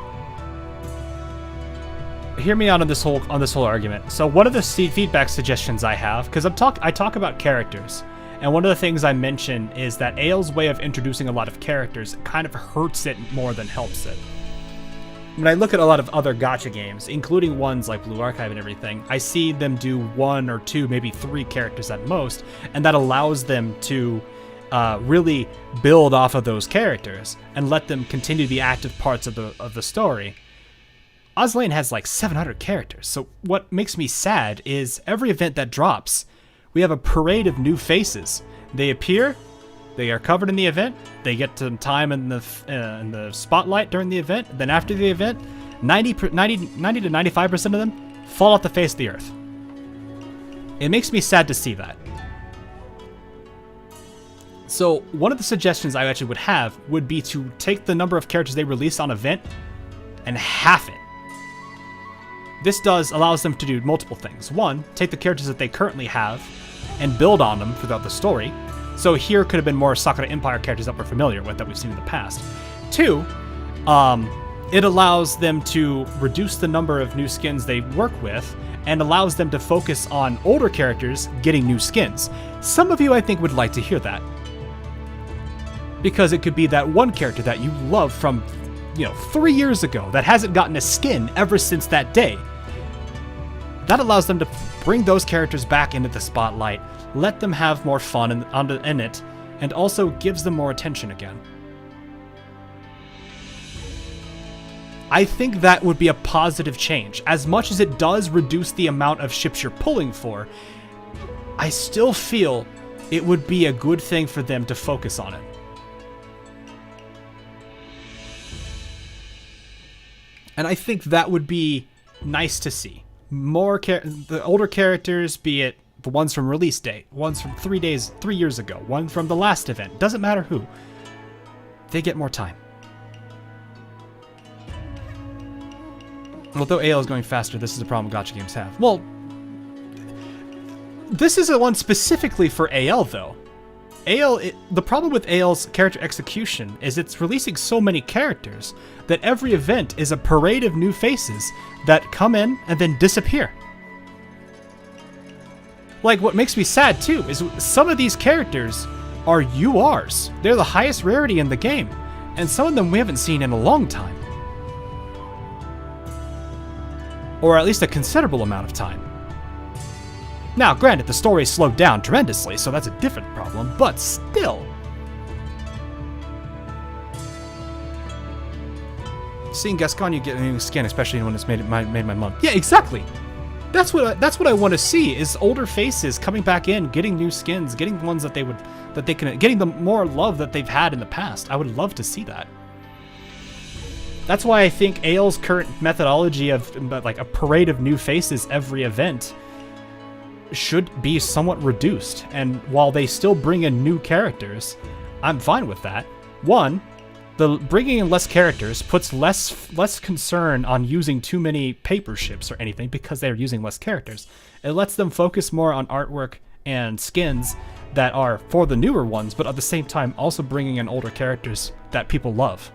Hear me out on this whole argument. So one of the feedback suggestions I have, because I talk about characters. And one of the things I mention is that Ale's way of introducing a lot of characters kind of hurts it more than helps it. When I look at a lot of other gacha games, including ones like Blue Archive and everything, I see them do 1 or 2, maybe 3 characters at most, and that allows them to really build off of those characters and let them continue the active parts of the story. Ozlane has like 700 characters, so what makes me sad is every event that drops, we have a parade of new faces. They appear, they are covered in the event, they get some time in the spotlight during the event, then after the event, 90 to 95% of them fall off the face of the earth. It makes me sad to see that. So one of the suggestions I actually would have would be to take the number of characters they release on event and half it. This allows them to do multiple things. One, take the characters that they currently have and build on them throughout the story. So here could have been more Sakura Empire characters that we're familiar with that we've seen in the past. Two, it allows them to reduce the number of new skins they work with and allows them to focus on older characters getting new skins. Some of you, I think, would like to hear that. Because it could be that one character that you love from, 3 years ago that hasn't gotten a skin ever since that day. That allows them to bring those characters back into the spotlight, let them have more fun in it, and also gives them more attention again. I think that would be a positive change. As much as it does reduce the amount of ships you're pulling for, I still feel it would be a good thing for them to focus on it. And I think that would be nice to see. The older characters, be it the ones from release date, ones from 3 years ago, one from the last event, doesn't matter who, they get more time. Although AL is going faster, this is a problem Gacha games have. Well, this is a one specifically for AL though. The problem with AL's character execution is it's releasing so many characters that every event is a parade of new faces that come in and then disappear. Like, what makes me sad too is some of these characters are URs. They're the highest rarity in the game, and some of them we haven't seen in a long time. Or at least a considerable amount of time. Now, granted, the story slowed down tremendously, so that's a different problem, but still. Seeing Gascoigne get a new skin, especially when it's made my month. Yeah, exactly. That's what I want to see is older faces coming back in, getting new skins, getting the ones getting the more love that they've had in the past. I would love to see that. That's why I think AL's current methodology of like a parade of new faces every event should be somewhat reduced. And while they still bring in new characters, I'm fine with that. One, the bringing in less characters puts less concern on using too many paper ships or anything because they're using less characters. It lets them focus more on artwork and skins that are for the newer ones, but at the same time also bringing in older characters that people love.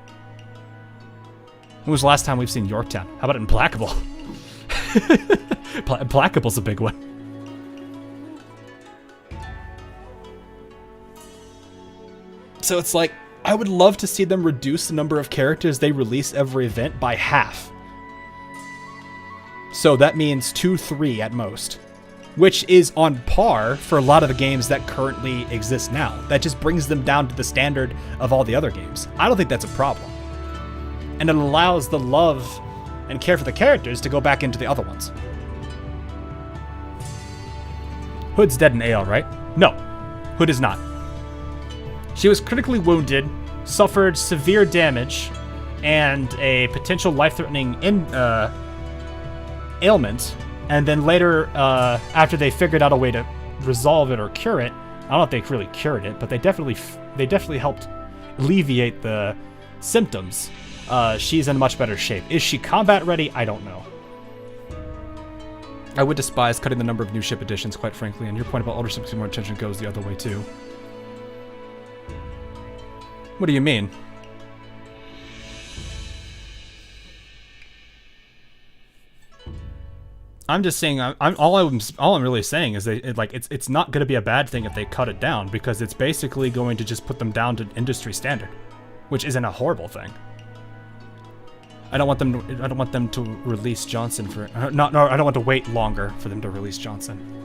When was the last time we've seen Yorktown? How about Implacable? Implacable's a big one. So it's like, I would love to see them reduce the number of characters they release every event by half. So that means 2-3 at most, which is on par for a lot of the games that currently exist now. That just brings them down to the standard of all the other games. I don't think that's a problem. And it allows the love and care for the characters to go back into the other ones. Hood's dead in AL, right? No, Hood is not. She was critically wounded, suffered severe damage, and a potential life-threatening ailment, and then later, after they figured out a way to resolve it or cure it, I don't know if they really cured it, but they definitely helped alleviate the symptoms. She's in much better shape. Is she combat ready? I don't know. I would despise cutting the number of new ship additions, quite frankly, and your point about older ships getting more attention goes the other way too. What do you mean? I'm just saying. All I'm really saying is it's not going to be a bad thing if they cut it down, because it's basically going to just put them down to industry standard, which isn't a horrible thing. I don't want them to release Johnson for I don't want to wait longer for them to release Johnson.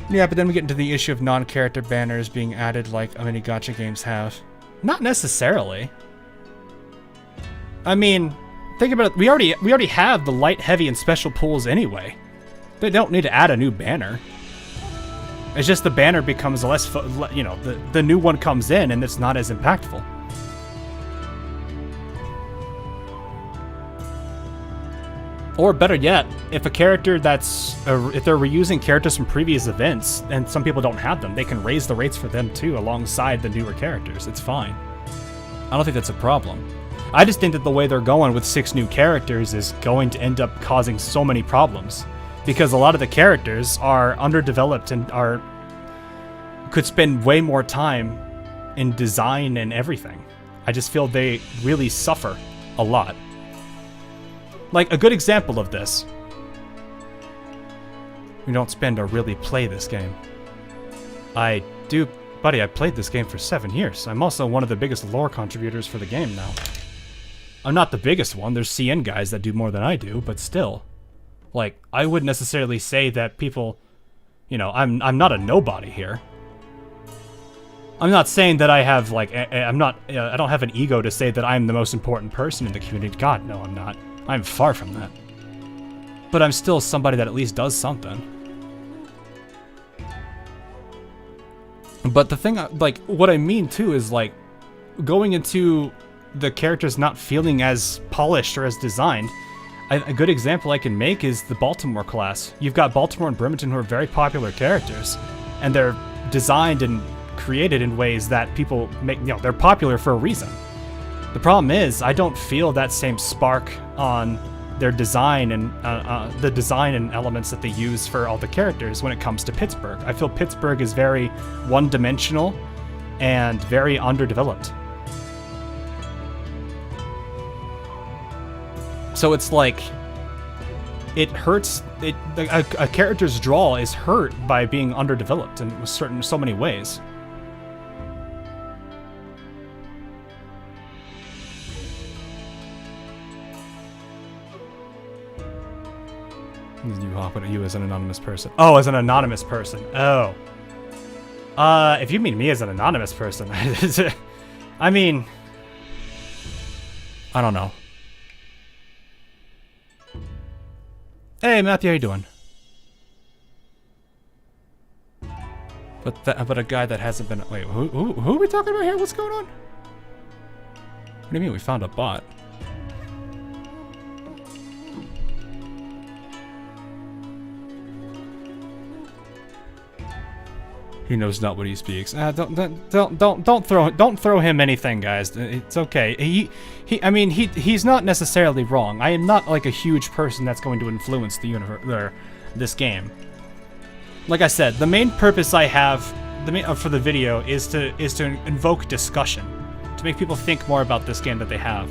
Yeah, but then we get into the issue of non-character banners being added like many Gacha games have. Not necessarily. I mean, think about it. We already have the light, heavy, and special pools anyway. They don't need to add a new banner. It's just the banner becomes less, the new one comes in and it's not as impactful. Or better yet, if a character that's if they're reusing characters from previous events and some people don't have them, they can raise the rates for them too alongside the newer characters. It's fine. I don't think that's a problem. I just think that the way they're going with 6 new characters is going to end up causing so many problems because a lot of the characters are underdeveloped and could spend way more time in design and everything. I just feel they really suffer a lot. Like, a good example of this. We don't spend to really play this game. I do... Buddy, I played this game for 7 years. I'm also one of the biggest lore contributors for the game now. I'm not the biggest one. There's CN guys that do more than I do, but still. Like, I wouldn't necessarily say that people... You know, I'm not a nobody here. I'm not saying that I have, like... I don't have an ego to say that I'm the most important person in the community. God, no, I'm not. I'm far from that. But I'm still somebody that at least does something. But the thing, like, what I mean too is, like, going into the characters not feeling as polished or as designed, a good example I can make is the Baltimore class. You've got Baltimore and Bremerton who are very popular characters, and they're designed and created in ways that people make, you know, they're popular for a reason. The problem is, I don't feel that same spark on their design and the design and elements that they use for all the characters when it comes to Pittsburgh. I feel Pittsburgh is very one-dimensional and very underdeveloped. So it's like, it hurts. A character's draw is hurt by being underdeveloped in so many ways. You hop at you as an anonymous person. Oh, as an anonymous person. Oh. If you mean me as an anonymous person, I mean, I don't know. Hey, Matthew, how you doing? But a guy that hasn't been. Wait, who are we talking about here? What's going on? What do you mean we found a bot? He knows not what he speaks. Don't throw him anything, guys. It's okay. He's not necessarily wrong. I am not like a huge person that's going to influence the universe or this game. Like I said, the main purpose I have for the video is to invoke discussion, to make people think more about this game that they have.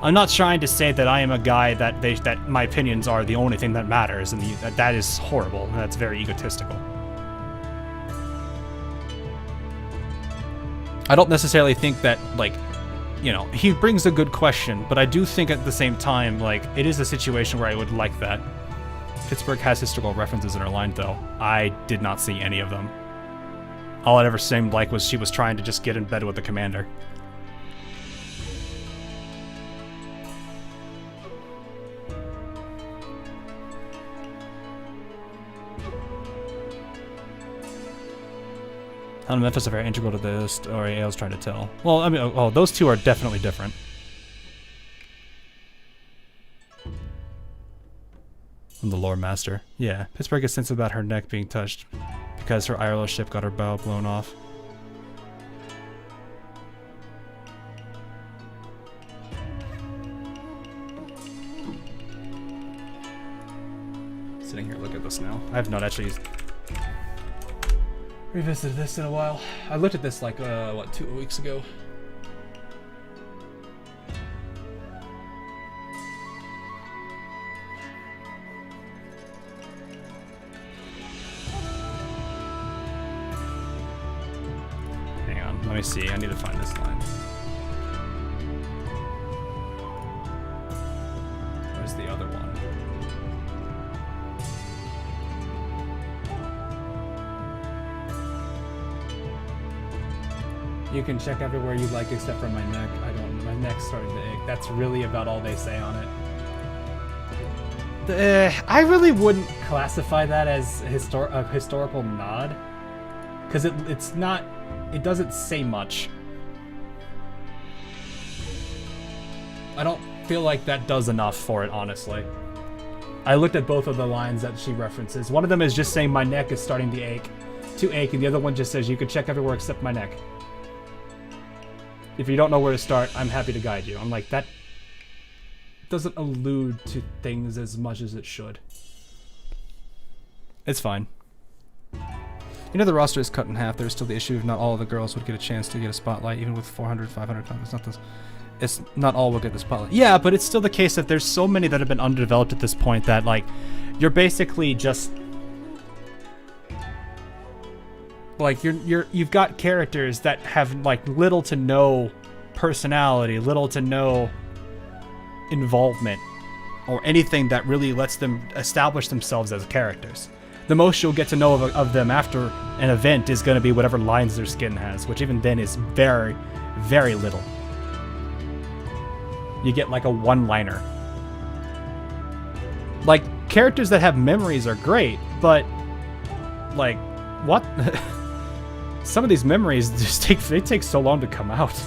I'm not trying to say that I am a guy that my opinions are the only thing that matters, and that is horrible. And that's very egotistical. I don't necessarily think that, like, you know, he brings a good question, but I do think at the same time, like, it is a situation where I would like that. Pittsburgh has historical references in her line, though. I did not see any of them. All it ever seemed like was she was trying to just get in bed with the commander. And Memphis are very integral to the story I was trying to tell. Well, I mean, oh, those two are definitely different. I'm the lore master. Yeah, Pittsburgh is sensitive about her neck being touched because her IRL ship got her bow blown off. Sitting here, look at this now. I have not actually revisited this in a while. I looked at this like, what, 2 weeks ago? Hang on, let me see. I need to find this line. Where's the other one? You can check everywhere you like except for my neck. My neck's starting to ache. That's really about all they say on it. I really wouldn't classify that as a historical nod. Because it's not, it doesn't say much. I don't feel like that does enough for it, honestly. I looked at both of the lines that she references. One of them is just saying my neck is starting to ache, and the other one just says you can check everywhere except my neck. If you don't know where to start, I'm happy to guide you. I'm like, that doesn't allude to things as much as it should. It's fine. You know the roster is cut in half. There's still the issue of not all of the girls would get a chance to get a spotlight, even with 400, 500 comments. It's not all will get the spotlight. Yeah, but it's still the case that there's so many that have been underdeveloped at this point that, like, you're basically just... Like, you've got characters that have, like, little to no personality, little to no involvement, or anything that really lets them establish themselves as characters. The most you'll get to know of them after an event is going to be whatever lines their skin has, which even then is very, very little. You get like a one-liner. Like, characters that have memories are great, but like, what? Some of these memories just take so long to come out.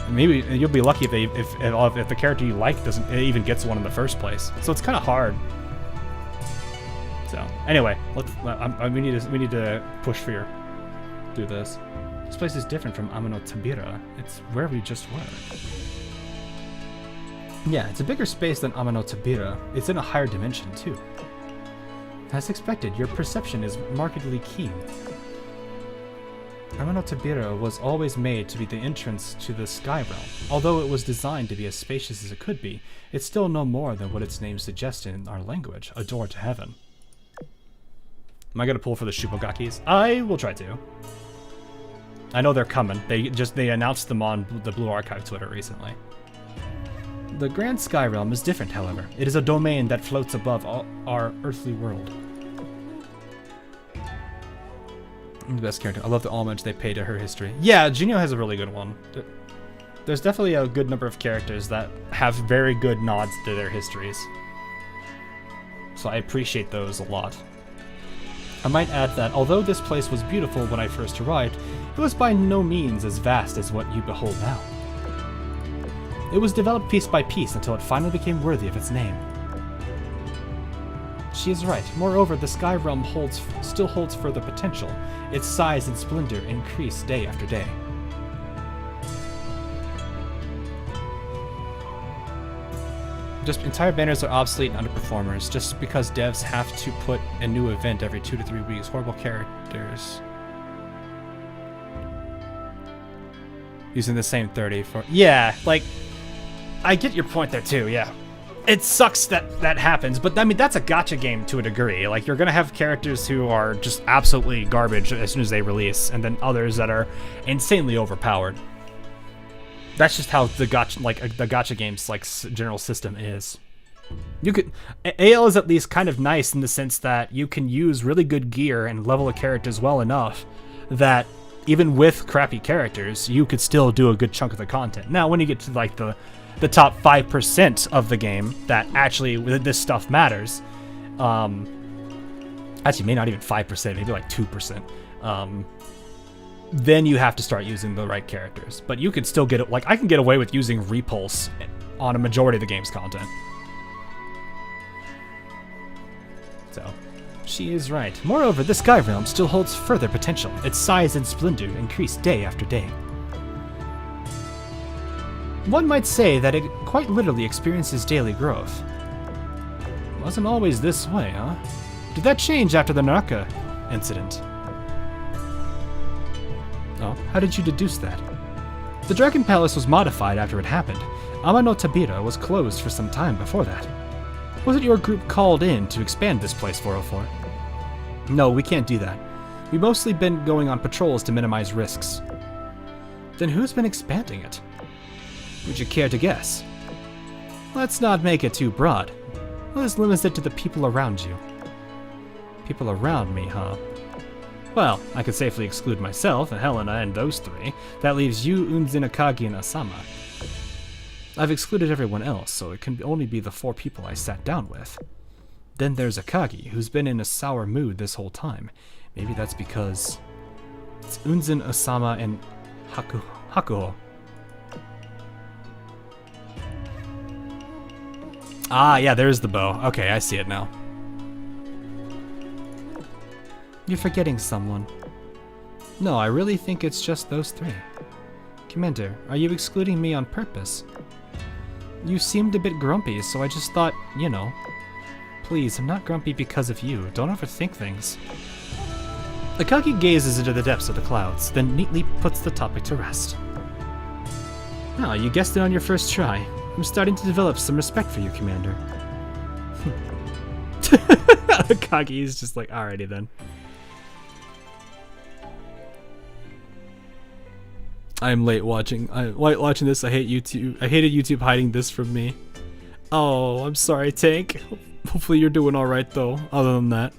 Maybe you'll be lucky if the character you like doesn't even gets one in the first place. So it's kind of hard. So anyway, we need to push through this. This place is different from Amano Tabira. It's where we just were. Yeah, it's a bigger space than Amano Tabira. It's in a higher dimension too. As expected, your perception is markedly keen. Amano Tabira was always made to be the entrance to the Sky Realm. Although it was designed to be as spacious as it could be, it's still no more than what its name suggests in our language, a door to heaven. Am I gonna pull for the Shupogakis? I will try to. I know they're coming. They announced them on the Blue Archive Twitter recently. The Grand Sky Realm is different, however. It is a domain that floats above our earthly world. The best character. I love the homage they pay to her history. Yeah, Junio has a really good one. There's definitely a good number of characters that have very good nods to their histories. So I appreciate those a lot. I might add that although this place was beautiful when I first arrived, it was by no means as vast as what you behold now. It was developed piece by piece until it finally became worthy of its name. She is right. Moreover, the Sky Realm still holds further potential. Its size and splendor increase day after day. Just entire banners are obsolete and underperformers, just because devs have to put a new event every 2 to 3 weeks. Horrible characters. Using the same 30 for... Yeah, like, I get your point there too, yeah. It sucks that that happens, but I mean, that's a gacha game to a degree. Like, you're gonna have characters who are just absolutely garbage as soon as they release, and then others that are insanely overpowered. That's just how the gacha game's like general system is. You could AL is at least kind of nice in the sense that you can use really good gear and level the characters well enough that even with crappy characters, you could still do a good chunk of the content. Now, when you get to like the top 5% of the game that actually this stuff matters, actually maybe not even 5%, maybe like 2%. Then you have to start using the right characters. But you can still get it, like I can get away with using Repulse on a majority of the game's content. So, she is right. Moreover, the Sky Realm still holds further potential. Its size and splendor increase day after day. One might say that it quite literally experiences daily growth. Wasn't always this way, huh? Did that change after the Naraka incident? Oh, how did you deduce that? The Dragon Palace was modified after it happened. Amano Tabira was closed for some time before that. Wasn't your group called in to expand this place, 404? No, we can't do that. We've mostly been going on patrols to minimize risks. Then who's been expanding it? Would you care to guess? Let's not make it too broad. Let's limit it to the people around you. People around me, huh? Well, I could safely exclude myself and Helena and those three. That leaves you, Unzin, Akagi, and Asama. I've excluded everyone else, so it can only be the 4 people I sat down with. Then there's Akagi, who's been in a sour mood this whole time. Maybe that's because it's Unzin, Asama, and Hakuhou. Ah, yeah, there's the bow. Okay, I see it now. You're forgetting someone. No, I really think it's just those three. Commander, are you excluding me on purpose? You seemed a bit grumpy, so I just thought, you know. Please, I'm not grumpy because of you. Don't overthink things. Akagi gazes into the depths of the clouds, then neatly puts the topic to rest. Ah, you guessed it on your first try. I'm starting to develop some respect for you, Commander. Akagi is just like, alrighty then. I'm late watching. Watching this. I hate YouTube. I hated YouTube hiding this from me. Oh, I'm sorry, Tank. Hopefully you're doing all right though. Other than that,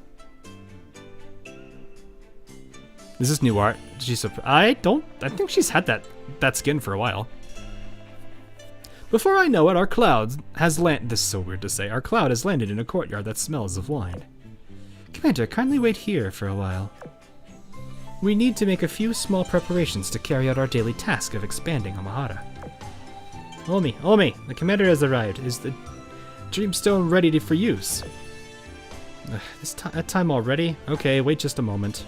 is this new art? I think she's had that skin for a while. Before I know it, our cloud has landed. This is so weird to say. Our cloud has landed in a courtyard that smells of wine. Commander, kindly wait here for a while. We need to make a few small preparations to carry out our daily task of expanding Amahara. Omi, the commander has arrived. Is the Dreamstone ready for use? That time already? Okay, wait just a moment.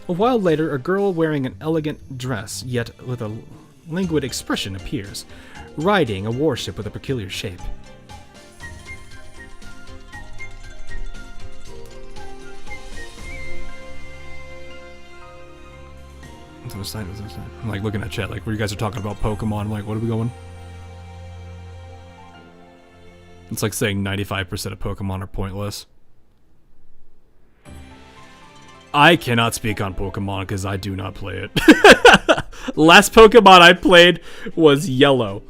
A while later, a girl wearing an elegant dress, yet with a languid expression appears, riding a warship with a peculiar shape. I'm like looking at chat, like where you guys are talking about Pokemon. I'm like, what are we going? It's like saying 95% of Pokemon are pointless. I cannot speak on Pokemon because I do not play it. Last Pokemon I played was Yellow.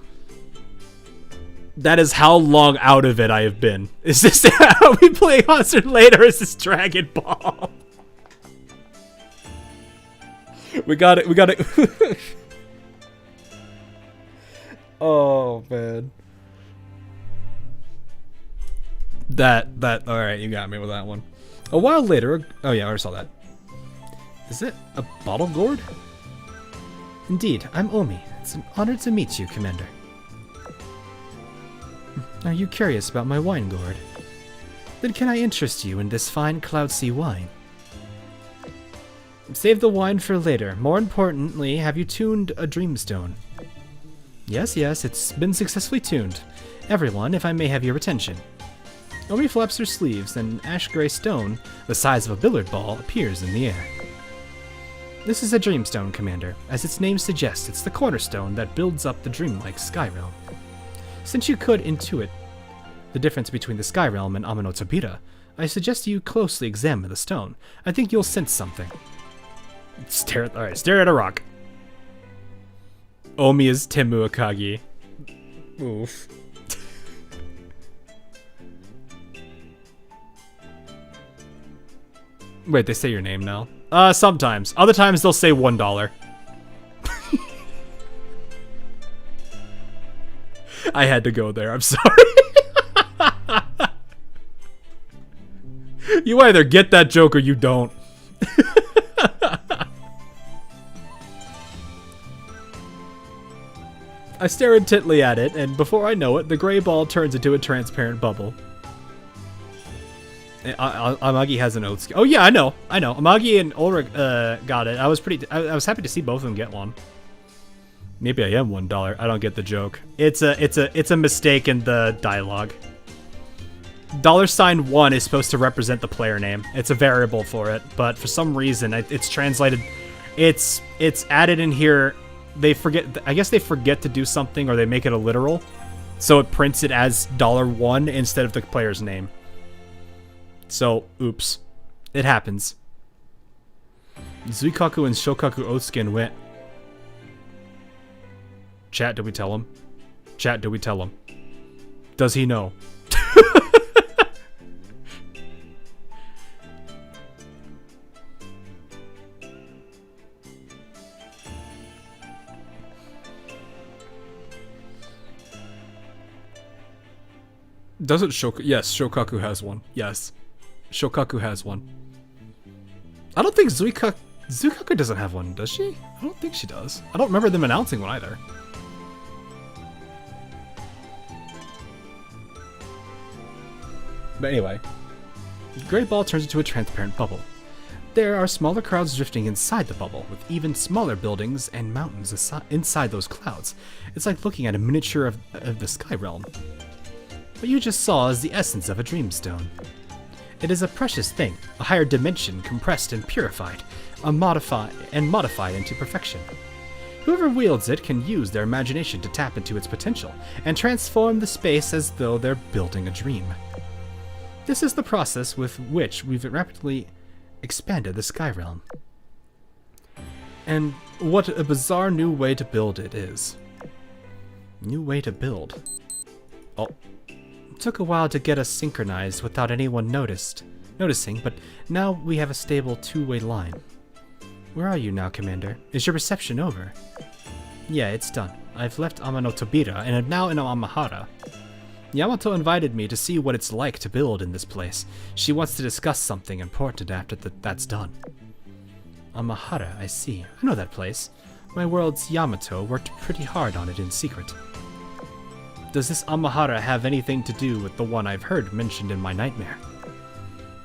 That is how long out of it I have been. Is this how we play Azur later? Is this Dragon Ball? We got it. Oh, man. Alright, you got me with that one. A while later, oh yeah, I already saw that. Is it a bottle gourd? Indeed, I'm Omi. It's an honor to meet you, Commander. Are you curious about my wine gourd? Then can I interest you in this fine Cloud Sea wine? Save the wine for later. More importantly, have you tuned a Dreamstone? Yes, it's been successfully tuned. Everyone, if I may have your attention. Omi flaps her sleeves, and an ash-gray stone, the size of a billiard ball, appears in the air. This is a Dreamstone, Commander. As its name suggests, it's the cornerstone that builds up the dreamlike Sky Realm. Since you could intuit the difference between the Sky Realm and Amanotobira, I suggest you closely examine the stone. I think you'll sense something. Stare at a rock. Omi is Temu Akagi. Oof. Wait, they say your name now? Sometimes. Other times they'll say $1. I had to go there, I'm sorry. You either get that joke or you don't. I stare intently at it, and before I know it, the gray ball turns into a transparent bubble. Amagi has an oath skill. Oh yeah, I know. Amagi and Ulrich got it. I was happy to see both of them get one. Maybe I am $1. I don't get the joke. It's a mistake in the dialogue. $1 is supposed to represent the player name. It's a variable for it, but for some reason it's translated. It's added in here. They forget. I guess they forget to do something, or they make it a literal, so it prints it as $1 instead of the player's name. So, oops, it happens. Zuikaku and Shokaku Oathskin went. Chat, did we tell him? Chat, did we tell him? Does he know? Doesn't Shokaku? Yes, Shokaku has one. Yes, Shokaku has one. I don't think Zuikaku doesn't have one, does she? I don't think she does. I don't remember them announcing one either. But anyway, the gray ball turns into a transparent bubble. There are smaller crowds drifting inside the bubble, with even smaller buildings and mountains inside those clouds. It's like looking at a miniature of the sky realm. What you just saw is the essence of a dreamstone. It is a precious thing, a higher dimension compressed and purified, modified into perfection. Whoever wields it can use their imagination to tap into its potential and transform the space as though they're building a dream. This is the process with which we've rapidly expanded the sky realm. And what a bizarre new way to build it is. New way to build. Oh, it took a while to get us synchronized without anyone noticing, but now we have a stable two-way line. Where are you now, Commander? Is your reception over? Yeah, it's done. I've left Amanotobira and am now in Amahara. Yamato invited me to see what it's like to build in this place. She wants to discuss something important after that's done. Amahara, I see. I know that place. My world's Yamato worked pretty hard on it in secret. Does this Amahara have anything to do with the one I've heard mentioned in my nightmare?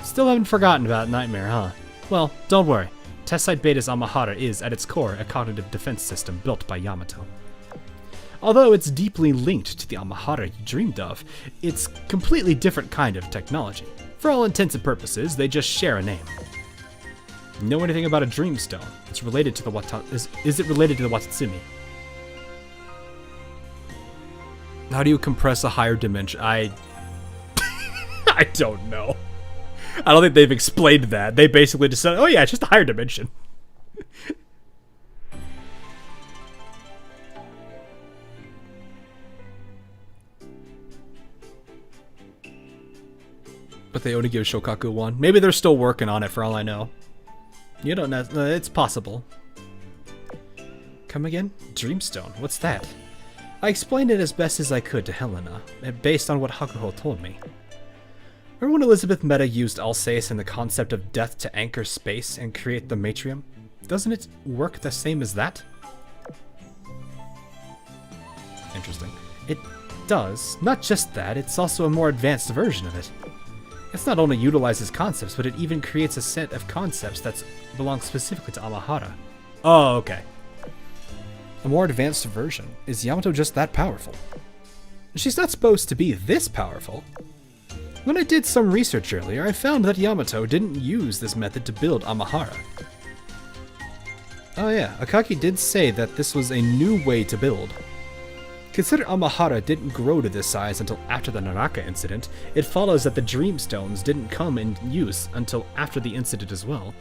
Still haven't forgotten about Nightmare, huh? Well, don't worry. Test Site Beta's Amahara is, at its core, a cognitive defense system built by Yamato. Although it's deeply linked to the Amahara you dreamed of, it's a completely different kind of technology. For all intents and purposes, they just share a name. Know anything about a dreamstone? It's related to the is it related to the Watatsumi? How do you compress a higher dimension? I don't know. I don't think they've explained that. They basically just said, oh yeah, it's just a higher dimension. But they only give Shokaku one. Maybe they're still working on it for all I know. You don't know. It's possible. Come again? Dreamstone. What's that? I explained it as best as I could to Helena, based on what Hakuhou told me. Remember when Elizabeth Meta used Alsace and the concept of death to anchor space and create the matrium? Doesn't it work the same as that? Interesting. It does. Not just that, it's also a more advanced version of it. It not only utilizes concepts, but it even creates a set of concepts that belong specifically to Amahara. Oh, okay. A more advanced version. Is Yamato just that powerful? She's not supposed to be this powerful. When I did some research earlier, I found that Yamato didn't use this method to build Amahara. Oh yeah, Akagi did say that this was a new way to build. Consider Amahara didn't grow to this size until after the Naraka incident. It follows that the Dreamstones didn't come in use until after the incident as well.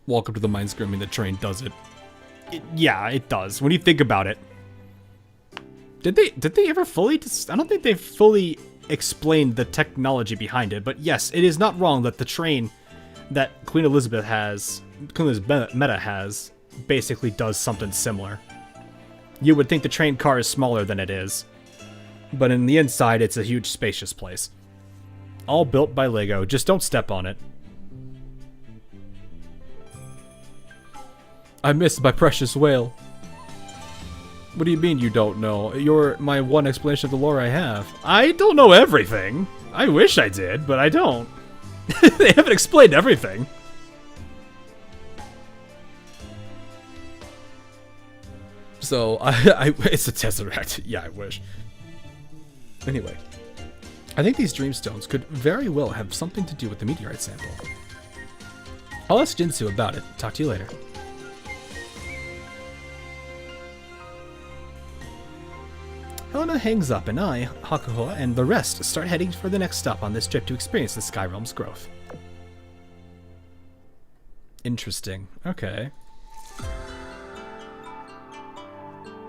Welcome to the mind screaming the train does it. Yeah, it does. When you think about it. Did they ever fully... I don't think they fully explained the technology behind it, but yes, it is not wrong that the train that Queen Elizabeth Meta has basically does something similar. You would think the train car is smaller than it is, but in the inside it's a huge spacious place. All built by Lego, just don't step on it. I missed my precious whale. What do you mean you don't know? You're my one explanation of the lore I have. I don't know everything. I wish I did, but I don't. They haven't explained everything. So, it's a Tesseract. Yeah, I wish. Anyway. I think these Dreamstones could very well have something to do with the meteorite sample. I'll ask Jinsu about it. Talk to you later. Helena hangs up and I, Hakuhou, and the rest start heading for the next stop on this trip to experience the Sky Realm's growth. Interesting. Okay.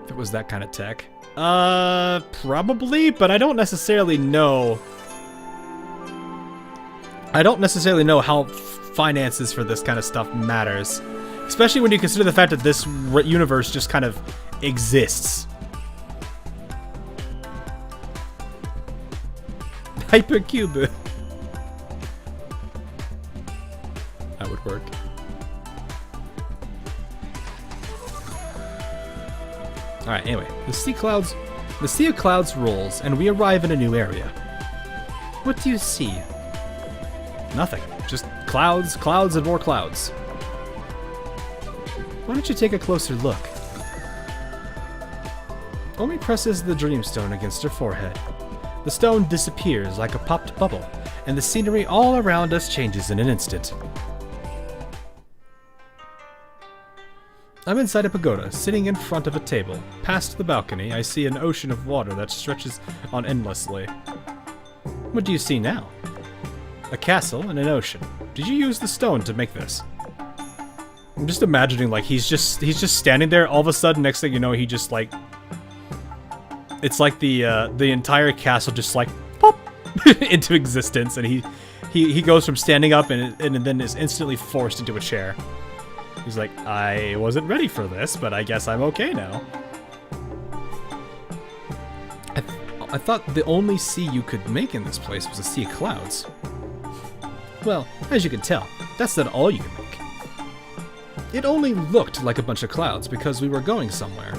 If it was that kind of tech. Probably, but I don't necessarily know. I don't necessarily know how finances for this kind of stuff matters. Especially when you consider the fact that this universe just kind of exists. Hypercube. That would work. Alright, anyway. The sea clouds The sea of clouds rolls, and we arrive in a new area. What do you see? Nothing. Just clouds, clouds, and more clouds. Why don't you take a closer look? Omi presses the dreamstone against her forehead. The stone disappears like a popped bubble, and the scenery all around us changes in an instant. I'm inside a pagoda, sitting in front of a table. Past the balcony, I see an ocean of water that stretches on endlessly. What do you see now? A castle and an ocean. Did you use the stone to make this? I'm just imagining, like, he's just standing there, all of a sudden, next thing you know, he just, like... It's like the entire castle just, like, pop! into existence, and he goes from standing up and then is instantly forced into a chair. He's like, I wasn't ready for this, but I guess I'm okay now. I thought the only sea you could make in this place was a sea of clouds. Well, as you can tell, that's not all you can make. It only looked like a bunch of clouds because we were going somewhere.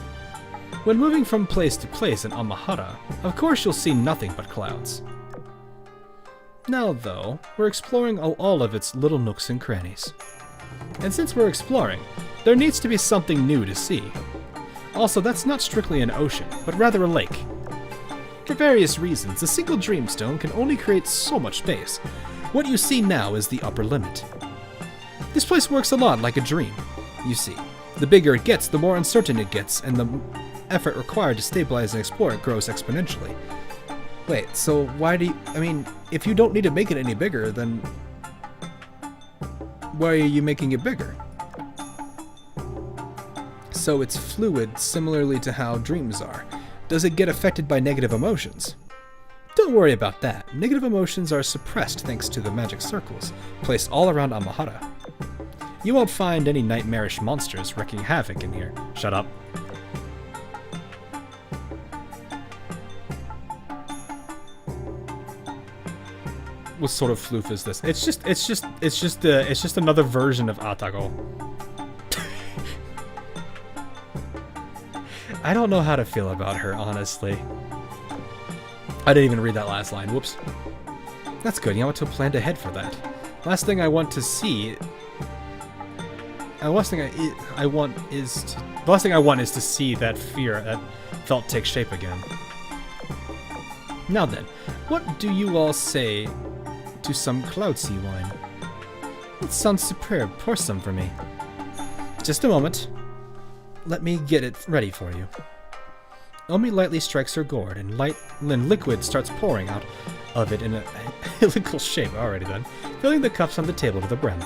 When moving from place to place in Amahara, of course you'll see nothing but clouds. Now, though, we're exploring all of its little nooks and crannies. And since we're exploring, there needs to be something new to see. Also, that's not strictly an ocean, but rather a lake. For various reasons, a single dreamstone can only create so much space. What you see now is the upper limit. This place works a lot like a dream, you see. The bigger it gets, the more uncertain it gets, and the effort required to stabilize and explore it grows exponentially. Wait, so why do you... I mean, if you don't need to make it any bigger, then... why are you making it bigger? So it's fluid, similarly to how dreams are. Does it get affected by negative emotions? Don't worry about that. Negative emotions are suppressed thanks to the magic circles, placed all around Amahara. You won't find any nightmarish monsters wreaking havoc in here. Shut up. What sort of floof is this? It's just another version of Atago. I don't know how to feel about her, honestly. I didn't even read that last line. Whoops. That's good. Yamato planned ahead for that. Last thing I want to see. The last thing I want is to see that fear that felt take shape again. Now then, what do you all say to some cloud sea wine? It sounds superb. Pour some for me. Just a moment. Let me get it ready for you. Omi lightly strikes her gourd, and liquid starts pouring out of it in a helical shape. Alrighty then, filling the cups on the table to the brim.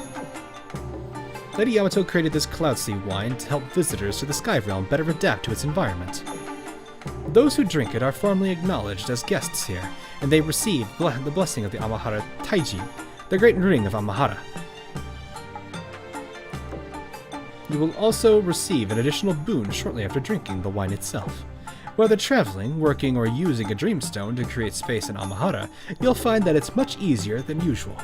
Lady Yamato created this cloud sea wine to help visitors to the Sky Realm better adapt to its environment. Those who drink it are formally acknowledged as guests here, and they receive the blessing of the Amahara Taiji, the great ring of Amahara. You will also receive an additional boon shortly after drinking the wine itself. Whether traveling, working, or using a dreamstone to create space in Amahara, you'll find that it's much easier than usual.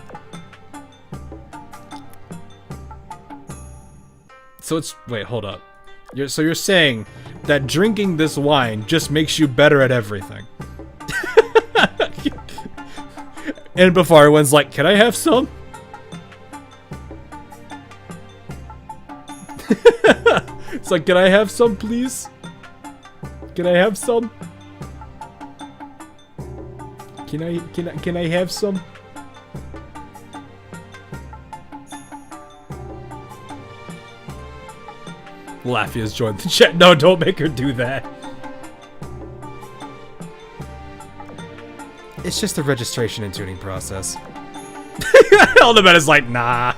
So it's... wait, hold up. So you're saying that drinking this wine just makes you better at everything. And before everyone's like, can I have some? It's like, can I have some, please? Can I have some? Can I have some? Laffy joined the chat. No, don't make her do that. It's just the registration and tuning process. Helena Meta's like, nah.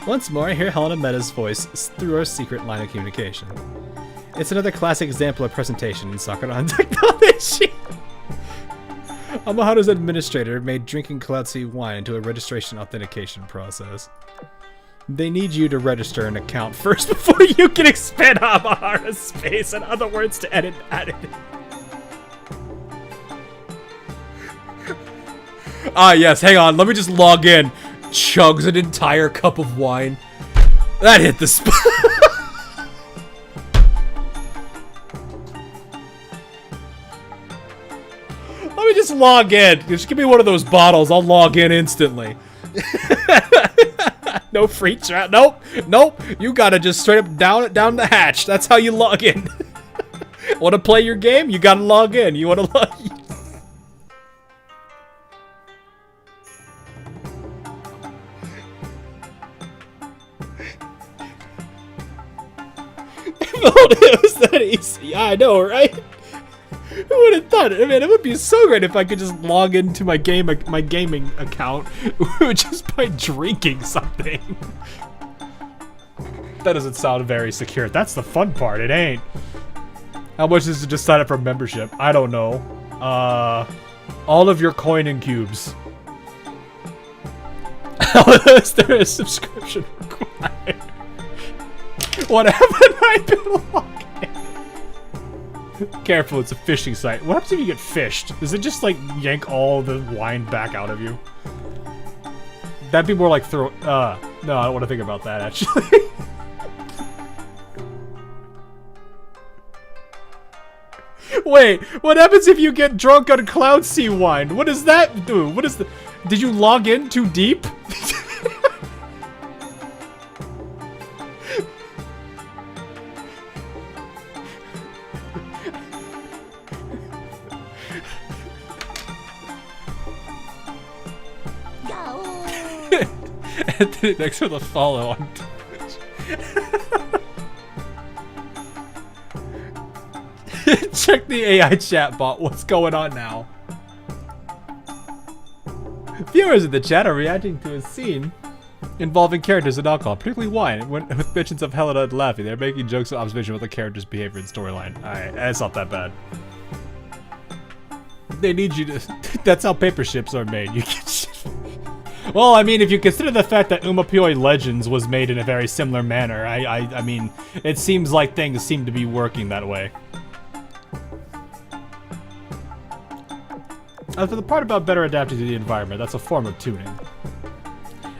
Once more, I hear Helena Meta's voice through our secret line of communication. It's another classic example of presentation in Sakura on technology. Amahara's administrator made drinking cloud sea wine into a registration authentication process. They need you to register an account first before you can expand Amahara's space. In other words, to edit it. Ah, yes, hang on. Let me just log in. Chugs an entire cup of wine. That hit the spot. log in. Just give me one of those bottles. I'll log in instantly. No free chat. Nope. Nope. You gotta just straight up down the hatch. That's how you log in. Want to play your game? You gotta log in. You want to log in? It was that easy. Yeah, I know, right? Who would have thought it? I mean, it would be so great if I could just log into my gaming account just by drinking something. That doesn't sound very secure. That's the fun part. It ain't. How much is it to just sign up for membership? I don't know. All of your coin and cubes. Is there a subscription required? What haven't I been logging? Careful, it's a fishing site. What happens if you get fished? Does it just like yank all the wine back out of you? That'd be more like throw. No, I don't want to think about that actually. Wait, what happens if you get drunk on Cloud Sea wine? What does that do? What is the? Did you log in too deep? Next for the follow on Twitch. Check the AI chat bot. What's going on now? Viewers in the chat are reacting to a scene involving characters and alcohol, particularly wine, with mentions of Helena and laughing. They're making jokes of observation with the character's behavior and storyline. Alright, that's not that bad. They need you to... That's how paper ships are made. You can... Well, I mean, if you consider the fact that Umapioi Legends was made in a very similar manner, I mean, it seems like things seem to be working that way. As for the part about better adapting to the environment, that's a form of tuning.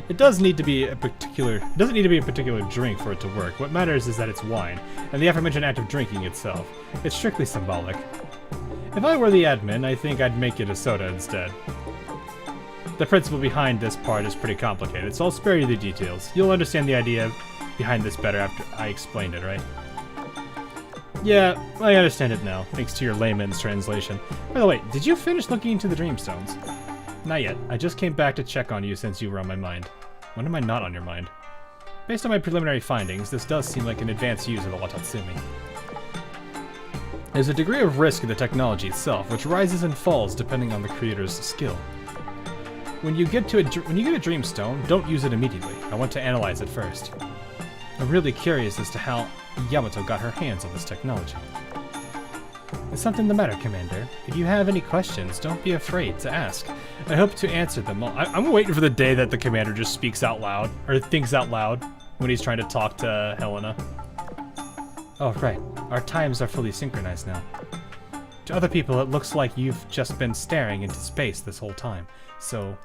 It doesn't need to be a particular drink for it to work. What matters is that it's wine, and the aforementioned act of drinking itself. It's strictly symbolic. If I were the admin, I think I'd make it a soda instead. The principle behind this part is pretty complicated, so I'll spare you the details. You'll understand the idea behind this better after I explained it, right? Yeah, I understand it now, thanks to your layman's translation. By the way, did you finish looking into the Dreamstones? Not yet. I just came back to check on you since you were on my mind. When am I not on your mind? Based on my preliminary findings, this does seem like an advanced use of the Watatsumi. There's a degree of risk in the technology itself, which rises and falls depending on the creator's skill. When you get a Dreamstone, don't use it immediately. I want to analyze it first. I'm really curious as to how Yamato got her hands on this technology. Is something the matter, Commander? If you have any questions, don't be afraid to ask. I hope to answer them all. I'm waiting for the day that the Commander just speaks out loud, or thinks out loud, when he's trying to talk to Helena. Oh, right. Our times are fully synchronized now. To other people, it looks like you've just been staring into space this whole time. So...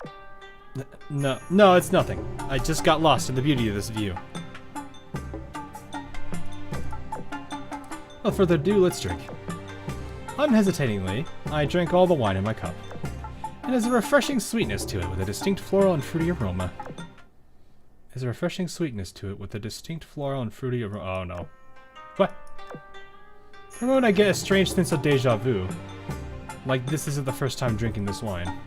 No, it's nothing. I just got lost in the beauty of this view. Without further ado, let's drink. Unhesitatingly, I drank all the wine in my cup. It has a refreshing sweetness to it with a distinct floral and fruity aroma. There's a refreshing sweetness to it with a distinct floral and fruity aroma. Oh no. What? For a moment I get a strange sense of deja vu. Like this isn't the first time drinking this wine.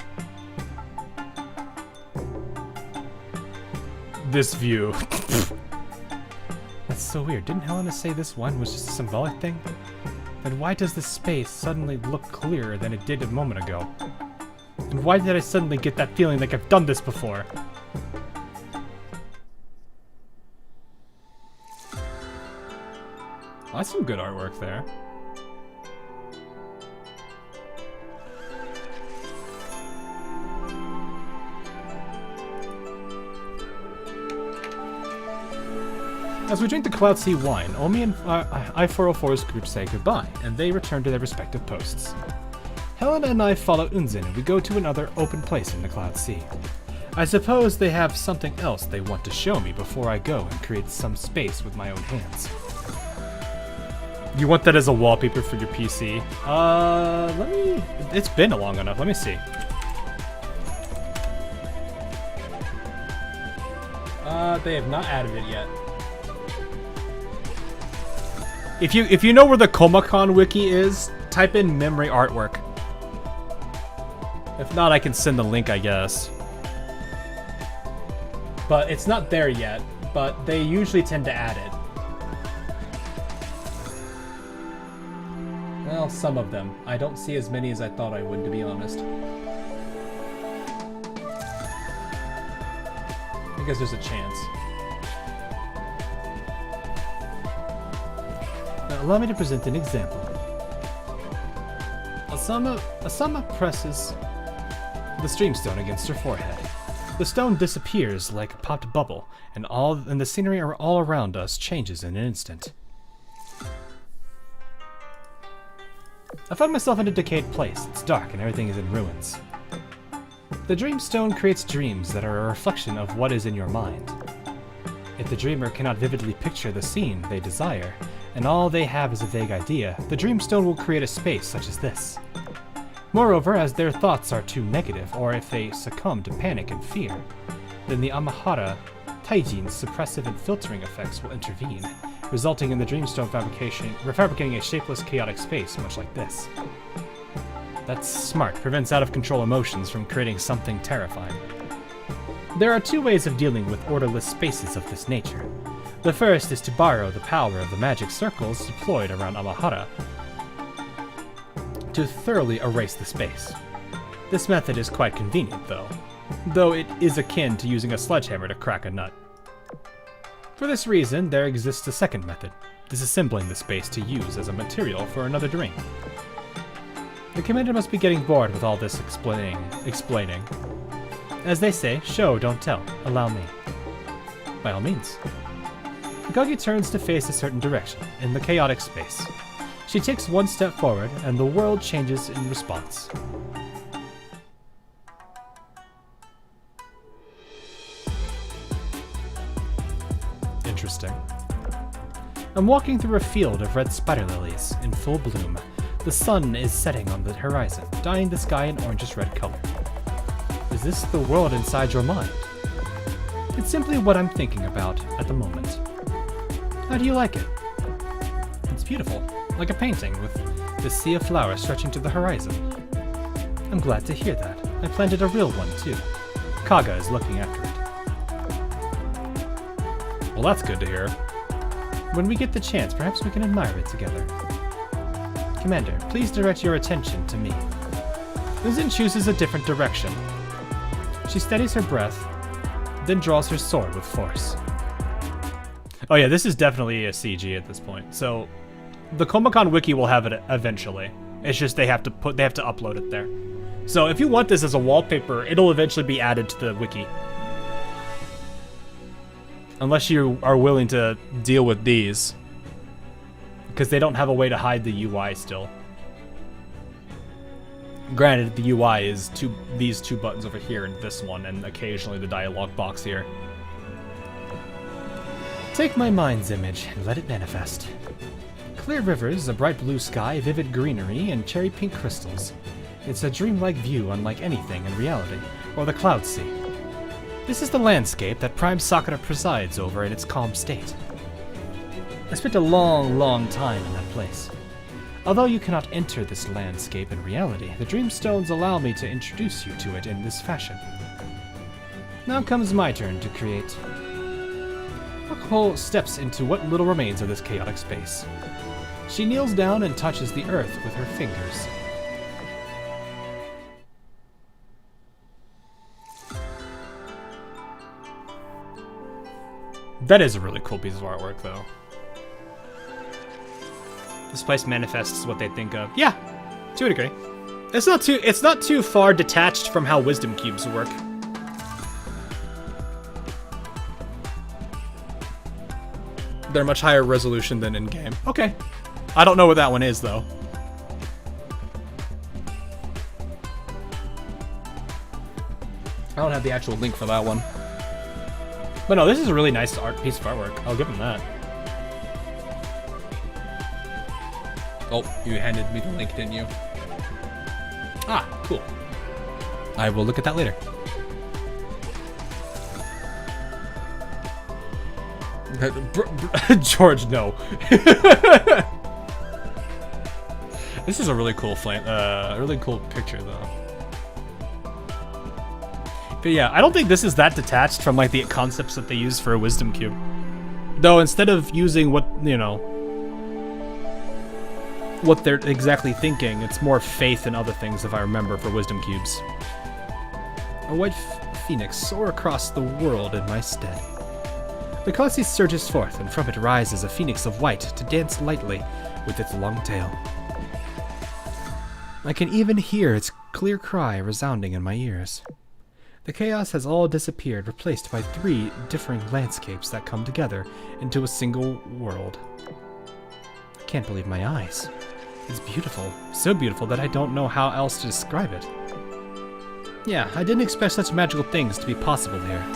This view. That's so weird. Didn't Helena say this wine was just a symbolic thing? Then why does this space suddenly look clearer than it did a moment ago? And why did I suddenly get that feeling like I've done this before? Oh, that's some good artwork there. As we drink the Cloud Sea wine, Omi and I-404's group say goodbye, and they return to their respective posts. Helena and I follow Unzen, and we go to another open place in the Cloud Sea. I suppose they have something else they want to show me before I go and create some space with my own hands. You want that as a wallpaper for your PC? Let me... It's been long enough. Let me see. They have not added it yet. If you know where the Komacon wiki is, type in memory artwork. If not, I can send the link, I guess. But it's not there yet, but they usually tend to add it. Well, some of them. I don't see as many as I thought I would, to be honest. I guess there's a chance. Now, allow me to present an example. Asama presses the streamstone against her forehead. The stone disappears like a popped bubble, and the scenery all around us changes in an instant. I find myself in a decayed place. It's dark and everything is in ruins. The dreamstone creates dreams that are a reflection of what is in your mind. If the dreamer cannot vividly picture the scene they desire, and all they have is a vague idea, the dreamstone will create a space such as this. Moreover, as their thoughts are too negative, or if they succumb to panic and fear, then the Amahara, Taijin's suppressive and filtering effects will intervene, resulting in the dreamstone refabricating a shapeless, chaotic space much like this. That's smart, prevents out-of-control emotions from creating something terrifying. There are two ways of dealing with orderless spaces of this nature. The first is to borrow the power of the magic circles deployed around Amahara to thoroughly erase the space. This method is quite convenient, though it is akin to using a sledgehammer to crack a nut. For this reason, there exists a second method, disassembling the space to use as a material for another dream. The commander must be getting bored with all this explaining. As they say, show, don't tell. Allow me. By all means. Gagi turns to face a certain direction, in the chaotic space. She takes one step forward, and the world changes in response. Interesting. I'm walking through a field of red spider lilies, in full bloom. The sun is setting on the horizon, dyeing the sky an orangish-red color. Is this the world inside your mind? It's simply what I'm thinking about at the moment. How do you like it? It's beautiful, like a painting with the sea of flowers stretching to the horizon. I'm glad to hear that. I planted a real one, too. Kaga is looking after it. Well, that's good to hear. When we get the chance, perhaps we can admire it together. Commander, please direct your attention to me. Luzin chooses a different direction. She steadies her breath, then draws her sword with force. Oh yeah, this is definitely a CG at this point. So, the Komacon wiki will have it eventually. It's just they have to upload it there. So if you want this as a wallpaper, it'll eventually be added to the wiki. Unless you are willing to deal with these. Because they don't have a way to hide the UI still. Granted, the UI is these two buttons over here and this one, and occasionally the dialog box here. Take my mind's image and let it manifest. Clear rivers, a bright blue sky, vivid greenery, and cherry pink crystals. It's a dreamlike view unlike anything in reality, or the cloud sea. This is the landscape that Prime Sakura presides over in its calm state. I spent a long, long time in that place. Although you cannot enter this landscape in reality, the Dreamstones allow me to introduce you to it in this fashion. Now comes my turn to create. Hakuhou steps into what little remains of this chaotic space. She kneels down and touches the earth with her fingers. That is a really cool piece of artwork, though. This place manifests what they think of. Yeah, to a degree. It's not too far detached from how wisdom cubes work. They're much higher resolution than in-game. Okay. I don't know what that one is, though. I don't have the actual link for that one. But no, this is a really nice piece of artwork. I'll give them that. Oh, you handed me the link, didn't you? Ah, cool. I will look at that later. George, no. This is a really cool really cool picture, though. But yeah, I don't think this is that detached from like the concepts that they use for a wisdom cube. Though instead of using what, you know, what they're exactly thinking, it's more faith in other things, if I remember, for wisdom cubes. A white phoenix soar across the world in my stead. The Kasi surges forth, and from it rises a phoenix of white to dance lightly with its long tail. I can even hear its clear cry resounding in my ears. The chaos has all disappeared, replaced by 3 differing landscapes that come together into a single world. I can't believe my eyes. It's beautiful, so beautiful that I don't know how else to describe it. Yeah, I didn't expect such magical things to be possible here.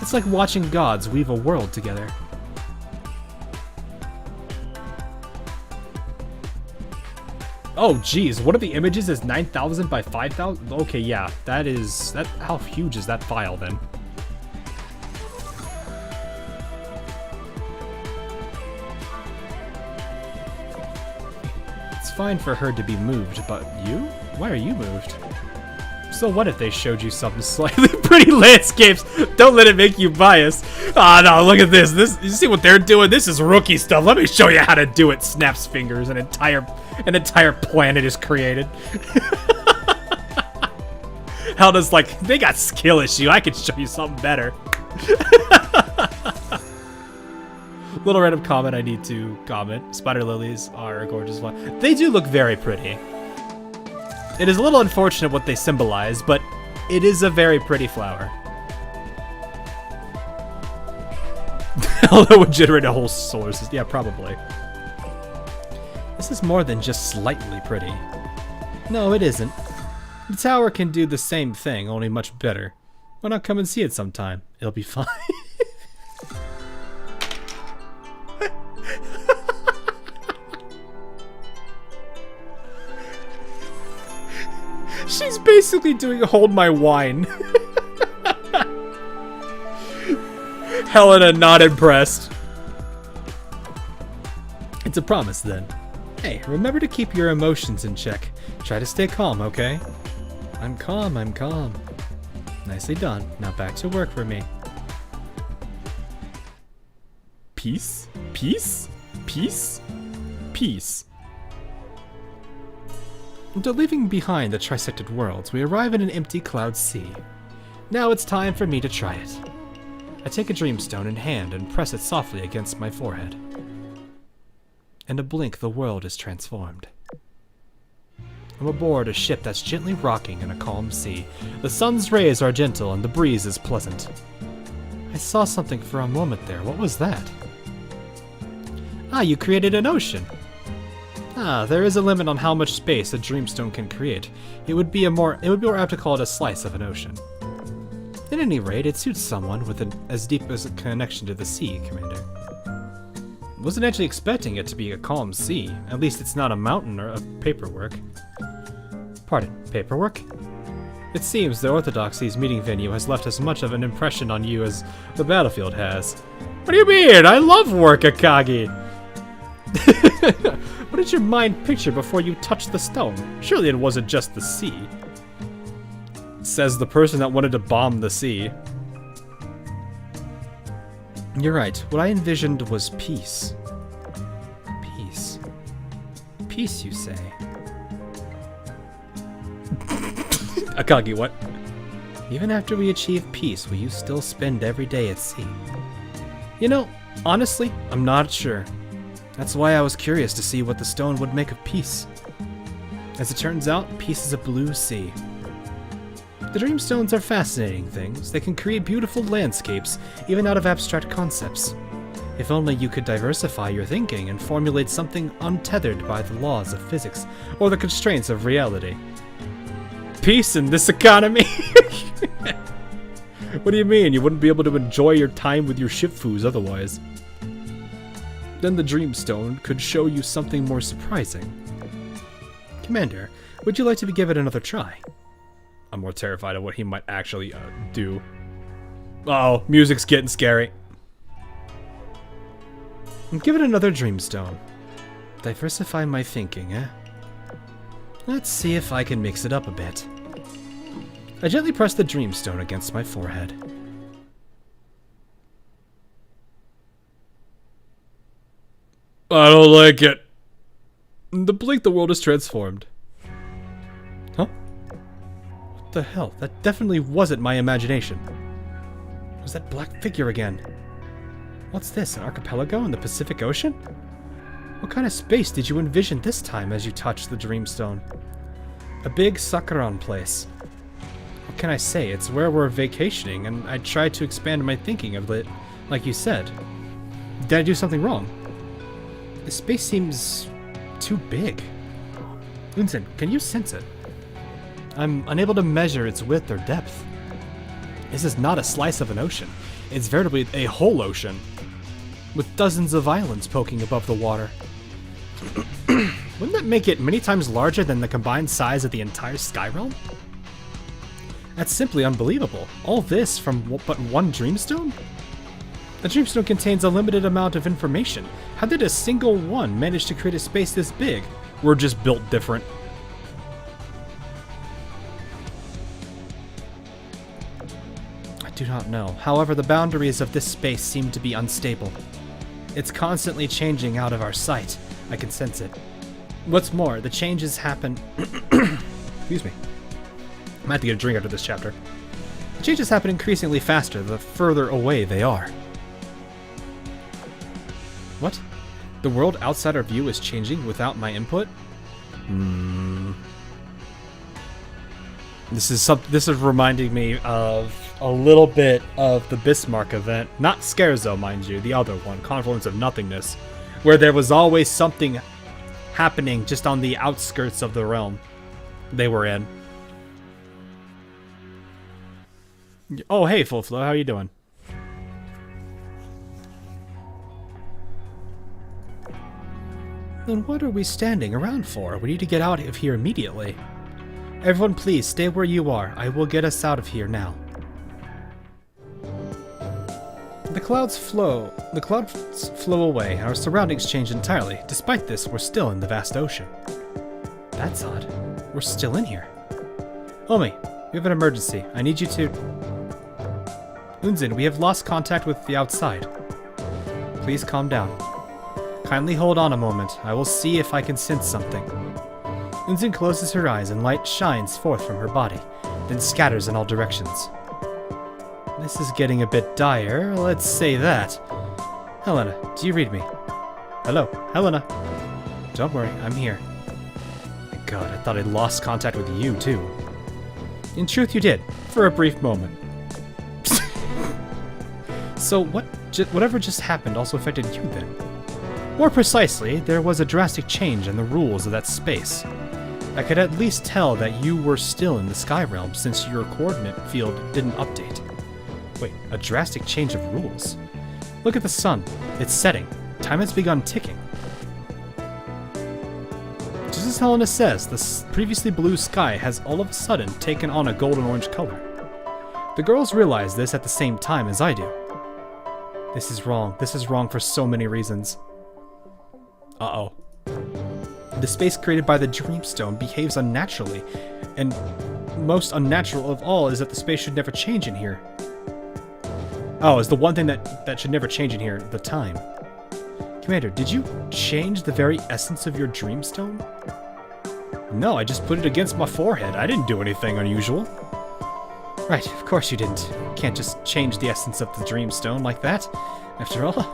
It's like watching gods weave a world together. Oh geez, one of the images is 9,000 by 5,000? Okay, yeah, that. How huge is that file then? It's fine for her to be moved, but you? Why are you moved? So what if they showed you some slightly pretty landscapes? Don't let it make you biased. Ah, no, look at this. You see what they're doing? This is rookie stuff. Let me show you how to do it. Snaps fingers. An entire planet is created. How does, like, they got skill issue. I could show you something better. Little random comment I need to comment. Spider lilies are a gorgeous one. They do look very pretty. It is a little unfortunate what they symbolize, but it is a very pretty flower. Although it would generate a whole solar system. Yeah, probably. This is more than just slightly pretty. No, it isn't. The tower can do the same thing, only much better. Why not come and see it sometime? It'll be fine. She's basically doing hold my wine. Helena not impressed. It's a promise then. Hey, remember to keep your emotions in check. Try to stay calm, okay? I'm calm, I'm calm. Nicely done. Now back to work for me. Peace? Peace? Peace? Peace. After leaving behind the trisected worlds, we arrive in an empty cloud sea. Now it's time for me to try it. I take a dreamstone in hand and press it softly against my forehead. In a blink, the world is transformed. I'm aboard a ship that's gently rocking in a calm sea. The sun's rays are gentle and the breeze is pleasant. I saw something for a moment there. What was that? Ah, you created an ocean. Ah, there is a limit on how much space a dreamstone can create. It would be more apt to call it a slice of an ocean. At any rate, it suits someone with as deep as a connection to the sea, Commander. Wasn't actually expecting it to be a calm sea. At least it's not a mountain or a paperwork. Pardon, paperwork? It seems the Orthodoxy's meeting venue has left as much of an impression on you as the battlefield has. What do you mean? I love work, Akagi! What did your mind picture before you touched the stone? Surely it wasn't just the sea. Says the person that wanted to bomb the sea. You're right. What I envisioned was peace. Peace. Peace, you say? Akagi, what? Even after we achieve peace, will you still spend every day at sea? You know, honestly, I'm not sure. That's why I was curious to see what the stone would make of peace. As it turns out, peace is a blue sea. The dreamstones are fascinating things. They can create beautiful landscapes, even out of abstract concepts. If only you could diversify your thinking and formulate something untethered by the laws of physics or the constraints of reality. Peace in this economy? What do you mean? You wouldn't be able to enjoy your time with your shipfoos otherwise. Then the Dreamstone could show you something more surprising. Commander, would you like to give it another try? I'm more terrified of what he might actually do. Uh-oh, music's getting scary. Give it another Dreamstone. Diversify my thinking, eh? Let's see if I can mix it up a bit. I gently press the Dreamstone against my forehead. I don't like it. The blink, the world is transformed. Huh? What the hell? That definitely wasn't my imagination. It was that black figure again? What's this, an archipelago in the Pacific Ocean? What kind of space did you envision this time as you touched the Dreamstone? A big Sakura place. What can I say? It's where we're vacationing, and I tried to expand my thinking of it, like you said. Did I do something wrong? The space seems too big. Unzen, can you sense it? I'm unable to measure its width or depth. This is not a slice of an ocean. It's veritably a whole ocean, with dozens of islands poking above the water. Wouldn't that make it many times larger than the combined size of the entire Sky Realm? That's simply unbelievable. All this from but one Dreamstone? The Dreamstone contains a limited amount of information. How did a single one manage to create a space this big? We're just built different. I do not know. However, the boundaries of this space seem to be unstable. It's constantly changing out of our sight. I can sense it. What's more, the changes happen... Excuse me. I might have to get a drink after this chapter. The changes happen increasingly faster the further away they are. What? The world outside our view is changing without my input? This is reminding me of a little bit of the Bismarck event. Not Scarezo, mind you, the other one, Confluence of Nothingness, where there was always something happening just on the outskirts of the realm they were in. Oh, hey, Full Flow, how you doing? Then what are we standing around for? We need to get out of here immediately. Everyone, please, stay where you are. I will get us out of here now. The clouds flow away, and our surroundings change entirely. Despite this, we're still in the vast ocean. That's odd. We're still in here. Homie, we have an emergency. I need you to... Unzen, we have lost contact with the outside. Please calm down. Kindly hold on a moment. I will see if I can sense something. Unzen closes her eyes and light shines forth from her body, then scatters in all directions. This is getting a bit dire, let's say that. Helena, do you read me? Hello, Helena. Don't worry, I'm here. My God, I thought I'd lost contact with you, too. In truth, you did, for a brief moment. So whatever just happened also affected you then? More precisely, there was a drastic change in the rules of that space. I could at least tell that you were still in the Sky Realm since your coordinate field didn't update. Wait, a drastic change of rules? Look at the sun. It's setting. Time has begun ticking. Just as Helena says, the previously blue sky has all of a sudden taken on a golden-orange color. The girls realize this at the same time as I do. This is wrong. This is wrong for so many reasons. Uh-oh. The space created by the Dreamstone behaves unnaturally, and most unnatural of all is that the space should never change in here. Oh, is the one thing that should never change in here, the time. Commander, did you change the very essence of your Dreamstone? No, I just put it against my forehead. I didn't do anything unusual. Right, of course you didn't. You can't just change the essence of the Dreamstone like that. After all,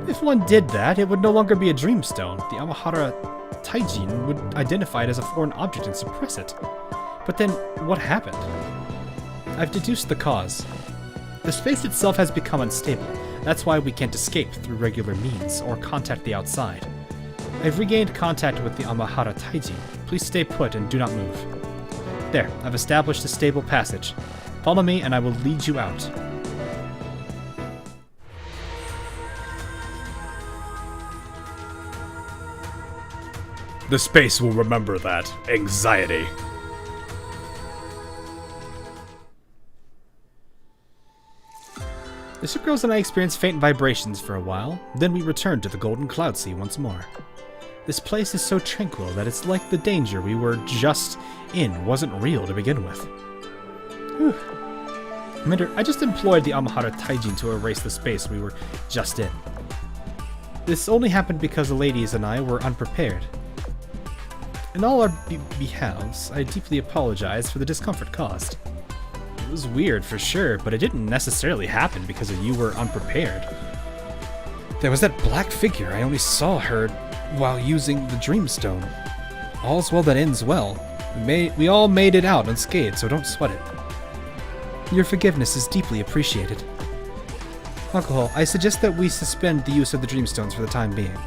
if one did that, it would no longer be a Dreamstone. The Amahara Taijin would identify it as a foreign object and suppress it. But then, what happened? I've deduced the cause. The space itself has become unstable. That's why we can't escape through regular means or contact the outside. I've regained contact with the Amahara Taijin. Please stay put and do not move. There, I've established a stable passage. Follow me and I will lead you out. The space will remember that. Anxiety. The ship girls and I experienced faint vibrations for a while, then we returned to the Golden Cloud Sea once more. This place is so tranquil that it's like the danger we were just in wasn't real to begin with. Whew. Commander, I just employed the Amahara Taijin to erase the space we were just in. This only happened because the ladies and I were unprepared. In all our behalves, I deeply apologize for the discomfort caused. It was weird for sure, but it didn't necessarily happen because you were unprepared. There was that black figure. I only saw her while using the Dreamstone. All's well that ends well. We all made it out unscathed, so don't sweat it. Your forgiveness is deeply appreciated. Hakuhou, I suggest that we suspend the use of the Dreamstones for the time being.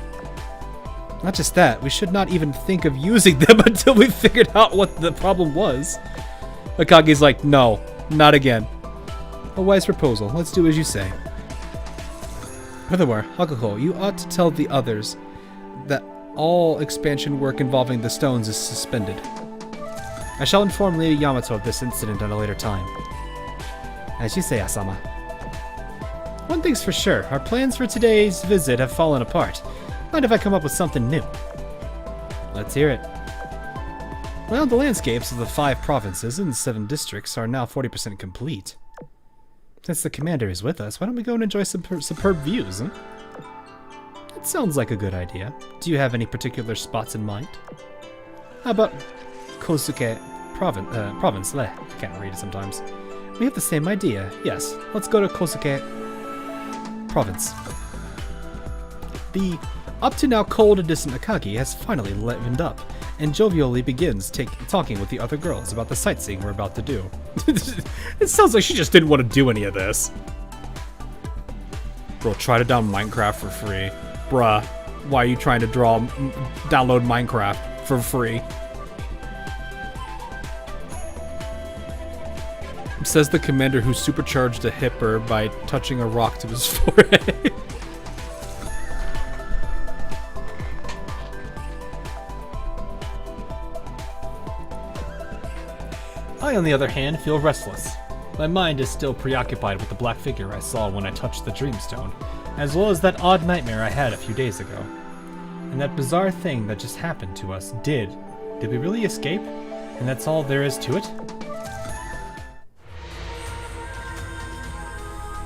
Not just that, we should not even think of using them until we figured out what the problem was. Akagi's like, no, not again. A wise proposal. Let's do as you say. Furthermore, Hakuhou, you ought to tell the others that all expansion work involving the stones is suspended. I shall inform Lady Yamato of this incident at a later time. As you say, Asama. One thing's for sure, our plans for today's visit have fallen apart. Mind if I come up with something new? Let's hear it. Well, the landscapes of the 5 provinces and 7 districts are now 40% complete. Since the commander is with us, why don't we go and enjoy some superb views, huh? That sounds like a good idea. Do you have any particular spots in mind? How about Kosuke province? I can't read it sometimes. We have the same idea. Yes, let's go to Kosuke province. The up-to-now cold and distant Akagi has finally livened up, and jovially begins talking with the other girls about the sightseeing we're about to do. It sounds like she just didn't want to do any of this. Bro, try to download Minecraft for free. Bruh, why are you trying to download Minecraft for free? Says the commander who supercharged a hipper by touching a rock to his forehead. I, on the other hand, feel restless. My mind is still preoccupied with the black figure I saw when I touched the Dreamstone, as well as that odd nightmare I had a few days ago. And that bizarre thing that just happened to us did we really escape? And that's all there is to it?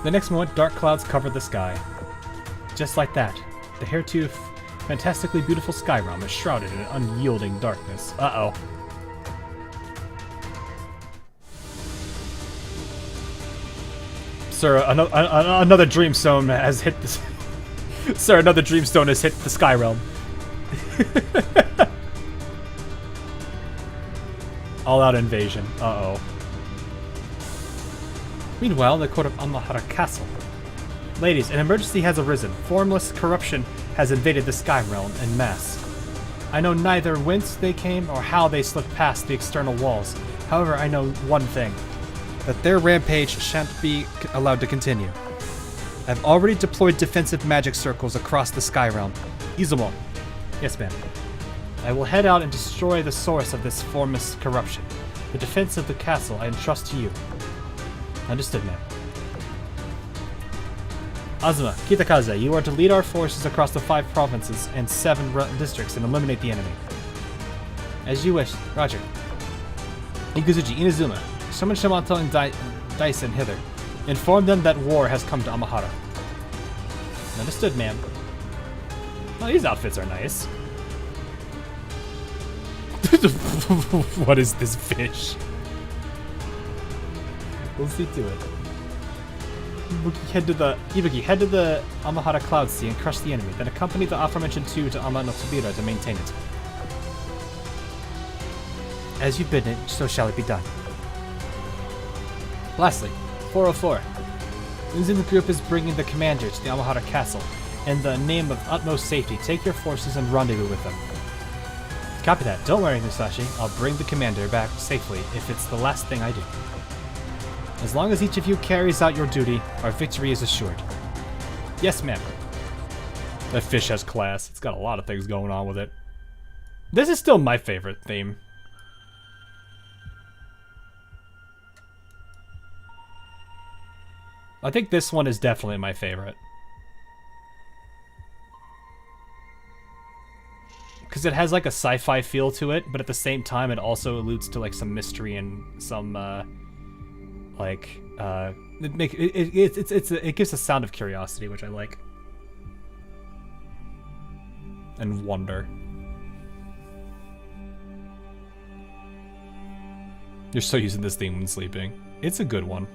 The next moment, dark clouds covered the sky. Just like that, the hereto fantastically beautiful sky realm is shrouded in unyielding darkness. Uh-oh. Sir, another Dreamstone has hit this. Sir, another Dreamstone has hit the sky realm. All-out invasion. Uh-oh. Meanwhile, the court of Amahara Castle. Ladies, an emergency has arisen. Formless corruption has invaded the sky realm en masse. I know neither whence they came or how they slipped past the external walls. However, I know one thing. That their rampage shan't be allowed to continue. I've already deployed defensive magic circles across the sky realm. Izumo. Yes, ma'am. I will head out and destroy the source of this formless corruption. The defense of the castle I entrust to you. Understood, ma'am. Azuma, Kitakaze, you are to lead our forces across the 5 provinces and 7 districts and eliminate the enemy. As you wish. Roger. Ikuzuchi, Inazuma, summon Shamato and Dyson hither. Inform them that war has come to Amahara. Understood, ma'am. Well, these outfits are nice. What is this fish? We'll see to it. Ibuki, head to the Amahara Cloud Sea and crush the enemy, then accompany the aforementioned 2 to Ama no Tobira to maintain it. As you bid it, so shall it be done. Lastly, 404. Unzin's group is bringing the commander to the Amahara Castle. In the name of utmost safety, take your forces and rendezvous with them. Copy that. Don't worry, Musashi. I'll bring the commander back safely if it's the last thing I do. As long as each of you carries out your duty, our victory is assured. Yes, ma'am. That fish has class. It's got a lot of things going on with it. This is still my favorite theme. I think this one is definitely my favorite. Because it has like a sci-fi feel to it, but at the same time it also alludes to like some mystery and some it gives a sound of curiosity, which I like. And wonder. You're so using this theme when sleeping. It's a good one.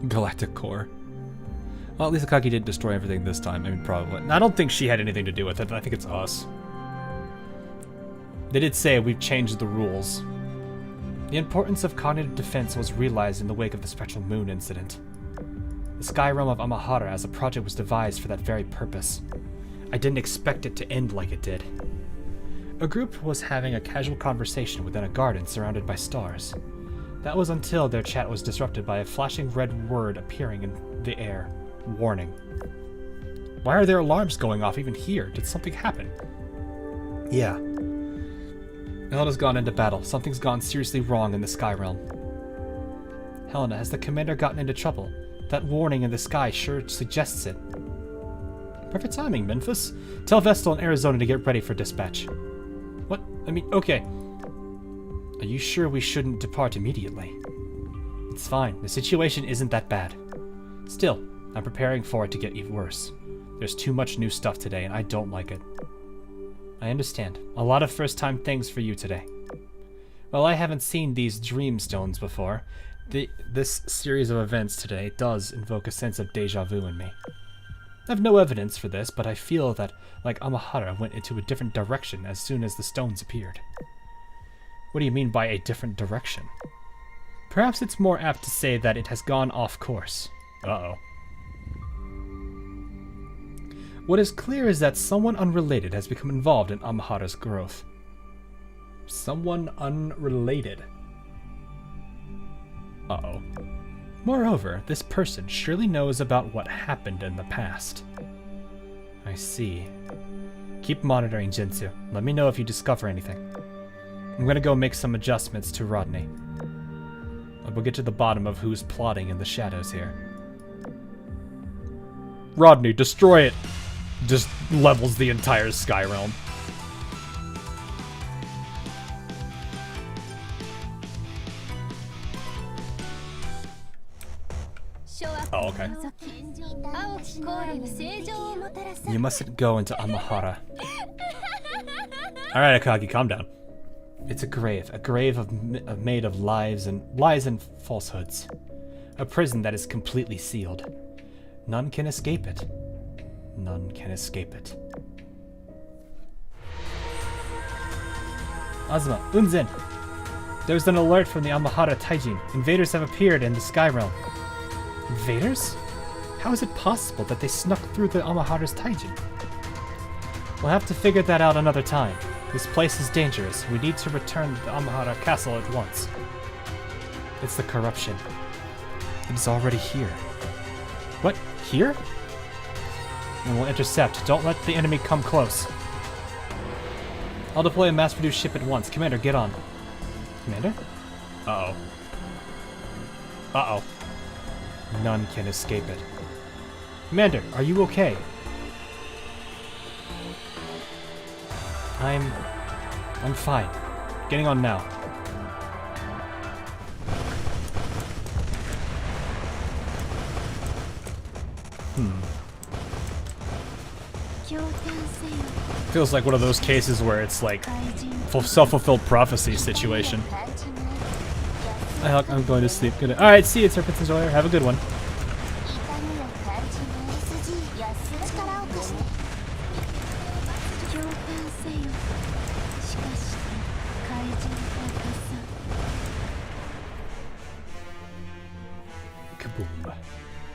Galactic core. Well, at least Akagi didn't destroy everything this time. I mean, probably. I don't think she had anything to do with it. I think it's us. They did say we've changed the rules. The importance of cognitive defense was realized in the wake of the Spectral Moon incident. The Sky Realm of Amahara as a project was devised for that very purpose. I didn't expect it to end like it did. A group was having a casual conversation within a garden surrounded by stars. That was until their chat was disrupted by a flashing red word appearing in the air. Warning. Why are there alarms going off even here? Did something happen? Yeah. Helena's gone into battle. Something's gone seriously wrong in the Sky Realm. Helena, has the commander gotten into trouble? That warning in the sky sure suggests it. Perfect timing, Memphis. Tell Vestal and Arizona to get ready for dispatch. What? I mean, okay. Are you sure we shouldn't depart immediately? It's fine. The situation isn't that bad. Still, I'm preparing for it to get even worse. There's too much new stuff today, and I don't like it. I understand. A lot of first-time things for you today. Well, I haven't seen these dream stones before. This series of events today does invoke a sense of deja vu in me. I have no evidence for this, but I feel that, like Amahara, went into a different direction as soon as the stones appeared. What do you mean by a different direction? Perhaps it's more apt to say that it has gone off course. Uh-oh. What is clear is that someone unrelated has become involved in Amahara's growth. Someone unrelated. Uh-oh. Moreover, this person surely knows about what happened in the past. I see. Keep monitoring, Jinsu. Let me know if you discover anything. I'm gonna go make some adjustments to Rodney. We'll get to the bottom of who's plotting in the shadows here. Rodney, destroy it! Just levels the entire Sky Realm. Oh, okay. You mustn't go into Amahara. Alright, Akagi, calm down. It's a grave made of lies and falsehoods. A prison that is completely sealed. None can escape it. None can escape it. Azuma, Unzen! There's an alert from the Amahara Taijin. Invaders have appeared in the Sky Realm. Invaders? How is it possible that they snuck through the Amahara's Taijin? We'll have to figure that out another time. This place is dangerous. We need to return to the Amahara castle at once. It's the corruption. It is already here. What? Here? And we'll intercept. Don't let the enemy come close. I'll deploy a mass-produced ship at once. Commander, get on. Commander? Uh-oh. Uh-oh. None can escape it. Commander, are you okay? I'm fine. Getting on now. Feels like one of those cases where it's like self-fulfilled prophecy situation. I'm going to sleep. Good. All right, see you, Serpents Enjoyer. Have a good one. Kaboom.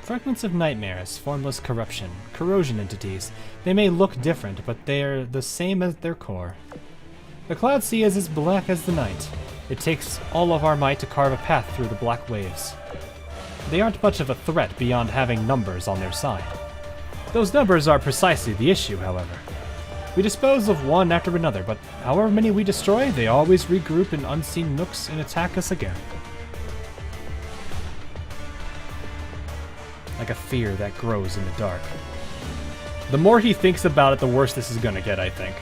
Fragments of nightmares, formless corruption, corrosion entities. They may look different, but they're the same at their core. The cloud sea is as black as the night. It takes all of our might to carve a path through the black waves. They aren't much of a threat beyond having numbers on their side. Those numbers are precisely the issue, however. We dispose of one after another, but however many we destroy, they always regroup in unseen nooks and attack us again. Like a fear that grows in the dark. The more he thinks about it, the worse this is gonna get, I think.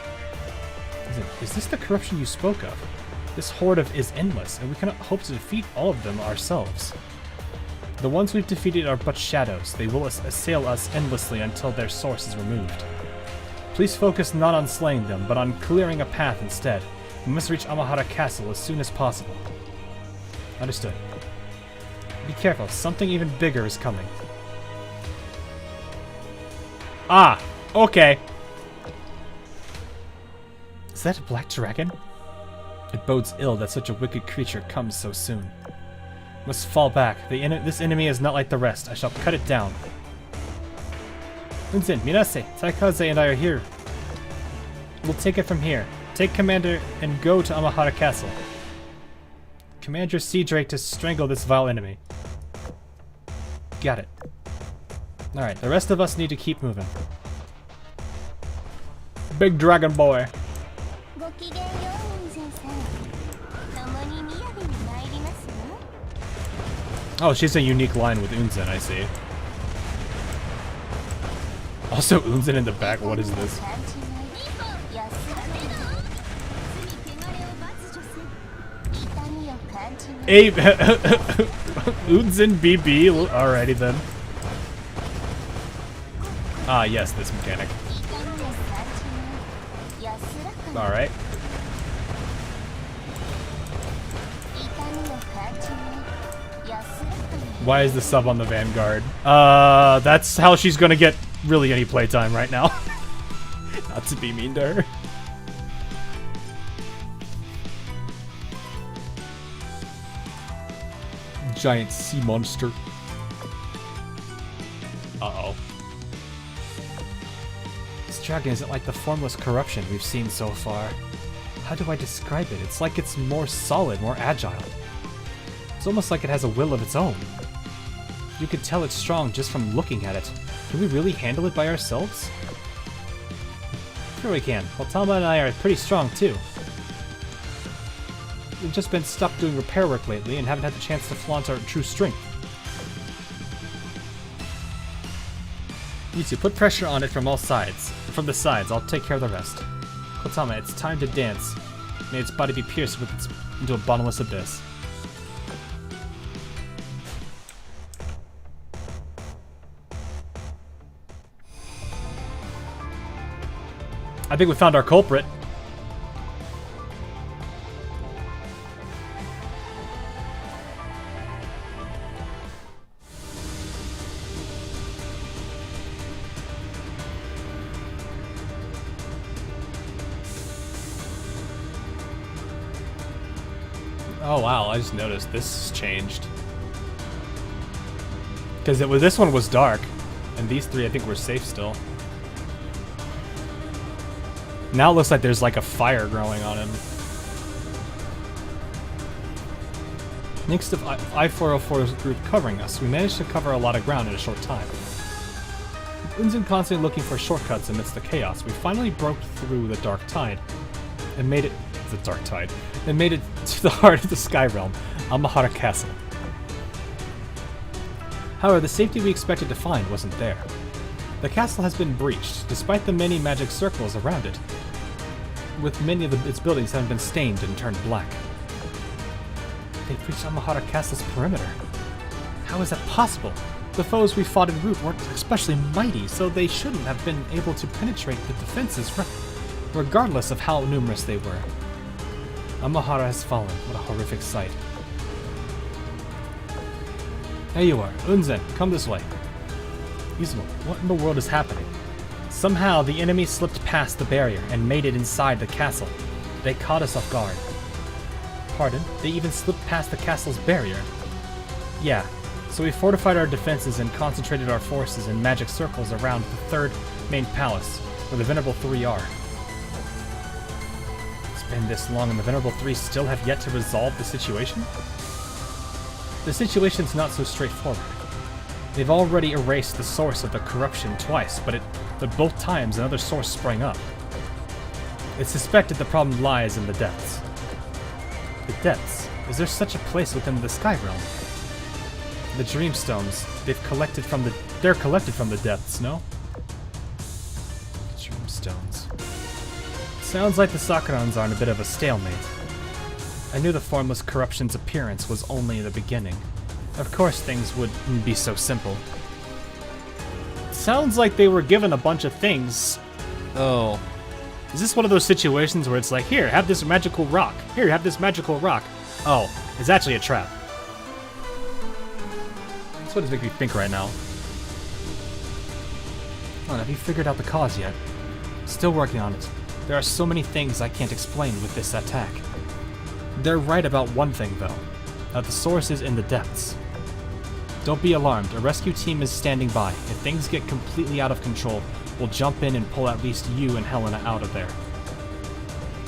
Is this the corruption you spoke of? This horde is endless, and we cannot hope to defeat all of them ourselves. The ones we've defeated are but shadows. They will assail us endlessly until their source is removed. Please focus not on slaying them, but on clearing a path instead. We must reach Amahara Castle as soon as possible. Understood. Be careful, something even bigger is coming. Ah, okay. Is that a black dragon? It bodes ill that such a wicked creature comes so soon. Must fall back. This enemy is not like the rest. I shall cut it down. Unzen, Minase, Taikaze and I are here. We'll take it from here. Take Commander and go to Amahara Castle. Command your Sea Drake to strangle this vile enemy. Got it. Alright, the rest of us need to keep moving. Big dragon boy. Oh, she's a unique line with Unzen, I see. Also, Unzen in the back, what is this? Abe! Unzen BB, alrighty then. Ah, yes, this mechanic. Alright. Why is the sub on the Vanguard? That's how she's gonna get really any playtime right now. Not to be mean to her. Giant sea monster. Uh-oh. This dragon isn't like the formless corruption we've seen so far. How do I describe it? It's like it's more solid, more agile. It's almost like it has a will of its own. You could tell it's strong just from looking at it. Can we really handle it by ourselves? Sure we can. Well, Tama and I are pretty strong too. We've just been stuck doing repair work lately and haven't had the chance to flaunt our true strength. You two, put pressure on it from all sides. From the sides, I'll take care of the rest. Kotama, it's time to dance. May its body be pierced into a bottomless abyss. I think we found our culprit. Oh wow, I just noticed this changed. Because this one was dark, and these three I think were safe still. Now it looks like there's like a fire growing on him. Next to I-404's group covering us, we managed to cover a lot of ground in a short time. Unzen constantly looking for shortcuts amidst the chaos, we finally broke through the dark tide and made it to the heart of the Sky Realm, Amahara Castle. However, the safety we expected to find wasn't there. The castle has been breached, despite the many magic circles around it, with many of its buildings having been stained and turned black. They've breached Amahara Castle's perimeter. How is that possible? The foes we fought en route weren't especially mighty, so they shouldn't have been able to penetrate the defenses, regardless of how numerous they were. Amahara has fallen. What a horrific sight. There you are. Unzen, come this way. Izumo, what in the world is happening? Somehow the enemy slipped past the barrier and made it inside the castle. They caught us off guard. Pardon? They even slipped past the castle's barrier? Yeah, so we fortified our defenses and concentrated our forces in magic circles around the third main palace, where the Venerable Three are. This been this long and the Venerable Three still have yet to resolve the situation? The situation's not so straightforward. They've already erased the source of the corruption twice, but both times another source sprang up. It's suspected the problem lies in the depths. The depths? Is there such a place within the Sky Realm? The Dreamstones, they're collected from the depths, no? Dreamstones. Sounds like the Sakurans are in a bit of a stalemate. I knew the formless corruption's appearance was only the beginning. Of course things wouldn't be so simple. Sounds like they were given a bunch of things. Oh. Is this one of those situations where it's like, here, have this magical rock. Here, have this magical rock. Oh, it's actually a trap. That's what it's making me think right now. Oh, have you figured out the cause yet? Still working on it. There are so many things I can't explain with this attack. They're right about one thing, though. That the source is in the depths. Don't be alarmed. A rescue team is standing by. If things get completely out of control, we'll jump in and pull at least you and Helena out of there.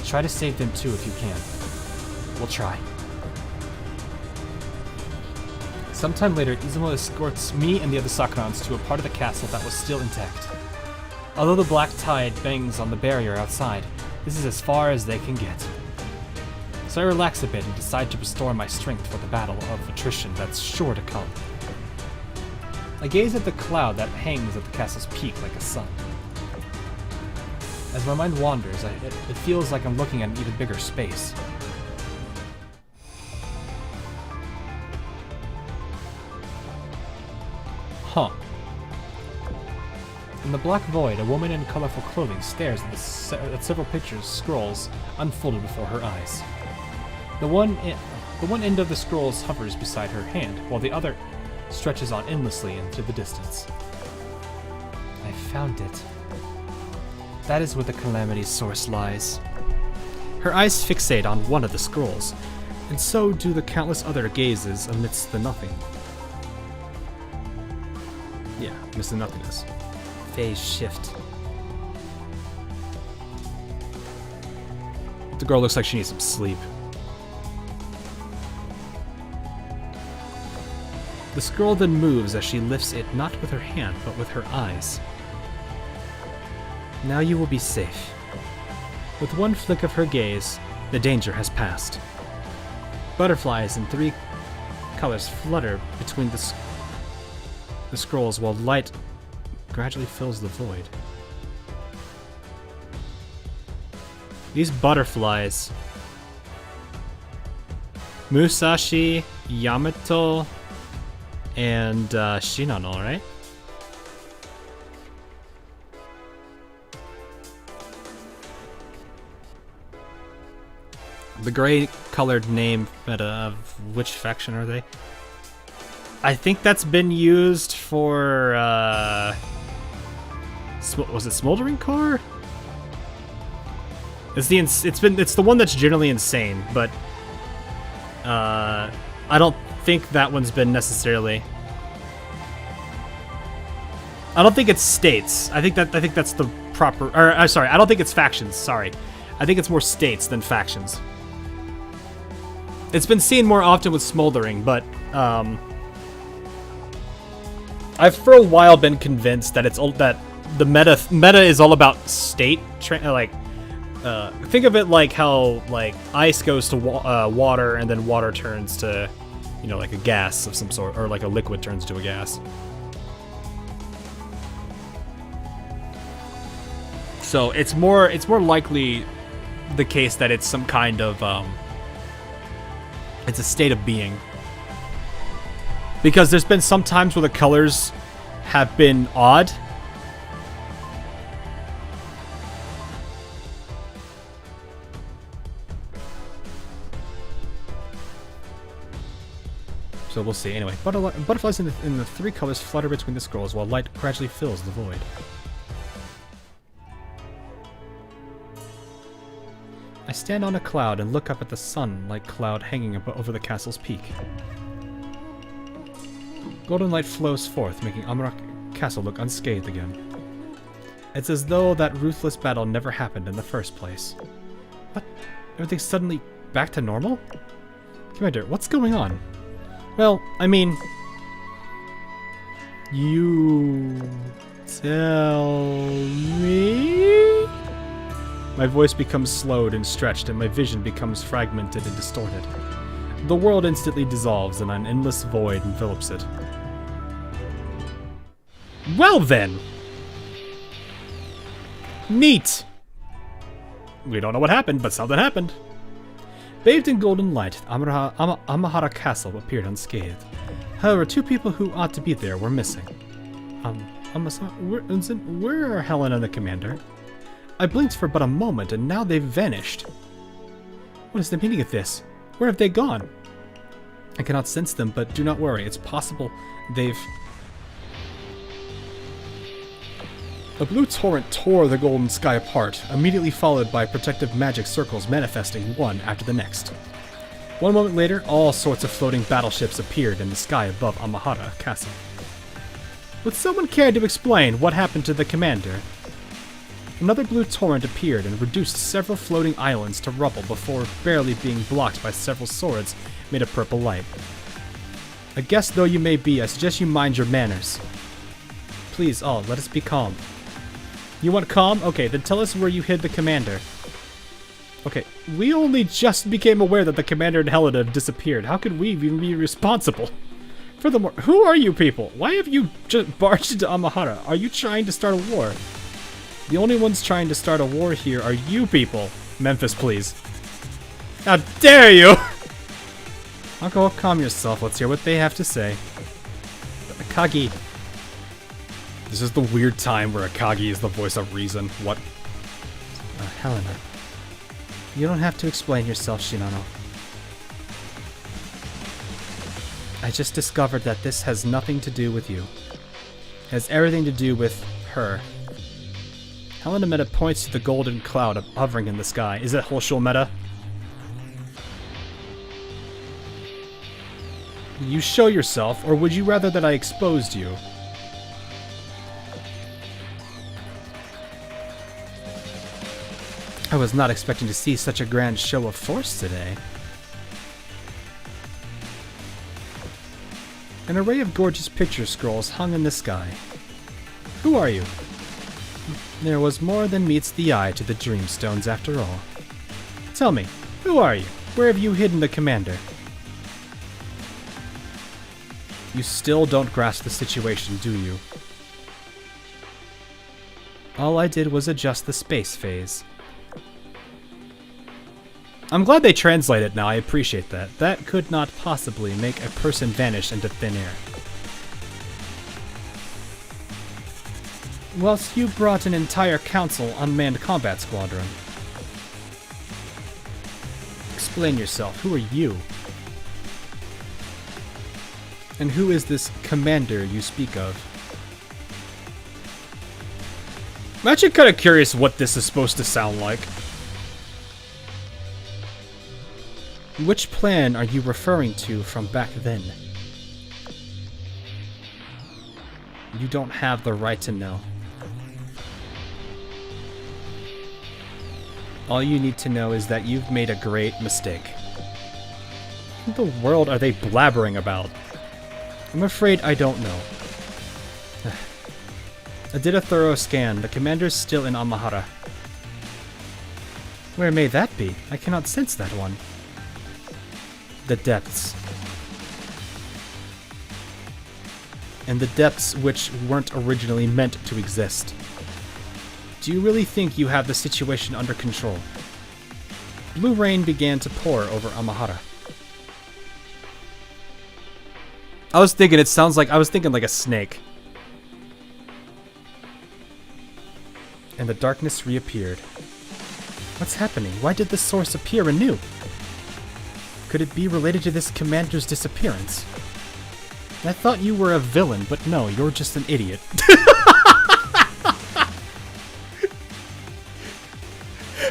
Try to save them too if you can. We'll try. Sometime later, Izumo escorts me and the other Sakurans to a part of the castle that was still intact. Although the black tide bangs on the barrier outside, this is as far as they can get. So I relax a bit and decide to restore my strength for the battle of attrition that's sure to come. I gaze at the cloud that hangs at the castle's peak like a sun. As my mind wanders, it feels like I'm looking at an even bigger space. Huh. In the black void, a woman in colorful clothing stares at several pictures, scrolls, unfolded before her eyes. The one end of the scrolls hovers beside her hand, while the other stretches on endlessly into the distance. I found it. That is where the calamity's source lies. Her eyes fixate on one of the scrolls, and so do the countless other gazes amidst the nothing. Yeah, amidst the nothingness. Phase shift. The girl looks like she needs some sleep. The scroll then moves as she lifts it not with her hand, but with her eyes. Now you will be safe. With one flick of her gaze, the danger has passed. Butterflies in 3 colors flutter between the scrolls while light gradually fills the void. These butterflies... Musashi, Yamato, and Shinano, right? The gray-colored name of which faction are they? I think that's been used for was it Smoldering Core? It's the one that's generally insane, but I don't think that one's been necessarily. I don't think it's states. I think that's the proper. Or sorry, I don't think it's factions. Sorry, I think it's more states than factions. It's been seen more often with Smoldering, but I've for a while been convinced that that the meta is all about state. Think of it like how ice goes to water, and then water turns to, like a gas of some sort, or like a liquid turns to a gas. So it's more likely the case that it's some kind of it's a state of being. Because there's been some times where the colors have been odd. So we'll see. Anyway, butterflies in the 3 colors flutter between the scrolls while light gradually fills the void. I stand on a cloud and look up at the sun-like cloud hanging over the castle's peak. Golden light flows forth, making Amahara Castle look unscathed again. It's as though that ruthless battle never happened in the first place. Everything's suddenly back to normal? Commander, what's going on? Well, I mean... You... tell me? My voice becomes slowed and stretched, and my vision becomes fragmented and distorted. The world instantly dissolves, and an endless void envelops it. Well then! Neat! We don't know what happened, but something happened. Bathed in golden light, Amahara Castle appeared unscathed. However, 2 people who ought to be there were missing. Where are Helen and the commander? I blinked for but a moment, and now they've vanished. What is the meaning of this? Where have they gone? I cannot sense them, but do not worry. It's possible they've... A blue torrent tore the golden sky apart, immediately followed by protective magic circles manifesting one after the next. One moment later, all sorts of floating battleships appeared in the sky above Amahara Castle. Would someone care to explain what happened to the commander? Another blue torrent appeared and reduced several floating islands to rubble before barely being blocked by several swords made of purple light. A guest though you may be, I suggest you mind your manners. Please, all, let us be calm. You want calm? Okay, then tell us where you hid the commander. Okay, we only just became aware that the commander and Helena have disappeared. How could we even be responsible? Furthermore, who are you people? Why have you just barged into Amahara? Are you trying to start a war? The only ones trying to start a war here are you people. Memphis, please. How dare you! Hakuhou, calm yourself. Let's hear what they have to say. Akagi. This is the weird time where Akagi is the voice of reason. What? Helena. You don't have to explain yourself, Shinano. I just discovered that this has nothing to do with you. It has everything to do with her. Helena Meta points to the golden cloud hovering in the sky. Is it Hoshul Meta? You show yourself, or would you rather that I exposed you? I was not expecting to see such a grand show of force today. An array of gorgeous picture scrolls hung in the sky. Who are you? There was more than meets the eye to the Dreamstones after all. Tell me, who are you? Where have you hidden the commander? You still don't grasp the situation, do you? All I did was adjust the space phase. I'm glad they translate it now, I appreciate that. That could not possibly make a person vanish into thin air. Whilst you brought an entire council unmanned combat squadron. Explain yourself, who are you? And who is this commander you speak of? I'm actually kind of curious what this is supposed to sound like. Which plan are you referring to from back then? You don't have the right to know. All you need to know is that you've made a great mistake. What in the world are they blabbering about? I'm afraid I don't know. I did a thorough scan. The commander's still in Amahara. Where may that be? I cannot sense that one. The depths. And the depths which weren't originally meant to exist. Do you really think you have the situation under control? Blue rain began to pour over Amahara. I was thinking like a snake. And the darkness reappeared. What's happening? Why did the source appear anew? Could it be related to this commander's disappearance? I thought you were a villain, but no, you're just an idiot.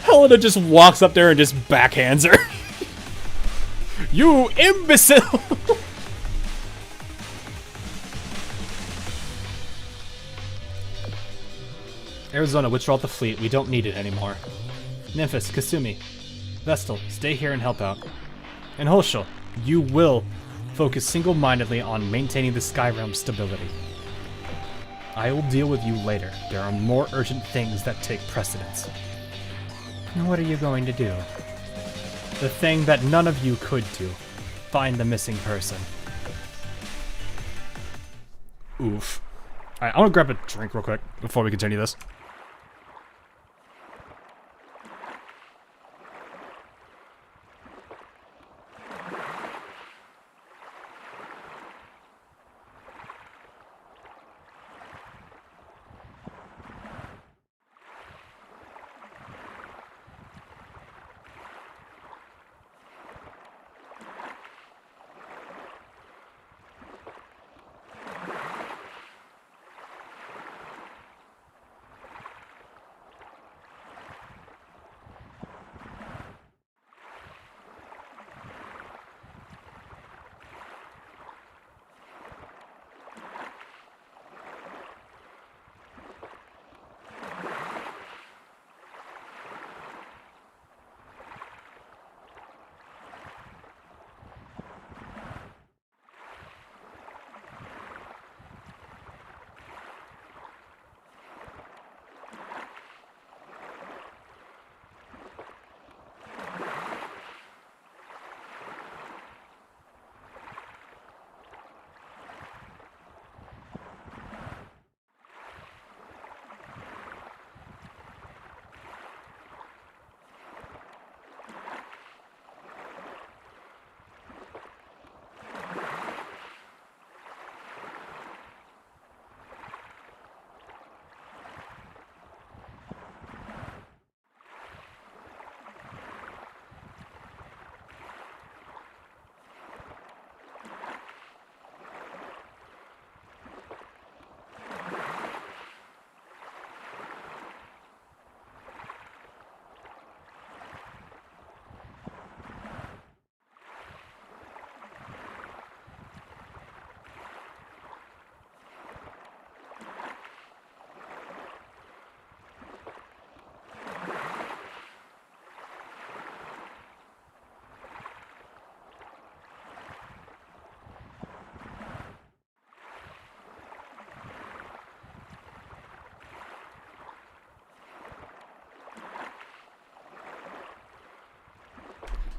Helena just walks up there and just backhands her. You imbecile! Arizona, withdraw the fleet. We don't need it anymore. Memphis, Kasumi. Vestal, stay here and help out. And Holshul, you will focus single-mindedly on maintaining the Skyrealm's stability. I will deal with you later. There are more urgent things that take precedence. And what are you going to do? The thing that none of you could do. Find the missing person. Oof. Alright, I want to grab a drink real quick before we continue this.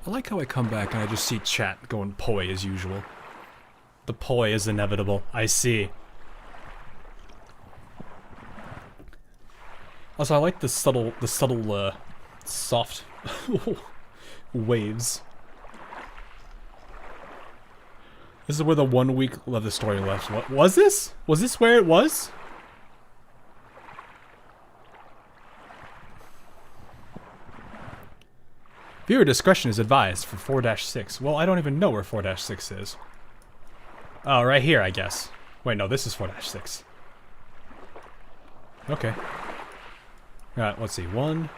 I like how I come back and I just see chat going poi as usual. The poi is inevitable. I see. Also, I like the subtle, soft waves. This is where the 1 week of the story left. What was this? Was this where it was? Viewer discretion is advised for 4-6. Well, I don't even know where 4-6 is. Oh, right here, I guess. Wait, no, this is 4-6. Okay. Alright, let's see. 1.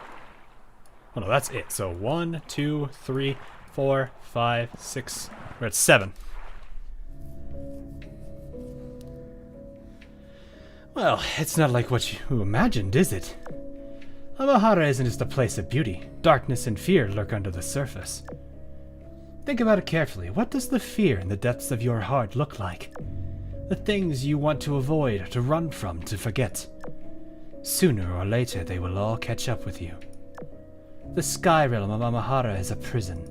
Oh, no, that's it. So 1, 2, 3, 4, 5, 6. We're at 7. Well, it's not like what you imagined, is it? Amahara isn't just a place of beauty. Darkness and fear lurk under the surface. Think about it carefully. What does the fear in the depths of your heart look like? The things you want to avoid, to run from, to forget. Sooner or later, they will all catch up with you. The sky realm of Amahara is a prison.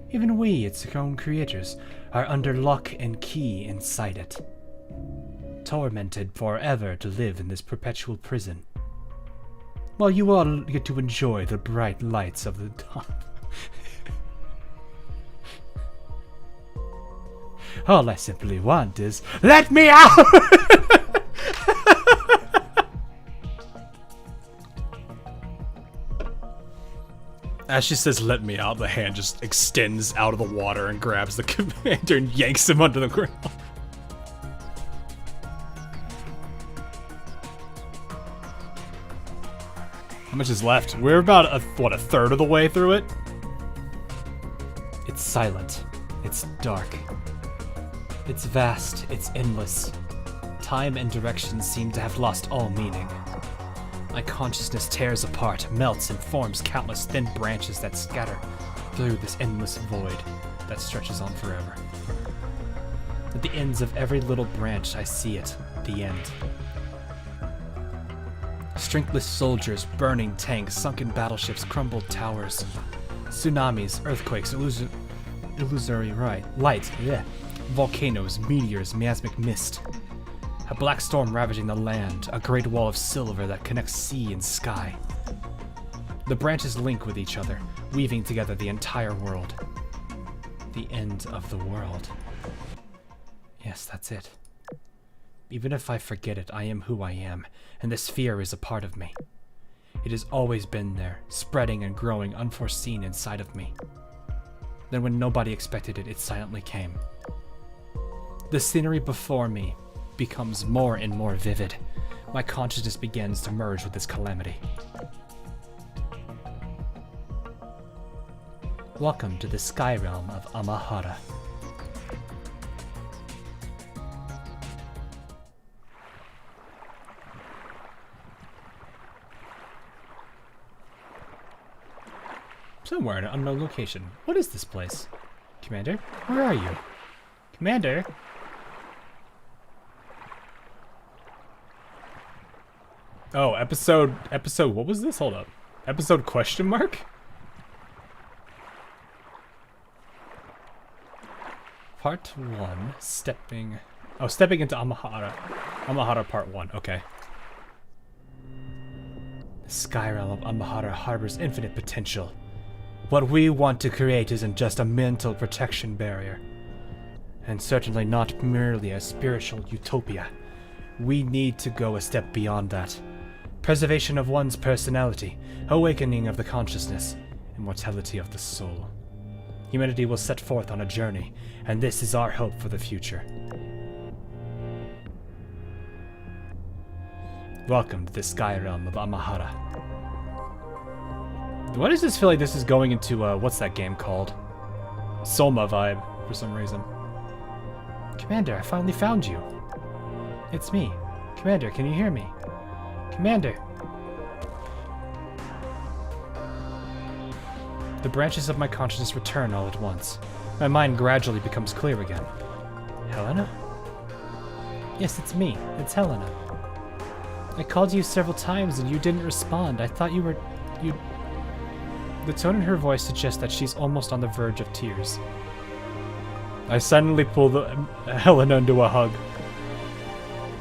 Even we, its own creators, are under lock and key inside it. Tormented forever to live in this perpetual prison. While you all get to enjoy the bright lights of the dawn. All I simply want is, let me out! As she says, let me out, the hand just extends out of the water and grabs the commander and yanks him under the ground. How much is left? We're about, a third of the way through it? It's silent. It's dark. It's vast. It's endless. Time and direction seem to have lost all meaning. My consciousness tears apart, melts, and forms countless thin branches that scatter through this endless void that stretches on forever. At the ends of every little branch, I see it, the end. Strengthless soldiers, burning tanks, sunken battleships, crumbled towers, tsunamis, earthquakes, illusory light, volcanoes, meteors, miasmic mist. A black storm ravaging the land, a great wall of silver that connects sea and sky. The branches link with each other, weaving together the entire world. The end of the world. Yes, that's it. Even if I forget it, I am who I am, and this fear is a part of me. It has always been there, spreading and growing unforeseen inside of me. Then when nobody expected it, it silently came. The scenery before me becomes more and more vivid. My consciousness begins to merge with this calamity. Welcome to the sky realm of Amahara. Somewhere in an unknown location. What is this place? Commander, where are you? Commander? Oh, episode, what was this? Hold up. Episode question mark? Part 1, stepping into Amahara. Amahara part 1, okay. The sky realm of Amahara harbors infinite potential. What we want to create isn't just a mental protection barrier, and certainly not merely a spiritual utopia. We need to go a step beyond that. Preservation of one's personality, awakening of the consciousness, immortality of the soul. Humanity will set forth on a journey, and this is our hope for the future. Welcome to the sky realm of Amahara. Why does this feel like this is going into, what's that game called? Soma vibe, for some reason. Commander, I finally found you. It's me. Commander, can you hear me? Commander! The branches of my consciousness return all at once. My mind gradually becomes clear again. Helena? Yes, it's me. It's Helena. I called you several times and you didn't respond. I thought you... The tone in her voice suggests that she's almost on the verge of tears. I suddenly pull Helena into a hug.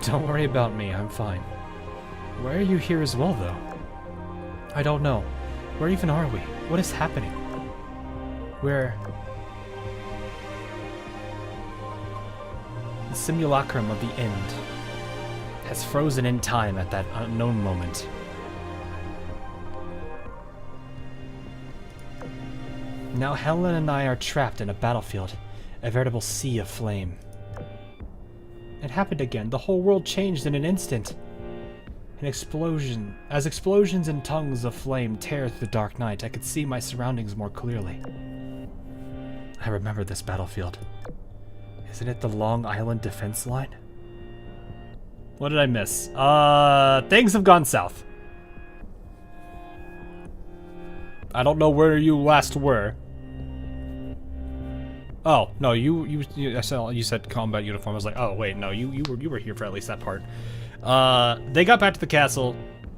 Don't worry about me, I'm fine. Why are you here as well, though? I don't know. Where even are we? What is happening? Where... The simulacrum of the end has frozen in time at that unknown moment. Now Helen and I are trapped in a battlefield, a veritable sea of flame. It happened again. The whole world changed in an instant. An explosion. As explosions and tongues of flame tear through the dark night, I could see my surroundings more clearly. I remember this battlefield. Isn't it the Long Island defense line? What did I miss? Things have gone south. I don't know where you last were. Oh, no, you said combat uniform. I was like, oh, wait, no, you were here for at least that part. They got back to the castle,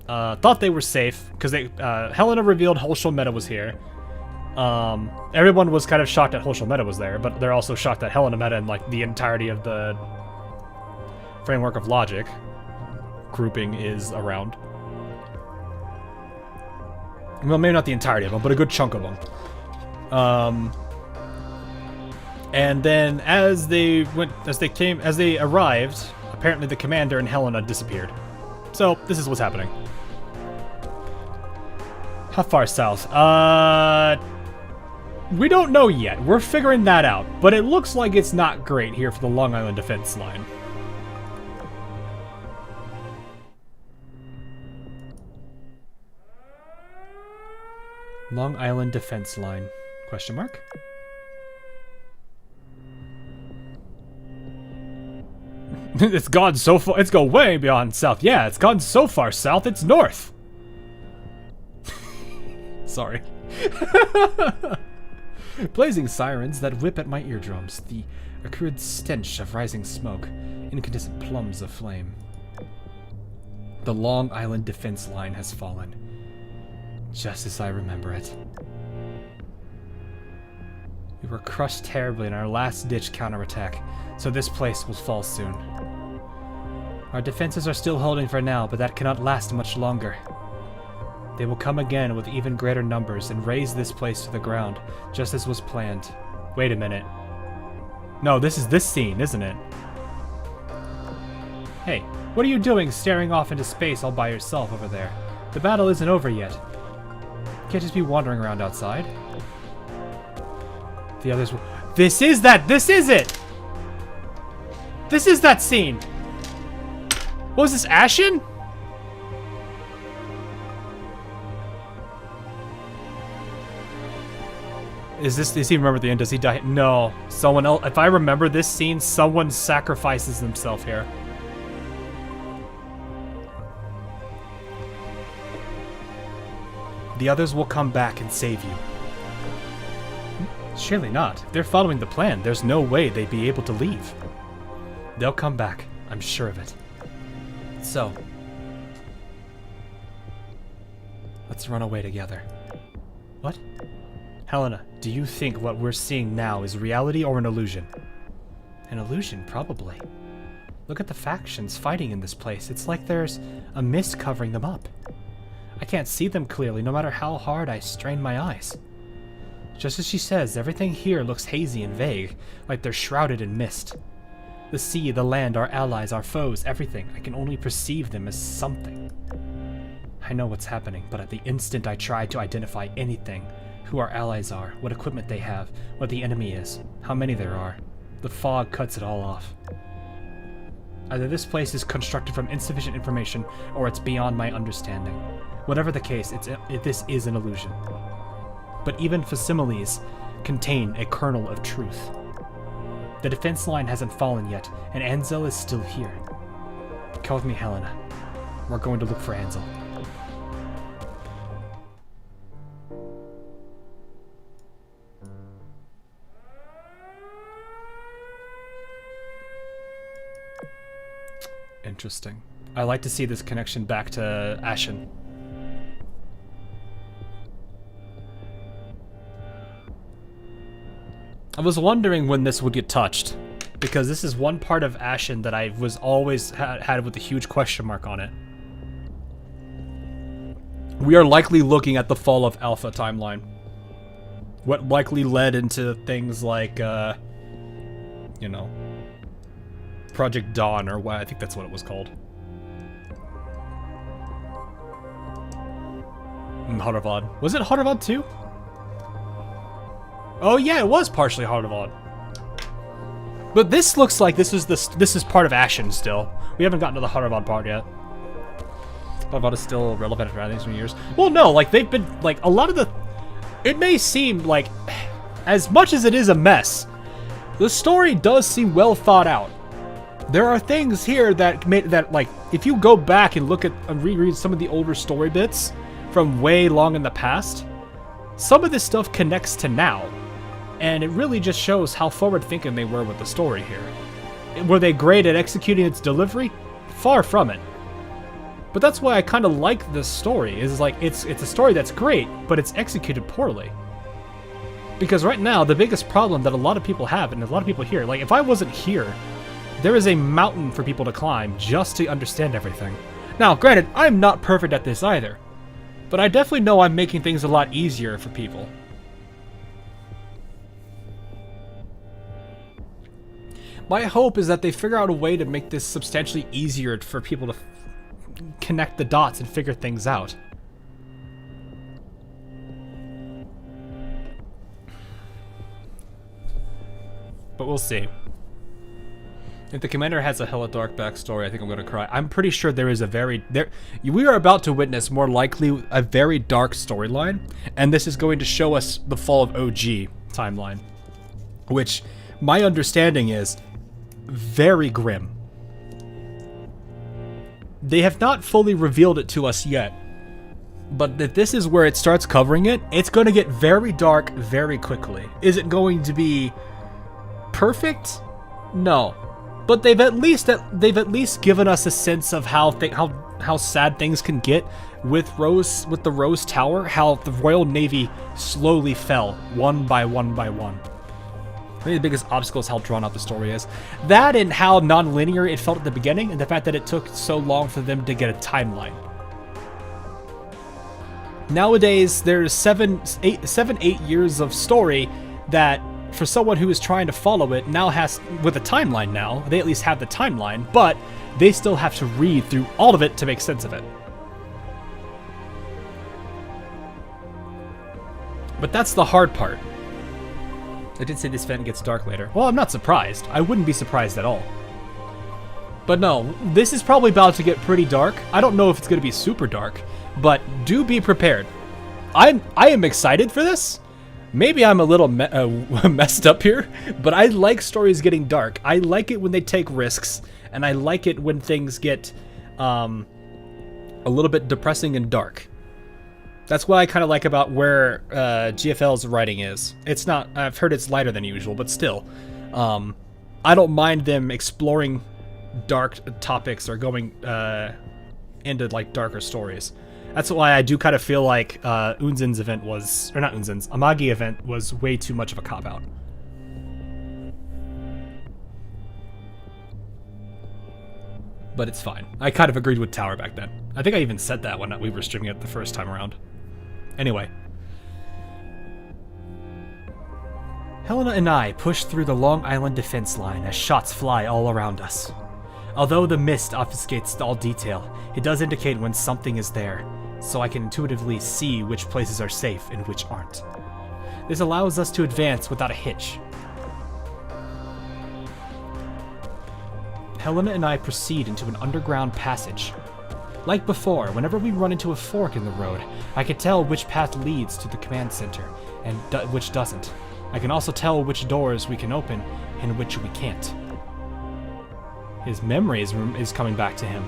thought they were safe, because Helena revealed Holshul Meta was here. Everyone was kind of shocked that Holshul Meta was there, but they're also shocked that Helena Meta and, like, the entirety of the framework of logic grouping is around. Well, maybe not the entirety of them, but a good chunk of them. And then as they arrived, apparently the commander and Helena disappeared. So this is what's happening. How far south? We don't know yet. We're figuring that out, but it looks like it's not great here for the Long Island defense line. Long Island defense line? Question mark? It's gone so far. It's gone way beyond south. Yeah, it's gone so far south. It's north. Sorry. Blazing sirens that whip at my eardrums, the acrid stench of rising smoke, incandescent plums of flame. The Long Island defense line has fallen, just as I remember it. We were crushed terribly in our last-ditch counterattack, so this place will fall soon. Our defenses are still holding for now, but that cannot last much longer. They will come again with even greater numbers and raze this place to the ground, just as was planned. Wait a minute. No, this is this scene, isn't it? Hey, what are you doing staring off into space all by yourself over there? The battle isn't over yet. You can't just be wandering around outside. The others will... This is that! This is it! This is that scene! What was this, Ashen? Does he remember the end? Does he die? No. Someone else... If I remember this scene, someone sacrifices himself here. The others will come back and save you. Surely not. If they're following the plan, there's no way they'd be able to leave. They'll come back. I'm sure of it. So, let's run away together. What? Helena, do you think what we're seeing now is reality or an illusion? An illusion, probably. Look at the factions fighting in this place. It's like there's a mist covering them up. I can't see them clearly, no matter how hard I strain my eyes. Just as she says, everything here looks hazy and vague, like they're shrouded in mist. The sea, the land, our allies, our foes, everything. I can only perceive them as something. I know what's happening, but at the instant I try to identify anything, who our allies are, what equipment they have, what the enemy is, how many there are, the fog cuts it all off. Either this place is constructed from insufficient information, or it's beyond my understanding. Whatever the case, this is an illusion. But even facsimiles contain a kernel of truth. The defense line hasn't fallen yet, and Ansel is still here. Come with me, Helena. We're going to look for Ansel. Interesting. I like to see this connection back to Ashen. I was wondering when this would get touched, because this is one part of Ashen that I was always had with a huge question mark on it. We are likely looking at the fall of Alpha timeline. What likely led into things like, you know, Project Dawn, or what I think that's what it was called. Haravad. Was it Haravad too? Oh yeah, it was partially Haravad. But this looks like this is part of Ashen still. We haven't gotten to the Haravad part yet. Haravad is still relevant after these many years. Well, no, like they've been like a lot of the. It may seem like, as much as it is a mess, the story does seem well thought out. There are things here that like if you go back and look at and reread some of the older story bits from way long in the past, some of this stuff connects to now. And it really just shows how forward-thinking they were with the story here. Were they great at executing its delivery? Far from it. But that's why I kind of like this story, is like, it's a story that's great, but it's executed poorly. Because right now, the biggest problem that a lot of people have, and a lot of people here, like, if I wasn't here, there is a mountain for people to climb just to understand everything. Now, granted, I'm not perfect at this either, but I definitely know I'm making things a lot easier for people. My hope is that they figure out a way to make this substantially easier for people to connect the dots and figure things out. But we'll see. If the commander has a hella dark backstory, I think I'm gonna cry. I'm pretty sure there is a we are about to witness more likely a very dark storyline, and this is going to show us the fall of OG timeline, which my understanding is very grim. They have not fully revealed it to us yet, But if this is where it starts covering it, it's going to get very dark very quickly. Is it going to be perfect? No. But they've at least given us a sense of how sad things can get with the Rose Tower, how the Royal Navy slowly fell one by one by one. I think the biggest obstacle is how drawn out the story is. That and how non-linear it felt at the beginning, and the fact that it took so long for them to get a timeline. Nowadays, there's 8 years of story that, for someone who is trying to follow it, now has, with a timeline now, they at least have the timeline, but they still have to read through all of it to make sense of it. But that's the hard part. I did say this event gets dark later. Well, I'm not surprised. I wouldn't be surprised at all. But no, this is probably about to get pretty dark. I don't know if it's going to be super dark, but do be prepared. I am excited for this. Maybe I'm a little messed up here, but I like stories getting dark. I like it when they take risks, and I like it when things get a little bit depressing and dark. That's what I kind of like about where GFL's writing is. It's not, I've heard it's lighter than usual, but still. I don't mind them exploring dark topics or going into like darker stories. That's why I do kind of feel like Unzen's event was, or not Unzen's, Amagi event was way too much of a cop-out. But it's fine. I kind of agreed with Tower back then. I think I even said that when we were streaming it the first time around. Anyway. Helena and I push through the Long Island defense line as shots fly all around us. Although the mist obfuscates all detail, it does indicate when something is there, so I can intuitively see which places are safe and which aren't. This allows us to advance without a hitch. Helena and I proceed into an underground passage. Like before, whenever we run into a fork in the road, I can tell which path leads to the command center and which doesn't. I can also tell which doors we can open and which we can't. His memory is coming back to him.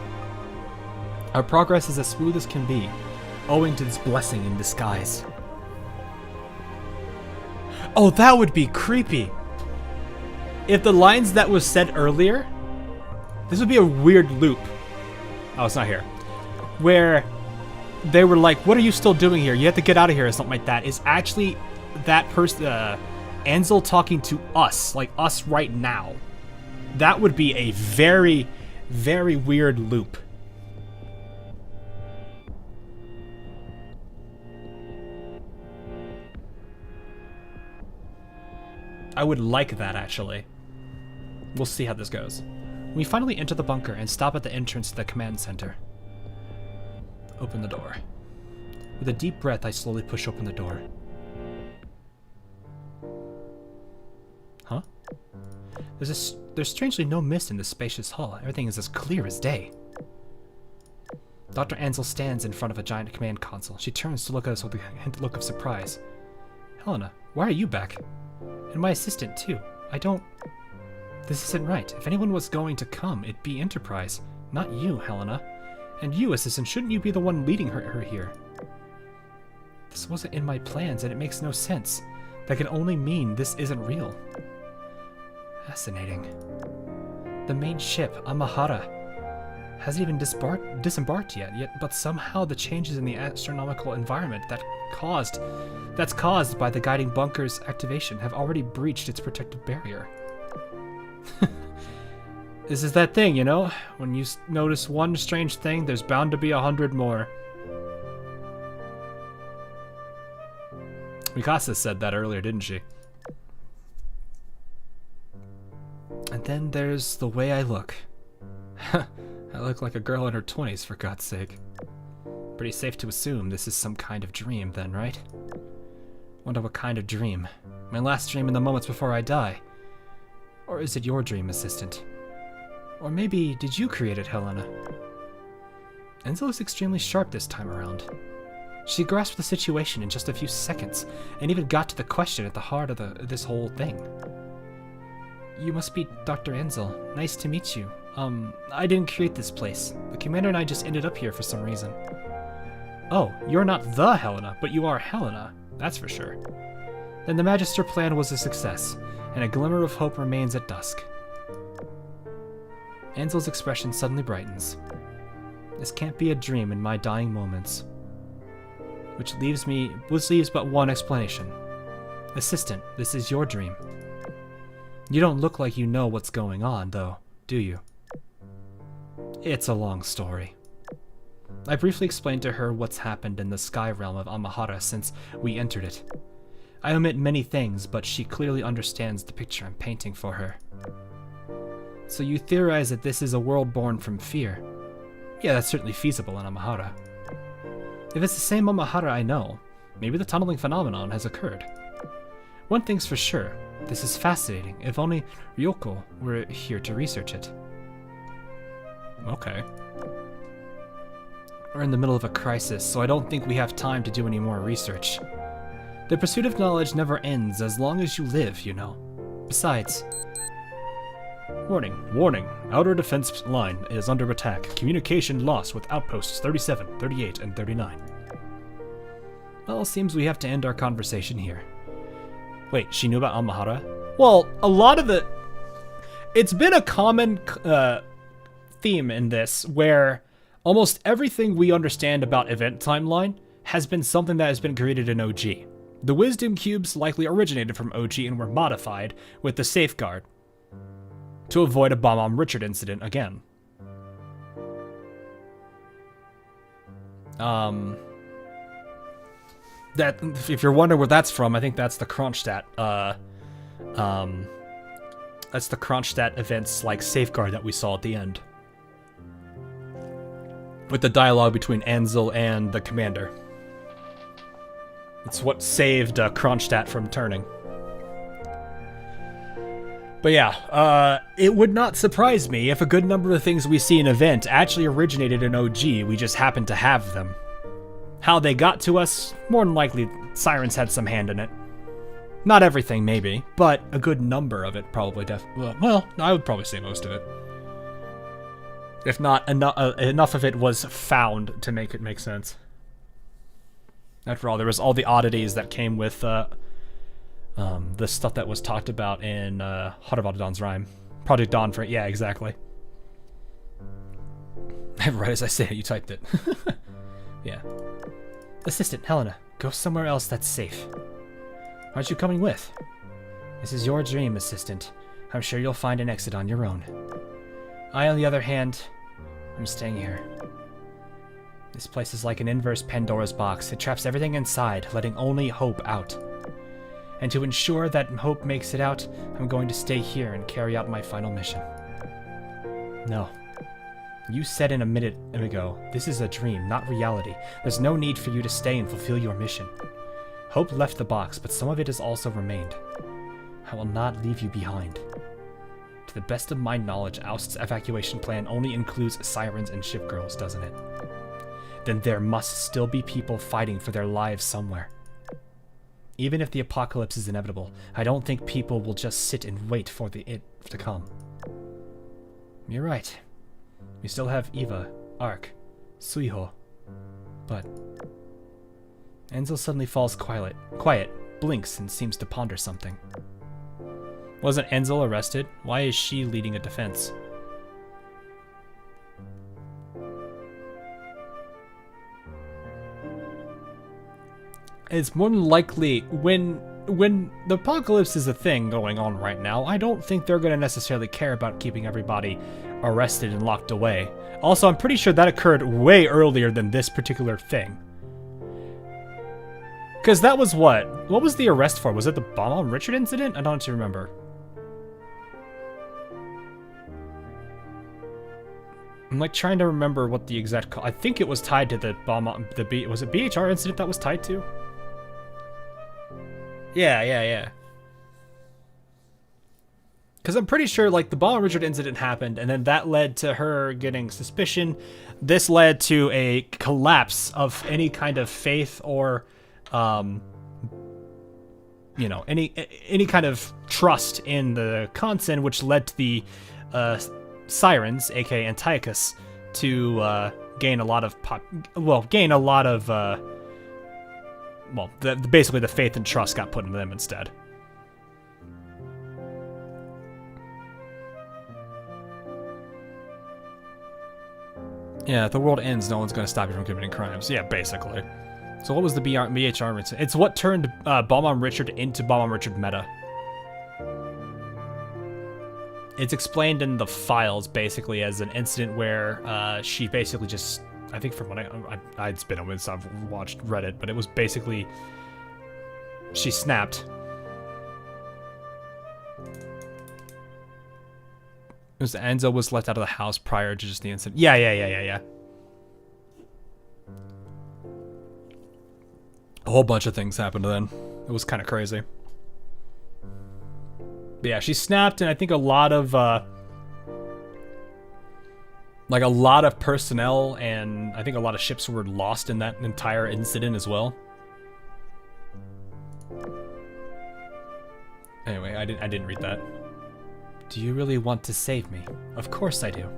Our progress is as smooth as can be, owing to this blessing in disguise. Oh, that would be creepy! If the lines that was said earlier, this would be a weird loop. Oh, it's not here. Where they were like, what are you still doing here? You have to get out of here or something like that. Is actually that person, Ansel talking to us, like us right now. That would be a very, very weird loop. I would like that, actually. We'll see how this goes. We finally enter the bunker and stop at the entrance to the command center. Open the door. With a deep breath, I slowly push open the door. Huh? There's strangely no mist in this spacious hall. Everything is as clear as day. Dr. Ansel stands in front of a giant command console. She turns to look at us with a look of surprise. Helena, why are you back? And my assistant, too. This isn't right. If anyone was going to come, it'd be Enterprise, not you, Helena. And you, assistant, shouldn't you be the one leading her here? This wasn't in my plans, and it makes no sense. That can only mean this isn't real. Fascinating. The main ship, Amahara, hasn't even disembarked yet, but somehow the changes in the astronomical environment that's caused by the guiding bunker's activation have already breached its protective barrier. This is that thing, you know? When you notice one strange thing, there's bound to be 100 more. Mikasa said that earlier, didn't she? And then there's the way I look. I look like a girl in her 20s, for God's sake. Pretty safe to assume this is some kind of dream then, right? Wonder what kind of dream. My last dream in the moments before I die. Or is it your dream, assistant? Or maybe, did you create it, Helena? Enzo looks extremely sharp this time around. She grasped the situation in just a few seconds, and even got to the question at the heart of this whole thing. You must be Dr. Enzel. Nice to meet you. I didn't create this place. The commander and I just ended up here for some reason. Oh, you're not the Helena, but you are Helena. That's for sure. Then the Magister plan was a success, and a glimmer of hope remains at dusk. Ansel's expression suddenly brightens. This can't be a dream in my dying moments. Which leaves but one explanation. Assistant, this is your dream. You don't look like you know what's going on, though, do you? It's a long story. I briefly explained to her what's happened in the sky realm of Amahara since we entered it. I omit many things, but she clearly understands the picture I'm painting for her. So you theorize that this is a world born from fear? Yeah, that's certainly feasible in Amahara. If it's the same Amahara I know, maybe the tunneling phenomenon has occurred. One thing's for sure, this is fascinating. If only Ryoko were here to research it. Okay. We're in the middle of a crisis, so I don't think we have time to do any more research. The pursuit of knowledge never ends as long as you live, you know. Besides... Warning, warning. Outer defense line is under attack. Communication lost with outposts 37, 38, and 39. Well, seems we have to end our conversation here. Wait, she knew about Amahara? Well, a lot of the... It's been a common theme in this, where almost everything we understand about event timeline has been something that has been created in OG. The Wisdom Cubes likely originated from OG and were modified with the Safeguard to avoid a Bomb Richard incident again. That, if you're wondering where that's from, I think that's the Kronstadt, that's the Kronstadt events like Safeguard that we saw at the end. With the dialogue between Ansel and the commander. It's what saved Kronstadt from turning. But yeah, it would not surprise me if a good number of things we see in Event actually originated in OG, we just happen to have them. How they got to us, more than likely Sirens had some hand in it. Not everything, maybe, but a good number of it probably well, I would probably say most of it. If not, enough of it was found to make it make sense. After all, there was all the oddities that came with the stuff that was talked about in Heart of Autodon's Rhyme. Project Dawn for it, yeah, exactly. Right as I say it, you typed it. Yeah. Assistant, Helena, go somewhere else that's safe. Aren't you coming with? This is your dream, Assistant. I'm sure you'll find an exit on your own. I, on the other hand, I'm staying here. This place is like an inverse Pandora's box. It traps everything inside, letting only hope out. And to ensure that hope makes it out, I'm going to stay here and carry out my final mission. No. You said in a minute ago, this is a dream, not reality. There's no need for you to stay and fulfill your mission. Hope left the box, but some of it has also remained. I will not leave you behind. To the best of my knowledge, Oust's evacuation plan only includes sirens and ship girls, doesn't it? Then there must still be people fighting for their lives somewhere. Even if the apocalypse is inevitable, I don't think people will just sit and wait for it to come. You're right. We still have Eva, Ark, Suiho, but... Ansel suddenly falls quiet, blinks, and seems to ponder something. Wasn't Ansel arrested? Why is she leading a defense? It's more than likely, when the apocalypse is a thing going on right now, I don't think they're going to necessarily care about keeping everybody arrested and locked away. Also, I'm pretty sure that occurred way earlier than this particular thing. Because that was what? What was the arrest for? Was it the Bomb on Richard incident? I don't actually remember. I'm like trying to remember what the exact... I think it was tied to the bomb on... was it BHR incident that was tied to? Yeah. Because I'm pretty sure, like, the Bomb on Richard incident happened, and then that led to her getting suspicion. This led to a collapse of any kind of faith or, you know, any kind of trust in the Consen, which led to the Sirens, aka Antiochus, to gain a lot of basically the faith and trust got put into them instead. Yeah, if the world ends, no one's going to stop you from committing crimes. Yeah, basically. So what was the BHR incident? It's what turned Bomb on Richard into Bomb on Richard meta. It's explained in the files, basically, as an incident where she basically just... I think from when it's been a while since I've watched Reddit, but it was basically... She snapped. It was Enzo was left out of the house prior to just the incident. Yeah. A whole bunch of things happened then. It was kind of crazy. But yeah, she snapped, and I think a lot of personnel and I think a lot of ships were lost in that entire incident as well. Anyway, I didn't read that. Do you really want to save me? Of course I do.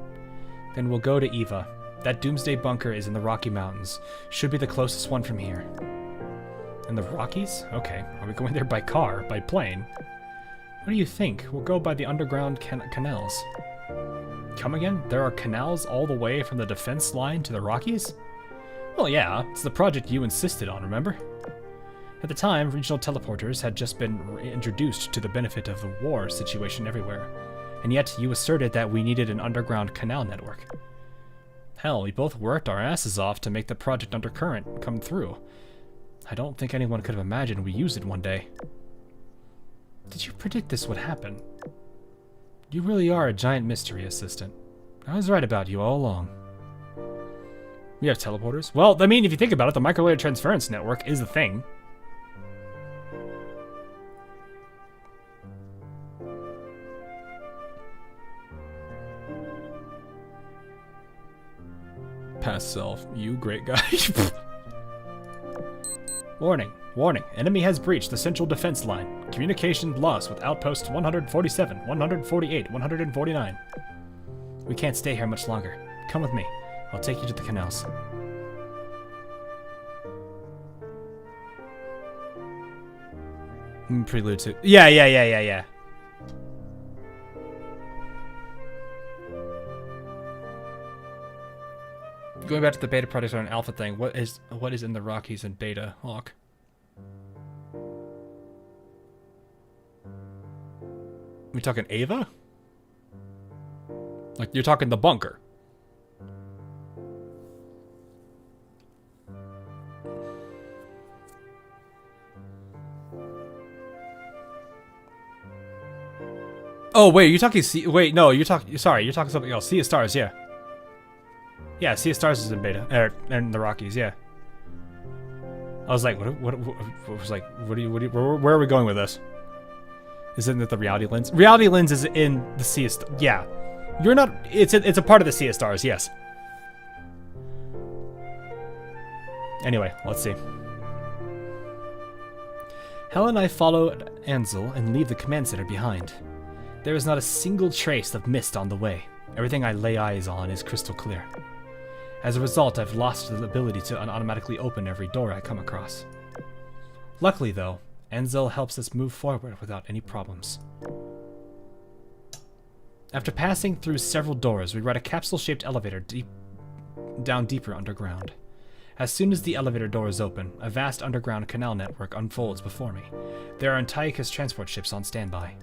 Then we'll go to Eva. That doomsday bunker is in the Rocky Mountains. Should be the closest one from here. In the Rockies? Okay. Are we going there by car? By plane? What do you think? We'll go by the underground canals. Come again? There are canals all the way from the defense line to the Rockies? Well, yeah. It's the project you insisted on, remember? At the time, regional teleporters had just been introduced to the benefit of the war situation everywhere. And yet, you asserted that we needed an underground canal network. Hell, we both worked our asses off to make the project Undercurrent come through. I don't think anyone could have imagined we used it one day. Did you predict this would happen? You really are a giant mystery, assistant. I was right about you all along. We have teleporters? Well, I mean, if you think about it, the microwave transference network is a thing. Past self, you great guy. Warning, warning, enemy has breached the central defense line. Communication lost with outposts 147, 148, 149. We can't stay here much longer. Come with me. I'll take you to the canals. Prelude to... Yeah. Going back to the beta project on an alpha thing, what is in the Rockies and beta, Hawk? We talking Ava? Like, you're talking the bunker. Oh, wait, you're talking wait, no, you're talking something else. Sea of Stars, yeah. Yeah, Sea of Stars is in beta, in the Rockies, yeah. I was like, where are we going with this? Isn't it the Reality Lens? Reality Lens is in the Sea of Stars, yeah. You're not, it's a part of the Sea of Stars, yes. Anyway, let's see. Hel and I follow Ansel and leave the command center behind. There is not a single trace of mist on the way. Everything I lay eyes on is crystal clear. As a result, I've lost the ability to automatically open every door I come across. Luckily, though, Ansel helps us move forward without any problems. After passing through several doors, we ride a capsule-shaped elevator down deeper underground. As soon as the elevator doors open, a vast underground canal network unfolds before me. There are Antiochus transport ships on standby.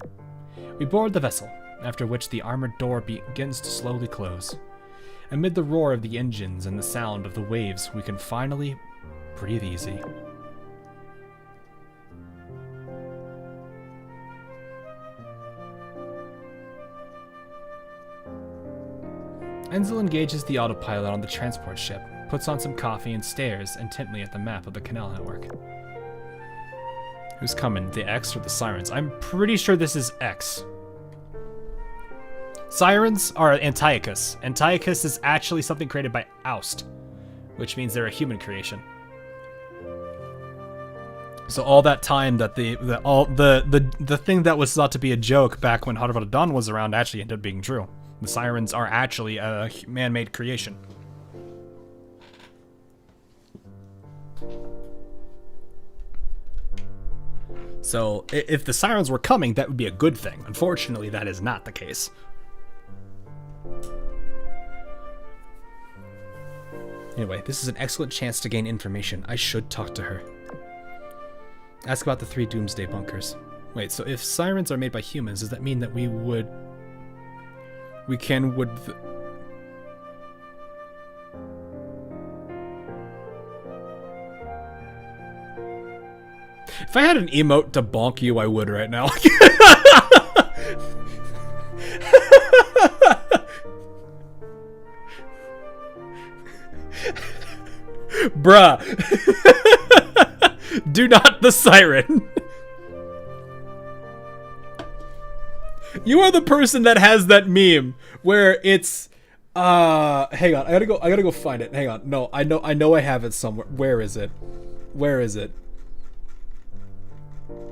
We board the vessel, after which the armored door begins to slowly close. Amid the roar of the engines and the sound of the waves, we can finally breathe easy. Ansel engages the autopilot on the transport ship, puts on some coffee and stares intently at the map of the canal network. Who's coming, the X or the Sirens? I'm pretty sure this is X. Sirens are Antiochus. Antiochus is actually something created by Oust, which means they're a human creation. So all that time that the thing that was thought to be a joke back when Heart of Dawn was around actually ended up being true. The Sirens are actually a man-made creation. So if the sirens were coming, that would be a good thing. Unfortunately, that is not the case. Anyway, this is an excellent chance to gain information. I should talk to her. Ask about the 3 doomsday bunkers. Wait, so if sirens are made by humans, does that mean that we would... If I had an emote to bonk you, I would right now. Bruh. Do not the siren. You are the person that has that meme where it's hang on, I gotta go find it. Hang on. No, I know I have it somewhere. Where is it? Where is it?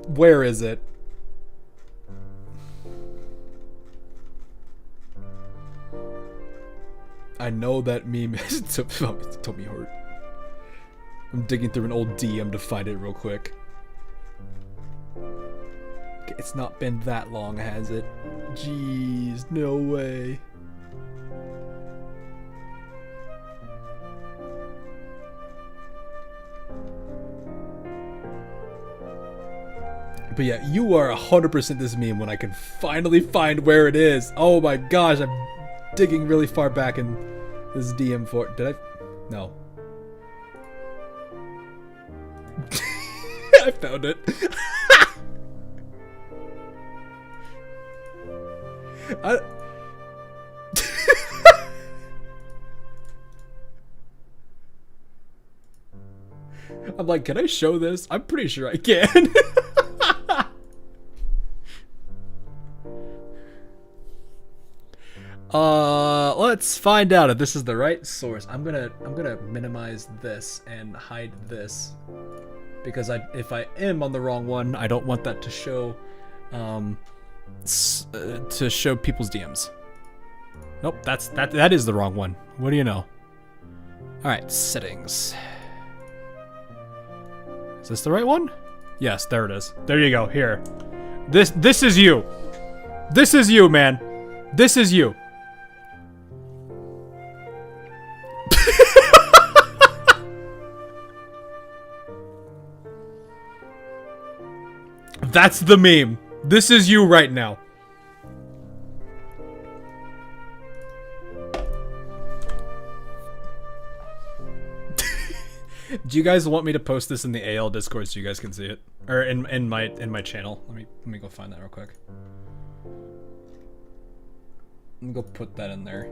Where is it? I know that meme is told me hurt. I'm digging through an old DM to find it real quick. It's not been that long, has it? Jeez, no way. But yeah, you are 100% this meme when I can finally find where it is. Oh my gosh, I'm digging really far back in this DM for it. Did I? No. I found it. I'm like, can I show this? I'm pretty sure I can. Let's find out if this is the right source. I'm gonna minimize this and hide this because if I am on the wrong one, I don't want that to show people's DMs. Nope, that is the wrong one. What do you know? All right, settings. Is this the right one? Yes, there it is. There you go. Here. This is you. This is you, man. This is you. That's the meme. This is you right now. Do you guys want me to post this in the AL Discord so you guys can see it, or in my channel? Let me go find that real quick. Let me go put that in there.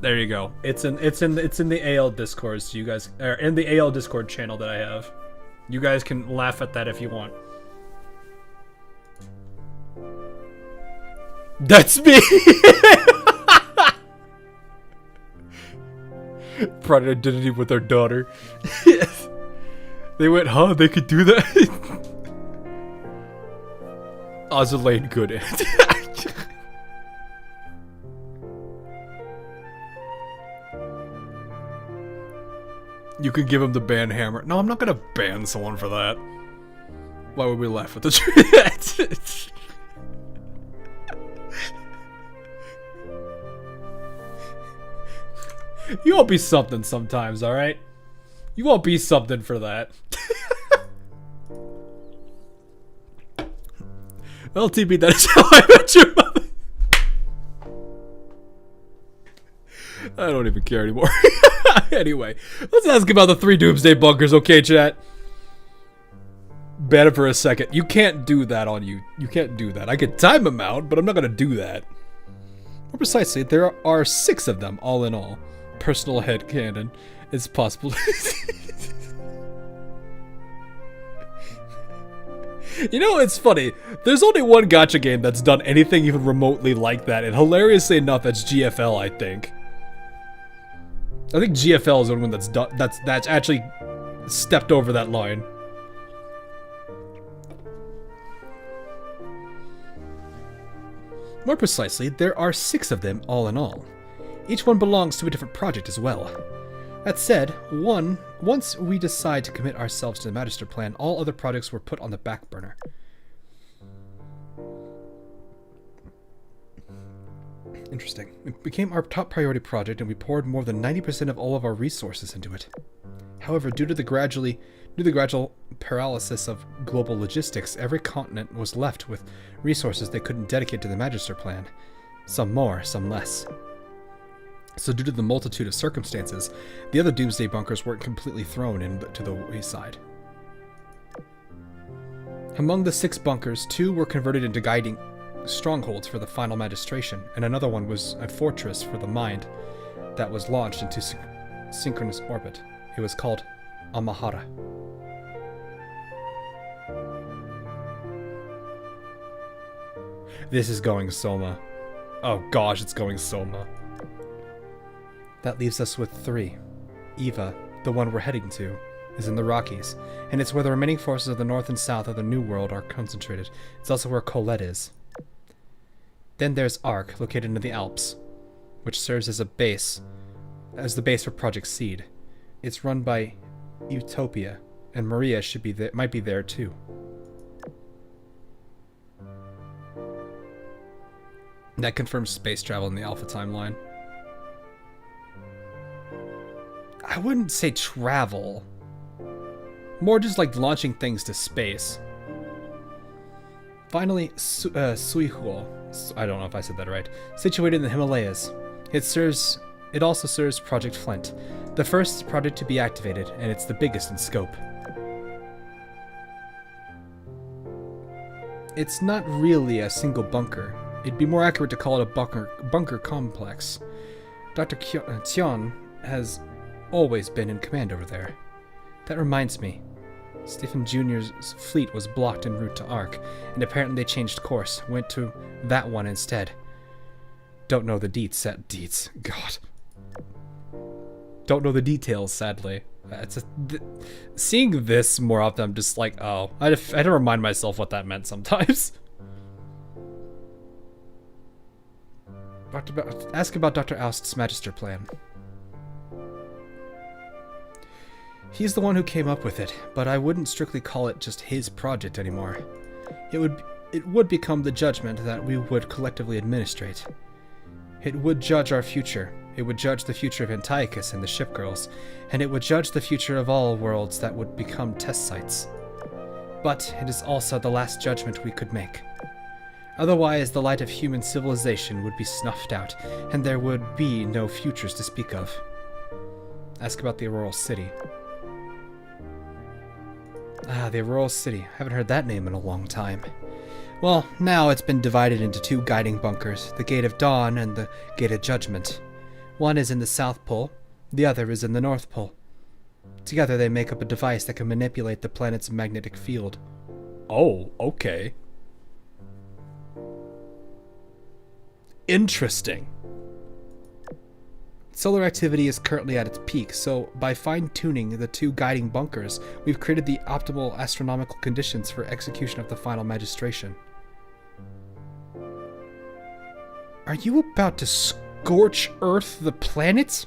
There you go. It's in the AL Discord, so you guys are in the AL Discord channel that I have. You guys can laugh at that if you want. That's me. Pride and identity with their daughter. They went, huh? They could do that. Azur Lane good at it. You could give him the ban hammer. No, I'm not gonna ban someone for that. Why would we laugh at the truth? You won't be something sometimes, alright? You won't be something for that. LTB, that is how I met your mother. I don't even care anymore. Anyway, let's ask about the 3 doomsday bunkers, okay, chat? Ban it for a second. You can't do that on you. You can't do that. I could time them out, but I'm not gonna do that. More precisely, there are 6 of them, all in all. Personal headcanon. It's possible. You know, it's funny. There's only one gacha game that's done anything even remotely like that, and hilariously enough, that's GFL, I think. I think GFL is the one that's done, that's actually stepped over that line. More precisely, there are 6 of them all in all. Each one belongs to a different project as well. That said, once we decide to commit ourselves to the Magister plan, all other projects were put on the back burner. Interesting. It became our top priority project and we poured more than 90% of all of our resources into it. However, due to the gradual paralysis of global logistics, every continent was left with resources they couldn't dedicate to the Magister plan. Some more, some less. So due to the multitude of circumstances, the other Doomsday bunkers weren't completely thrown into the wayside. Among the 6 bunkers, 2 were converted into guiding strongholds for the final magistration, and another one was a fortress for the mind that was launched into synchronous orbit. It was called Amahara. This is going Soma. Oh gosh, it's going Soma. That leaves us with 3. Eva, the one we're heading to, is in the Rockies, and it's where the remaining forces of the North and South of the New World are concentrated. It's also where Colette is. Then there's Ark, located in the Alps, which serves as the base for Project Seed. It's run by Utopia, and Maria might be there too. That confirms space travel in the Alpha timeline. I wouldn't say travel. More just like launching things to space. Finally, Suihuo. I don't know if I said that right. Situated in the Himalayas. It also serves Project Flint, the first project to be activated, and it's the biggest in scope. It's not really a single bunker. It'd be more accurate to call it a bunker complex. Dr. Tion has always been in command over there. That reminds me. Stephen Jr.'s fleet was blocked en route to Ark, and apparently they changed course, went to that one instead. Don't know the God. Don't know the details, sadly. Seeing this more often, I'm just like, oh. I had to remind myself what that meant sometimes. Ask about Dr. Oust's Magister plan. He's the one who came up with it, but I wouldn't strictly call it just his project anymore. It would become the judgment that we would collectively administrate. It would judge our future. It would judge the future of Antiochus and the Shipgirls, and it would judge the future of all worlds that would become test sites. But it is also the last judgment we could make. Otherwise, the light of human civilization would be snuffed out, and there would be no futures to speak of. Ask about the Auroral City. Ah, the Auroral City. Haven't heard that name in a long time. Well, now it's been divided into 2 guiding bunkers, the Gate of Dawn and the Gate of Judgment. One is in the South Pole, the other is in the North Pole. Together they make up a device that can manipulate the planet's magnetic field. Oh, okay. Interesting. Solar activity is currently at its peak, so by fine-tuning the 2 guiding bunkers, we've created the optimal astronomical conditions for execution of the final magistration. Are you about to scorch Earth the planet?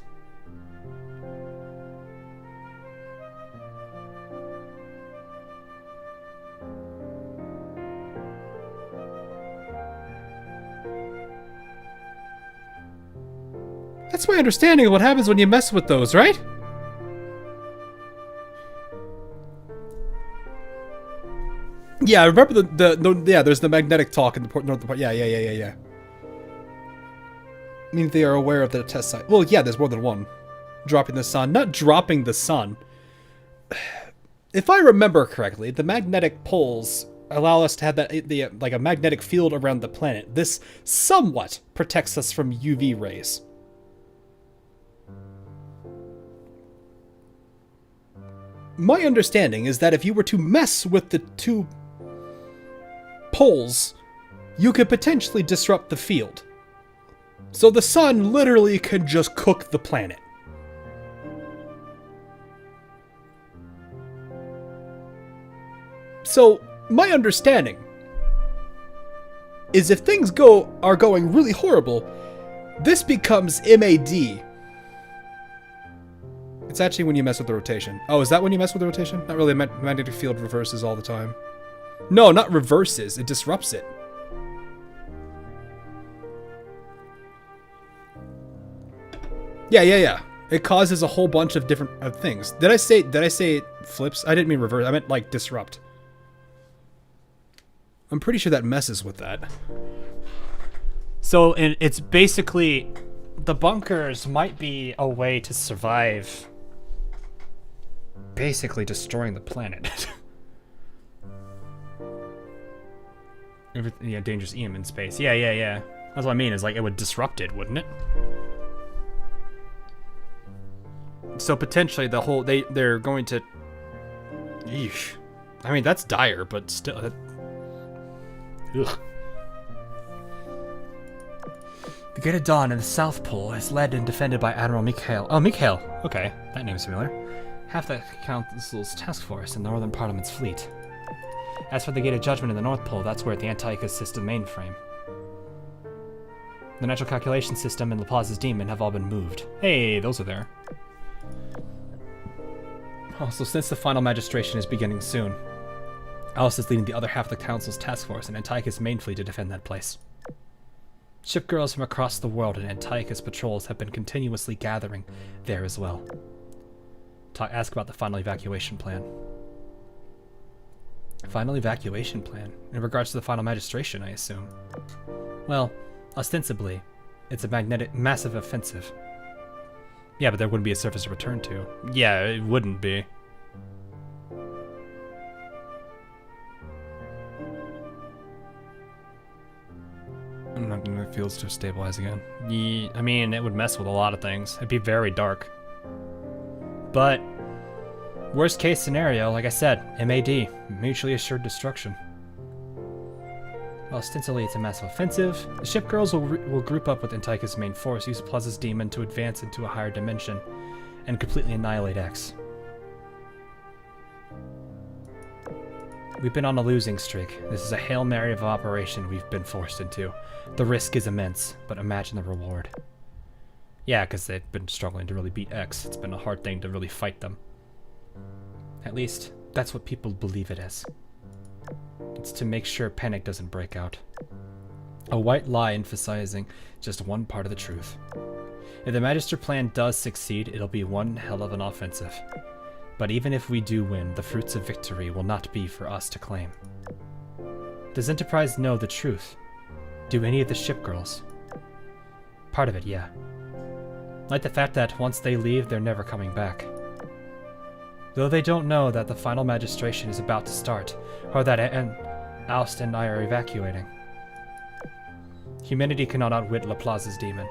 That's my understanding of what happens when you mess with those, right? Yeah, I remember there's the magnetic talk in the northern part. Yeah. I mean, they are aware of the test site. Well, yeah, there's more than one. Dropping the sun. Not dropping the sun. If I remember correctly, the magnetic poles allow us to have like a magnetic field around the planet. This somewhat protects us from UV rays. My understanding is that if you were to mess with the 2 poles, you could potentially disrupt the field. So the sun literally can just cook the planet. So, my understanding is if things are going really horrible, this becomes MAD. It's actually when you mess with the rotation. Oh, is that when you mess with the rotation? Not really. Magnetic field reverses all the time. No, not reverses. It disrupts it. Yeah. It causes a whole bunch of different things. Did I say it flips? I didn't mean reverse. I meant like disrupt. I'm pretty sure that messes with that. So it's basically the bunkers might be a way to survive basically destroying the planet. Yeah, dangerous EM in space. Yeah. That's what I mean, is like it would disrupt it, wouldn't it? So potentially the whole they're going to. Yeesh. I mean, that's dire, but still. Ugh. The Gate of Dawn in the South Pole is led and defended by Admiral Mikhail. Oh, Mikhail. Okay, that name's familiar. Half the Council's task force in the Northern Parliament's fleet. As for the Gate of Judgment in the North Pole, that's where the Antiochus system mainframe. The Natural Calculation System and Laplace's Demon have all been moved. Hey, those are there. Also, since the final magistration is beginning soon, Alice is leading the other half of the Council's task force and Antiochus' main fleet to defend that place. Ship girls from across the world and Antiochus patrols have been continuously gathering there as well. Ask about the final evacuation plan. Final evacuation plan? In regards to the final magistration, I assume. Well, ostensibly, it's a massive offensive. Yeah, but there wouldn't be a surface to return to. Yeah, it wouldn't be. I'm not gonna feel to stabilize again. Yeah, I mean, it would mess with a lot of things. It'd be very dark. But worst case scenario, like I said, MAD, mutually assured destruction. Well, ostensibly it's a massive offensive. The ship girls will group up with Antiochus' main force, use Plaza's Demon to advance into a higher dimension, and completely annihilate X. We've been on a losing streak. This is a Hail Mary of operation we've been forced into. The risk is immense, but imagine the reward. Yeah, because they've been struggling to really beat X. It's been a hard thing to really fight them. At least, that's what people believe it is. It's to make sure panic doesn't break out. A white lie emphasizing just one part of the truth. If the Magister plan does succeed, it'll be one hell of an offensive. But even if we do win, the fruits of victory will not be for us to claim. Does Enterprise know the truth? Do any of the ship girls? Part of it, yeah. Like the fact that once they leave, they're never coming back. Though they don't know that the final magistration is about to start, or that Aust and I are evacuating. Humanity cannot outwit Laplace's demon.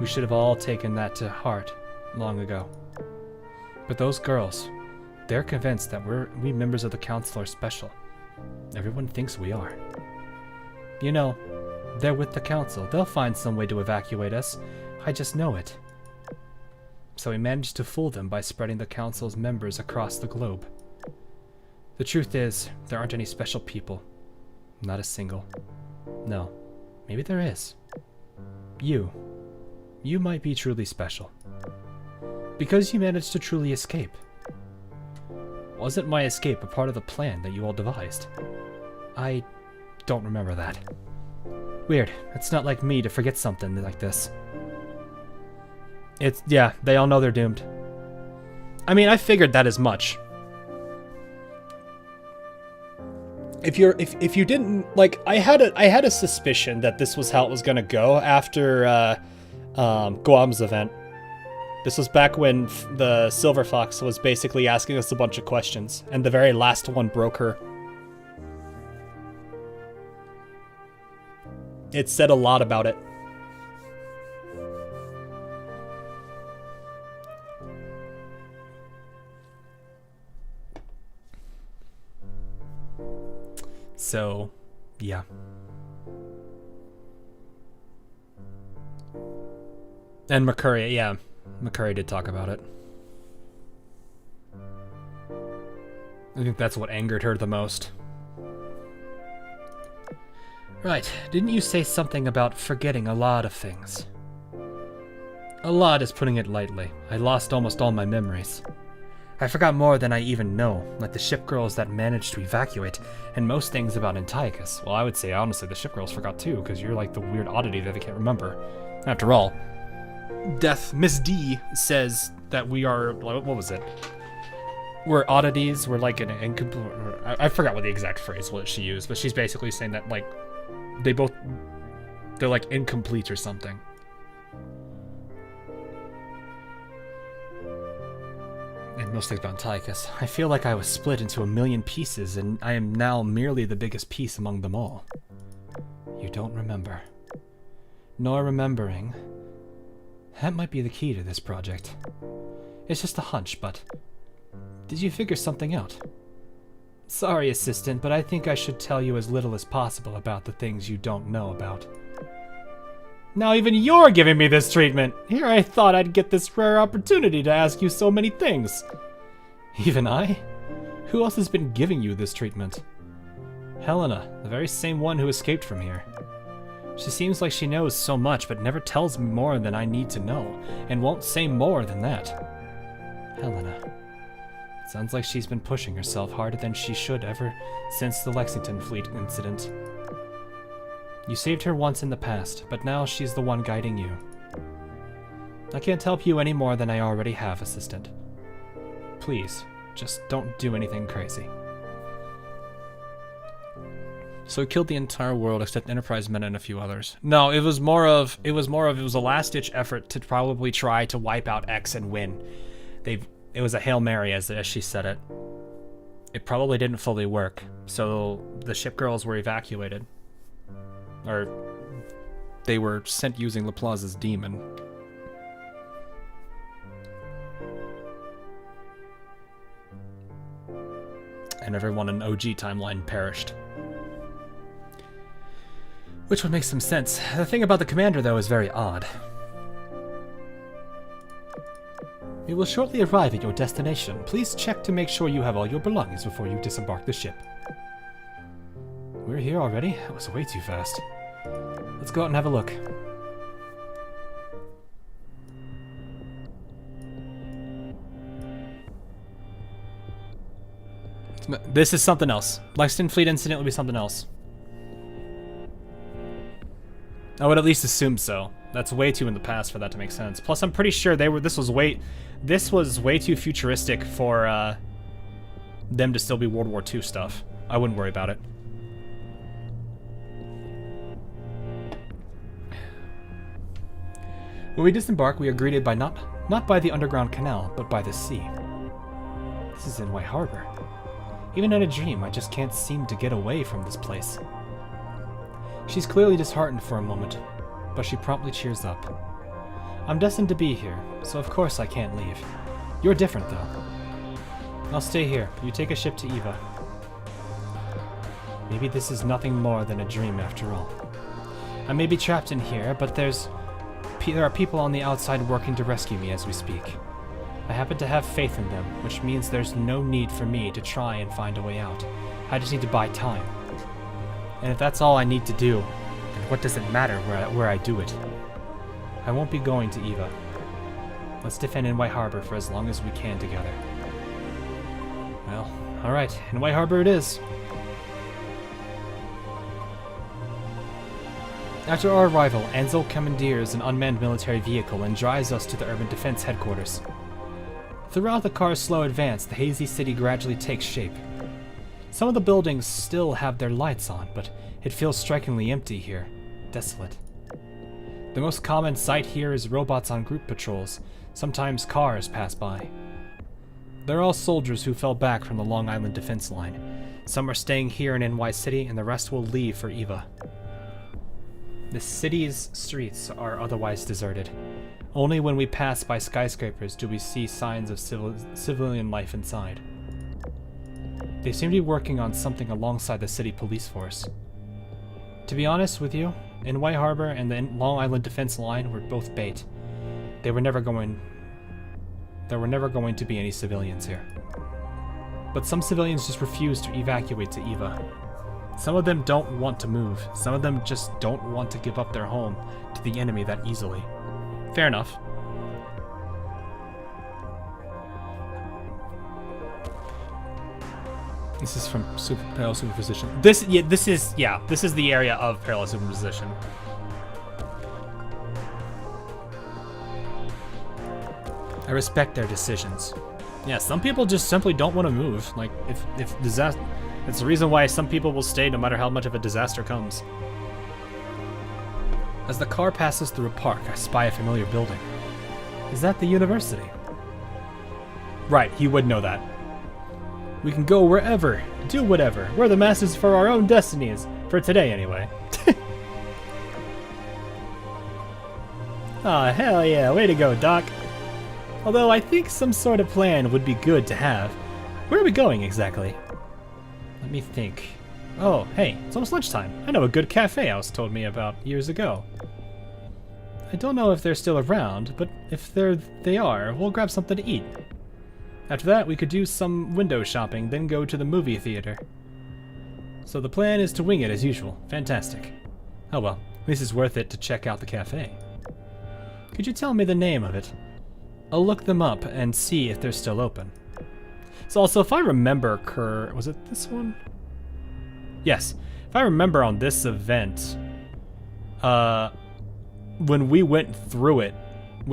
We should have all taken that to heart long ago. But those girls, they're convinced that we members of the Council are special. Everyone thinks we are. You know, they're with the Council. They'll find some way to evacuate us. I just know it. So we managed to fool them by spreading the Council's members across the globe. The truth is, there aren't any special people. Not a single. No, maybe there is. You. You might be truly special. Because you managed to truly escape. Wasn't my escape a part of the plan that you all devised? I don't remember that. Weird. It's not like me to forget something like this. Yeah, they all know they're doomed. I mean, I figured that as much. If you didn't, like, I had a suspicion that this was how it was gonna go after Guam's event. This was back when the Silver Fox was basically asking us a bunch of questions, and the very last one broke her. It said a lot about it. So, yeah. And McCurry, yeah. McCurry did talk about it. I think that's what angered her the most. Right, didn't you say something about forgetting a lot of things? A lot is putting it lightly. I lost almost all my memories. I forgot more than I even know, like the ship girls that managed to evacuate, and most things about Antiochus. Well, I would say, honestly, the ship girls forgot too, because you're like the weird oddity that they can't remember. After all, Miss D says that we are, what was it? We're oddities, we're like an incomplete, I forgot what the exact phrase was she used, but she's basically saying that, like, they're like incomplete or something. And most things about Antiochus. I feel like I was split into a million pieces, and I am now merely the biggest piece among them all. You don't remember. Nor remembering. That might be the key to this project. It's just a hunch, but... Did you figure something out? Sorry, assistant, but I think I should tell you as little as possible about the things you don't know about. Now even you're giving me this treatment! Here I thought I'd get this rare opportunity to ask you so many things. Even I? Who else has been giving you this treatment? Helena, the very same one who escaped from here. She seems like she knows so much, but never tells me more than I need to know, and won't say more than that. Helena. Sounds like she's been pushing herself harder than she should ever since the Lexington Fleet incident. You saved her once in the past, but now she's the one guiding you. I can't help you any more than I already have, assistant. Please, just don't do anything crazy. So he killed the entire world except Enterprise men and a few others. No, it was a last-ditch effort to probably try to wipe out X and win. It was a Hail Mary, as she said it. It probably didn't fully work, so the ship girls were evacuated. Or they were sent using Laplace's demon. And everyone in OG timeline perished. Which would make some sense. The thing about the commander, though, is very odd. We will shortly arrive at your destination. Please check to make sure you have all your belongings before you disembark the ship. We're here already? That was way too fast. Let's go out and have a look. This is something else. Lexington Fleet incident will be something else. I would at least assume so. That's way too in the past for that to make sense. Plus, I'm pretty sure this was way too futuristic for them to still be World War II stuff. I wouldn't worry about it. When we disembark, we are greeted by not by the underground canal, but by the sea. This is in White Harbor. Even in a dream, I just can't seem to get away from this place. She's clearly disheartened for a moment, but she promptly cheers up. I'm destined to be here, so of course I can't leave. You're different, though. I'll stay here. You take a ship to Eva. Maybe this is nothing more than a dream after all. I may be trapped in here, but there are people on the outside working to rescue me as we speak. I happen to have faith in them, which means there's no need for me to try and find a way out. I just need to buy time. And if that's all I need to do, then what does it matter where I do it? I won't be going to Eva. Let's defend in White Harbor for as long as we can together. Well, alright, in White Harbor it is. After our arrival, Ansel commandeers an unmanned military vehicle and drives us to the Urban Defense Headquarters. Throughout the car's slow advance, the hazy city gradually takes shape. Some of the buildings still have their lights on, but it feels strikingly empty here, desolate. The most common sight here is robots on group patrols. Sometimes cars pass by. They're all soldiers who fell back from the Long Island defense line. Some are staying here in NY City, and the rest will leave for Eva. The city's streets are otherwise deserted. Only when we pass by skyscrapers do we see signs of civilian life inside. They seem to be working on something alongside the city police force. To be honest with you, in White Harbor and the Long Island defense line were both bait. There were never going to be any civilians here. But some civilians just refuse to evacuate to Eva. Some of them don't want to move. Some of them just don't want to give up their home to the enemy that easily. Fair enough. This is from parallel superposition. This is the area of parallel superposition. I respect their decisions. Yeah, some people just simply don't want to move. Like, if disaster, it's the reason why some people will stay no matter how much of a disaster comes. As the car passes through a park, I spy a familiar building. Is that the university? Right, he would know that. We can go wherever, do whatever. We're the masters for our own destinies. For today, anyway. Aw, hell yeah, way to go, Doc. Although I think some sort of plan would be good to have. Where are we going exactly? Let me think. Oh, hey, it's almost lunchtime. I know a good cafe House told me about years ago. I don't know if they're still around, but if they are, we'll grab something to eat. After that, we could do some window shopping, then go to the movie theater. So the plan is to wing it as usual. Fantastic. Oh well, at least it's worth it to check out the cafe. Could you tell me the name of it? I'll look them up and see if they're still open. So also, if I remember, was it this one? Yes. If I remember on this event, when we went through it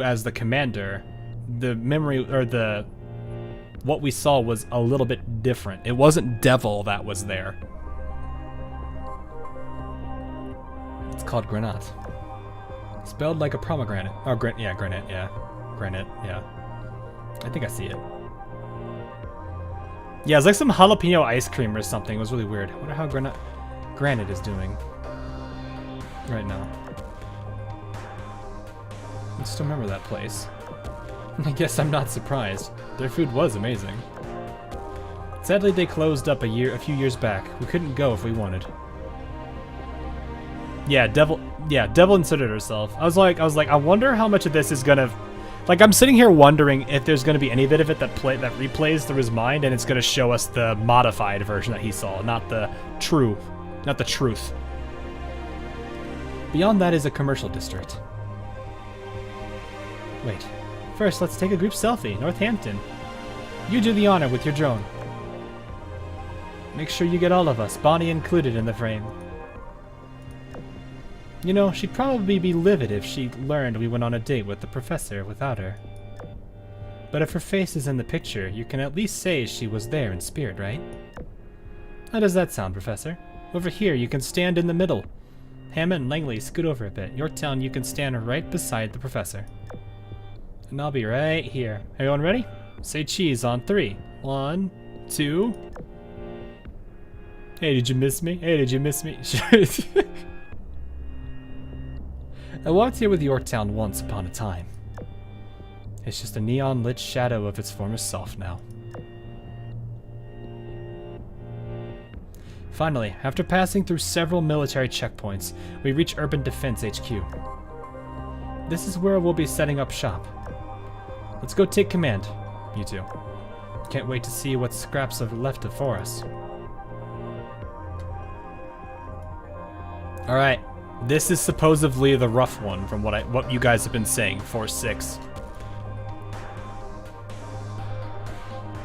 as the commander, the memory, or what we saw was a little bit different. It wasn't Devil that was there. It's called Granat. Spelled like a pomegranate. Oh, granite, yeah. Granite, yeah. I think I see it. Yeah, it's like some jalapeno ice cream or something. It was really weird. I wonder how Granite is doing right now. I still remember that place. I guess I'm not surprised. Their food was amazing. Sadly, they closed up a few years back. We couldn't go if we wanted. Yeah, Devil inserted herself. I was like, I wonder how much of this is gonna, like, I'm sitting here wondering if there's gonna be any bit of it that replays through his mind, and it's gonna show us the modified version that he saw, not the truth. Beyond that is a commercial district. Wait. First, let's take a group selfie. Northampton. You do the honor with your drone. Make sure you get all of us, Bonnie included, in the frame. You know, she'd probably be livid if she learned we went on a date with the professor without her. But if her face is in the picture, you can at least say she was there in spirit, right? How does that sound, Professor? Over here, you can stand in the middle. Hammond and Langley, scoot over a bit. Yorktown, you can stand right beside the professor. And I'll be right here. Everyone ready? Say cheese on 3. 1, 2. Hey, did you miss me? Hey, did you miss me? I walked here with Yorktown once upon a time. It's just a neon-lit shadow of its former self now. Finally, after passing through several military checkpoints, we reach Urban Defense HQ. This is where we'll be setting up shop. Let's go take command, you two. Can't wait to see what scraps are left for us. Alright, this is supposedly the rough one from what you guys have been saying, Force 6.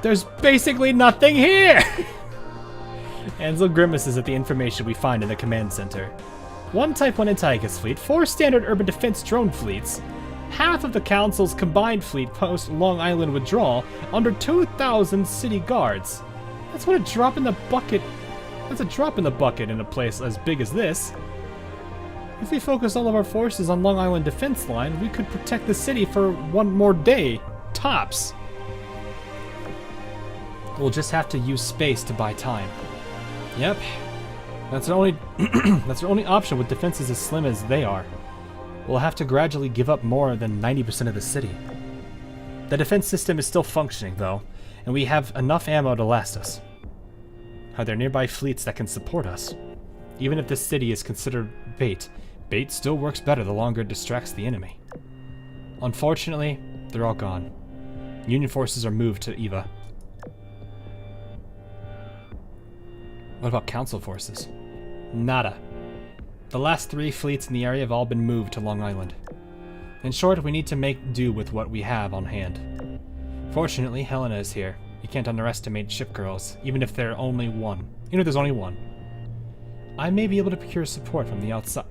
There's basically nothing here! Ansel grimaces at the information we find in the command center. 1 Type 1 Antiochus fleet, 4 standard urban defense drone fleets, half of the Council's combined fleet post Long Island withdrawal, under 2,000 city guards. That's what a drop in the bucket. That's a drop in the bucket in a place as big as this. If we focus all of our forces on Long Island defense line, we could protect the city for 1 more day, tops. We'll just have to use space to buy time. Yep. That's our only option with defenses as slim as they are. We'll have to gradually give up more than 90% of the city. The defense system is still functioning, though, and we have enough ammo to last us. Are there nearby fleets that can support us? Even if this city is considered bait, bait still works better the longer it distracts the enemy. Unfortunately, they're all gone. Union forces are moved to Eva. What about Council forces? Nada. The last 3 fleets in the area have all been moved to Long Island. In short, we need to make do with what we have on hand. Fortunately, Helena is here. You can't underestimate ship girls, even if there's only one. Even if there's only one. I may be able to procure support from the outside.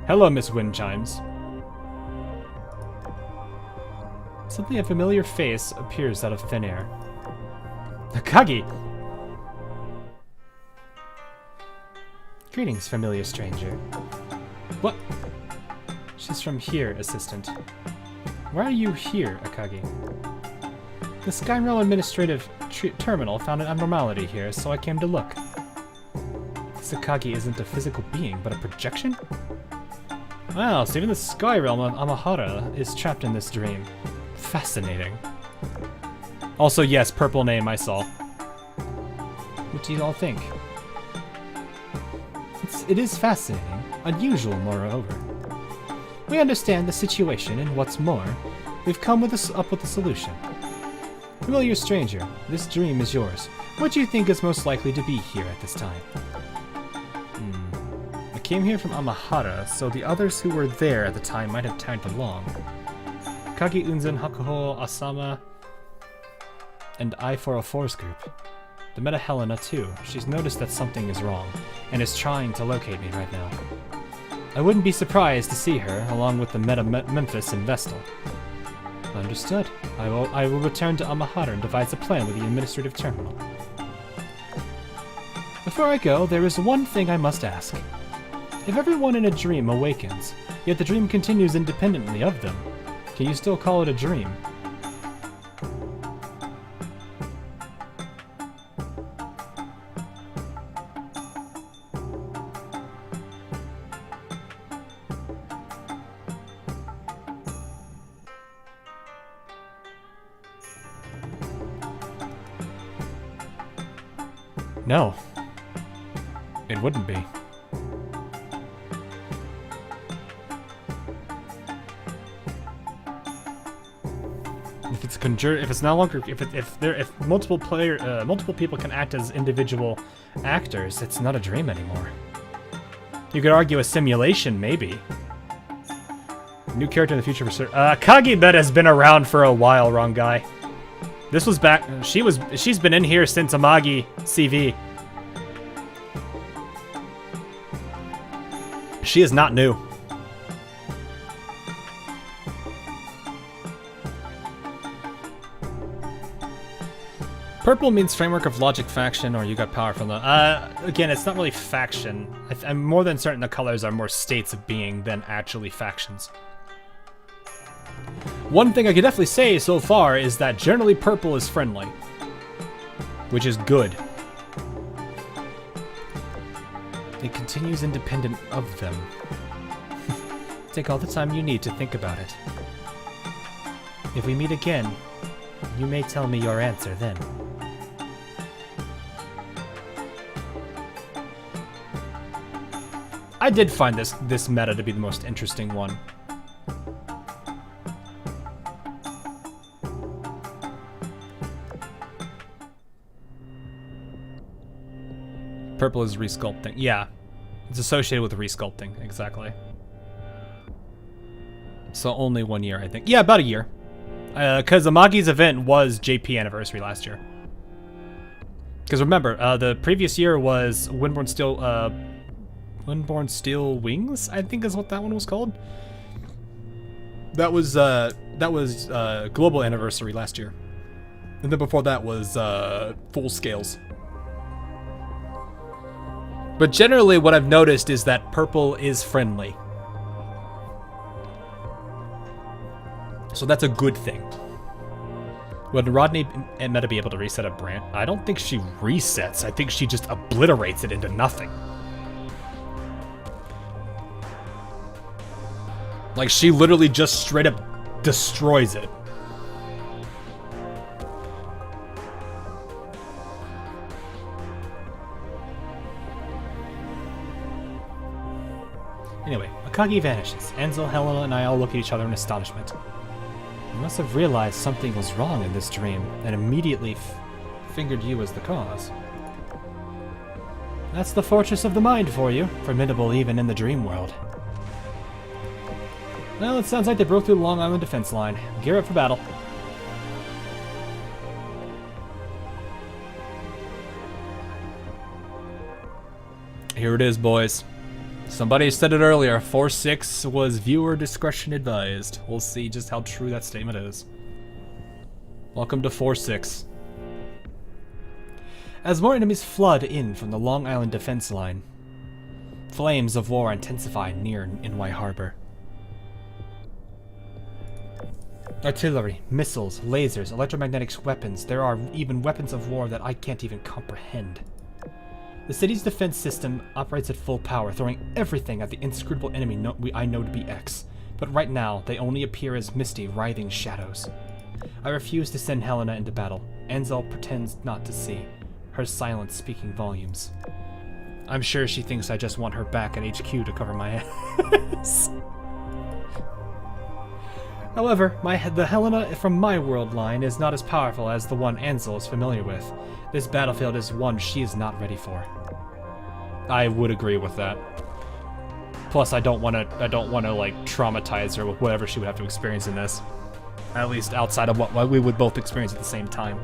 Hello, Miss Wind Chimes. Suddenly a familiar face appears out of thin air. Akagi! Greetings, familiar stranger. What? She's from here, assistant. Why are you here, Akagi? The Skyrail Administrative Terminal found an abnormality here, so I came to look. This Akagi isn't a physical being, but a projection? Wow, so even the Sky Realm of Amahara is trapped in this dream. Fascinating. Also, yes, purple name I saw. What do you all think? It is fascinating, unusual moreover. We understand the situation, and what's more, we've come up with a solution. Familiar stranger, this dream is yours. What do you think is most likely to be here at this time? I came here from Amahara, so the others who were there at the time might have tagged along. Kagi Unzen, Hakuhou, Asama, and I-404's group. The Meta Helena too. She's noticed that something is wrong, and is trying to locate me right now. I wouldn't be surprised to see her, along with the Meta Memphis and Vestal. Understood. I will return to Amahara and devise a plan with the administrative terminal. Before I go, there is one thing I must ask. If everyone in a dream awakens, yet the dream continues independently of them, can you still call it a dream? No. It wouldn't be. If multiple people can act as individual actors, it's not a dream anymore. You could argue a simulation, maybe. New character in the future for certain. Kagibet has been around for a while, wrong guy. This was back. She's been in here since Amagi CV. She is not new. Purple means framework of logic faction, or you got power from the. Again, it's not really faction. I'm more than certain the colors are more states of being than actually factions. One thing I can definitely say so far is that generally purple is friendly, which is good. It continues independent of them. Take all the time you need to think about it. If we meet again, you may tell me your answer then. I did find this meta to be the most interesting one. Purple is resculpting. Yeah, it's associated with resculpting, exactly. So only 1 year, I think. Yeah, about a year. Because Amagi's event was JP anniversary last year. Because remember, the previous year was Windborne Steel Wings, I think is what that one was called. That was global anniversary last year. And then before that was Full Scales. But generally what I've noticed is that purple is friendly. So that's a good thing. Would Rodney and Meta be able to reset a brand? I don't think she resets. I think she just obliterates it into nothing. Like, she literally just straight up destroys it. Anyway, Akagi vanishes. Ansel, Helena, and I all look at each other in astonishment. I must have realized something was wrong in this dream, and immediately fingered you as the cause. That's the fortress of the mind for you, formidable even in the dream world. Well, it sounds like they broke through the Long Island defense line. Gear up for battle. Here it is, boys. Somebody said it earlier, 4-6 was viewer discretion advised. We'll see just how true that statement is. Welcome to 4-6. As more enemies flood in from the Long Island defense line, flames of war intensify near Inwai Harbor. Artillery, missiles, lasers, electromagnetic weapons, there are even weapons of war that I can't even comprehend. The city's defense system operates at full power, throwing everything at the inscrutable enemy I know to be X. But right now, they only appear as misty, writhing shadows. I refuse to send Helena into battle. Ansel pretends not to see, her silence speaking volumes. I'm sure she thinks I just want her back at HQ to cover my ass. However, the Helena from my world line is not as powerful as the one Ansel is familiar with. This battlefield is one she is not ready for. I would agree with that. Plus, I don't want to like traumatize her with whatever she would have to experience in this. At least outside of what we would both experience at the same time.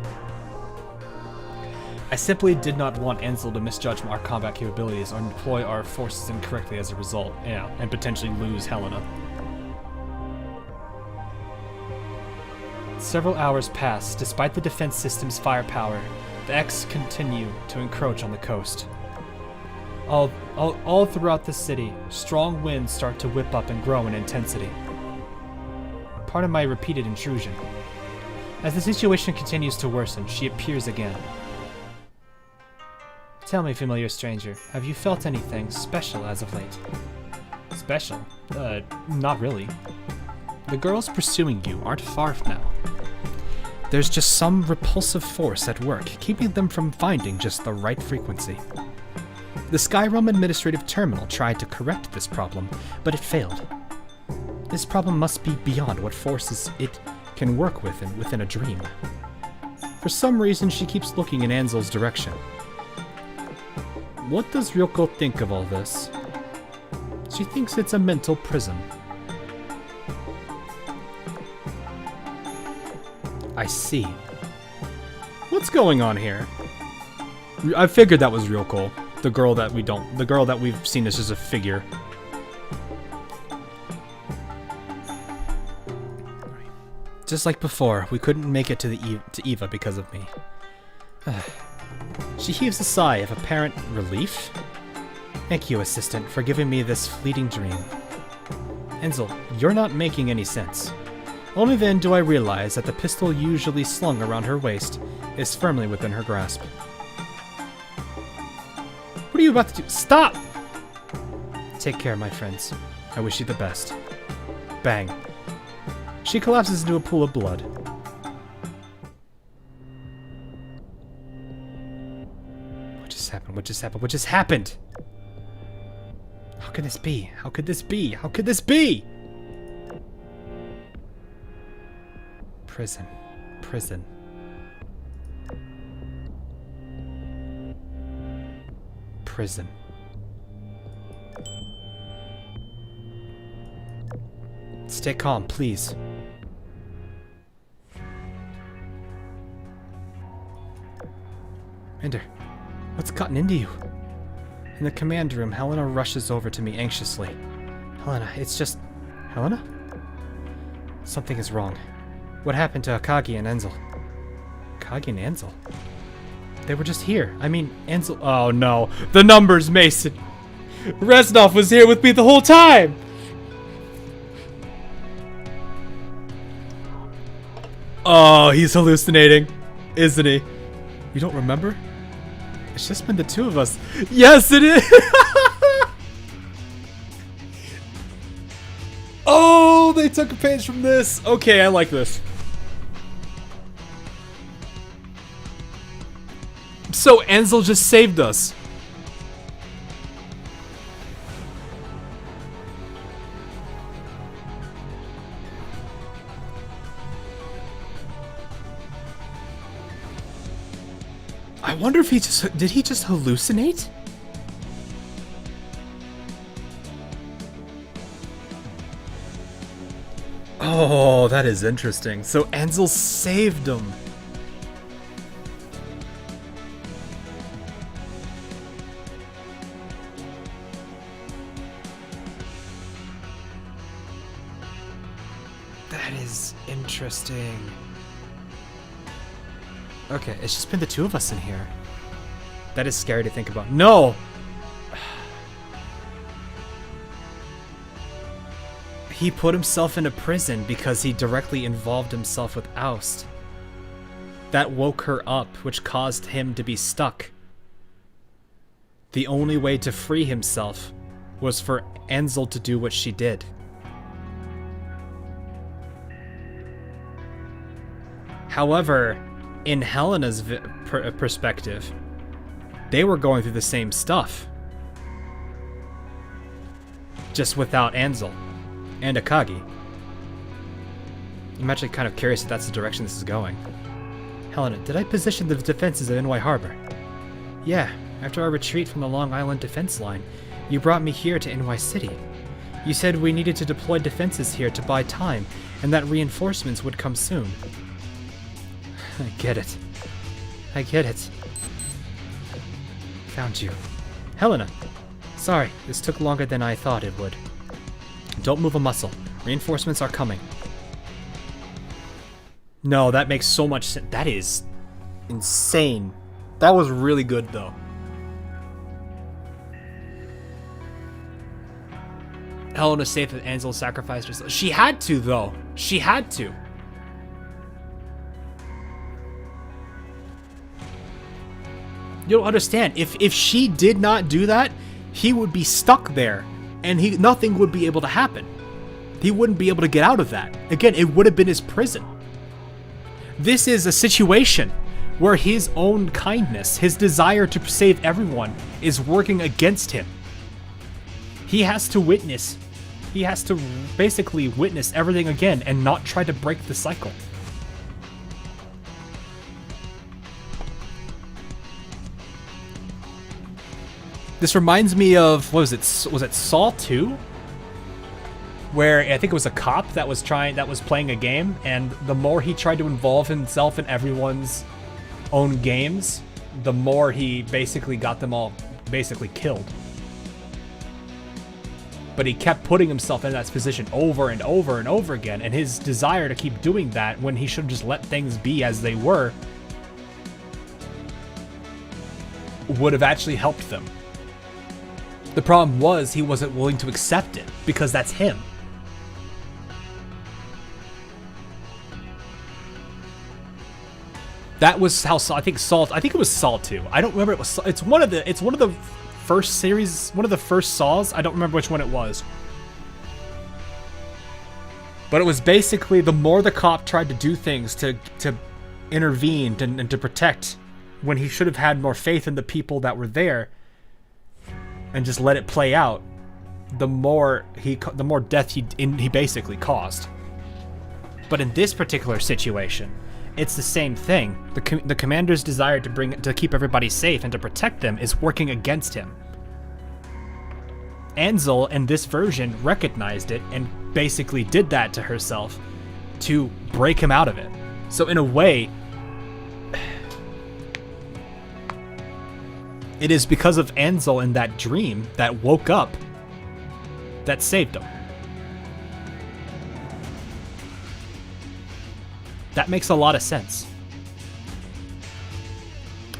I simply did not want Ansel to misjudge our combat capabilities or deploy our forces incorrectly as a result, and potentially lose Helena. Several hours pass. Despite the defense system's firepower, the X continue to encroach on the coast. All throughout the city, strong winds start to whip up and grow in intensity. Pardon my repeated intrusion. As the situation continues to worsen, she appears again. Tell me, familiar stranger, have you felt anything special as of late? Special? Not really. The girls pursuing you aren't far now. There's just some repulsive force at work, keeping them from finding just the right frequency. The Skyrealm Administrative Terminal tried to correct this problem, but it failed. This problem must be beyond what forces it can work with within a dream. For some reason, she keeps looking in Ansel's direction. What does Ryoko think of all this? She thinks it's a mental prison. I see. What's going on here? I figured that was Ryoko. The girl that we've seen as just a figure. Just like before, we couldn't make it to Eva because of me. She heaves a sigh of apparent relief. Thank you, assistant, for giving me this fleeting dream. Ansel, you're not making any sense. Only then do I realize that the pistol usually slung around her waist is firmly within her grasp. What are you about to do? Stop! Take care, my friends. I wish you the best. Bang. She collapses into a pool of blood. What just happened? What just happened? What just happened? How could this be? How could this be? How could this be? Prison. Prison. Prison. Stay calm, please. Ender, what's gotten into you? In the command room, Helena rushes over to me anxiously. Helena, it's just... Helena? Something is wrong. What happened to Akagi and Ansel? Akagi and Ansel? They were just here. I mean, Ansel... Oh no. The numbers, Mason! Reznov was here with me the whole time! Oh, he's hallucinating, isn't he? You don't remember? It's just been the two of us. Yes, it is! Oh, they took a page from this. Okay, I like this. So Ansel just saved us. I wonder if did he just hallucinate? Oh, that is interesting. So Ansel saved him. That is interesting. Okay, it's just been the two of us in here. That is scary to think about. No! He put himself into prison because he directly involved himself with Oust. That woke her up, which caused him to be stuck. The only way to free himself was for Ansel to do what she did. However, in Helena's perspective, they were going through the same stuff. Just without Ansel. And Akagi. I'm actually kind of curious if that's the direction this is going. Helena, did I position the defenses of NY Harbor? Yeah, after our retreat from the Long Island defense line, you brought me here to NY City. You said we needed to deploy defenses here to buy time, and that reinforcements would come soon. I get it. I get it. Found you. Helena! Sorry, this took longer than I thought it would. Don't move a muscle. Reinforcements are coming. No, that makes so much sense. That is insane. That was really good, though. Helena safe that Ansel sacrificed herself. She had to, though. She had to. You don't understand. If she did not do that, he would be stuck there. And nothing would be able to happen. He wouldn't be able to get out of that. Again, it would have been his prison. This is a situation where his own kindness, his desire to save everyone, is working against him. He has to basically witness everything again and not try to break the cycle. This reminds me of, what was it Saw 2? Where I think it was a cop that was playing a game, and the more he tried to involve himself in everyone's own games, the more he basically got them all basically killed. But he kept putting himself in that position over and over and over again, and his desire to keep doing that when he should have just let things be as they were would have actually helped them. The problem was he wasn't willing to accept it, because that's him. That was how I think it was Saw 2. I don't remember. It's one of the first series, one of the first Saws. I don't remember which one it was. But it was basically the more the cop tried to do things to intervene and to protect, when he should have had more faith in the people that were there and just let it play out, the more death he basically caused. But in this particular situation, it's the same thing. The commander's desire to keep everybody safe and to protect them is working against him. Ansel, in this version, recognized it and basically did that to herself to break him out of it. So in a way, it is because of Ansel in that dream that woke up that saved him. That makes a lot of sense.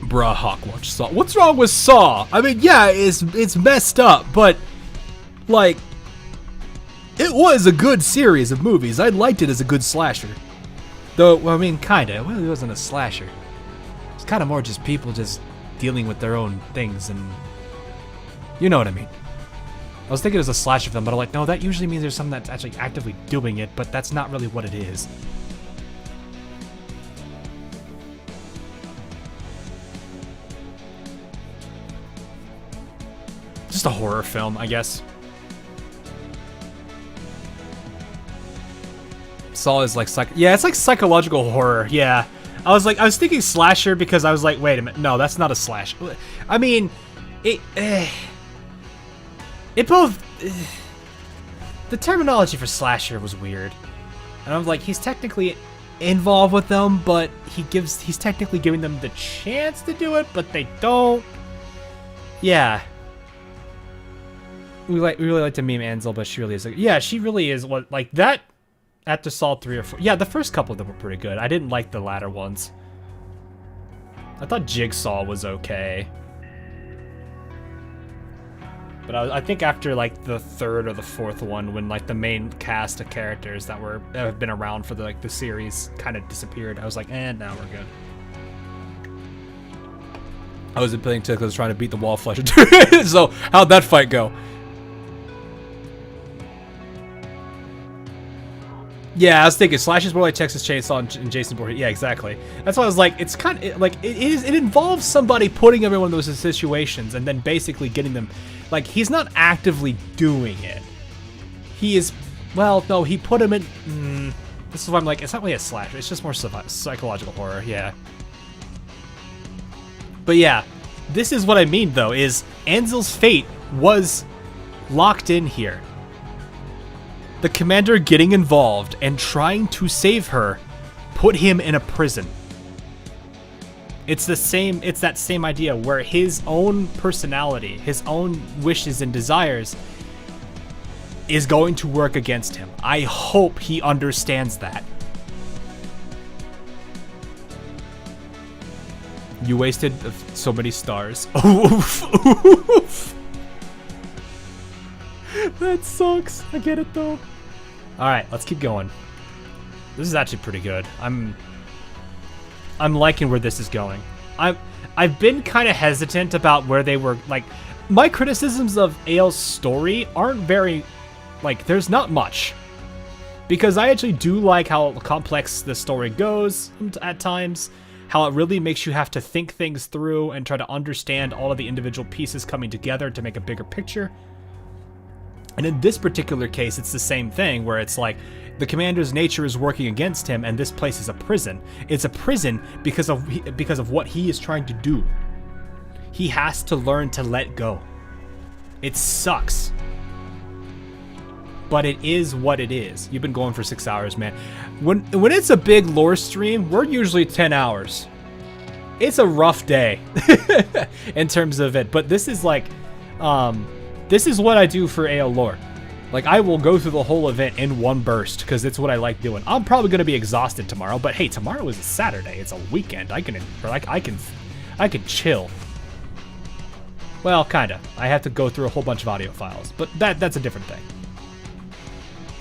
Bruh, Hawkwatch Saw. What's wrong with Saw? I mean, yeah, it's messed up, but like, it was a good series of movies. I liked it as a good slasher. Though, well, I mean, kinda. Well, it wasn't a slasher. It's kind of more just people just dealing with their own things, and you know what I mean. I was thinking it was a slasher film, but I'm like, no, that usually means there's someone that's actually actively doing it, but that's not really what it is. Just a horror film, I guess. Saw is like it's like psychological horror. Yeah, I was thinking slasher because I was like, wait a minute, no, that's not a slasher. I mean, it both. The terminology for slasher was weird. And I was like, he's technically involved with them, but he's technically giving them the chance to do it, but they don't. Yeah. We really like to meme Ansel, but she really is like, yeah, she really is what like that after Saw 3 or 4. Yeah, the first couple of them were pretty good. I didn't like the latter ones. I thought Jigsaw was okay. But I think after like the third or the fourth one, when like the main cast of characters that have been around for the series kind of disappeared, I was like, now we're good. I wasn't playing because I was trying to beat the wall flesh. So how'd that fight go? Yeah, I was thinking Slash is more like Texas Chainsaw and Jason Voorhees. Yeah, exactly. That's why I was like, it's kind of like it involves somebody putting everyone in those situations and then basically getting them. Like, he's not actively doing it. He is, well, no, he put him in. This is why I'm like, it's not really a slasher. It's just more psychological horror. Yeah. But yeah, this is what I mean though. Is Ansel's fate was locked in here. The commander getting involved and trying to save her put him in a prison. It's that same idea where his own personality, his own wishes and desires is going to work against him. I hope he understands that. You wasted so many stars. Oof. That sucks. I get it though. Alright, let's keep going. This is actually pretty good. I'm liking where this is going. I've been kind of hesitant about where they were, like, my criticisms of Ael's story aren't very, like, there's not much. Because I actually do like how complex the story goes at times, how it really makes you have to think things through and try to understand all of the individual pieces coming together to make a bigger picture. And in this particular case, it's the same thing, where it's like, the commander's nature is working against him, and this place is a prison. It's a prison because of what he is trying to do. He has to learn to let go. It sucks. But it is what it is. You've been going for 6 hours, man. When it's a big lore stream, we're usually 10 hours. It's a rough day in terms of it. But this is like, this is what I do for AL lore. Like, I will go through the whole event in one burst because it's what I like doing. I'm probably going to be exhausted tomorrow, but hey, tomorrow is a Saturday. It's a weekend. I can chill. Well, kind of. I have to go through a whole bunch of audio files, but that's a different thing.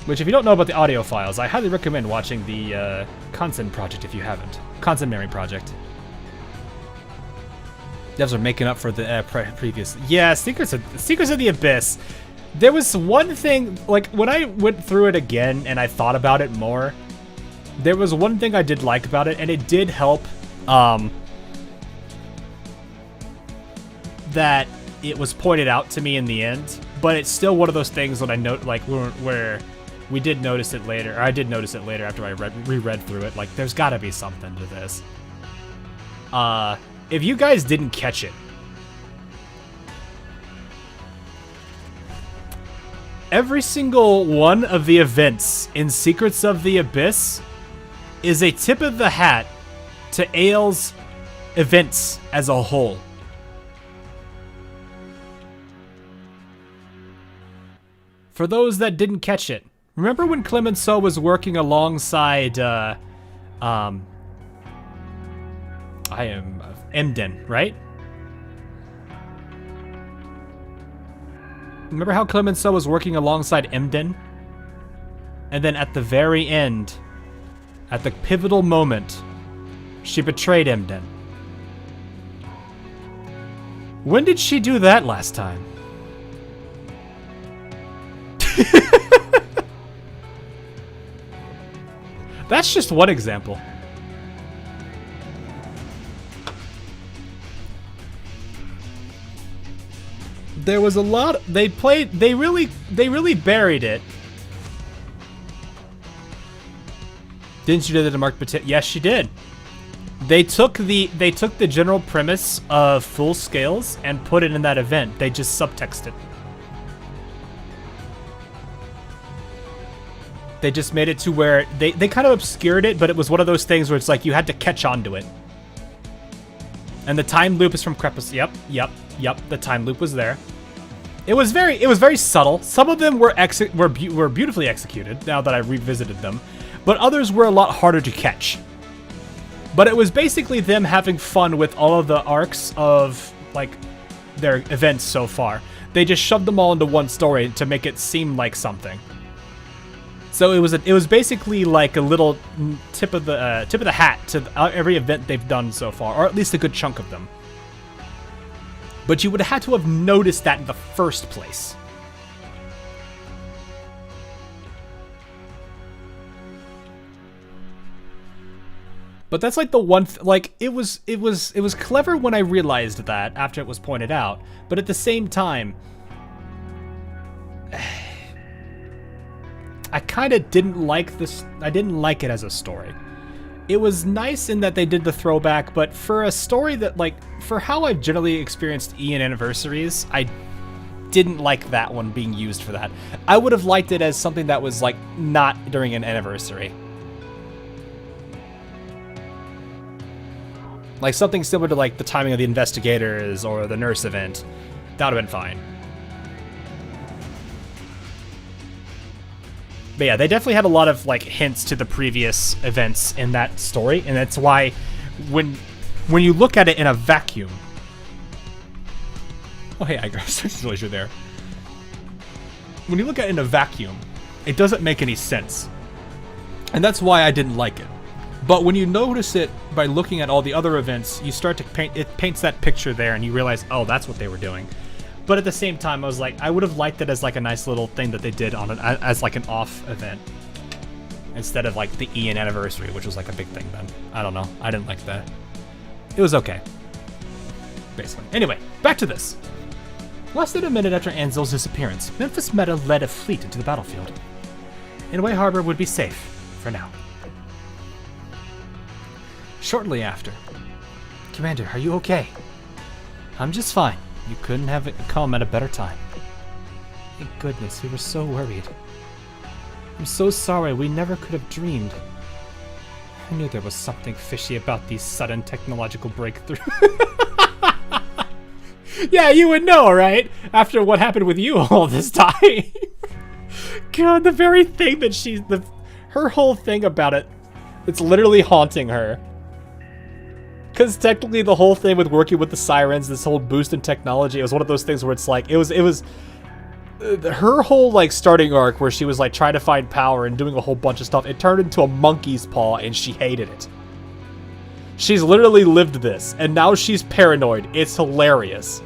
Which, if you don't know about the audio files, I highly recommend watching the Concept project if you haven't. Concept Memory project. Devs are making up for the previous. Yeah, Secrets of the Abyss. There was one thing, like, when I went through it again and I thought about it more, there was one thing I did like about it, and it did help that it was pointed out to me in the end, but it's still one of those things that I note, like, where we did notice it later, or I did notice it later after I reread through it, like, there's gotta be something to this. If you guys didn't catch it, every single one of the events in Secrets of the Abyss is a tip of the hat to Ael's events as a whole. For those that didn't catch it, remember when Clemenceau was working alongside Emden, right? Remember how Clemenceau was working alongside Emden? And then at the very end, at the pivotal moment, she betrayed Emden. When did she do that last time? That's just one example. There was a lot. They really buried it. Didn't she do that to Mark Petit? Yes, she did. They took the general premise of Full Scales and put it in that event. They just subtexted it. They just made it to where they kind of obscured it, but it was one of those things where it's like you had to catch on to it. And the time loop is from Crepus. Yep. The time loop was there. It was very subtle. Some of them were beautifully executed now that I revisited them, but others were a lot harder to catch. But it was basically them having fun with all of the arcs of like their events so far. They just shoved them all into one story to make it seem like something. So it was basically like a little tip of the hat to every event they've done so far, or at least a good chunk of them. But you would have had to have noticed that in the first place. But that's like the one like it was clever when I realized that after it was pointed out, but at the same time I kind of didn't like this. I didn't like it as a story. It was nice in that they did the throwback, but for a story that, like, for how I've generally experienced Ian anniversaries, I didn't like that one being used for that. I would have liked it as something that was, like, not during an anniversary. Like, something similar to, like, the timing of the investigators or the nurse event. That would have been fine. But yeah, they definitely had a lot of like hints to the previous events in that story, and that's why when you look at it in a vacuum. Oh hey, Iger, you're there. When you look at it in a vacuum, it doesn't make any sense, and that's why I didn't like it. But when you notice it by looking at all the other events, you start to paint. It paints that picture there, and you realize, oh, that's what they were doing. But at the same time, I was like, I would have liked it as like a nice little thing that they did on as like an off event, instead of like the Ian anniversary, which was like a big thing then. I don't know. I didn't like that. It was okay. Basically. Anyway, back to this. Less than a minute after Anzel's disappearance, Memphis Meta led a fleet into the battlefield. Inway Harbor would be safe for now. Shortly after, Commander, are you okay? I'm just fine. You couldn't have it come at a better time. Thank goodness, we were so worried. I'm so sorry, we never could have dreamed. I knew there was something fishy about these sudden technological breakthroughs. Yeah, you would know, right? After what happened with you all this time. God, the very thing that her whole thing about it, it's literally haunting her. Because technically the whole thing with working with the sirens, this whole boost in technology, it was one of those things where it's like, it was her whole like starting arc where she was like trying to find power and doing a whole bunch of stuff. It turned into a monkey's paw and she hated it. She's literally lived this and now she's paranoid. It's hilarious.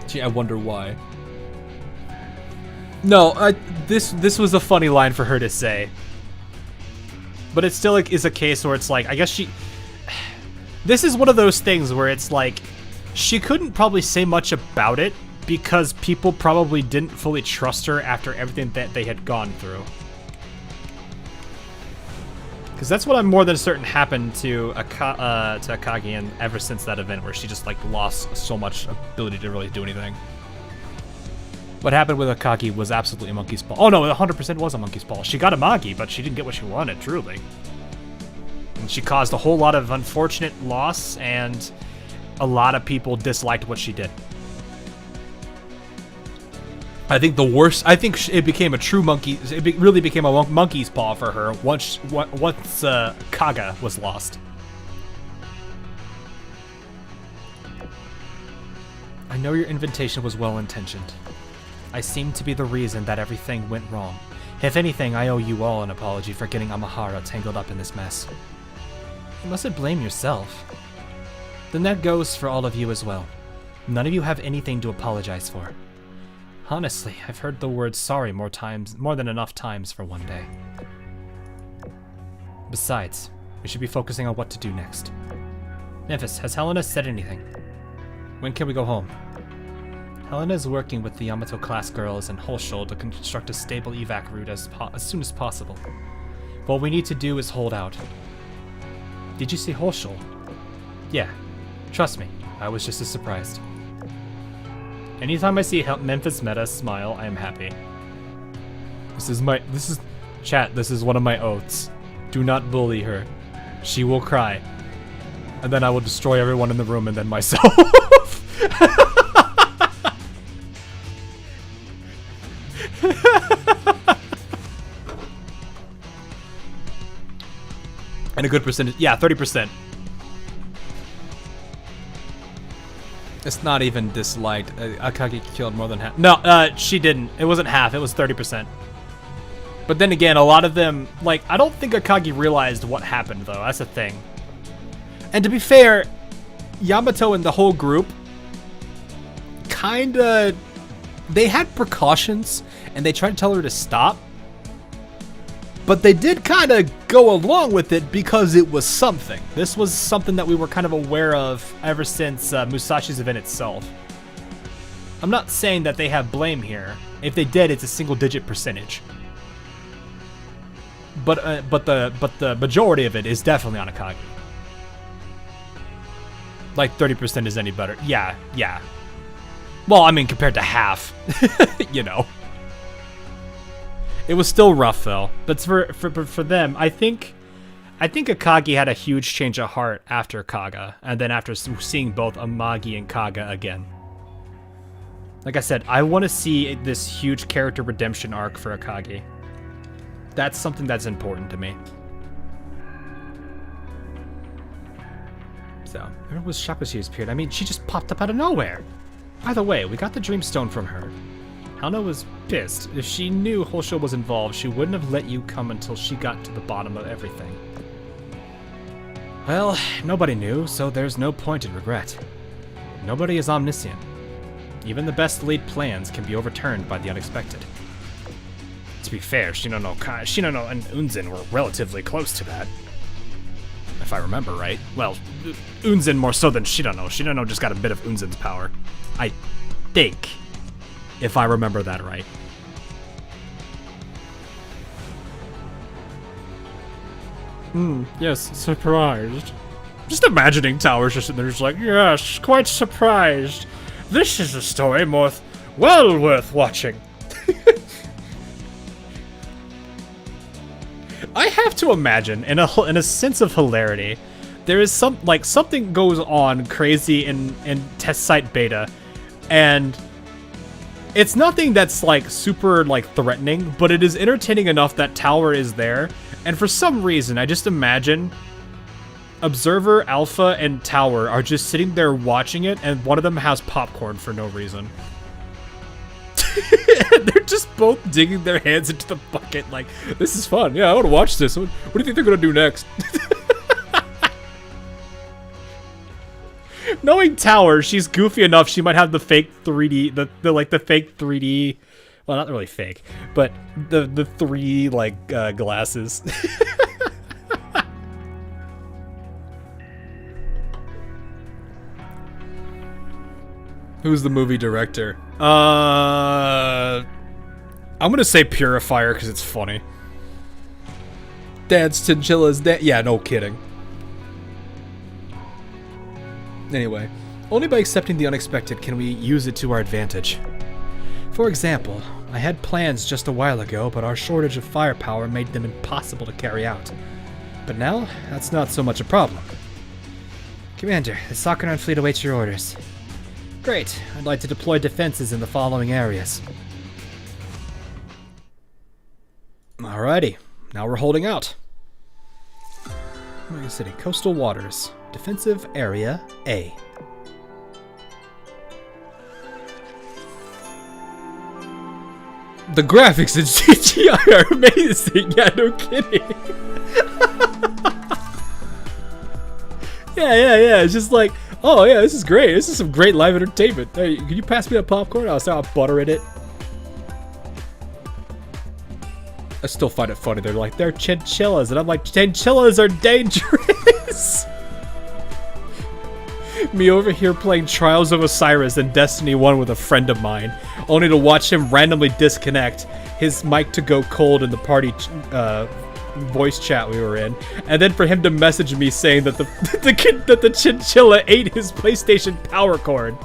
Gee, I wonder why. No, this was a funny line for her to say. But it still like, is a case where it's like, I guess this is one of those things where it's like, she couldn't probably say much about it because people probably didn't fully trust her after everything that they had gone through. Because that's what I'm more than certain happened to Akagi and ever since that event where she just like lost so much ability to really do anything. What happened with Akagi was absolutely a monkey's paw. Oh no, it 100% was a monkey's paw. She got a Magi, but she didn't get what she wanted, truly. And she caused a whole lot of unfortunate loss, and a lot of people disliked what she did. I think it became a true monkey. It really became a monkey's paw for her once Kaga was lost. I know your invitation was well-intentioned. I seem to be the reason that everything went wrong. If anything, I owe you all an apology for getting Amahara tangled up in this mess. You mustn't blame yourself. Then that goes for all of you as well. None of you have anything to apologize for. Honestly, I've heard the word sorry more than enough times for one day. Besides, we should be focusing on what to do next. Memphis, has Helena said anything? When can we go home? Helena is working with the Yamato-class girls and Holshul to construct a stable evac route as soon as possible. What we need to do is hold out. Did you see Holshul? Yeah. Trust me, I was just as surprised. Anytime I see Memphis Meta smile, I am happy. This is chat, this is one of my oaths. Do not bully her. She will cry. And then I will destroy everyone in the room and then myself. And a good percentage, yeah, 30%. It's not even disliked. Akagi killed more than half. No, she didn't. It wasn't half, it was 30%. But then again, a lot of them, like, I don't think Akagi realized what happened, though. That's the thing. And to be fair, Yamato and the whole group kinda... They had precautions, and they tried to tell her to stop. But they did kind of go along with it because it was something. This was something that we were kind of aware of ever since Musashi's event itself. I'm not saying that they have blame here. If they did, it's a single-digit percentage. But the majority of it is definitely on Akagi. Like 30% is any better. Yeah. Well, I mean, compared to half, you know. It was still rough though. But for them, I think Akagi had a huge change of heart after Kaga, and then after seeing both Amagi and Kaga again. Like I said, I want to see this huge character redemption arc for Akagi. That's something that's important to me. So, where was shocked when she appeared? I mean, she just popped up out of nowhere. By the way, we got the Dreamstone from her. Hana was pissed. If she knew Hosho was involved, she wouldn't have let you come until she got to the bottom of everything. Well, nobody knew, so there's no point in regret. Nobody is omniscient. Even the best laid plans can be overturned by the unexpected. To be fair, Shinano and Unzen were relatively close to that. If I remember right. Well, Unzen more so than Shinano. Shinano just got a bit of Unzen's power. I think. If I remember that right. Yes, surprised. Just imagining Towers just sitting there just like, yes, quite surprised. This is a story well worth watching. I have to imagine, in a sense of hilarity, there is something goes on crazy in test site beta, and it's nothing that's like super like threatening, but it is entertaining enough that Tower is there, and for some reason, I just imagine Observer, Alpha, and Tower are just sitting there watching it, and one of them has popcorn for no reason. They're just both digging their hands into the bucket like, this is fun. Yeah, I want to watch this. What do you think they're going to do next? Knowing Tower, she's goofy enough, she might have the fake 3D, the fake 3D, well, not really fake, but the 3 glasses. Who's the movie director? I'm gonna say Purifier because it's funny. Dad's chinchillas. Yeah, no kidding. Anyway, only by accepting the unexpected can we use it to our advantage. For example, I had plans just a while ago, but our shortage of firepower made them impossible to carry out. But now, that's not so much a problem. Commander, the Sakura fleet awaits your orders. Great, I'd like to deploy defenses in the following areas. Alrighty, now we're holding out. Mega City, Coastal Waters, Defensive Area A. The graphics in CGI are amazing, yeah, no kidding. Yeah, it's just like, oh yeah, this is great. This is some great live entertainment. Hey, can you pass me that popcorn? I'll start buttering it. I still find it funny. They're like, they're chinchillas. And I'm like, chinchillas are dangerous. Me over here playing Trials of Osiris and Destiny 1 with a friend of mine, only to watch him randomly disconnect his mic to go cold in the party voice chat we were in, and then for him to message me saying that the chinchilla ate his PlayStation power cord.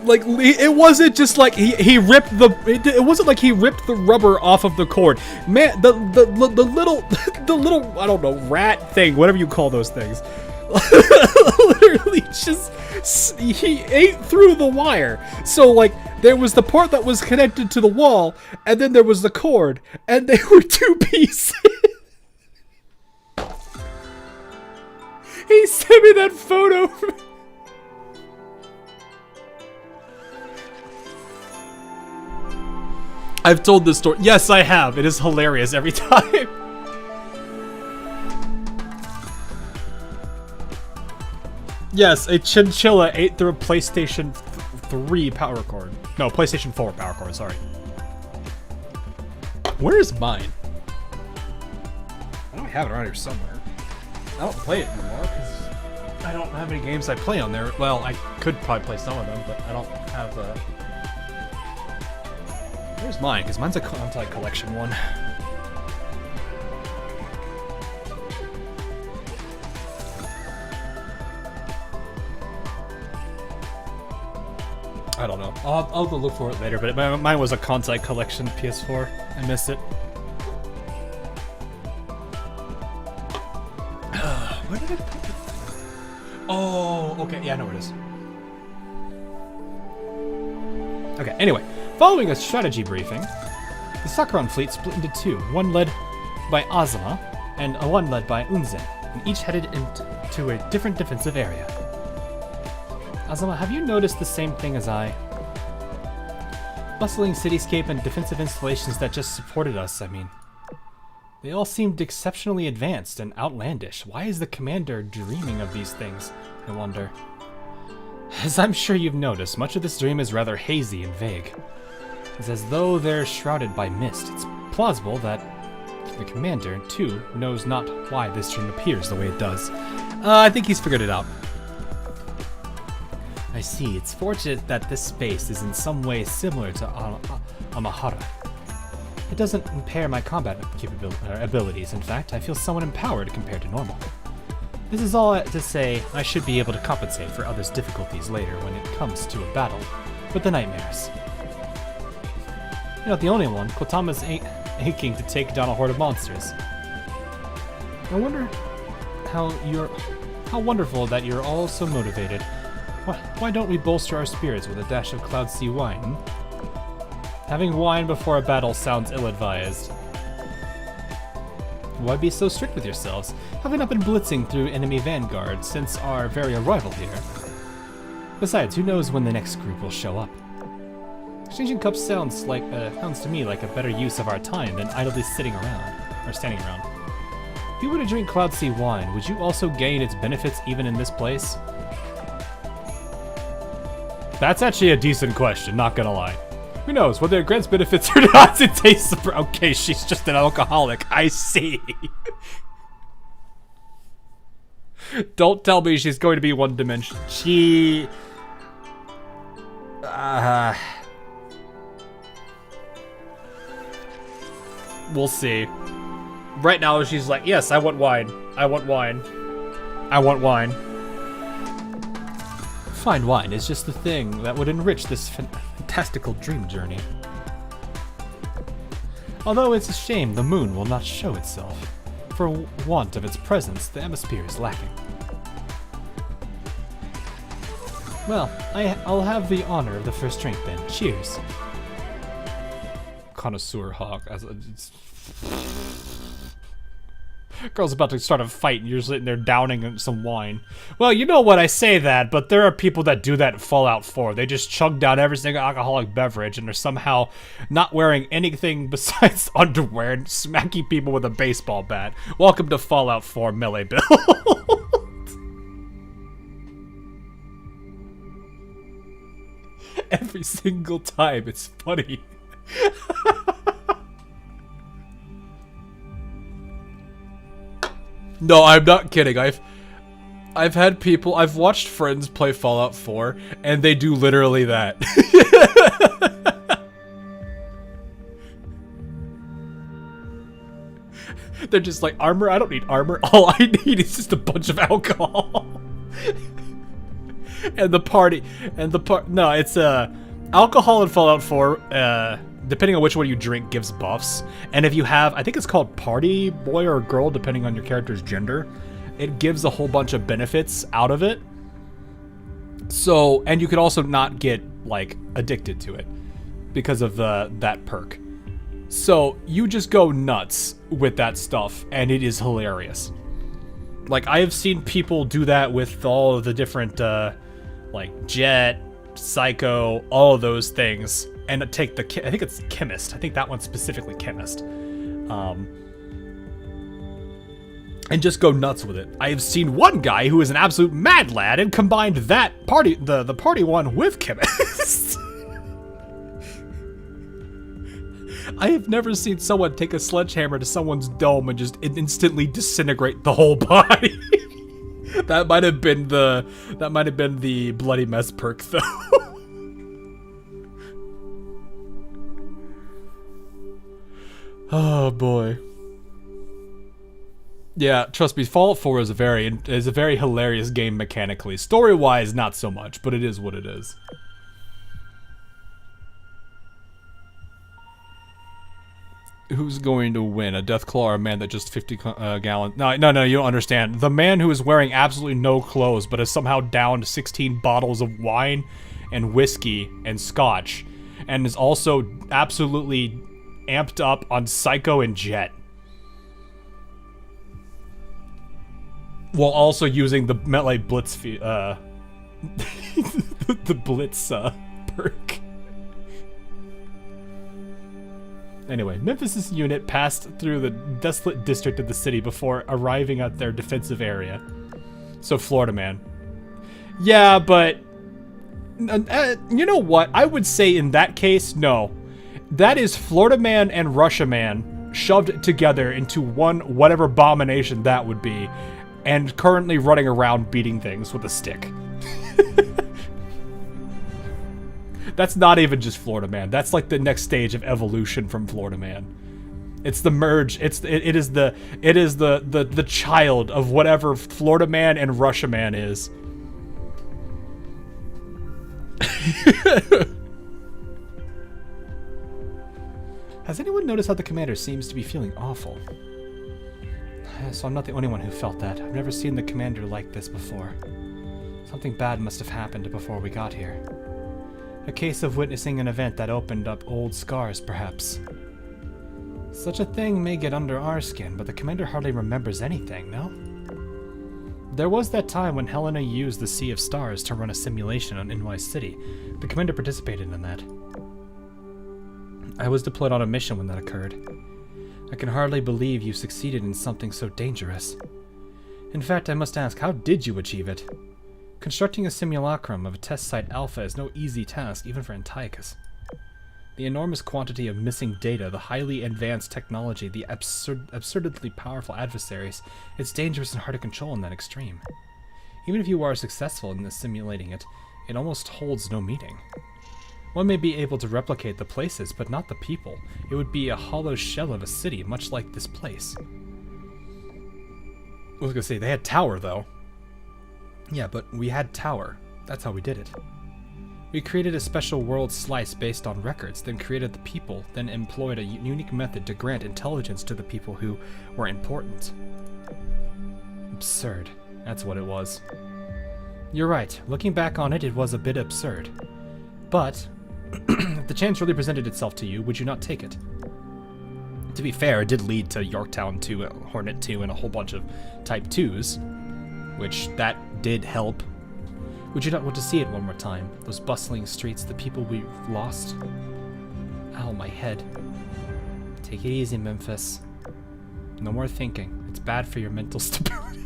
Like, it wasn't just like he ripped the, it wasn't like he ripped the rubber off of the cord. Man, the little, the little, I don't know, rat thing, whatever you call those things. Literally just, he ate through the wire. So like, there was the part that was connected to the wall, and then there was the cord, and they were two pieces. He sent me that photo. I've told this story. Yes, I have. It is hilarious every time. Yes, a chinchilla ate through a PlayStation 3 power cord. No, PlayStation 4 power cord, sorry. Where is mine? I don't have it around here somewhere. I don't play it anymore because I don't have any games I play on there. Well, I could probably play some of them, but I don't have Where's mine? Because mine's a Content collection one. I don't know. I'll go look for it later, but mine was a Content collection PS4. I missed it. Where did I put it? Oh, okay. Yeah, I know where it is. Okay, anyway. Following a strategy briefing, the Sakura fleet split into two, one led by Azuma and one led by Unzen, and each headed into a different defensive area. Azuma, have you noticed the same thing as I? Bustling cityscape and defensive installations that just supported us, I mean. They all seemed exceptionally advanced and outlandish. Why is the commander dreaming of these things, I wonder? As I'm sure you've noticed, much of this dream is rather hazy and vague. It's as though they're shrouded by mist. It's plausible that the commander, too, knows not why this dream appears the way it does. I think he's figured it out. I see. It's fortunate that this space is in some way similar to Amahara. It doesn't impair my combat abilities. In fact, I feel somewhat empowered compared to normal. This is all to say I should be able to compensate for others' difficulties later when it comes to a battle with the nightmares. You're not the only one. Kotama's aching to take down a horde of monsters. I wonder how wonderful that you're all so motivated. Why don't we bolster our spirits with a dash of Cloud Sea wine? Having wine before a battle sounds ill-advised. Why be so strict with yourselves? Have we not been blitzing through enemy vanguard since our very arrival here? Besides, who knows when the next group will show up? Exchanging cups sounds to me like a better use of our time than idly sitting around, or standing around. If you were to drink Cloud Sea wine, would you also gain its benefits even in this place? That's actually a decent question, not gonna lie. Who knows, whether it grants benefits or not, it tastes... Okay, she's just an alcoholic, I see. Don't tell me she's going to be one dimension. We'll see. Right now, she's like, yes, I want wine. I want wine. I want wine. Fine wine is just the thing that would enrich this fantastical dream journey. Although it's a shame the moon will not show itself. For want of its presence, the atmosphere is lacking. Well, I'll have the honor of the first drink then. Cheers. Connoisseur hawk. Girl's about to start a fight and you're sitting there downing some wine. Well, you know what, I say that, but there are people that do that in Fallout 4. They just chug down every single alcoholic beverage and they're somehow not wearing anything besides underwear and smacking people with a baseball bat. Welcome to Fallout 4 Melee Build. Every single time, it's funny. No, I'm not kidding. I've had people, I've watched friends play Fallout 4, and they do literally that. They're just like, armor? I don't need armor. All I need is just a bunch of alcohol. and the party, no, it's alcohol in Fallout 4, depending on which one you drink, gives buffs. And if you have, I think it's called party boy or girl, depending on your character's gender, it gives a whole bunch of benefits out of it. So, and you could also not get, like, addicted to it because of that perk. So, you just go nuts with that stuff, and it is hilarious. Like, I have seen people do that with all of the different, like, Jet, Psycho, all of those things, and take the, I think it's Chemist. I think that one's specifically Chemist. And just go nuts with it. I have seen one guy who is an absolute mad lad and combined that party, the party one with Chemist. I have never seen someone take a sledgehammer to someone's dome and just instantly disintegrate the whole body. That might have been the bloody mess perk though. Oh boy. Yeah, trust me, Fallout 4 is a very hilarious game mechanically. Story-wise, not so much, but it is what it is. Who's going to win? A Deathclaw or a man that just 50 gallon? No, you don't understand. The man who is wearing absolutely no clothes, but has somehow downed 16 bottles of wine and whiskey and scotch, and is also absolutely amped up on Psycho and Jet. While also using the MetLife Blitz, the Blitz perk. Anyway, Memphis' unit passed through the desolate district of the city before arriving at their defensive area. So Florida Man. Yeah, but you know what? I would say in that case, no. That is Florida Man and Russia Man shoved together into one whatever abomination that would be. And currently running around beating things with a stick. That's not even just Florida Man. That's like the next stage of evolution from Florida Man. It's the merge. It is the child of whatever Florida Man and Russia Man is. Has anyone noticed how the commander seems to be feeling awful? So I'm not the only one who felt that. I've never seen the commander like this before. Something bad must have happened before we got here. A case of witnessing an event that opened up old scars, perhaps. Such a thing may get under our skin, but the commander hardly remembers anything, no? There was that time when Helena used the Sea of Stars to run a simulation on NY City. The commander participated in that. I was deployed on a mission when that occurred. I can hardly believe you succeeded in something so dangerous. In fact, I must ask, how did you achieve it? Constructing a simulacrum of a test site Alpha is no easy task, even for Antiochus. The enormous quantity of missing data, the highly advanced technology, the absurdly powerful adversaries, it's dangerous and hard to control in that extreme. Even if you are successful in simulating it, it almost holds no meaning. One may be able to replicate the places, but not the people. It would be a hollow shell of a city, much like this place. I was gonna say, they had Tower, though. Yeah, but we had Tower. That's how we did it. We created a special world slice based on records, then created the people, then employed a unique method to grant intelligence to the people who were important. Absurd. That's what it was. You're right. Looking back on it, it was a bit absurd. But if the chance really presented itself to you, would you not take it? To be fair, it did lead to Yorktown 2, Hornet 2, and a whole bunch of Type 2s, which that did help. Would you not want to see it one more time? Those bustling streets, the people we've lost? Ow, my head. Take it easy, Memphis. No more thinking. It's bad for your mental stability.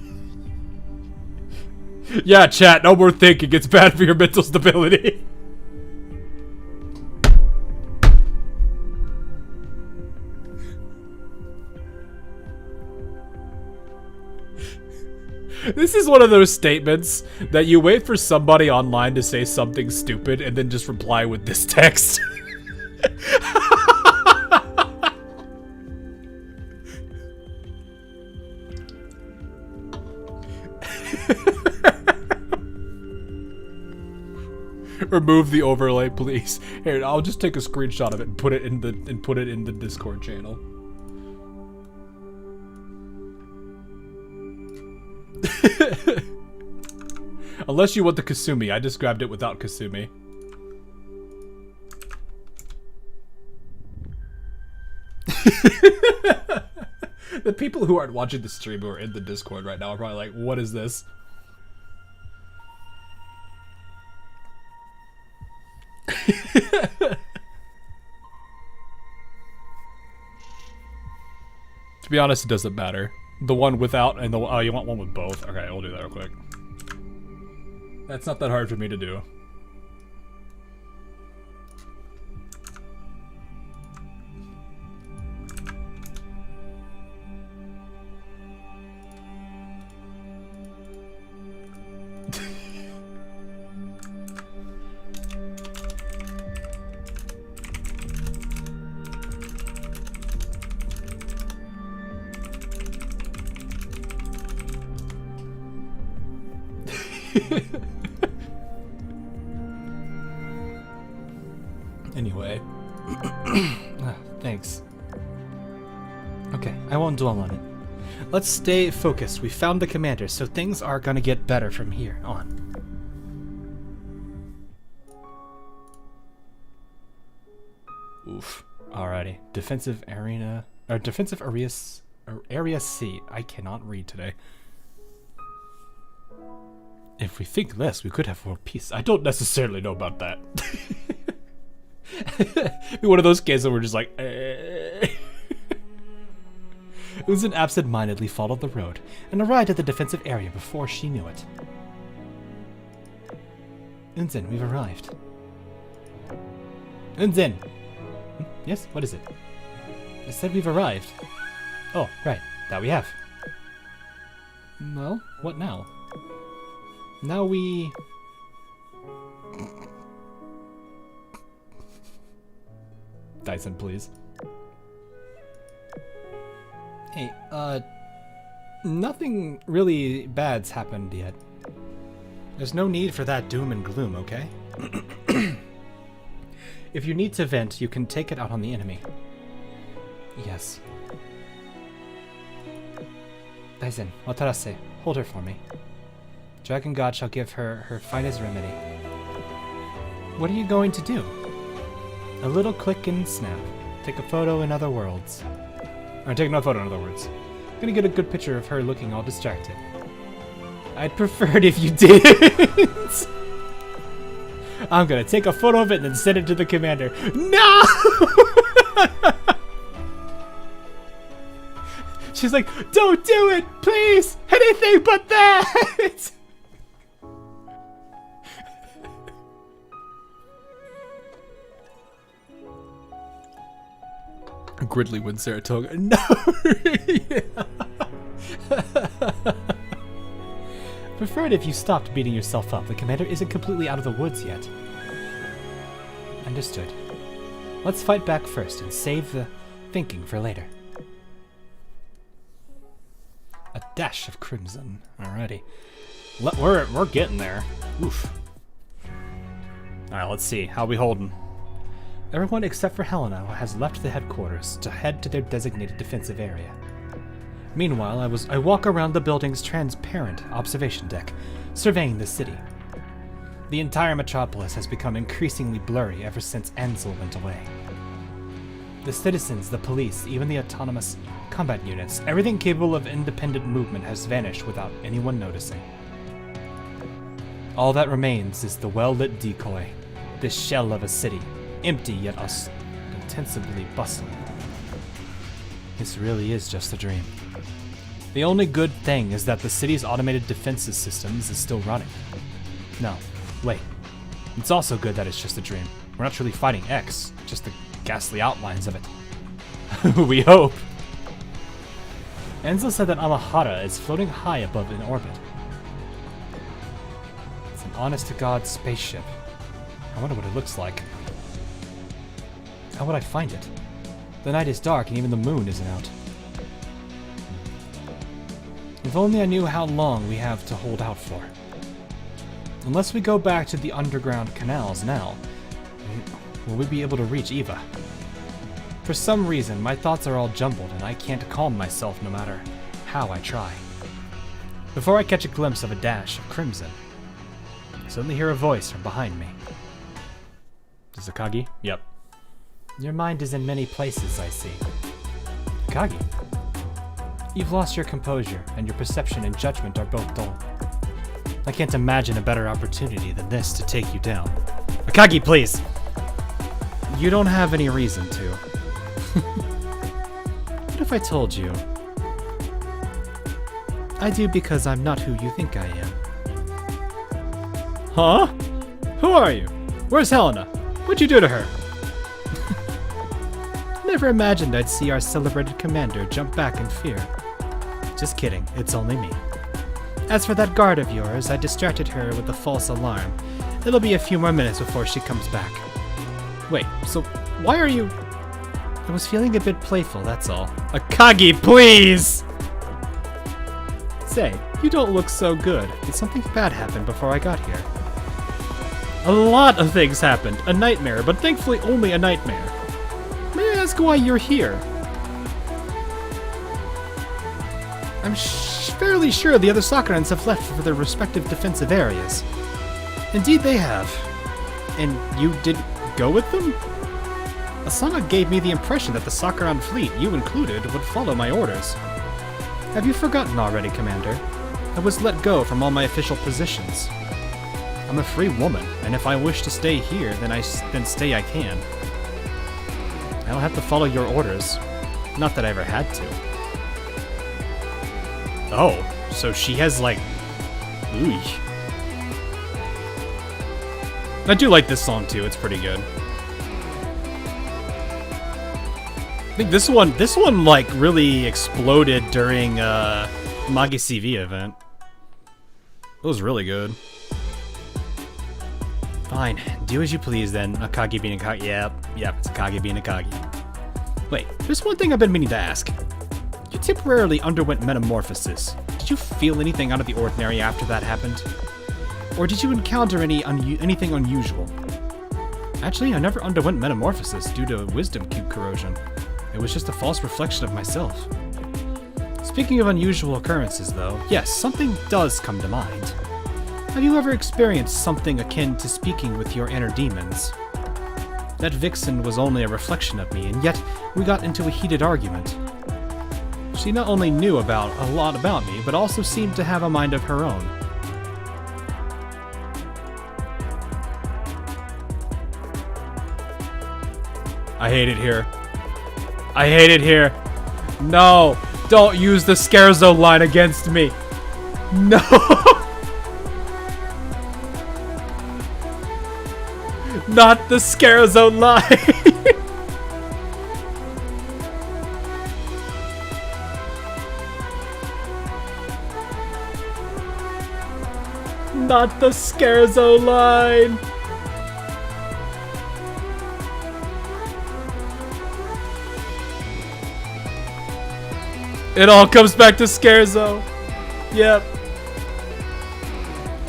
Yeah, chat, no more thinking. It's bad for your mental stability. This is one of those statements that you wait for somebody online to say something stupid and then just reply with this text. Remove the overlay, please. Here, I'll just take a screenshot of it and put it in the Discord channel. Unless you want the Kasumi, I just grabbed it without Kasumi. The people who aren't watching the stream who are in the Discord right now are probably like, what is this? To be honest, it doesn't matter. The one without and the oh, you want one with both? Okay, we'll do that real quick. That's not that hard for me to do. Anyway. Thanks. Okay, I won't dwell on it. Let's stay focused. We found the commander, so things are gonna get better from here on. Oof. Alrighty. Defensive arena... Or defensive areas... Area C. I cannot read today. If we think less, we could have world peace. I don't necessarily know about that. Be one of those kids that were just like, Uzun absent-mindedly followed the road and arrived at the defensive area before she knew it. Unzen, we've arrived. Unzen! Yes, what is it? I said we've arrived. Oh, right, that we have. Well, what now? Now we... Dyson, please. Hey, nothing really bad's happened yet. There's no need for that doom and gloom, okay? If you need to vent, you can take it out on the enemy. Yes. Dyson, Watarase, hold her for me. Dragon God shall give her her finest remedy. What are you going to do? A little click and snap. Take a photo in other worlds. Or take another photo in other words. I'm gonna get a good picture of her looking all distracted. I'd prefer it if you didn't. I'm gonna take a photo of it and then send it to the commander. No! She's like, don't do it, please! Anything but that! Gridley wins Saratoga. No! Prefer it if you stopped beating yourself up. The commander isn't completely out of the woods yet. Understood. Let's fight back first and save the thinking for later. A dash of crimson. Alrighty. We're getting there. Oof. Alright, let's see. How we holding? Everyone except for Helena has left the headquarters to head to their designated defensive area. Meanwhile, I walk around the building's transparent observation deck, surveying the city. The entire metropolis has become increasingly blurry ever since Ansel went away. The citizens, the police, even the autonomous combat units, everything capable of independent movement has vanished without anyone noticing. All that remains is the well-lit decoy, this shell of a city, empty yet ostensibly bustling. This really is just a dream. The only good thing is that the city's automated defenses systems is still running. No, wait. It's also good that it's just a dream. We're not really fighting X, just the ghastly outlines of it. We hope. Enzo said that Amahara is floating high above in orbit. It's an honest-to-God spaceship. I wonder what it looks like. How would I find it? The night is dark and even the moon isn't out. If only I knew how long we have to hold out for. Unless we go back to the underground canals now, will we be able to reach Eva? For some reason, my thoughts are all jumbled and I can't calm myself no matter how I try. Before I catch a glimpse of a dash of crimson, I suddenly hear a voice from behind me. Is it Akagi? Yep. Your mind is in many places, I see. Akagi, you've lost your composure, and your perception and judgment are both dull. I can't imagine a better opportunity than this to take you down. Akagi, please! You don't have any reason to. What if I told you? I do because I'm not who you think I am. Huh? Who are you? Where's Helena? What'd you do to her? Never imagined I'd see our celebrated commander jump back in fear. Just kidding, it's only me. As for that guard of yours, I distracted her with the false alarm. It'll be a few more minutes before she comes back. Wait, so why are you... I was feeling a bit playful, that's all. Akagi, please! Say, you don't look so good. Did something bad happen before I got here? A lot of things happened. A nightmare, but thankfully only a nightmare. May I ask why you're here? I'm fairly sure the other Sakurans have left for their respective defensive areas. Indeed they have. And you didn't go with them? Asana gave me the impression that the Sakuran fleet, you included, would follow my orders. Have you forgotten already, Commander? I was let go from all my official positions. I'm a free woman, and if I wish to stay here, then stay I can. I'll have to follow your orders. Not that I ever had to. Oh, so she has like... Ooh. I do like this song too, it's pretty good. I think this one like really exploded during Magi CV event. It was really good. Fine, do as you please then. Akagi being Akagi. Yep, it's Akagi being Akagi. Wait, there's one thing I've been meaning to ask. You temporarily underwent metamorphosis. Did you feel anything out of the ordinary after that happened? Or did you encounter anything unusual? Actually, I never underwent metamorphosis due to wisdom cube corrosion. It was just a false reflection of myself. Speaking of unusual occurrences, though, yes, something does come to mind. Have you ever experienced something akin to speaking with your inner demons? That vixen was only a reflection of me, and yet we got into a heated argument. She not only knew a lot about me, but also seemed to have a mind of her own. I hate it here. I hate it here. No! Don't use the Scarezo line against me! No! Not the Scarezo line! Not the Scarezo line! It all comes back to Scarezo. Yep.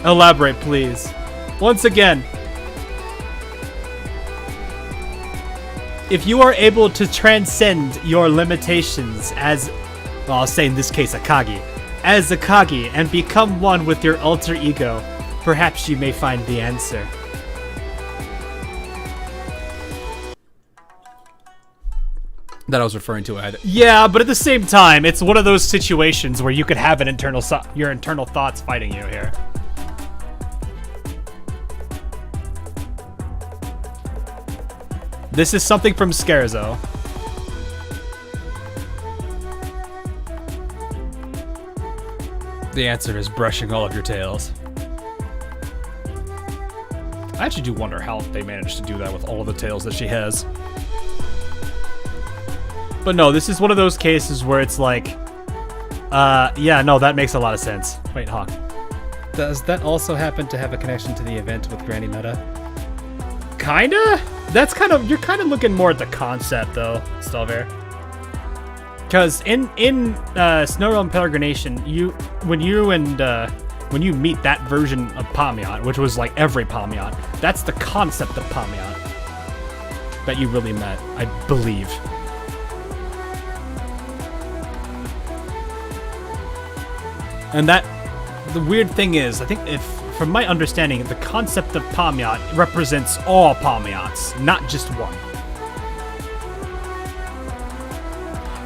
Elaborate, please. Once again, if you are able to transcend your limitations as, well, I'll say in this case Akagi, as Akagi and become one with your alter ego, perhaps you may find the answer. That I was referring to. Yeah, but at the same time, it's one of those situations where you could have an your internal thoughts fighting you here. This is something from Scarezo. The answer is brushing all of your tails. I actually do wonder how they managed to do that with all of the tails that she has. But no, this is one of those cases where it's like, yeah, no, that makes a lot of sense. Wait, Hawk. Does that also happen to have a connection to the event with Granny Meta? Kinda? That's you're kind of looking more at the concept though, Stalver. Because in Snow Realm Peregrination, when you and when you meet that version of Pamiot, which was like every Pamiot, that's the concept of Pamiot that you really met, I believe. And that, the weird thing is, I think from my understanding, the concept of Pamiot represents all Pamiots, not just one.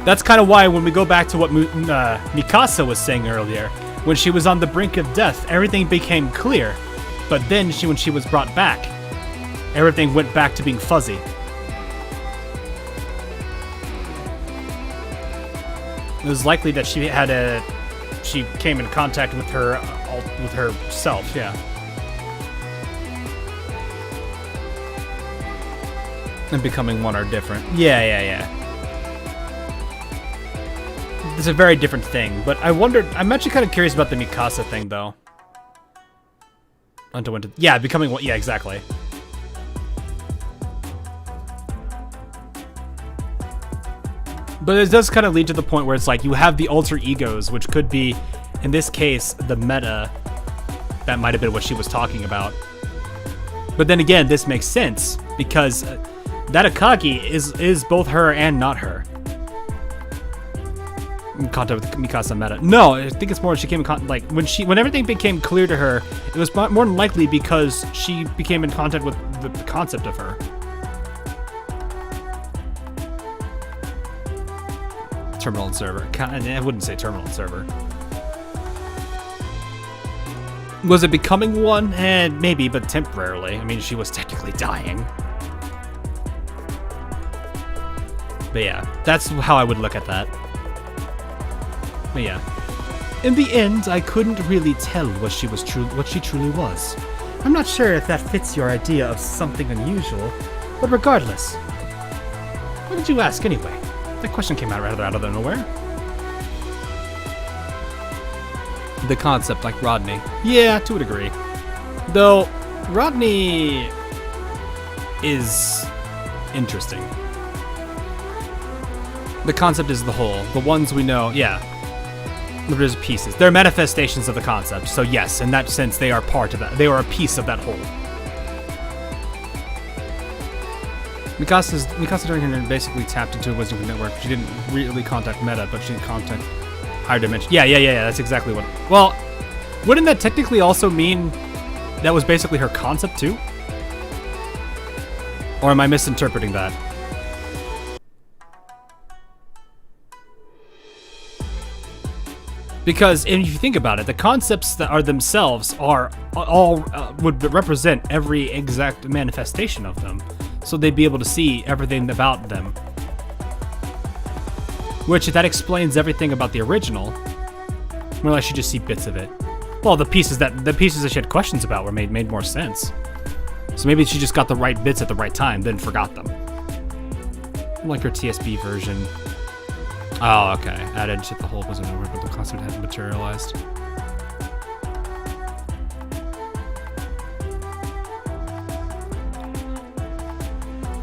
That's kind of why when we go back to what Mikasa was saying earlier, when she was on the brink of death, everything became clear. But then when she was brought back, everything went back to being fuzzy. It was likely that she came in contact with herself, yeah. And becoming one or different. Yeah. It's a very different thing, but I'm actually kind of curious about the Mikasa thing, though. Yeah, becoming one, yeah, exactly. But it does kind of lead to the point where it's like you have the alter egos, which could be, in this case, the meta. That might have been what she was talking about. But then again, this makes sense, because that Akagi is both her and not her. In contact with Mikasa meta. No, I think it's more she came in contact, like when everything became clear to her, it was more than likely because she became in contact with the concept of her. Terminal and server. I wouldn't say terminal and server. Was it becoming one? Maybe, but temporarily. I mean, she was technically dying. But yeah, that's how I would look at that. But yeah. In the end, I couldn't really tell what she truly was. I'm not sure if that fits your idea of something unusual, but regardless. What did you ask anyway? That question came out rather out of nowhere. The concept, like Rodney. Yeah, to a degree. Though, Rodney is interesting. The concept is the whole. The ones we know, yeah. There's pieces. They're manifestations of the concept. So yes, in that sense, they are part of that. They are a piece of that whole. Mikasa during her basically tapped into a wisdom network. She didn't really contact Meta, but she did contact higher dimension. Yeah. That's exactly what. Well, wouldn't that technically also mean that was basically her concept too? Or am I misinterpreting that? Because if you think about it, the concepts that are themselves are all would represent every exact manifestation of them, so they'd be able to see everything about them. Which, if that explains everything about the original, more like she just see bits of it. Well, the pieces that she had questions about were made more sense. So maybe she just got the right bits at the right time, then forgot them. Like her TSB version. Oh, okay. Added to the whole wasn't over, but the concept hadn't materialized.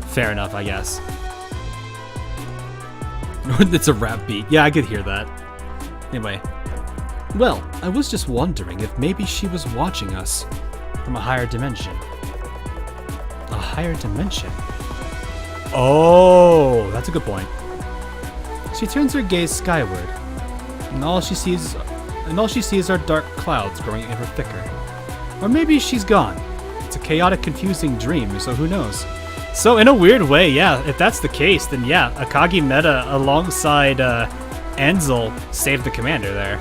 Fair enough, I guess. It's a rap beat. Yeah, I could hear that. Anyway. Well, I was just wondering if maybe she was watching us from a higher dimension. A higher dimension? Oh, that's a good point. She turns her gaze skyward, and all she sees are dark clouds growing ever thicker. Or maybe she's gone. It's a chaotic, confusing dream, so who knows? So in a weird way, yeah, if that's the case, then yeah, Akagi Meta alongside Ansel saved the commander there.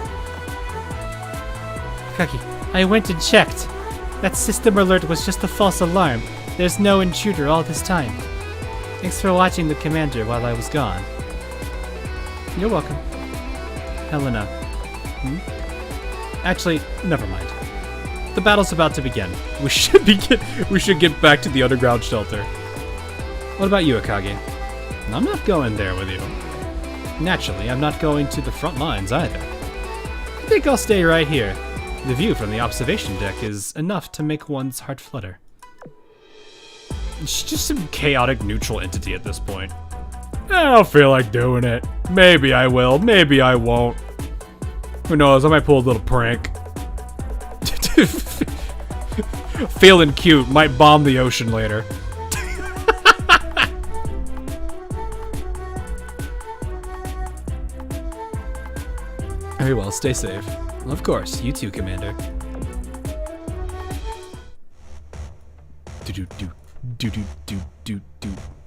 Akagi, I went and checked. That system alert was just a false alarm. There's no intruder all this time. Thanks for watching the commander while I was gone. You're welcome. Helena. Actually, never mind. The battle's about to begin. We should get back to the underground shelter. What about you, Akagi? I'm not going there with you. Naturally, I'm not going to the front lines either. I think I'll stay right here. The view from the observation deck is enough to make one's heart flutter. She's just some chaotic neutral entity at this point. I don't feel like doing it. Maybe I will, maybe I won't. Who knows, I might pull a little prank. Feeling cute, might bomb the ocean later. Very well, stay safe. Of course, you too, Commander. Do.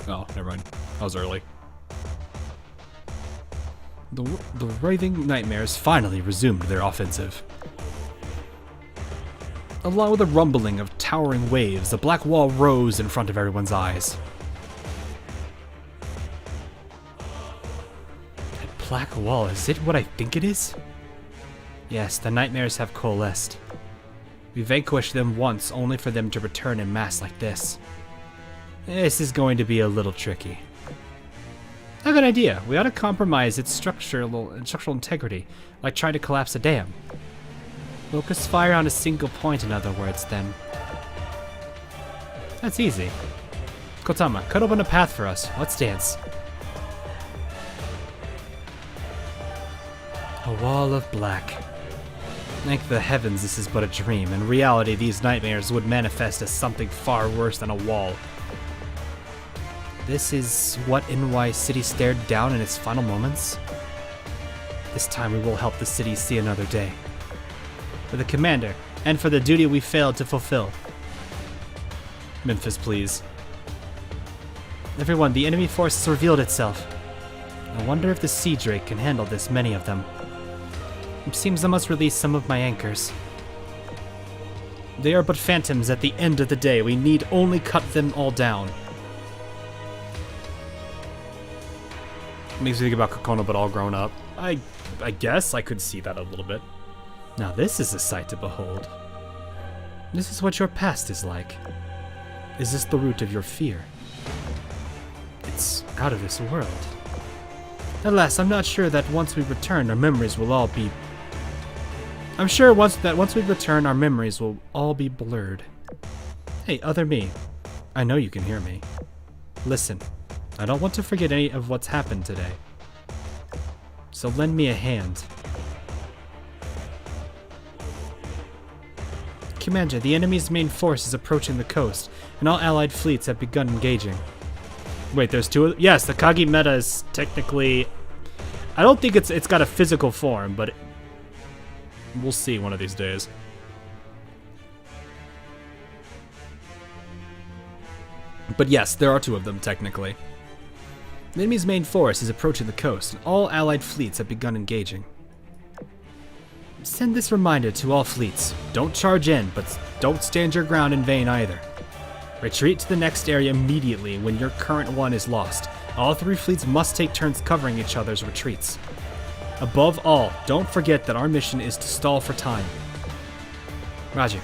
Oh, never mind. I was early. The writhing nightmares finally resumed their offensive. Along with a rumbling of towering waves, the black wall rose in front of everyone's eyes. That black wall, is it what I think it is? Yes, the nightmares have coalesced. We vanquished them once, only for them to return en masse like this. This is going to be a little tricky. I have an idea. We ought to compromise its structural integrity, like trying to collapse a dam. Focus fire on a single point, in other words, then. That's easy. Kotama, cut open a path for us. Let's dance. A wall of black. Thank the heavens this is but a dream. In reality, these nightmares would manifest as something far worse than a wall. This is what NY City stared down in its final moments? This time we will help the city see another day. For the commander, and for the duty we failed to fulfill. Memphis, please. Everyone, the enemy force has revealed itself. I wonder if the Sea Drake can handle this many of them. It seems I must release some of my anchors. They are but phantoms at the end of the day. We need only cut them all down. Makes me think about Kokono, but all grown up. I guess I could see that a little bit. Now this is a sight to behold. This is what your past is like. Is this the root of your fear? It's out of this world. Alas, I'm not sure that once we return, our memories will all be... I'm sure once we return, our memories will all be blurred. Hey, other me. I know you can hear me. Listen, I don't want to forget any of what's happened today. So lend me a hand. Commander, the enemy's main force is approaching the coast, and all allied fleets have begun engaging. Wait, there's two of... Yes, the Kagi meta is technically... I don't think it's got a physical form, but... We'll see one of these days. But yes, there are two of them, technically. The enemy's main force is approaching the coast, and all allied fleets have begun engaging. Send this reminder to all fleets. Don't charge in, but don't stand your ground in vain either. Retreat to the next area immediately when your current one is lost. All three fleets must take turns covering each other's retreats. Above all, don't forget that our mission is to stall for time. Roger.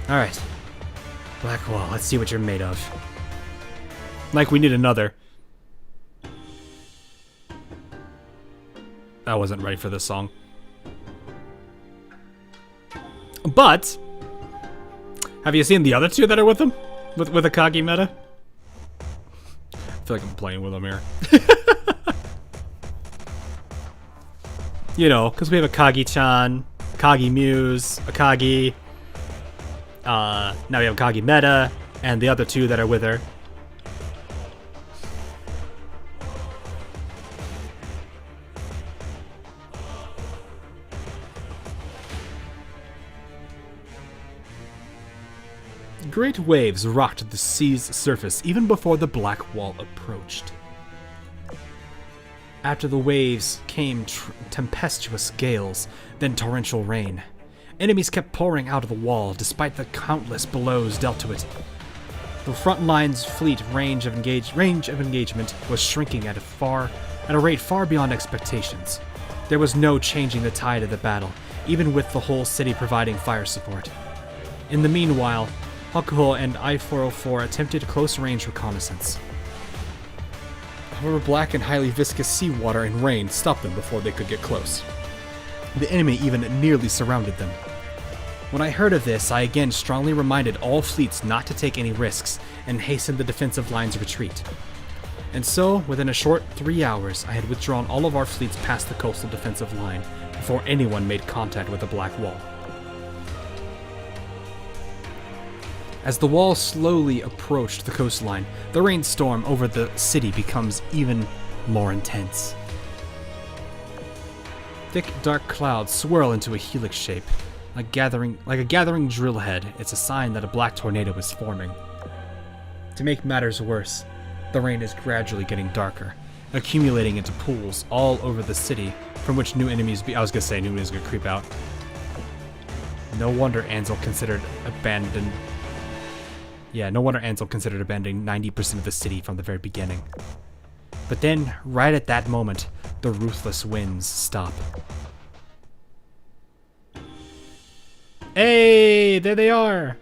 Alright. Black Wall, let's see what you're made of. Like we need another. I wasn't ready for this song. But have you seen the other two that are with them? With Akagi meta? I feel like I'm playing with them here. You know, because we have Akagi-chan, Akagi Muse, Akagi. Now we have Akagi meta, and the other two that are with her. Great waves rocked the sea's surface even before the black wall approached. After the waves came tempestuous gales, then torrential rain. Enemies kept pouring out of the wall despite the countless blows dealt to it. The front line's fleet range of engagement was shrinking at a rate far beyond expectations. There was no changing the tide of the battle, even with the whole city providing fire support. In the meanwhile, Hakuhou and I-404 attempted close-range reconnaissance. However, black and highly viscous seawater and rain stopped them before they could get close. The enemy even nearly surrounded them. When I heard of this, I again strongly reminded all fleets not to take any risks and hastened the defensive line's retreat. And so, within a short 3 hours, I had withdrawn all of our fleets past the coastal defensive line, before anyone made contact with the black wall. As the wall slowly approached the coastline, the rainstorm over the city becomes even more intense. Thick, dark clouds swirl into a helix shape. Like a gathering drill head, it's a sign that a black tornado is forming. To make matters worse, the rain is gradually getting darker, accumulating into pools all over the city, from which new enemies gonna creep out. No wonder Ansel considered abandoning 90% of the city from the very beginning. But then, right at that moment, the ruthless winds stop. Hey, there they are!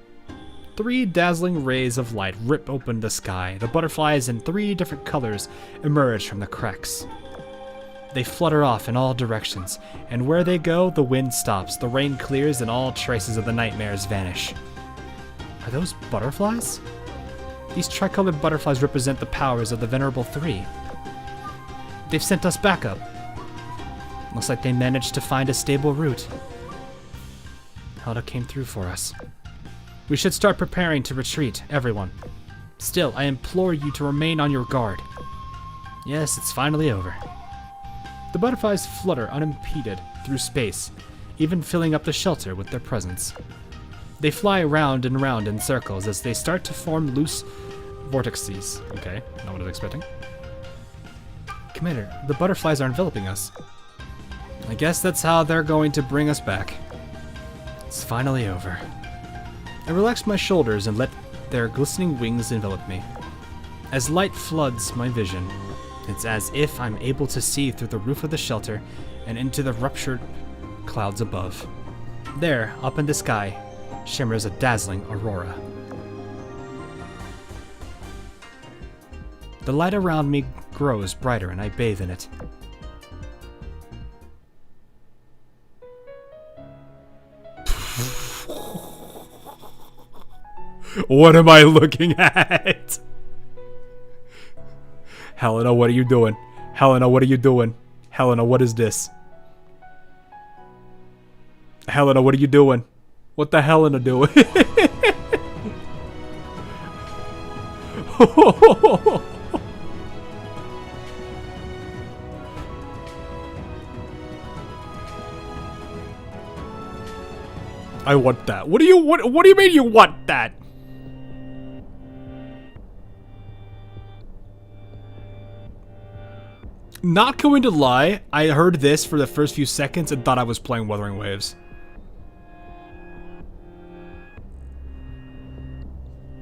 3 dazzling rays of light rip open the sky. The butterflies in 3 different colors emerge from the cracks. They flutter off in all directions, and where they go, the wind stops, the rain clears, and all traces of the nightmares vanish. Are those butterflies? These tricolored butterflies represent the powers of the Venerable Three. They've sent us backup. Looks like they managed to find a stable route. Helda came through for us. We should start preparing to retreat, everyone. Still, I implore you to remain on your guard. Yes, it's finally over. The butterflies flutter unimpeded through space, even filling up the shelter with their presence. They fly round and round in circles as they start to form loose vortices. Okay, not what I was expecting. Commander, the butterflies are enveloping us. I guess that's how they're going to bring us back. It's finally over. I relax my shoulders and let their glistening wings envelop me. As light floods my vision, it's as if I'm able to see through the roof of the shelter and into the ruptured clouds above. There, up in the sky, shimmers a dazzling aurora. The light around me grows brighter and I bathe in it. What am I looking at? Helena, what are you doing? Helena, what are you doing? Helena, what is this? Helena, what are you doing? What the Helena doing? I want that. What do you mean you want that? Not going to lie, I heard this for the first few seconds and thought I was playing Wuthering Waves.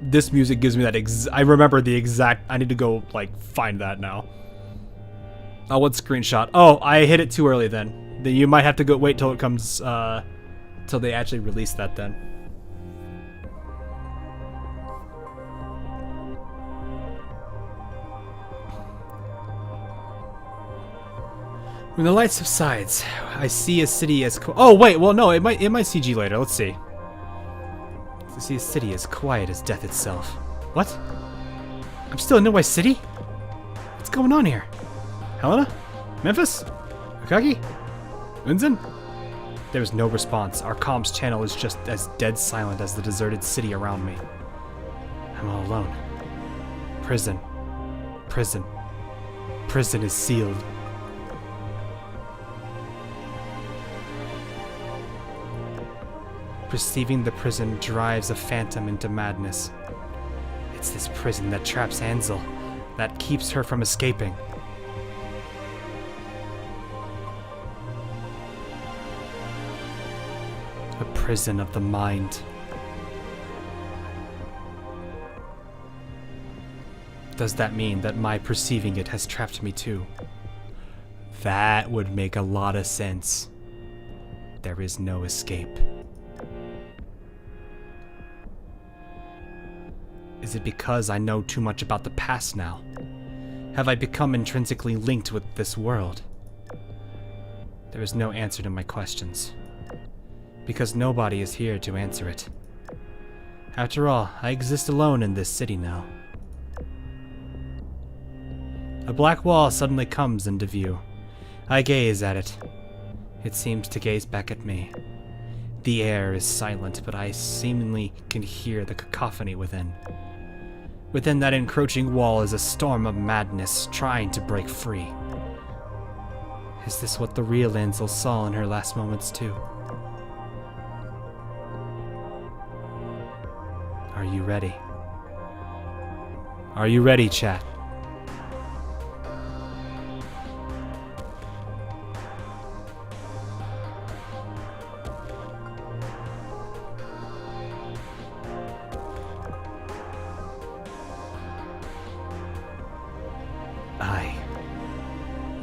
This music gives me that I remember the exact... I need to go, like, find that now. Oh, what screenshot? Oh, I hit it too early then. Then you might have to go wait till it comes, till they actually release that then. When the light subsides, I see a city as oh wait, well no, it might CG later. Let's see. I see a city as quiet as death itself. What? I'm still in Nowhere City? What's going on here? Helena? Memphis? Akagi? Unzen? There is no response. Our comms channel is just as dead silent as the deserted city around me. I'm all alone. Prison. Prison. Prison is sealed. Perceiving the prison drives a phantom into madness. It's this prison that traps Ansel, that keeps her from escaping. A prison of the mind. Does that mean that my perceiving it has trapped me too? That would make a lot of sense. There is no escape. Is it because I know too much about the past now? Have I become intrinsically linked with this world? There is no answer to my questions, because nobody is here to answer it. After all, I exist alone in this city now. A black wall suddenly comes into view. I gaze at it. It seems to gaze back at me. The air is silent, but I seemingly can hear the cacophony within. Within that encroaching wall is a storm of madness trying to break free. Is this what the real Ansel saw in her last moments too? Are you ready? Are you ready, chat?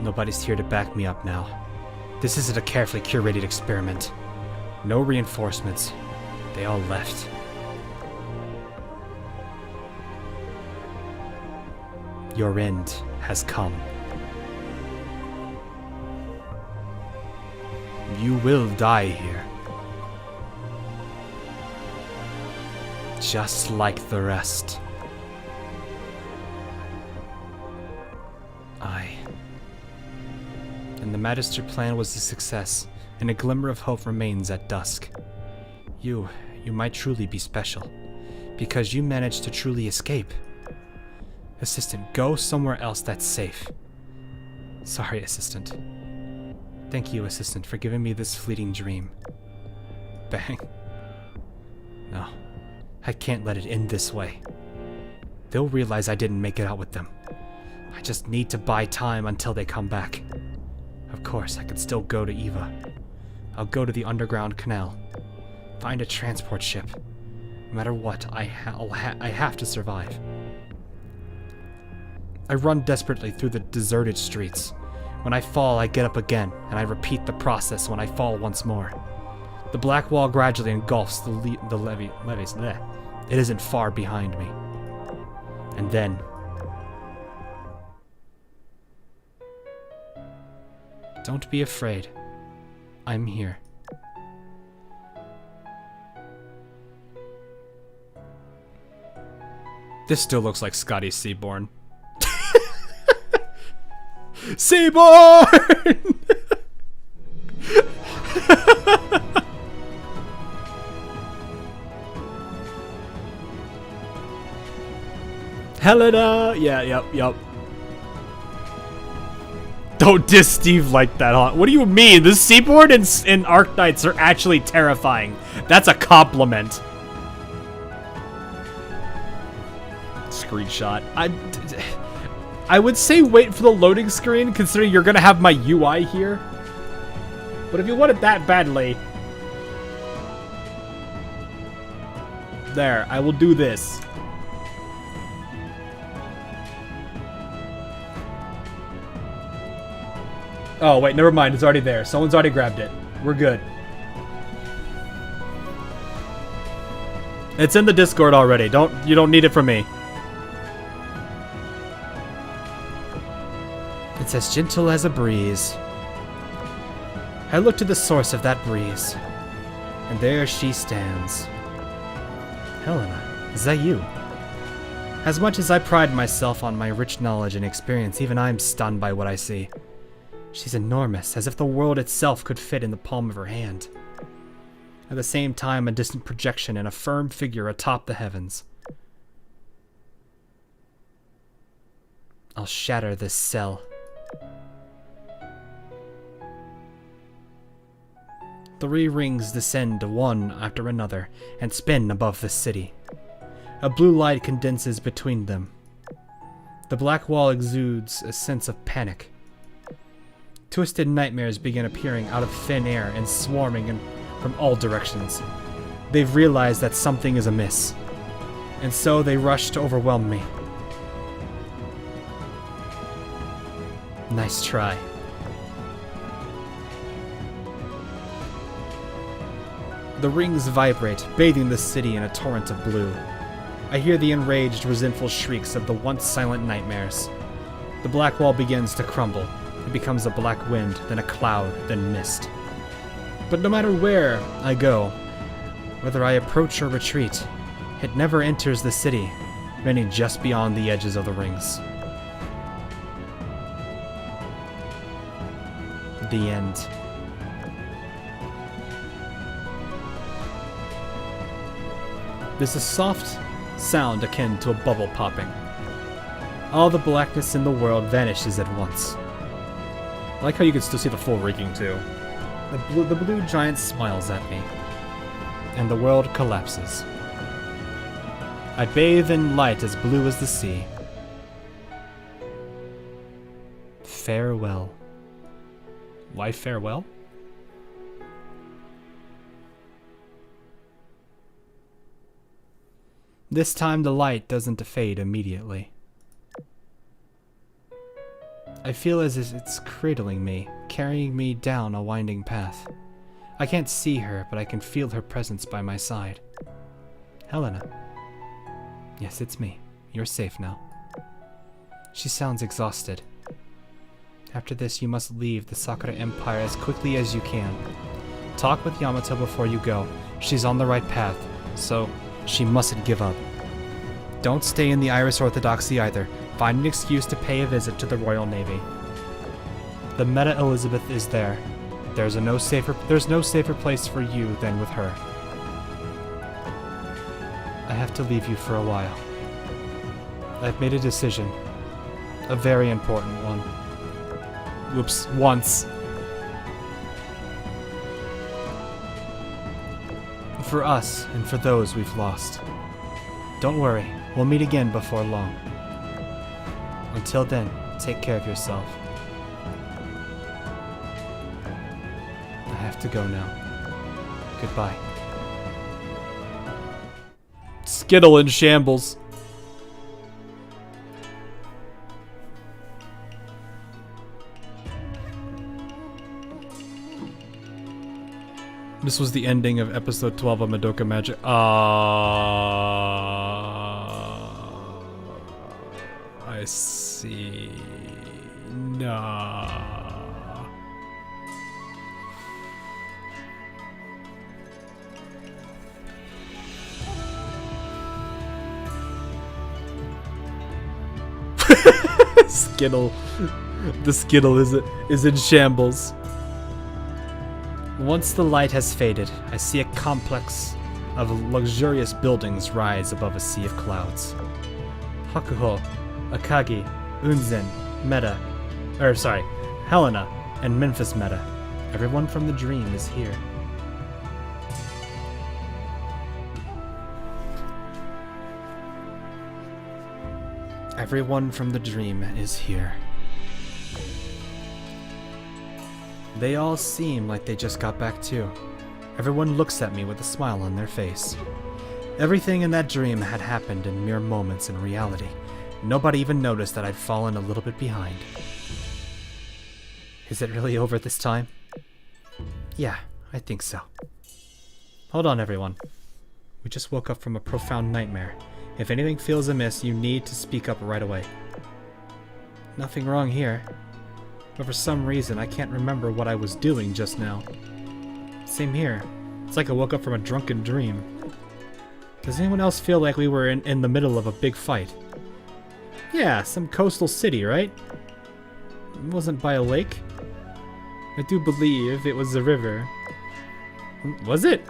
Nobody's here to back me up now. This isn't a carefully curated experiment. No reinforcements. They all left. Your end has come. You will die here. Just like the rest. And the Magister plan was a success, and a glimmer of hope remains at dusk. You might truly be special, because you managed to truly escape. Assistant, go somewhere else that's safe. Sorry, Assistant. Thank you, Assistant, for giving me this fleeting dream. Bang. No, I can't let it end this way. They'll realize I didn't make it out with them. I just need to buy time until they come back. Of course, I could still go to Eva. I'll go to the underground canal. Find a transport ship. No matter what, I have to survive. I run desperately through the deserted streets. When I fall, I get up again, and I repeat the process when I fall once more. The black wall gradually engulfs the levees. It isn't far behind me. And then... Don't be afraid. I'm here. This still looks like Scotty Seaborn. Seaborn! Helena! Yeah, yep. Don't diss Steve like that, huh? What do you mean? The Seaboard and Arknights are actually terrifying. That's a compliment. Screenshot. I would say wait for the loading screen, considering you're gonna have my UI here. But if you want it that badly... There, I will do this. Oh, wait, never mind. It's already there. Someone's already grabbed it. We're good. It's in the Discord already. You don't need it from me. It's as gentle as a breeze. I look to the source of that breeze, and there she stands. Helena, is that you? As much as I pride myself on my rich knowledge and experience, even I'm stunned by what I see. She's enormous, as if the world itself could fit in the palm of her hand. At the same time, a distant projection and a firm figure atop the heavens. I'll shatter this cell. Three rings descend one after another and spin above the city. A blue light condenses between them. The black wall exudes a sense of panic. Twisted nightmares begin appearing out of thin air and swarming from all directions. They've realized that something is amiss, and so they rush to overwhelm me. Nice try. The rings vibrate, bathing the city in a torrent of blue. I hear the enraged, resentful shrieks of the once silent nightmares. The black wall begins to crumble. It becomes a black wind, then a cloud, then mist. But no matter where I go, whether I approach or retreat, it never enters the city, remaining just beyond the edges of the rings. The end. There's a soft sound akin to a bubble popping. All the blackness in the world vanishes at once. I like how you can still see the full rigging too. The blue giant smiles at me, and the world collapses. I bathe in light as blue as the sea. Farewell. Why farewell? This time the light doesn't fade immediately. I feel as if it's cradling me, carrying me down a winding path. I can't see her, but I can feel her presence by my side. Helena. Yes, it's me. You're safe now. She sounds exhausted. After this, you must leave the Sakura Empire as quickly as you can. Talk with Yamato before you go. She's on the right path, so she mustn't give up. Don't stay in the Iris Orthodoxy either. Find an excuse to pay a visit to the Royal Navy. The Meta Elizabeth is there. There's no safer place for you than with her. I have to leave you for a while. I've made a decision. A very important one. Whoops, once. For us, and for those we've lost. Don't worry, we'll meet again before long. Until then, take care of yourself. I have to go now. Goodbye. Skittle in shambles. This was the ending of episode 12 of Madoka Magic. I see. Nah. Skittle. The Skittle is in shambles. Once the light has faded, I see a complex of luxurious buildings rise above a sea of clouds. Hakuhou, Akagi, Unzen, Helena, and Memphis Meta. Everyone from the dream is here. Everyone from the dream is here. They all seem like they just got back too. Everyone looks at me with a smile on their face. Everything in that dream had happened in mere moments in reality. Nobody even noticed that I'd fallen a little bit behind. Is it really over this time? Yeah, I think so. Hold on, everyone. We just woke up from a profound nightmare. If anything feels amiss, you need to speak up right away. Nothing wrong here. But for some reason, I can't remember what I was doing just now. Same here. It's like I woke up from a drunken dream. Does anyone else feel like we were in the middle of a big fight? Yeah, some coastal city, right? It wasn't by a lake? I do believe it was a river. Was it?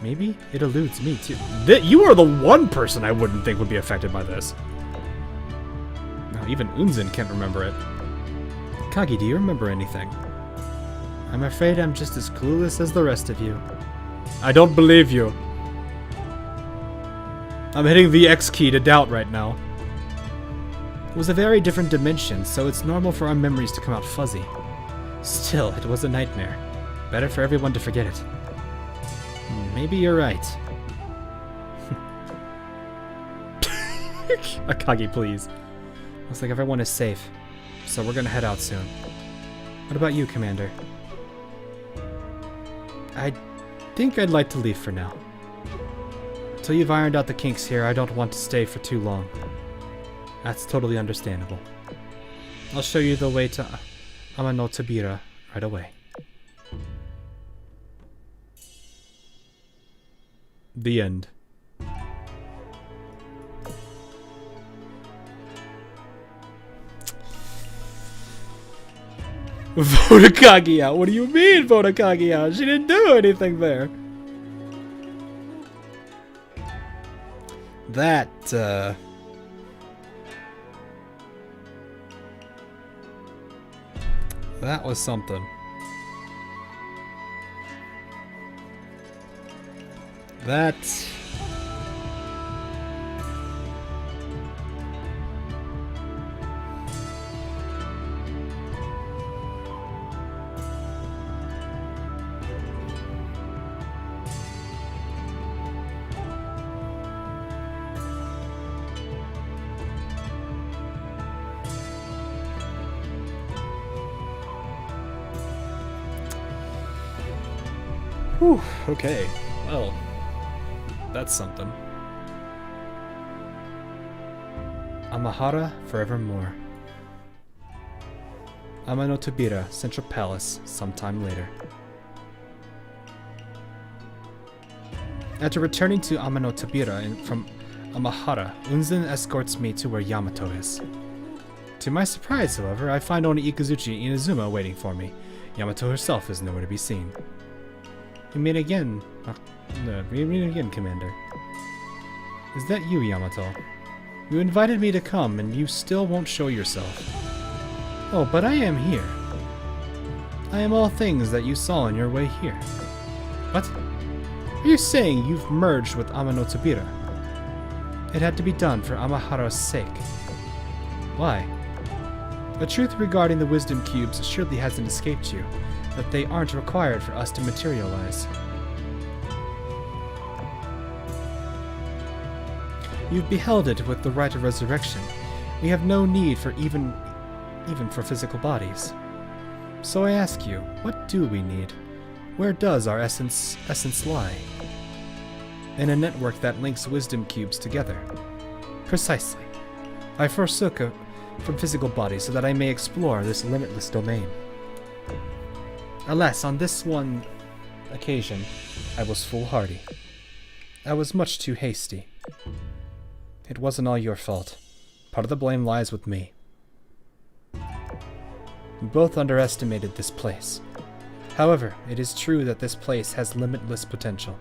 Maybe it eludes me too. You are the one person I wouldn't think would be affected by this. Now, even Unzen can't remember it. Kagi, do you remember anything? I'm afraid I'm just as clueless as the rest of you. I don't believe you. I'm hitting the X key to doubt right now. It was a very different dimension, so it's normal for our memories to come out fuzzy. Still, it was a nightmare. Better for everyone to forget it. Maybe you're right. Akagi, please. Looks like everyone is safe. So we're gonna head out soon. What about you, Commander? I think I'd like to leave for now. Till you've ironed out the kinks here, I don't want to stay for too long. That's totally understandable. I'll show you the way to Amanotabira right away. The end. Vote Akagi out? What do you mean vote Akagi out? She didn't do anything there. That, that was something. That... Whew, okay. Well, that's something. Amahara forevermore. Amanotobira, Central Palace, sometime later. After returning to Amanotobira from Amahara, Unzen escorts me to where Yamato is. To my surprise, however, I find only Ikuzuchi Inazuma waiting for me. Yamato herself is nowhere to be seen. We meet again. Commander. Is that you, Yamato? You invited me to come, and you still won't show yourself. Oh, but I am here. I am all things that you saw on your way here. What? Are you saying you've merged with Amanotobira? It had to be done for Amahara's sake. Why? The truth regarding the wisdom cubes surely hasn't escaped you, that they aren't required for us to materialize. You've beheld it with the rite of resurrection. We have no need for even for physical bodies. So I ask you, what do we need? Where does our essence lie? In a network that links wisdom cubes together. Precisely. I forsook from physical bodies so that I may explore this limitless domain. Alas, on this one occasion, I was foolhardy. I was much too hasty. It wasn't all your fault. Part of the blame lies with me. We both underestimated this place. However, it is true that this place has limitless potential.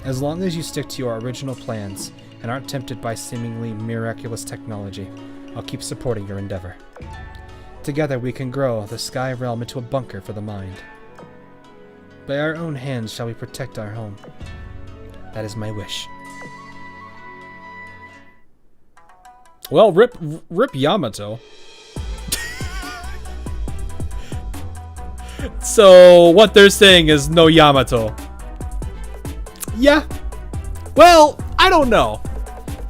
As long as you stick to your original plans and aren't tempted by seemingly miraculous technology, I'll keep supporting your endeavor. Together we can grow the Sky Realm into a bunker for the mind. By our own hands shall we protect our home. That is my wish. Well, rip Yamato. So what they're saying is no Yamato. Yeah. Well, I don't know.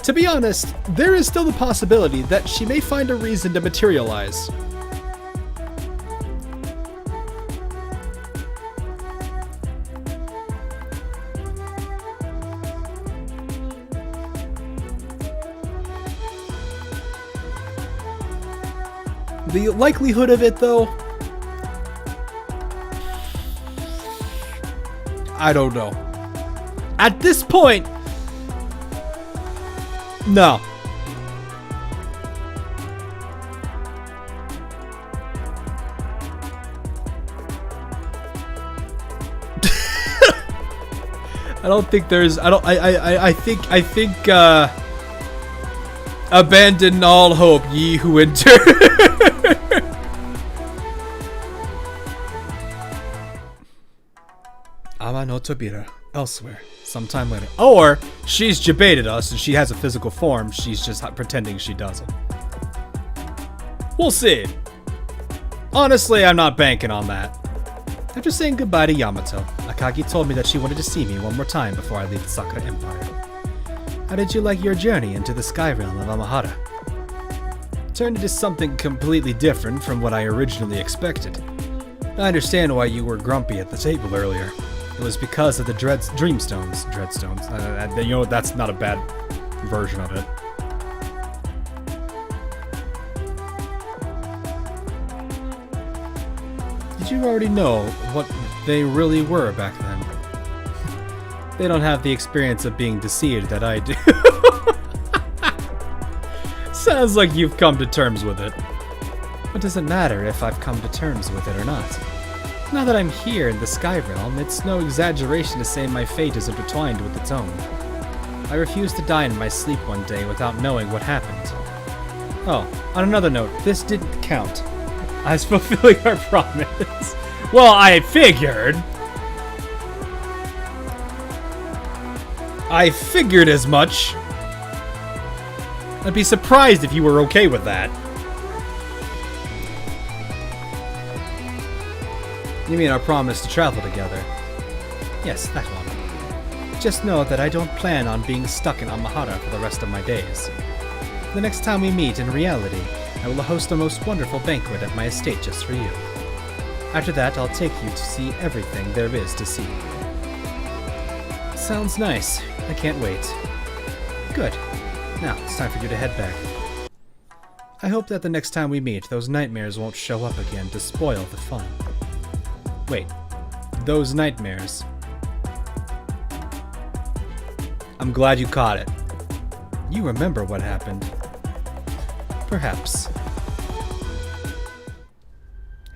To be honest, there is still the possibility that she may find a reason to materialize. The likelihood of it, though, I don't know. At this point, no. I don't think there's. I think. Abandon all hope, ye who enter. Amanotobira, elsewhere, sometime later. Or she's debated us and she has a physical form. She's just pretending she doesn't. We'll see. Honestly, I'm not banking on that. After saying goodbye to Yamato, Akagi told me that she wanted to see me one more time before I leave the Sakura Empire. How did you like your journey into the Sky Realm of Amahara? Turned into something completely different from what I originally expected. I understand why you were grumpy at the table earlier. It was because of the Dreamstones. You know, that's not a bad version of it. Did you already know what they really were back then? They don't have the experience of being deceived that I do. Sounds like you've come to terms with it. What does it matter if I've come to terms with it or not? Now that I'm here in the Sky Realm, it's no exaggeration to say my fate is intertwined with its own. I refused to die in my sleep one day without knowing what happened. Oh, on another note, this didn't count. I was fulfilling our promise. Well, I figured. I figured as much. I'd be surprised if you were okay with that. You mean our promise to travel together? Yes, that one. Just know that I don't plan on being stuck in Amahara for the rest of my days. The next time we meet in reality, I will host a most wonderful banquet at my estate just for you. After that, I'll take you to see everything there is to see. Sounds nice. I can't wait. Good. Now, it's time for you to head back. I hope that the next time we meet, those nightmares won't show up again to spoil the fun. Wait, those nightmares. I'm glad you caught it. You remember what happened. Perhaps.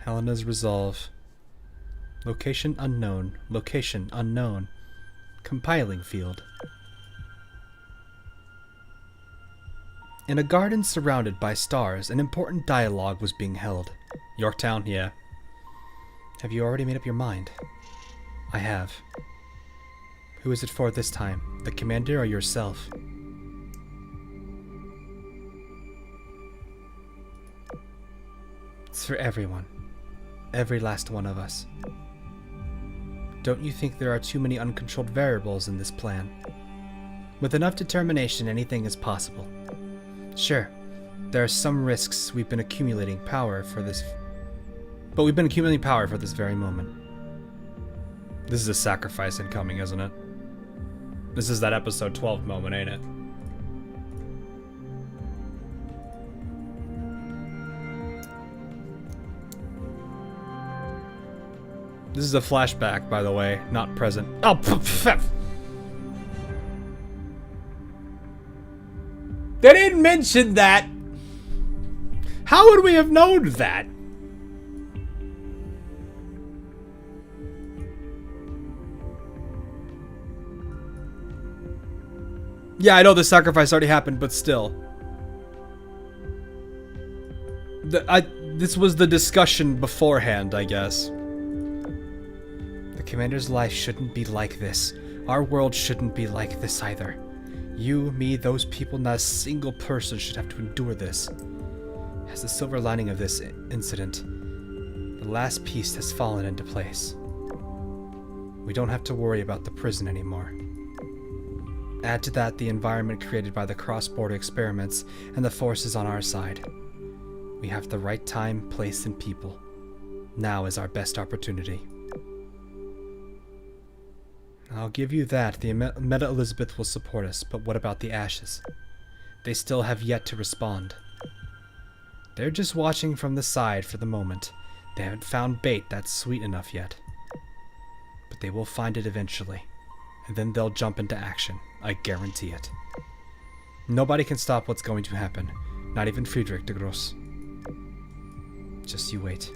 Helena's resolve. Location unknown. Location unknown. Compiling field. In a garden surrounded by stars, an important dialogue was being held. Yorktown, yeah. Have you already made up your mind? I have. Who is it for this time? The commander or yourself? It's for everyone. Every last one of us. Don't you think there are too many uncontrolled variables in this plan? With enough determination, anything is possible. Sure, there are some risks we've been accumulating power for this... But we've been accumulating power for this very moment. This is a sacrifice incoming, isn't it? This is that episode 12 moment, ain't it? This is a flashback, by the way, not present. Oh, they didn't mention that! How would we have known that? Yeah, I know the sacrifice already happened, but still. This was the discussion beforehand, I guess. The commander's life shouldn't be like this. Our world shouldn't be like this either. You, me, those people, not a single person should have to endure this. As the silver lining of this incident, the last piece has fallen into place. We don't have to worry about the prison anymore. Add to that the environment created by the cross-border experiments and the forces on our side. We have the right time, place, and people. Now is our best opportunity. I'll give you that. The Meta Elizabeth will support us, but what about the Ashes? They still have yet to respond. They're just watching from the side for the moment. They haven't found bait that's sweet enough yet. But they will find it eventually. And then they'll jump into action. I guarantee it. Nobody can stop what's going to happen. Not even Friedrich de Gross. Just you wait.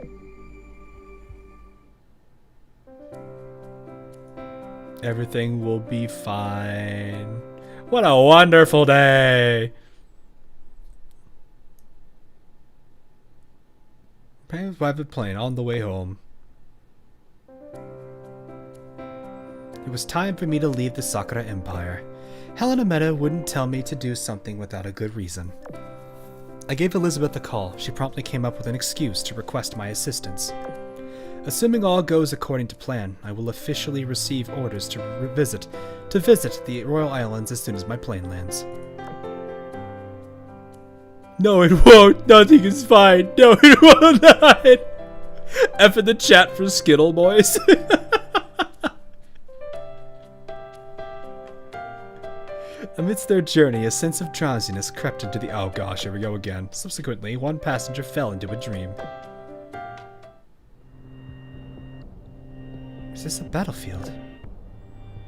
Everything will be fine. What a wonderful day! Private plane on the way home. It was time for me to leave the Sakura Empire. Helena Meta wouldn't tell me to do something without a good reason. I gave Elizabeth a call. She promptly came up with an excuse to request my assistance. Assuming all goes according to plan, I will officially receive orders to visit the Royal Islands as soon as my plane lands. No, it won't. Nothing is fine. No, it will not. F in the chat for Skittle boys. Amidst their journey, a sense of drowsiness crept into the— oh gosh, here we go again. Subsequently, one passenger fell into a dream. Is this a battlefield?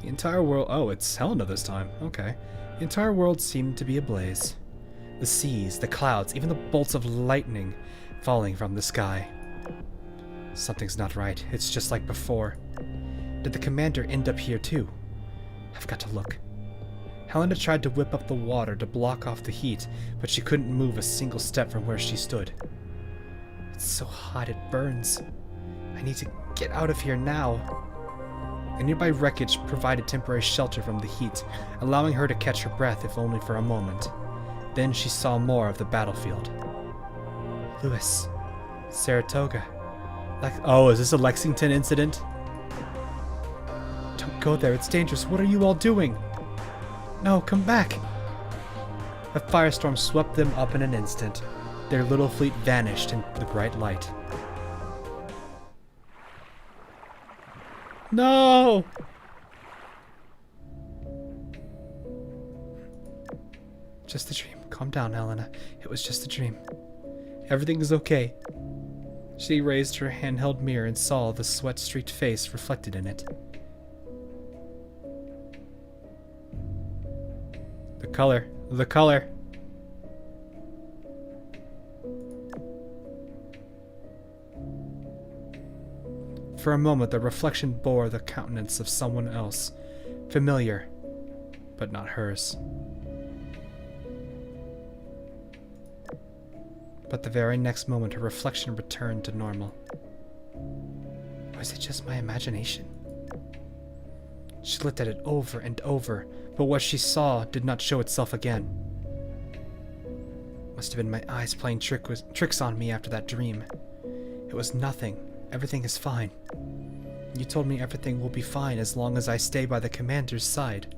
The entire world— oh, it's Helena this time. Okay. The entire world seemed to be ablaze. The seas, the clouds, even the bolts of lightning falling from the sky. Something's not right. It's just like before. Did the commander end up here too? I've got to look. Helena tried to whip up the water to block off the heat, but she couldn't move a single step from where she stood. It's so hot it burns. I need to get out of here now. A nearby wreckage provided temporary shelter from the heat, allowing her to catch her breath if only for a moment. Then she saw more of the battlefield. Lewis. Saratoga. Oh, is this a Lexington incident? Don't go there, it's dangerous. What are you all doing? No, come back. A firestorm swept them up in an instant. Their little fleet vanished in the bright light. No! Just a dream. Calm down, Helena. It was just a dream. Everything is okay. She raised her handheld mirror and saw the sweat-streaked face reflected in it. The color. The color. For a moment, the reflection bore the countenance of someone else. Familiar, but not hers. But the very next moment, her reflection returned to normal. Was it just my imagination? She looked at it over and over, but what she saw did not show itself again. Must have been my eyes playing tricks on me after that dream. It was nothing. Everything is fine. You told me everything will be fine as long as I stay by the commander's side.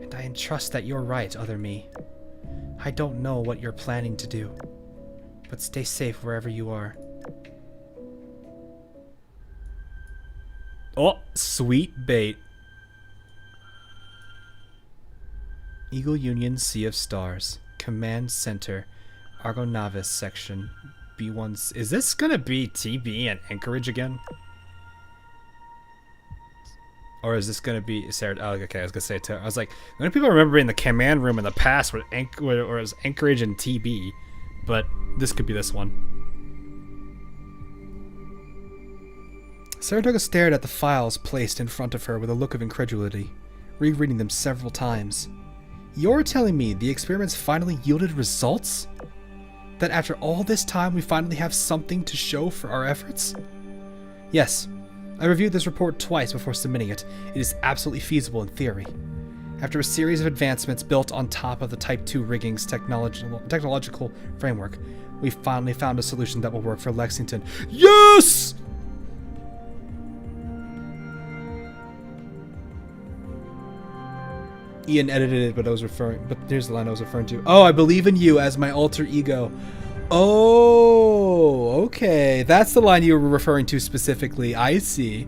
And I entrust that you're right, other me. I don't know what you're planning to do, but stay safe wherever you are. Oh, sweet bait. Eagle Union Sea of Stars. Command Center. Argonavis Section. B1. Is this gonna be TB and Anchorage again? Or is this gonna be Sarah? Oh, okay, I was gonna say. I was like, many people remember being in the command room in the past where or as Anchorage and TB, but this could be this one. Saratoga stared at the files placed in front of her with a look of incredulity, rereading them several times. You're telling me the experiments finally yielded results? That after all this time we finally have something to show for our efforts? Yes. I reviewed this report twice before submitting it. It is absolutely feasible in theory. After a series of advancements built on top of the Type 2 rigging's technological framework, we finally found a solution that will work for Lexington. Yes! Ian edited it, but here's the line I was referring to. Oh, I believe in you as my alter ego. Oh, okay. That's the line you were referring to specifically. I see.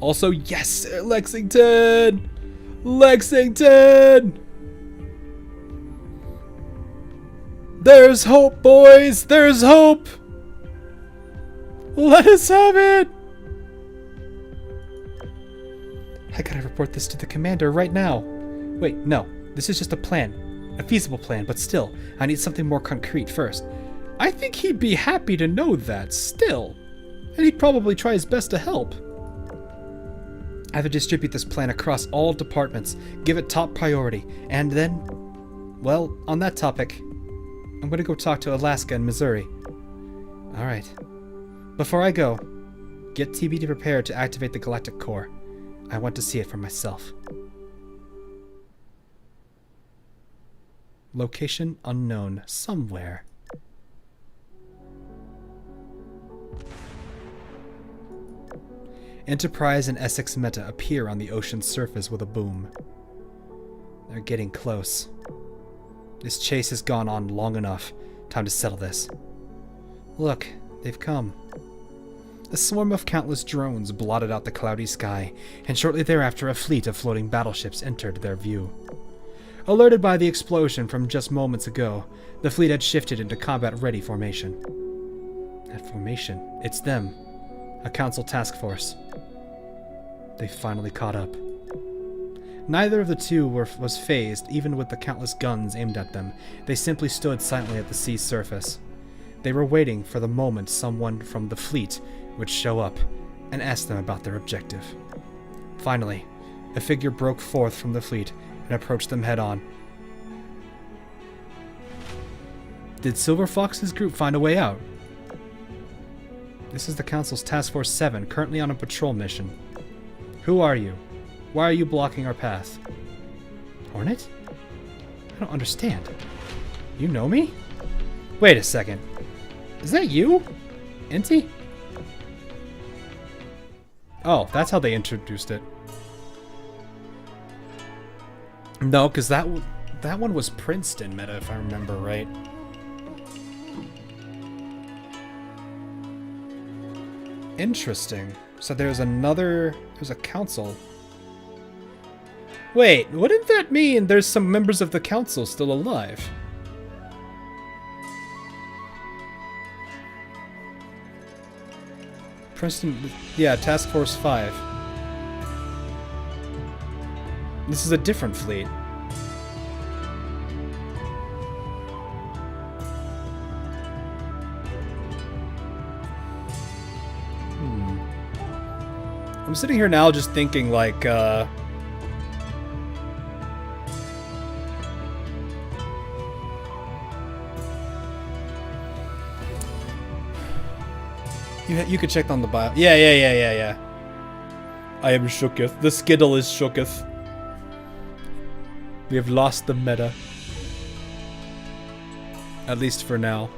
Also, yes, Lexington! Lexington! There's hope, boys! There's hope! Let us have it! I gotta report this to the commander right now. Wait, no. This is just a plan. A feasible plan, but still, I need something more concrete first. I think he'd be happy to know that, still. And he'd probably try his best to help. I have to distribute this plan across all departments, give it top priority, and then, well, on that topic, I'm gonna go talk to Alaska and Missouri. Alright. Before I go, get TB to prepare to activate the Galactic Core. I want to see it for myself. Location unknown, somewhere. Enterprise and Essex Meta appear on the ocean's surface with a boom. They're getting close. This chase has gone on long enough. Time to settle this. Look, they've come. A swarm of countless drones blotted out the cloudy sky, and shortly thereafter a fleet of floating battleships entered their view. Alerted by the explosion from just moments ago, the fleet had shifted into combat-ready formation. That formation, it's them. A council task force. They finally caught up. Neither of the two was phased, even with the countless guns aimed at them. They simply stood silently at the sea's surface. They were waiting for the moment someone from the fleet would show up and ask them about their objective. Finally, a figure broke forth from the fleet and approach them head on. Did Silver Fox's group find a way out? This is the Council's Task Force 7, currently on a patrol mission. Who are you? Why are you blocking our path? Hornet? I don't understand. You know me? Wait a second. Is that you? Inti? Oh, that's how they introduced it. No, because that one was Princeton meta, if I remember right. Interesting. So there's a council. Wait, wouldn't that mean there's some members of the council still alive? Princeton, yeah, Task Force 5. This is a different fleet. I'm sitting here now just thinking like, You could check on the bio. Yeah. I am shooketh. The skittle is shooketh. We have lost the meta. At least for now.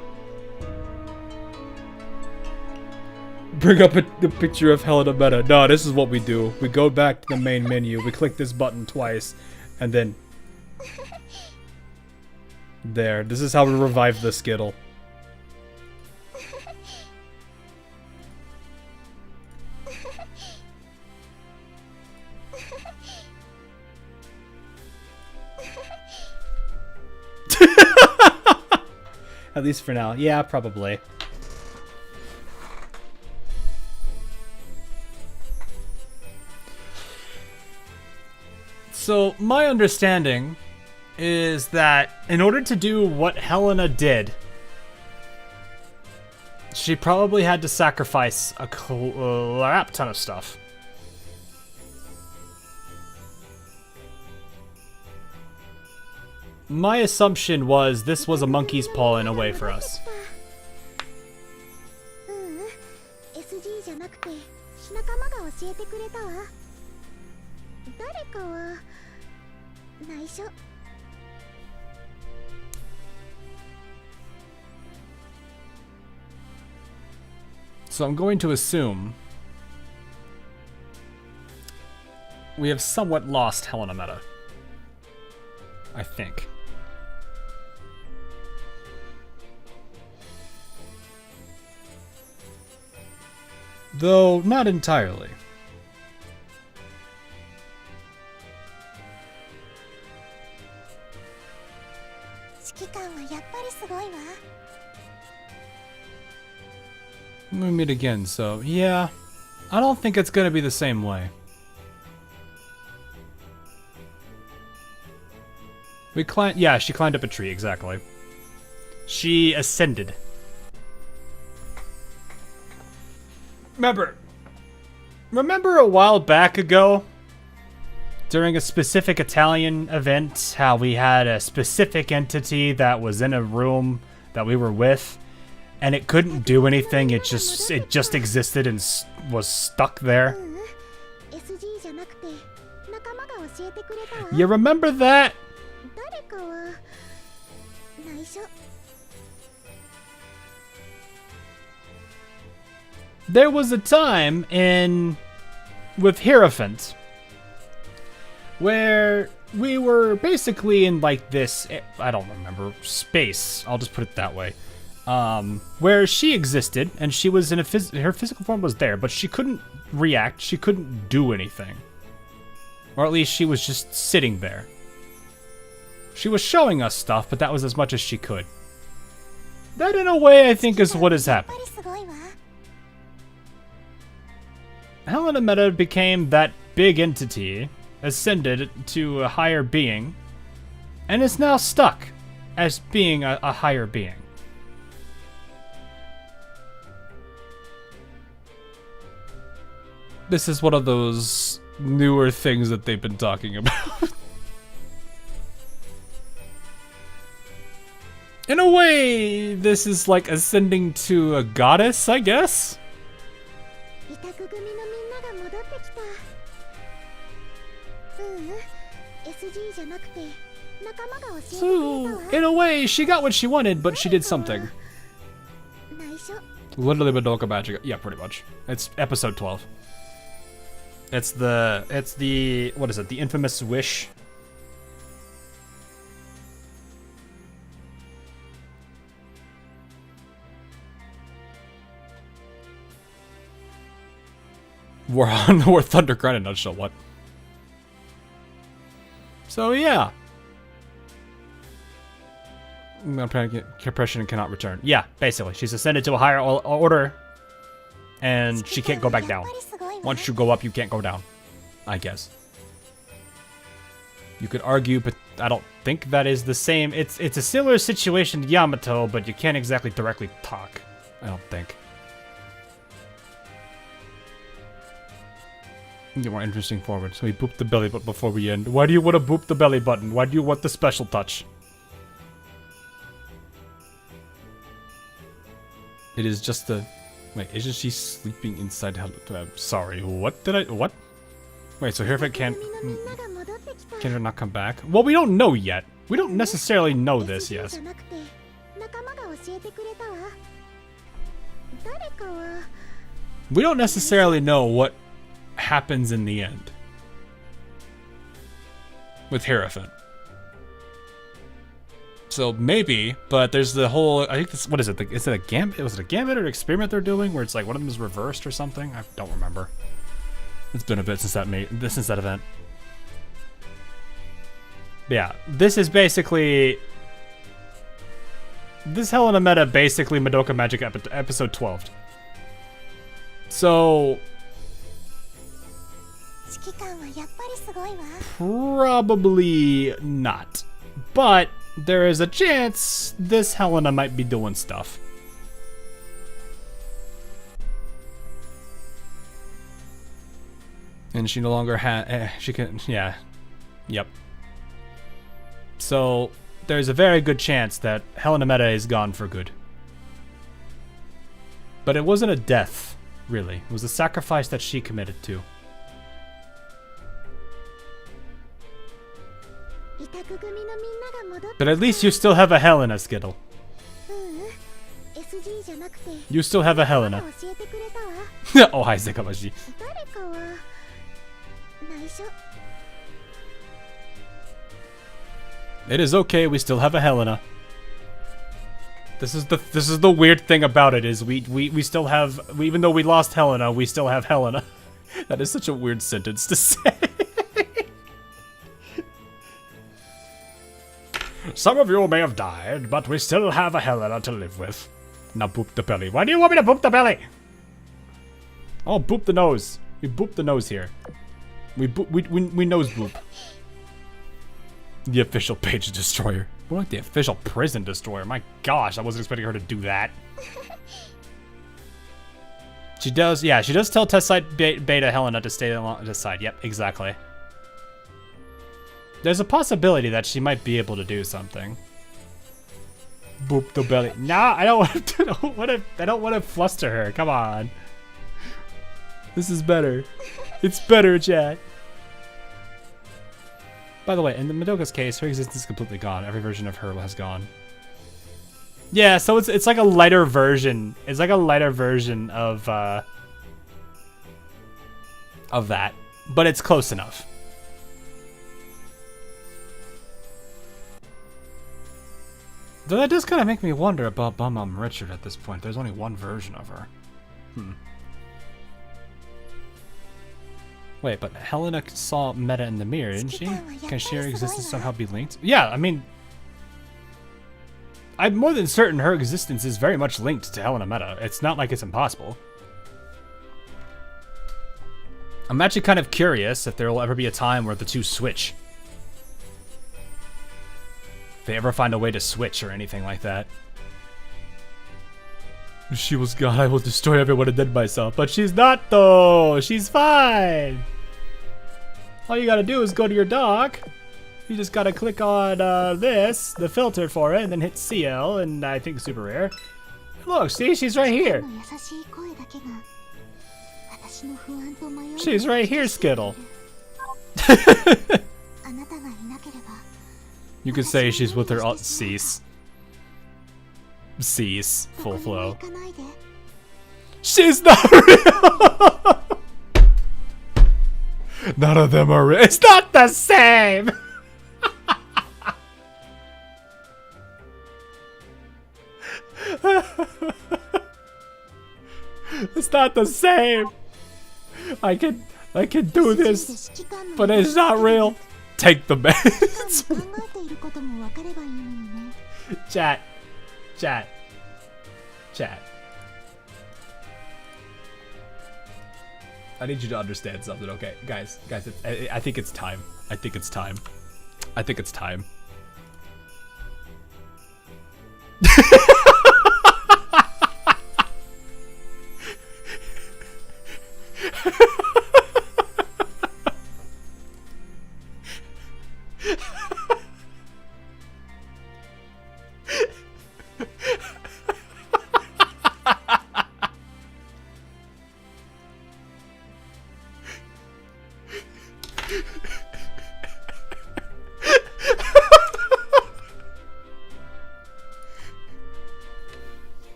Bring up the picture of Helena meta. No, this is what we do. We go back to the main menu. We click this button twice. And then... There. This is how we revive the skittle. At least for now. Yeah, probably. So, my understanding is that in order to do what Helena did, she probably had to sacrifice a crap ton of stuff. My assumption was this was a monkey's paw in a way for us. So I'm going to assume we have somewhat lost Helena meta. I think. Though not entirely. We meet again, so yeah. I don't think it's gonna be the same way. We climbed, yeah, she climbed up a tree, exactly. She ascended. Remember a while back ago, during a specific Italian event, how we had a specific entity that was in a room that we were with, and it couldn't do anything, it just existed and was stuck there? You remember that? There was a time with Hierophant where we were basically in like this, I don't remember, space, I'll just put it that way, where she existed and she was in her physical form was there, but she couldn't react, she couldn't do anything. Or at least she was just sitting there. She was showing us stuff, but that was as much as she could. That in a way I think is what has happened. Helena Meta became that big entity, ascended to a higher being, and is now stuck as being a higher being. This is one of those newer things that they've been talking about. In a way, this is like ascending to a goddess, I guess? 委託組のみんなが戻ってきた。SG じゃなくて仲間が教えてくれた So, わ。 in a way, she got what she wanted, but she did something. 内緒。 Literally Madoka Magic. Yeah, pretty much. It's episode 12. It's the, what is it? The infamous wish. War Thunderground in a nutshell, what? So yeah. Compression cannot return. Yeah, basically. She's ascended to a higher order, and she can't go back down. Once you go up, you can't go down. I guess. You could argue, but I don't think that is the same. It's a similar situation to Yamato, but you can't exactly directly talk. I don't think. Get more interesting forward. So we boop the belly button before we end. Why do you want to boop the belly button? Why do you want the special touch? It is just the... Wait, isn't she sleeping inside... sorry, what did I... What? Wait, so Hirafit can't... Can her not come back? Well, we don't know yet. We don't necessarily know this, yes. We don't necessarily know what happens in the end with Hirafit. So maybe, but there's the whole, I think this, what is it? Is it a gambit? Was it a gambit or an experiment they're doing where it's like one of them is reversed or something? I don't remember. It's been a bit since that event. But yeah, this is basically, this Helena meta basically Madoka Magic episode 12. So probably not, but there is a chance this Helena might be doing stuff. And she no longer she can, yeah, yep. So there's a very good chance that Helena Meta is gone for good. But it wasn't a death, really. It was a sacrifice that she committed to. But at least you still have a Helena, Skittle. You still have a Helena. Oh, hi, Zekamashi. It is okay, we still have a Helena. This is the weird thing about it, is we still have, even though we lost Helena, we still have Helena. That is such a weird sentence to say. Some of you may have died, but we still have a Helena to live with. Now boop the belly. Why do you want me to boop the belly? Oh, boop the nose. We boop the nose here. We nose boop. The official page destroyer. More like the official prison destroyer. My gosh, I wasn't expecting her to do that. She does, yeah, she does tell test site beta Helena to stay along this side. Yep, exactly. There's a possibility that she might be able to do something. Boop the belly. Nah, I don't want to fluster her. Come on. This is better. It's better, chat. By the way, in the Madoka's case, her existence is completely gone. Every version of her has gone. Yeah, so it's like a lighter version. It's like a lighter version of that, but it's close enough. Though that does kind of make me wonder about Bum Richard at this point. There's only one version of her. Wait, but Helena saw Meta in the mirror, didn't she? Can she or existence somehow be linked? Yeah, I mean, I'm more than certain her existence is very much linked to Helena Meta. It's not like it's impossible. I'm actually kind of curious if there will ever be a time where the two switch. If they ever find a way to switch or anything like that. If she was gone, I will destroy everyone and then myself. But she's not, though. She's fine. All you gotta do is go to your dock You just gotta click on this, the filter for it, and then hit CL, and I think super rare. Look, see, she's right here. の優しい声だけが私の不安と迷いを She's right here, Skittle. あなたがいなければ You could say she's with her cease. Cease, full どこにも flow. 行かないで She's not real! None of them are real. It's not the same! It's not the same! I can do this, 指揮官の but it's not real. Take the meds. 考えていることも分かればいいのにね Chat. I need you to understand something, okay? Guys, I think it's time. I think it's time.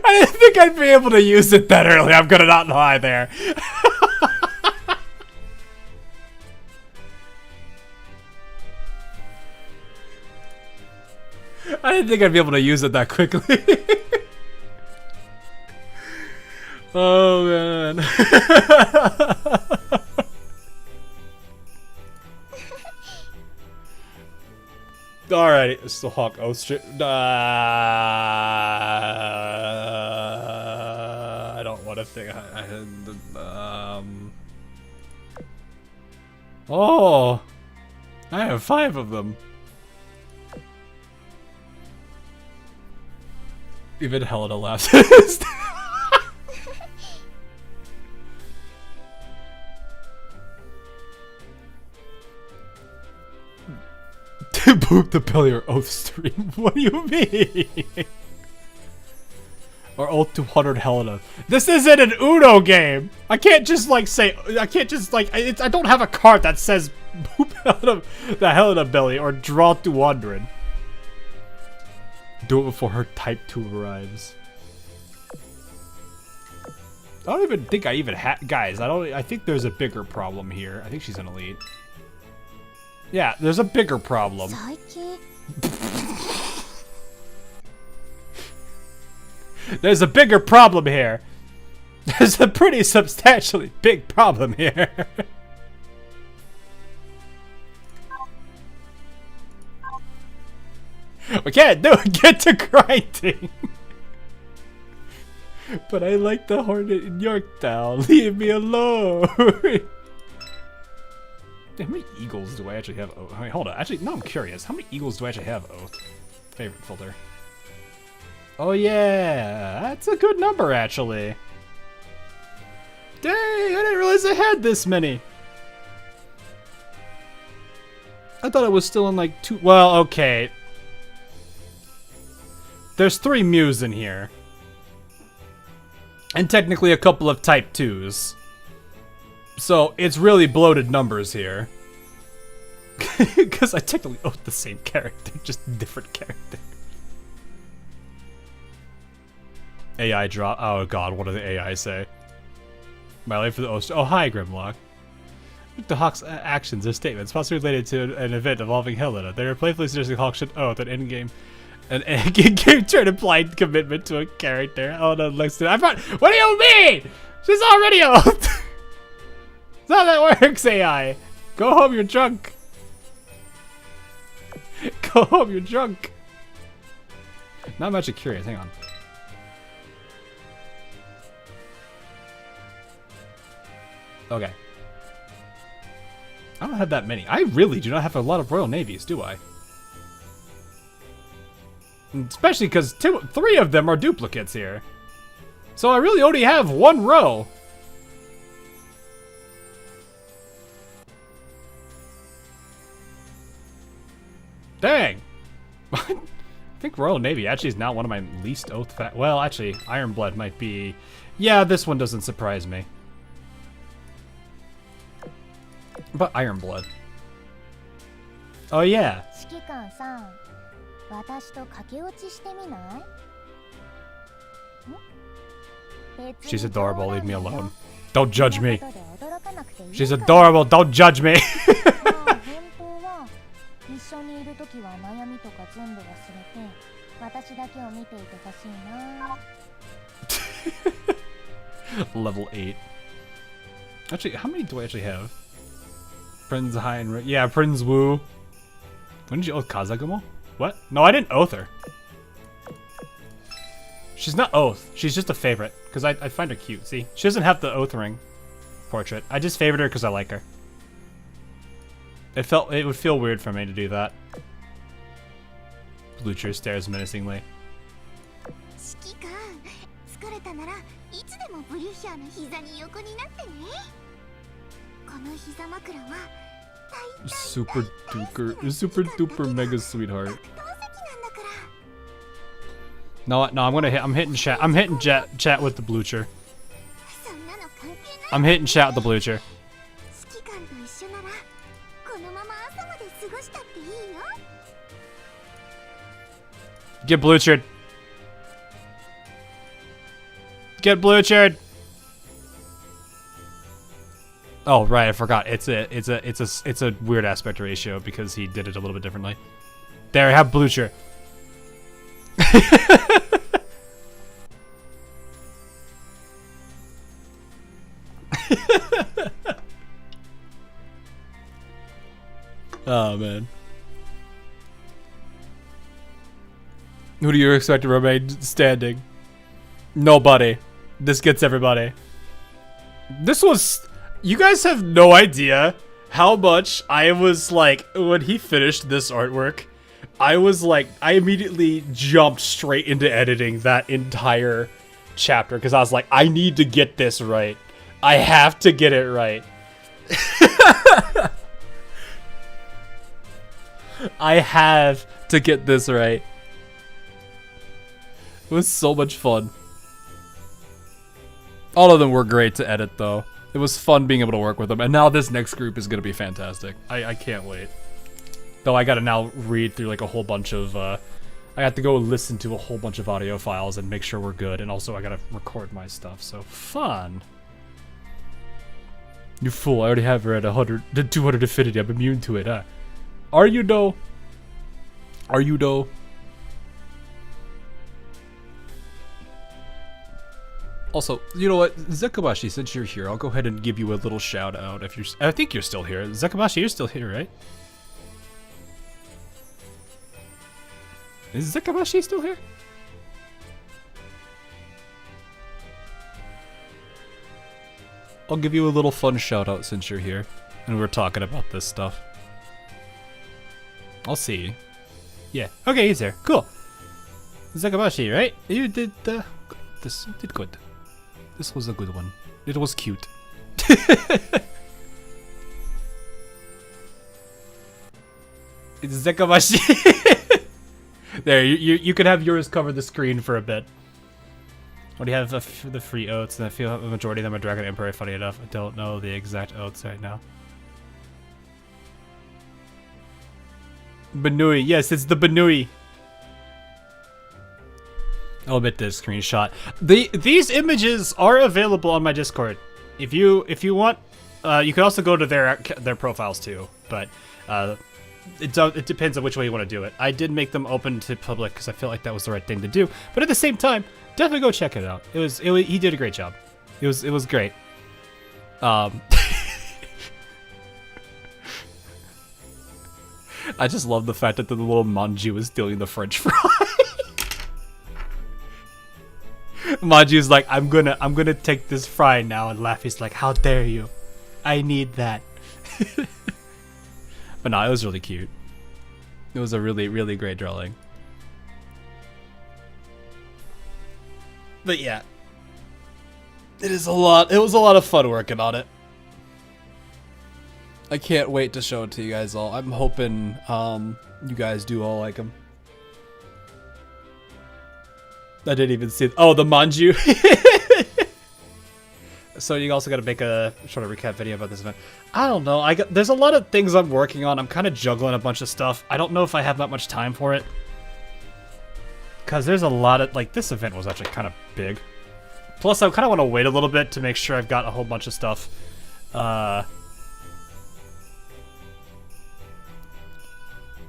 I didn't think I'd be able to use it that early. I'm gonna not lie there. I didn't think I'd be able to use it that quickly. Oh man. Alrighty, it's the Hawk Oath Strip. I don't want to think. Oh, I have 5 of them. Even Helena laughs. Boop the belly or oath stream. What do you mean? Or oath 200 Helena. This isn't an Uno game. I can't just like say. I can't just like. I don't have a card that says boop Helena, the Helena belly or draw 200. Do it before her type 2 arrives. I don't even think I even guys. I think there's a bigger problem here. I think she's an elite. Yeah, there's a bigger problem. 最近 There's a bigger problem here. There's a pretty substantially big problem here. We can't do it. Get to grinding. But I like the Hornet in Yorktown. Leave me alone. How many eagles do I actually have? Oh, wait, hold on. Actually, no, I'm curious. How many eagles do I actually have? Oath. Favorite filter. Oh, yeah. That's a good number, actually. Dang, I didn't realize I had this many. I thought it was still in like 2. Well, okay. There's 3 Mews in here. And technically a couple of type 2s. So, it's really bloated numbers here. Because I technically own the same character, just different character. AI drop. Oh god, what do the AI say? My life for the Oster. Oh, hi, Grimlock. The Hawk's actions or statements, possibly related to an event involving Helena. They are playfully suggesting Hawk should oath an in-game. An in-game turn implied commitment to a character. Helena looks to. What do you mean? She's already oathed! That's how that works, AI. Go home, you're drunk. Go home, you're drunk. Now I'm actually curious. Hang on. Okay. I don't have that many. I really do not have a lot of Royal Navies, do I? Especially because 3 of them are duplicates here. So I really only have 1 row. Dang! I think Royal Navy actually is now one of my least oath well, actually, Ironblood might be... Yeah, this one doesn't surprise me. But Ironblood. Oh yeah. 指揮官さん、私と駆け落ちしてみない？ She's adorable, leave me alone. Don't judge me. She's adorable, don't judge me. 一緒にいるときは悩みとか全部忘れて、私だけを見ていてほしいな。 Level 8. Actually, how many do I actually have? Prince Hein, yeah, Prince Wu. When did you oath Kazagumo? What? No, I didn't oath her. She's not oath. She's just a favorite because I find her cute. See, she doesn't have the oath ring portrait. I just favored her because I like her. It would feel weird for me to do that. Blucher stares menacingly. 指揮官、疲れたならいつでもブリュッシャーの膝に横になってね。この膝枕は Super duper mega sweetheart. No, I'm hitting chat. I'm hitting chat with the Blucher. I'm hitting chat with the Blucher. Get Bluchered. Get Bluchered. Oh right, I forgot. It's a weird aspect ratio because he did it a little bit differently. There, I have Blucher. Oh man. Who do you expect to remain standing? Nobody. This gets everybody. This was... You guys have no idea how much I was like, when he finished this artwork, I was like, I immediately jumped straight into editing that entire chapter because I was like, I need to get this right. I have to get it right. I have to get this right. It was so much fun. All of them were great to edit though. It was fun being able to work with them. And now this next group is going to be fantastic. I can't wait. Though I got to now read through like a whole bunch of... I have to go listen to a whole bunch of audio files and make sure we're good. And also I got to record my stuff. So fun. You fool, I already have her at 200 affinity. I'm immune to it, huh? Are you though? Are you though? Also, you know what, Zekabashi, since you're here, I'll go ahead and give you a little shout out. If you're, I think you're still here. Zekabashi, you're still here, right? Is Zekabashi still here? I'll give you a little fun shout out since you're here, and we're talking about this stuff. I'll see. Yeah. Okay, he's there. Cool. Zekabashi, right? You did this. You did good. This was a good one. It was cute. It's Zekabashi. There, you can have yours cover the screen for a bit. What do you have for the free oats? And I feel the majority of them are Dragon Emperor. Funny enough, I don't know the exact oats right now. Banui, yes, it's the Banui. I'll admit this screenshot. These images are available on my Discord. If you want, you can also go to their profiles too. But it depends on which way you want to do it. I did make them open to public because I feel like that was the right thing to do. But at the same time, definitely go check it out. He did a great job. It was great. I just love the fact that the little Manju is stealing the French fry. Manju's like, I'm gonna take this fry now, and Laffy's like, how dare you? I need that. But no, it was really cute. It was a really, really great drawing. But yeah. It was a lot of fun working on it. I can't wait to show it to you guys all. I'm hoping You guys do all like them. I didn't even see. Oh, the manju. So you also got to make a short recap video about this event. I don't know. There's a lot of things I'm working on. I'm kind of juggling a bunch of stuff. I don't know if I have that much time for it. Because there's a lot of, like, this event was actually kind of big. Plus, I kind of want to wait a little bit to make sure I've got a whole bunch of stuff.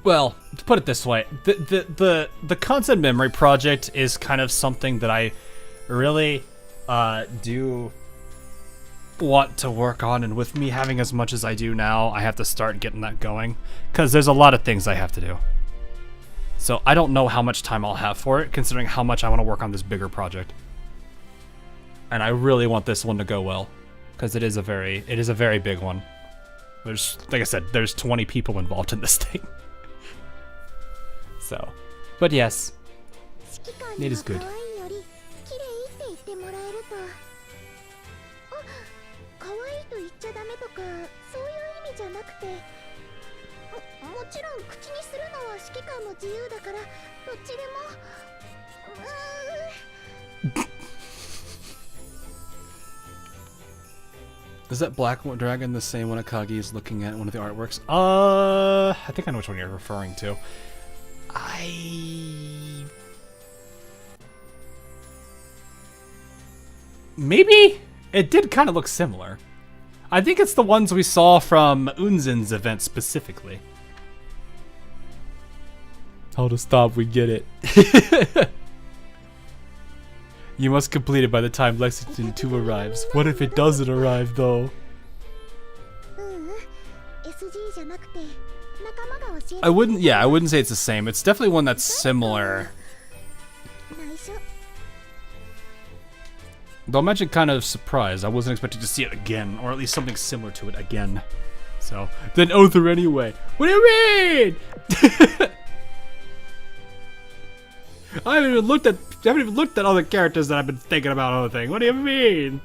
Well, to put it this way, the concept memory project is kind of something that I really do want to work on, and with me having as much as I do now, I have to start getting that going, because there's a lot of things I have to do. So I don't know how much time I'll have for it, considering how much I want to work on this bigger project. And I really want this one to go well, because it is a very big one. There's, like I said, there's 20 people involved in this thing. So, but yes, it is good. もちろん口にするのは指揮官の自由だからどっちでも Is that black dragon the same one Akagi is looking at one of the artworks? I think I know which one you're referring to. Maybe? It did kind of look similar. I think it's the ones we saw from Unzin's event specifically. How to stop, we get it. You must complete it by the time Lexington 2 arrives. What if it doesn't arrive, though? I wouldn't say it's the same. It's definitely one that's similar. Though I'm actually kind of surprised. I wasn't expecting to see it again, or at least something similar to it again. So, then Othar anyway. What do you mean? I haven't even looked at other characters that I've been thinking about other thing. What do you mean?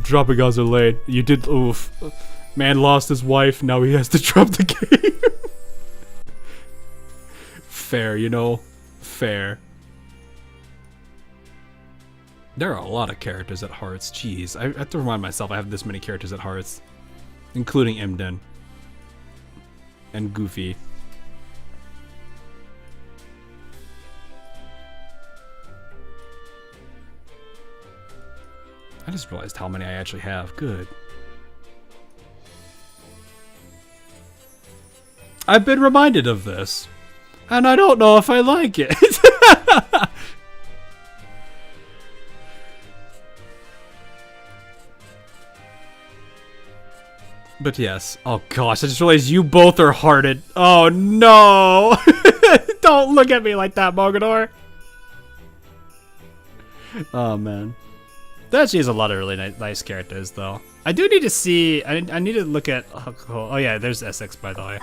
Dropping Azur late. You did. Oof. Man lost his wife. Now he has to drop the game. Fair, you know. Fair. There are a lot of characters at Hearts. Jeez, I have to remind myself I have this many characters at Hearts, including Imden and Goofy. I just realized how many I actually have. Good. I've been reminded of this, and I don't know if I like it. But yes. Oh gosh, I just realized you both are hearted. Oh no! Don't look at me like that, Mogador. Oh man. There actually is a lot of really nice characters, though. I do need to see. I need to look at Hakuhou. Oh yeah, there's Essex, by the way.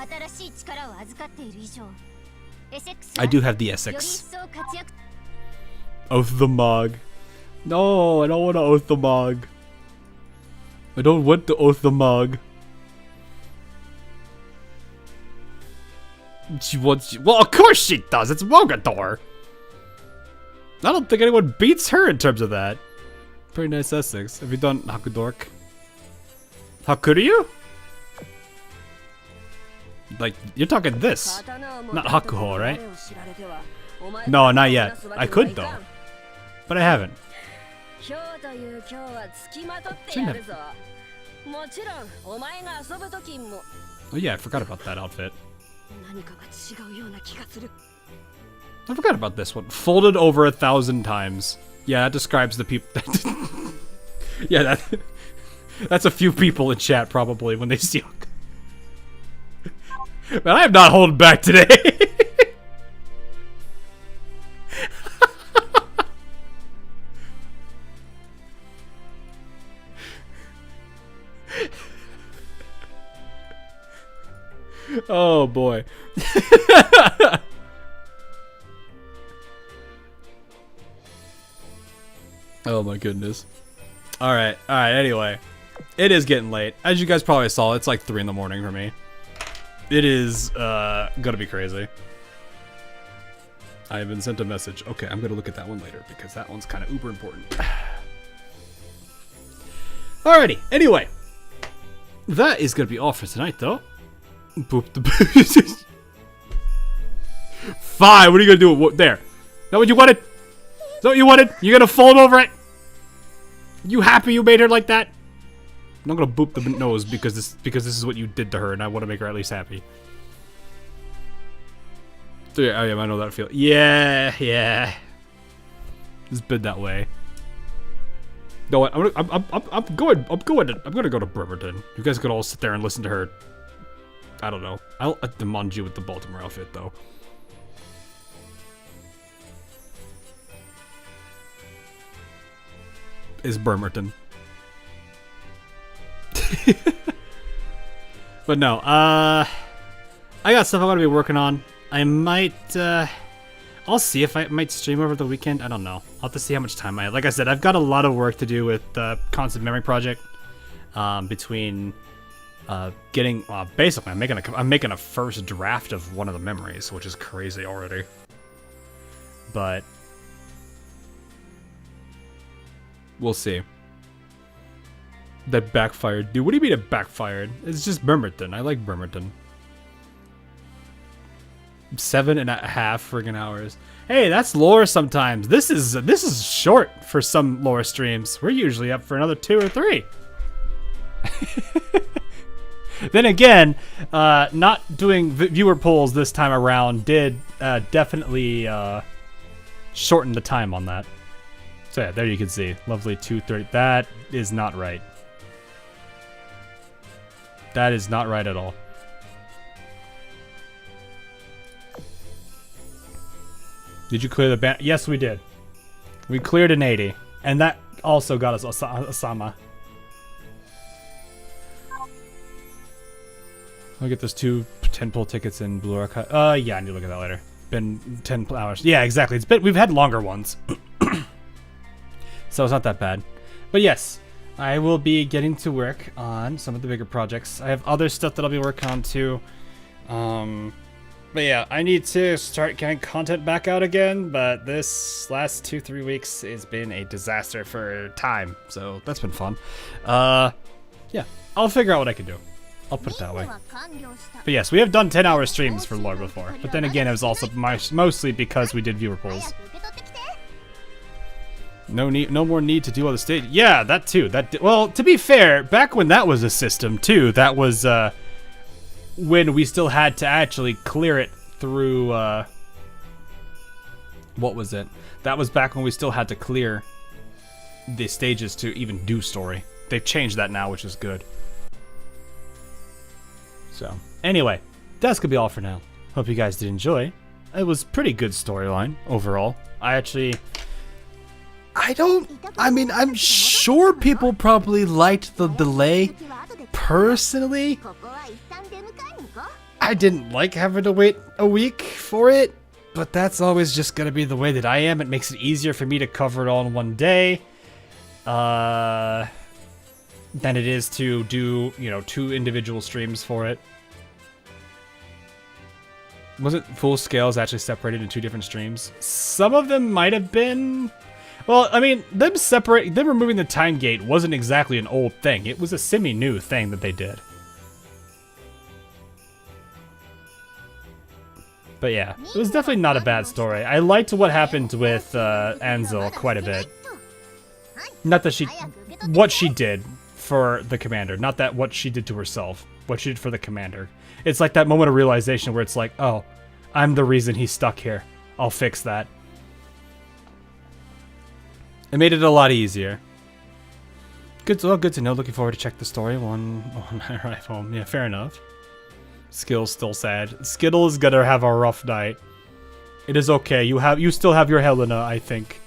I do have the Essex. Oath the Mog. No, I don't want to Oath the Mog. I don't want to Oath the Mog. She wants. Well, of course she does. It's Mogador. I don't think anyone beats her in terms of that. Pretty nice Essex. Have you done Hakudork? Hakuryu? Like, you're talking this. Not Hakuhou, right? No, not yet. I could, though. But I haven't. Oh yeah, I forgot about that outfit. I forgot about this one. Folded over 1,000 times. Yeah, that describes the people. Yeah, that's a few people in chat probably when they see. Man, I am not holding back today. Oh boy. Oh my goodness. Alright, anyway. It is getting late. As you guys probably saw, it's like 3 in the morning for me. It is gonna be crazy. I have been sent a message. Okay, I'm gonna look at that one later because that one's kind of uber important. Alrighty, anyway. That is gonna be all for tonight, though. Boop the Fine, what are you gonna do? There. Is that what you wanted? Is that what you wanted? You gonna fold over it? You happy you made her like that? I'm not gonna boop the nose because this is what you did to her, and I want to make her at least happy. So yeah, I know that feel. Yeah. It's been that way. No, I'm gonna go to Bremerton. You guys could all sit there and listen to her. I don't know. I'll demand you with the Baltimore outfit though. Is Bremerton. But no, I got stuff I'm gonna be working on. I might, I'll see if I might stream over the weekend. I don't know. I'll have to see how much time I have. Like I said, I've got a lot of work to do with the Concept Memory Project. Between getting, basically, I'm making a first draft of one of the memories, which is crazy already. But we'll see. That backfired. Dude, what do you mean it backfired? It's just Bremerton. I like Bremerton. 7.5 friggin' hours. Hey, that's lore sometimes. This is short for some lore streams. We're usually up for another 2 or 3. Then again, not doing viewer polls this time around did definitely shorten the time on that. So yeah, there you can see. Lovely 2:30. That is not right. That is not right at all. Did you clear the ban? Yes, we did. We cleared an 80. And that also got us Osama. I'll get those 2 10-pull tickets in Blue Archive. Yeah, I need to look at that later. Been 10 hours. Yeah, exactly. We've had longer ones. So it's not that bad. But yes, I will be getting to work on some of the bigger projects. I have other stuff that I'll be working on too. But yeah, I need to start getting content back out again, but this last 2-3 weeks has been a disaster for time, so that's been fun. Yeah, I'll figure out what I can do. I'll put it that way. But yes, we have done 10-hour streams for lore before, but then again, it was also mostly because we did viewer polls. No more need to do all the stage. Yeah, that too. Well, to be fair, back when that was a system too, that was when we still had to actually clear it through. What was it? That was back when we still had to clear the stages to even do story. They've changed that now, which is good. So, anyway, that's gonna be all for now. Hope you guys did enjoy. It was pretty good storyline overall. I'm sure people probably liked the delay. Personally, I didn't like having to wait a week for it, but that's always just gonna be the way that I am. It makes it easier for me to cover it all in one day than it is to do, 2 individual streams for it. Wasn't Full Scales actually separated into 2 different streams? Some of them might have been. Well, I mean, them removing the time gate wasn't exactly an old thing. It was a semi-new thing that they did. But yeah, it was definitely not a bad story. I liked what happened with Ansel quite a bit. Not that what she did for the commander. Not that what she did to herself. What she did for the commander. It's like that moment of realization where it's like, oh, I'm the reason he's stuck here. I'll fix that. It made it a lot easier. Good to know. Looking forward to check the story when I arrive home. Yeah, fair enough. Skittle's still sad. Skittle is gonna have a rough night. It is okay. You still have your Helena, I think.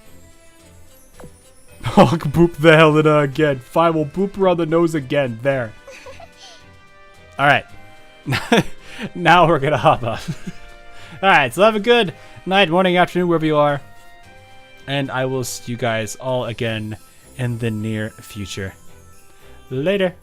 Oh, boop the Helena again. Fine, we'll boop her on the nose again. There. Alright. Now we're gonna hop up. Alright, so have a good night, morning, afternoon, wherever you are. And I will see you guys all again in the near future. Later.